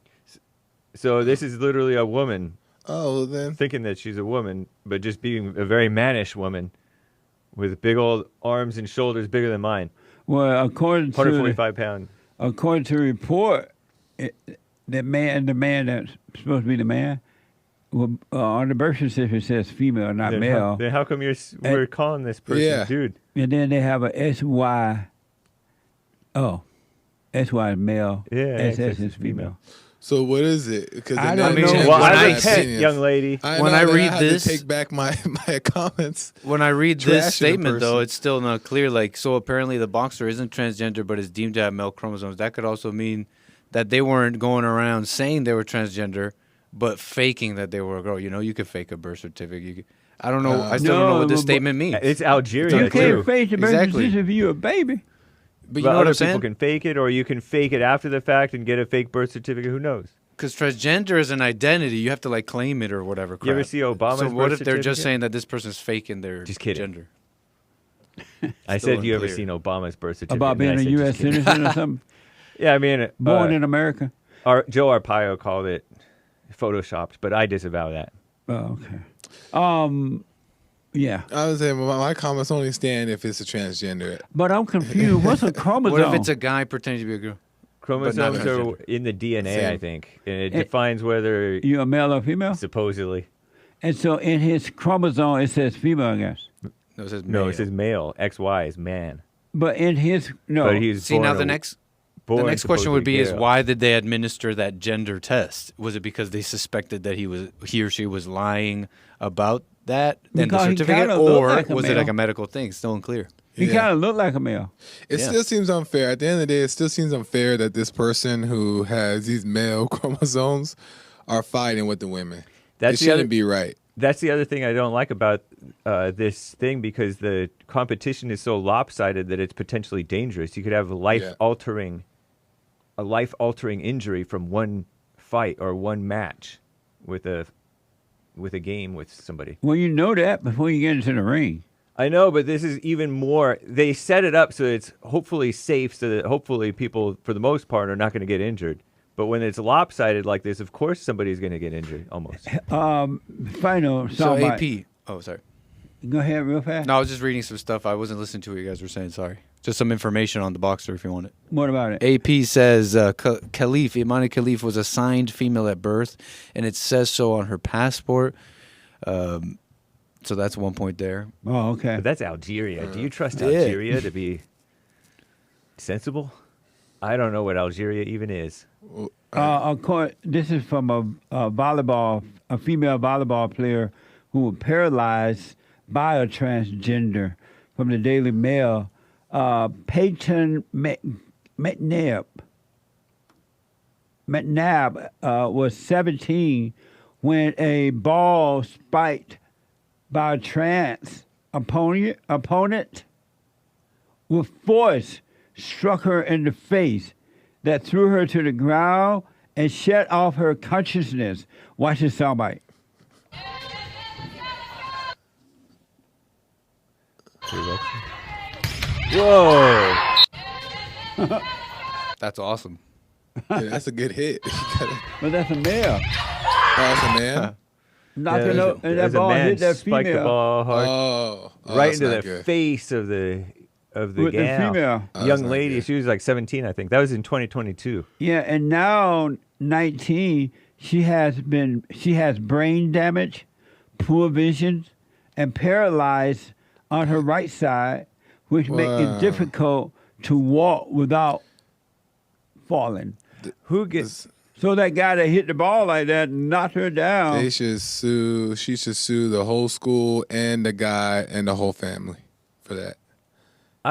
So this is literally a woman. Oh, then thinking that she's a woman, but just being a very mannish woman with big old arms and shoulders bigger than mine. Well, according 145 pounds. According to the report, the man that's supposed to be the man, on the birth certificate says female, not male. Then how come we're calling this person dude? And then they have a SY. Oh, SY is male. Yeah, SS is female. So what is it? Because I don't know. Well, I repent, young lady. When I read this, take back my comments. When I read this Trashing statement, the though, person. it's still not clear. Like, so apparently the boxer isn't transgender, but is deemed to have male chromosomes. That could also mean that they weren't going around saying they were transgender, but faking that they were a girl. You know, you could fake a birth certificate. You could, I don't know. I still don't know what this statement means. It's Algeria. You can't fake the birth Exactly. certificate if you're a baby. But you know what other I'm saying? people can fake it, or you can fake it after the fact and get a fake birth certificate. Who knows? Because transgender is an identity. You have to like claim it or whatever. Crap. You ever see Obama's So what birth if they're just certificate? saying that this person's faking their Just kidding. gender? I Still said, you ever unclear. seen Obama's birth certificate? About being And I a said, U.S. just kidding. citizen or something? Yeah, I mean, Born in America? Joe Arpaio called it photoshopped, but I disavow that. Oh, okay. Yeah. I was saying my comments only stand if it's a transgender. But I'm confused. What's a chromosome? What if it's a guy pretending to be a girl? Chromosomes But not are transgender. in the DNA, Same. I think, and it defines whether you're a male or female? supposedly. And so in his chromosome, it says female, I guess. No, it says No, it says male. XY is man. But in his, no. But he's See, now born the a- next born question would be is supposedly why did they administer that gender test? Was it because they suspected that he or she was lying about that in the Because he certificate, kinda looked or like a was it male. like a medical thing? Still unclear. He kind of looked like a male. It Yeah. still seems unfair. At the end of the day, it still seems unfair that this person who has these male chromosomes are fighting with the women. It the shouldn't other- be right. That's the other thing I don't like about this thing, because the competition is so lopsided that it's potentially dangerous. You could have a life-altering injury from one fight or one match with a game with somebody. Well, you know that before you get into the ring. I know, but this is even more. They set it up so it's hopefully safe, so that hopefully people, for the most part, are not going to get injured. But when it's lopsided like this, of course somebody's going to get injured, almost. Final So soundbite. AP. Oh, sorry. Go ahead real fast. No, I was just reading some stuff. I wasn't listening to what you guys were saying. Sorry. Just some information on the boxer if you want it. What about it? AP says Khalif, Imani Khalif was assigned female at birth, and it says so on her passport. So that's 1 point there. Oh, okay. But that's Algeria. Do you trust Yeah. Algeria to be sensible? I don't know what Algeria even is. Of course, this is from a female volleyball player who was paralyzed by a transgender from the Daily Mail. Peyton McNabb was 17 when a ball spiked by a trans opponent with force struck her in the face that threw her to the ground and shut off her consciousness. Watch this soundbite. Whoa. That's awesome. Yeah, that's a good hit. But that's a male. Oh, that's a man? Knocking up, and that ball hit that female. Spiked the ball hard, right into the good. face of the With gal. the female. Young lady. She was like 17, I think. That was in 2022. Yeah, and now 19, she has brain damage, poor vision, and paralyzed on her right side, which make it difficult to walk without falling. Who gets? So that guy that hit the ball like that knocked her down. They should sue. She should sue the whole school and the guy and the whole family for that.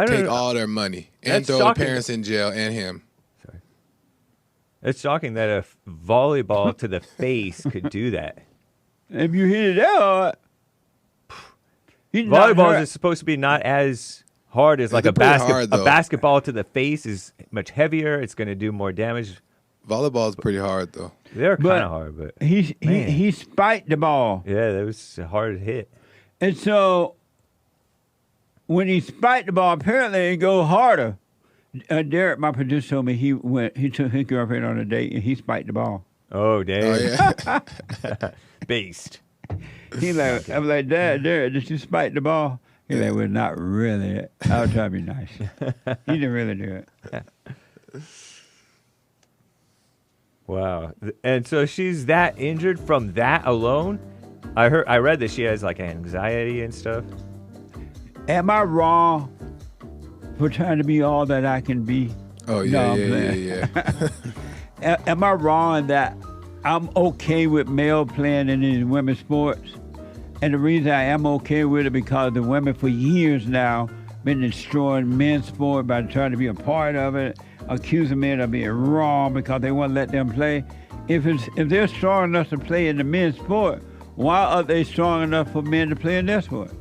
Take all their money and throw the parents in jail and him. Sorry. It's shocking that a volleyball to the face could do that. If you hit it out, volleyball is supposed to be not as hard as like a basketball to the face is much heavier. It's going to do more damage. Volleyball is pretty hard though. They're kind of hard, but he spiked the ball. Yeah, that was a hard hit. And so when he spiked the ball, apparently it go harder. Derek, my producer, told me he took his girlfriend on a date and he spiked the ball. Oh, damn. Oh, yeah. Based. I'm like, Dad, Derek, did you spike the ball? He's like, well, not really. I was trying to be nice. He didn't really do it. Wow. And so she's that injured from that alone? I read that she has like anxiety and stuff. Am I wrong for trying to be all that I can be? Oh, yeah, yeah. Am I wrong that I'm okay with male playing in these women's sports? And the reason I am okay with it because the women for years now been destroying men's sport by trying to be a part of it, accusing men of being wrong because they won't let them play. If they're strong enough to play in the men's sport, why are they strong enough for men to play in their sport?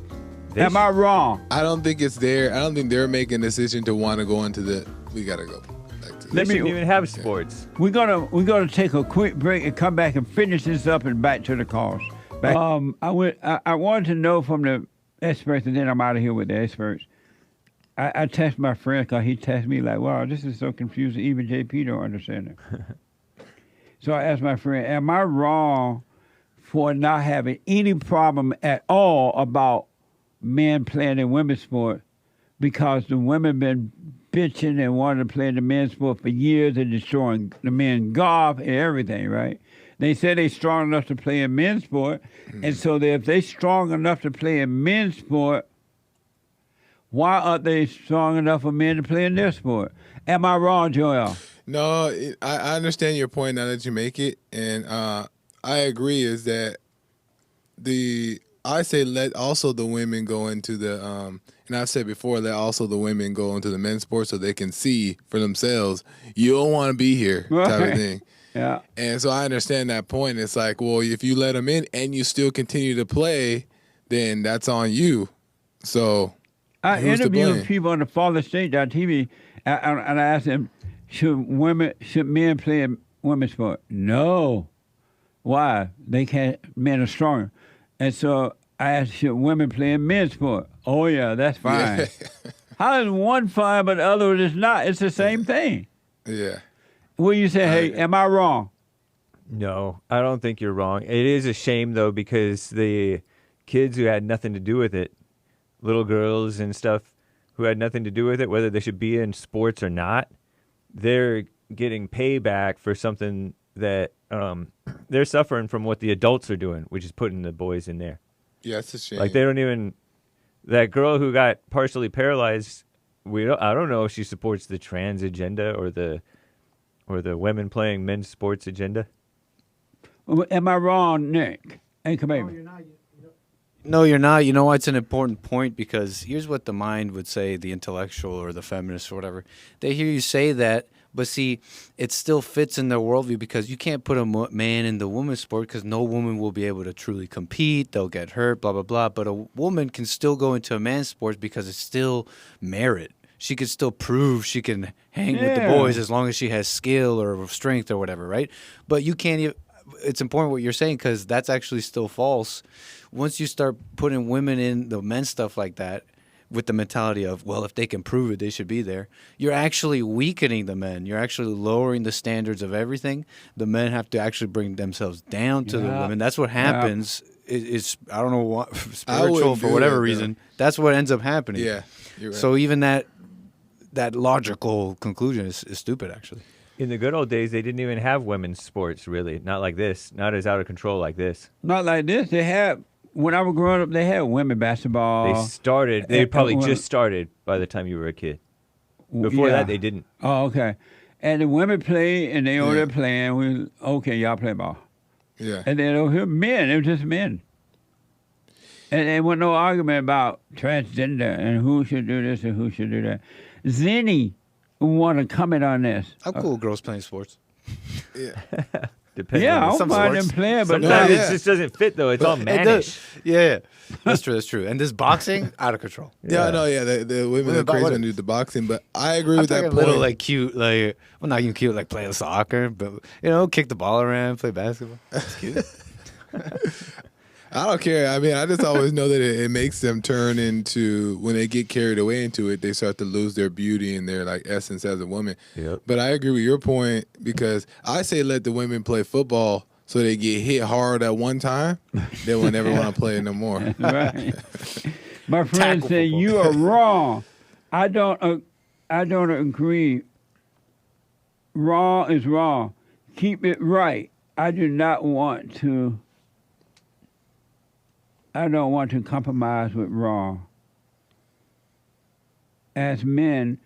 Am I wrong? I don't think it's there. I don't think they're making a decision to want to go into the. We gotta go. They shouldn't even have sports. We're gonna take a quick break and come back and finish this up and back to the calls. I wanted to know from the experts, and then I'm out of here with the experts. I text my friend because he texted me like, wow, this is so confusing. Even JP don't understand it. So I asked my friend, am I wrong for not having any problem at all about men playing in women's sport because the women been bitching and wanting to play in the men's sport for years and destroying the men golf and everything, right? They say they're strong enough to play in men's sport, and so if they're strong enough to play in men's sport, why aren't they strong enough for men to play in their sport? Am I wrong, Joel? No, I understand your point now that you make it, and I agree. Is that I say let also the women go into the and I've said before let also the women go into the men's sport so they can see for themselves. You don't want to be here, type of thing. Yeah. And so I understand that point. It's like, well, if you let them in and you still continue to play, then that's on you. So I interviewed people on the FallenState.tv and I asked them, should men play in women's sport? No. Why? They can't. Men are stronger. And so I asked, should women play in men's sport? Oh, yeah, that's fine. Yeah. How is one fine but the other is not? It's the same thing. Yeah. Well, you say, hey, am I wrong? No, I don't think you're wrong. It is a shame, though, because the kids who had nothing to do with it, little girls and stuff who had nothing to do with it, whether they should be in sports or not, they're getting payback for something that they're suffering from what the adults are doing, which is putting the boys in there. Yeah, it's a shame. Like they don't even. That girl who got partially paralyzed, I don't know if she supports the trans agenda or the women playing men's sports agenda. Am I wrong, Nick? Hey, come here. No, you're not. You know why it's an important point? Because here's what the mind would say, the intellectual or the feminist or whatever. They hear you say that, but see, it still fits in their worldview because you can't put a man in the women's sport because no woman will be able to truly compete. They'll get hurt, blah, blah, blah. But a woman can still go into a man's sport because it's still merit. she could still prove she can hang with the boys as long as she has skill or strength or whatever, right? But you can't even. It's important what you're saying because that's actually still false. Once you start putting women in the men's stuff like that, with the mentality of, well, if they can prove it, they should be there. You're actually weakening the men. You're actually lowering the standards of everything. The men have to actually bring themselves down to the women. That's what happens. It's I don't know what, spiritual for whatever reason. That's what ends up happening. Yeah, you're right. So even that logical conclusion is stupid, actually. In the good old days, they didn't even have women's sports, really. Not like this. Not as out of control like this. Not like this. They had... When I was growing up, they had women basketball. They probably just started by the time you were a kid. Before that, they didn't. Oh, okay. And the women played, and they over there playing. Okay, y'all play ball. Yeah. And then over here, men. It was just men. And there was no argument about transgender and who should do this and who should do that. Zenny want to comment on this. How cool girls playing sports. Yeah. Depends yeah, on I don't mind them playing, but sometimes it just doesn't fit though. It's all mannish. Yeah, that's true. That's true. And this boxing, out of control. Yeah, I know. Yeah, the women are crazy when they do the boxing, but I agree with that point. A little like cute, like not even cute, like playing soccer, but kick the ball around, play basketball. That's cute. I don't care. I mean, I just always know that it makes them turn into, when they get carried away into it, they start to lose their beauty and their like essence as a woman. Yep. But I agree with your point because I say let the women play football so they get hit hard at one time. They will never want to play no more. Right. My friend said you are wrong. I don't agree. Wrong is wrong. Keep it right. I don't want to compromise with wrong. As men,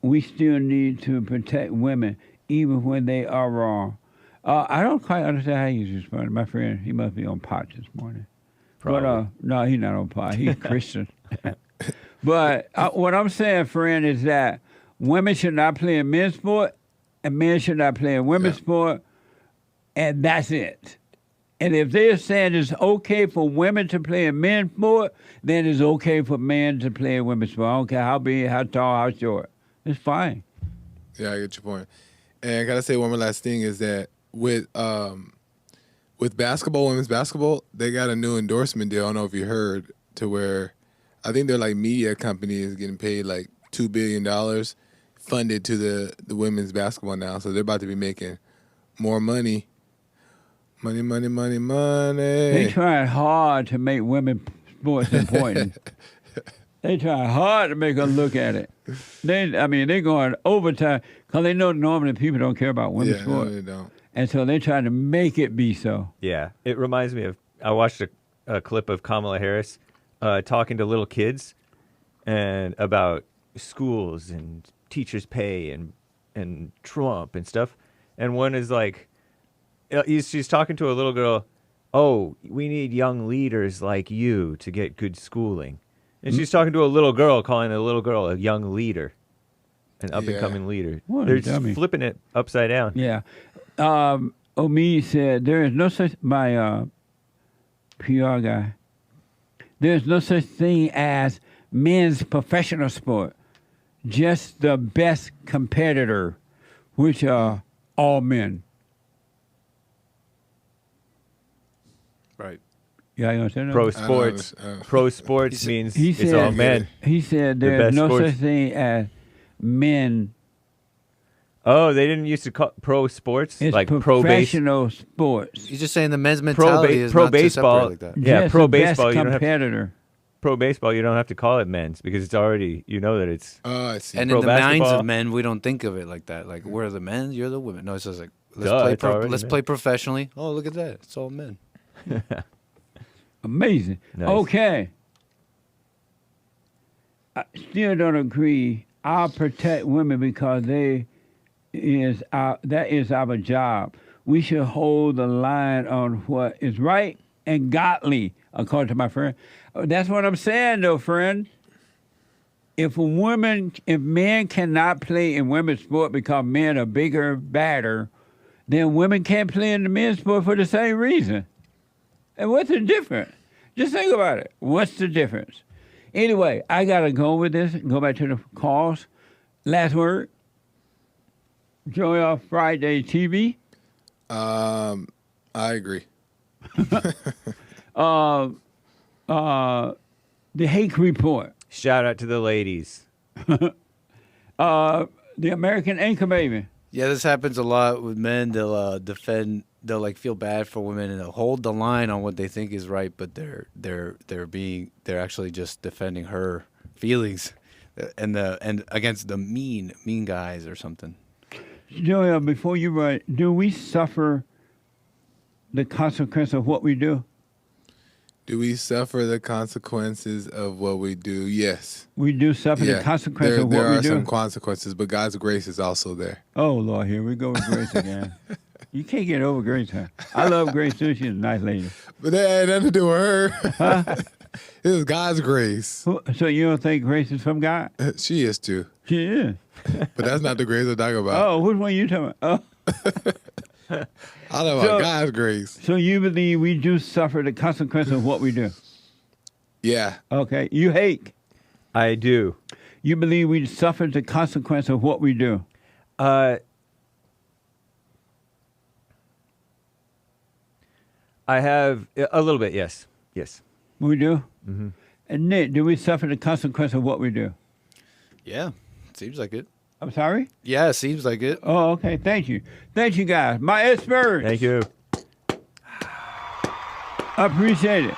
we still need to protect women, even when they are wrong. I don't quite understand how you responded. My friend, he must be on pot this morning. Probably. But no, he's not on pot. He's Christian. But what I'm saying, friend, is that women should not play in men's sport, and men should not play in women's sport, and that's it. And if they're saying it's okay for women to play in men's sport, then it's okay for men to play in women's sport. I don't care how big, how tall, how short. It's fine. Yeah, I get your point. And I gotta say one more last thing is that with basketball, women's basketball, they got a new endorsement deal. I don't know if you heard, to where I think they're like media companies getting paid like $2 billion funded to the women's basketball now. So they're about to be making more money. Money. They trying hard to make women's sports important. They try hard to make us look at it. They're going overtime because they know normally people don't care about women's sports. No, they don't. And so they're trying to make it be so. Yeah, it reminds me of, I watched a clip of Kamala Harris talking to little kids and about schools and teachers' pay and Trump and stuff. And one is like, she's talking to a little girl, oh, we need young leaders like you to get good schooling. And she's talking to a little girl, calling a little girl a young leader, an up-and-coming leader. They're just flipping it upside down. Yeah. Omi said, there is no such, my PR guy, there's no such thing as men's professional sport, just the best competitor, which are all men. Right. Yeah, you understand that? Pro sports means it's all men. He said there's no such thing as men. Oh, they didn't used to call pro sports it's like professional sports. He's just saying the men's mentality is not baseball. Like that. Yeah, just pro the baseball. Best You don't competitor. Pro baseball, you don't have to call it men's because it's already, that it's. Oh, I see. And in the minds of men, we don't think of it like that. Like, we're the men, you're the women. No, it's just like, let's play professionally. Oh, look at that. It's all men. Amazing. Nice. Okay. I still don't agree. I'll protect women because that is our job. We should hold the line on what is right and godly, according to my friend. That's what I'm saying, though, friend. If men cannot play in women's sport because men are bigger, badder, then women can't play in the men's sport for the same reason. And what's the difference? Just think about it. What's the difference? Anyway, I got to go with this and go back to the calls. Last word. Joy off Friday TV. I agree. The Hake Report. Shout out to the ladies. The American Anchor Baby. Yeah, this happens a lot with men. They'll defend. They'll like feel bad for women, and they'll hold the line on what they think is right, but they're actually just defending her feelings, and against the mean guys or something. Joel, before you write, do we suffer the consequence of what we do? Do we suffer the consequences of what we do? Yes. We do suffer the consequences of what we do? There are some consequences, but God's grace is also there. Oh, Lord, here we go with Grace again. You can't get over Grace, huh? I love Grace, too. She's a nice lady. But that had nothing to do with her. Huh? It was God's grace. So you don't think Grace is from God? She is, too. She is. But that's not the grace I'm talking about. Oh, which one are you talking about? Oh. I know about God's grace. So you believe we do suffer the consequence of what we do? Yeah. Okay. You hate? I do. You believe we suffer the consequence of what we do? I have a little bit, yes. Yes. We do? Mm-hmm. And Nick, do we suffer the consequence of what we do? Yeah, seems like it. I'm sorry? Yeah, it seems like it. Oh, okay. Thank you. Thank you, guys. My experts. Thank you. I appreciate it.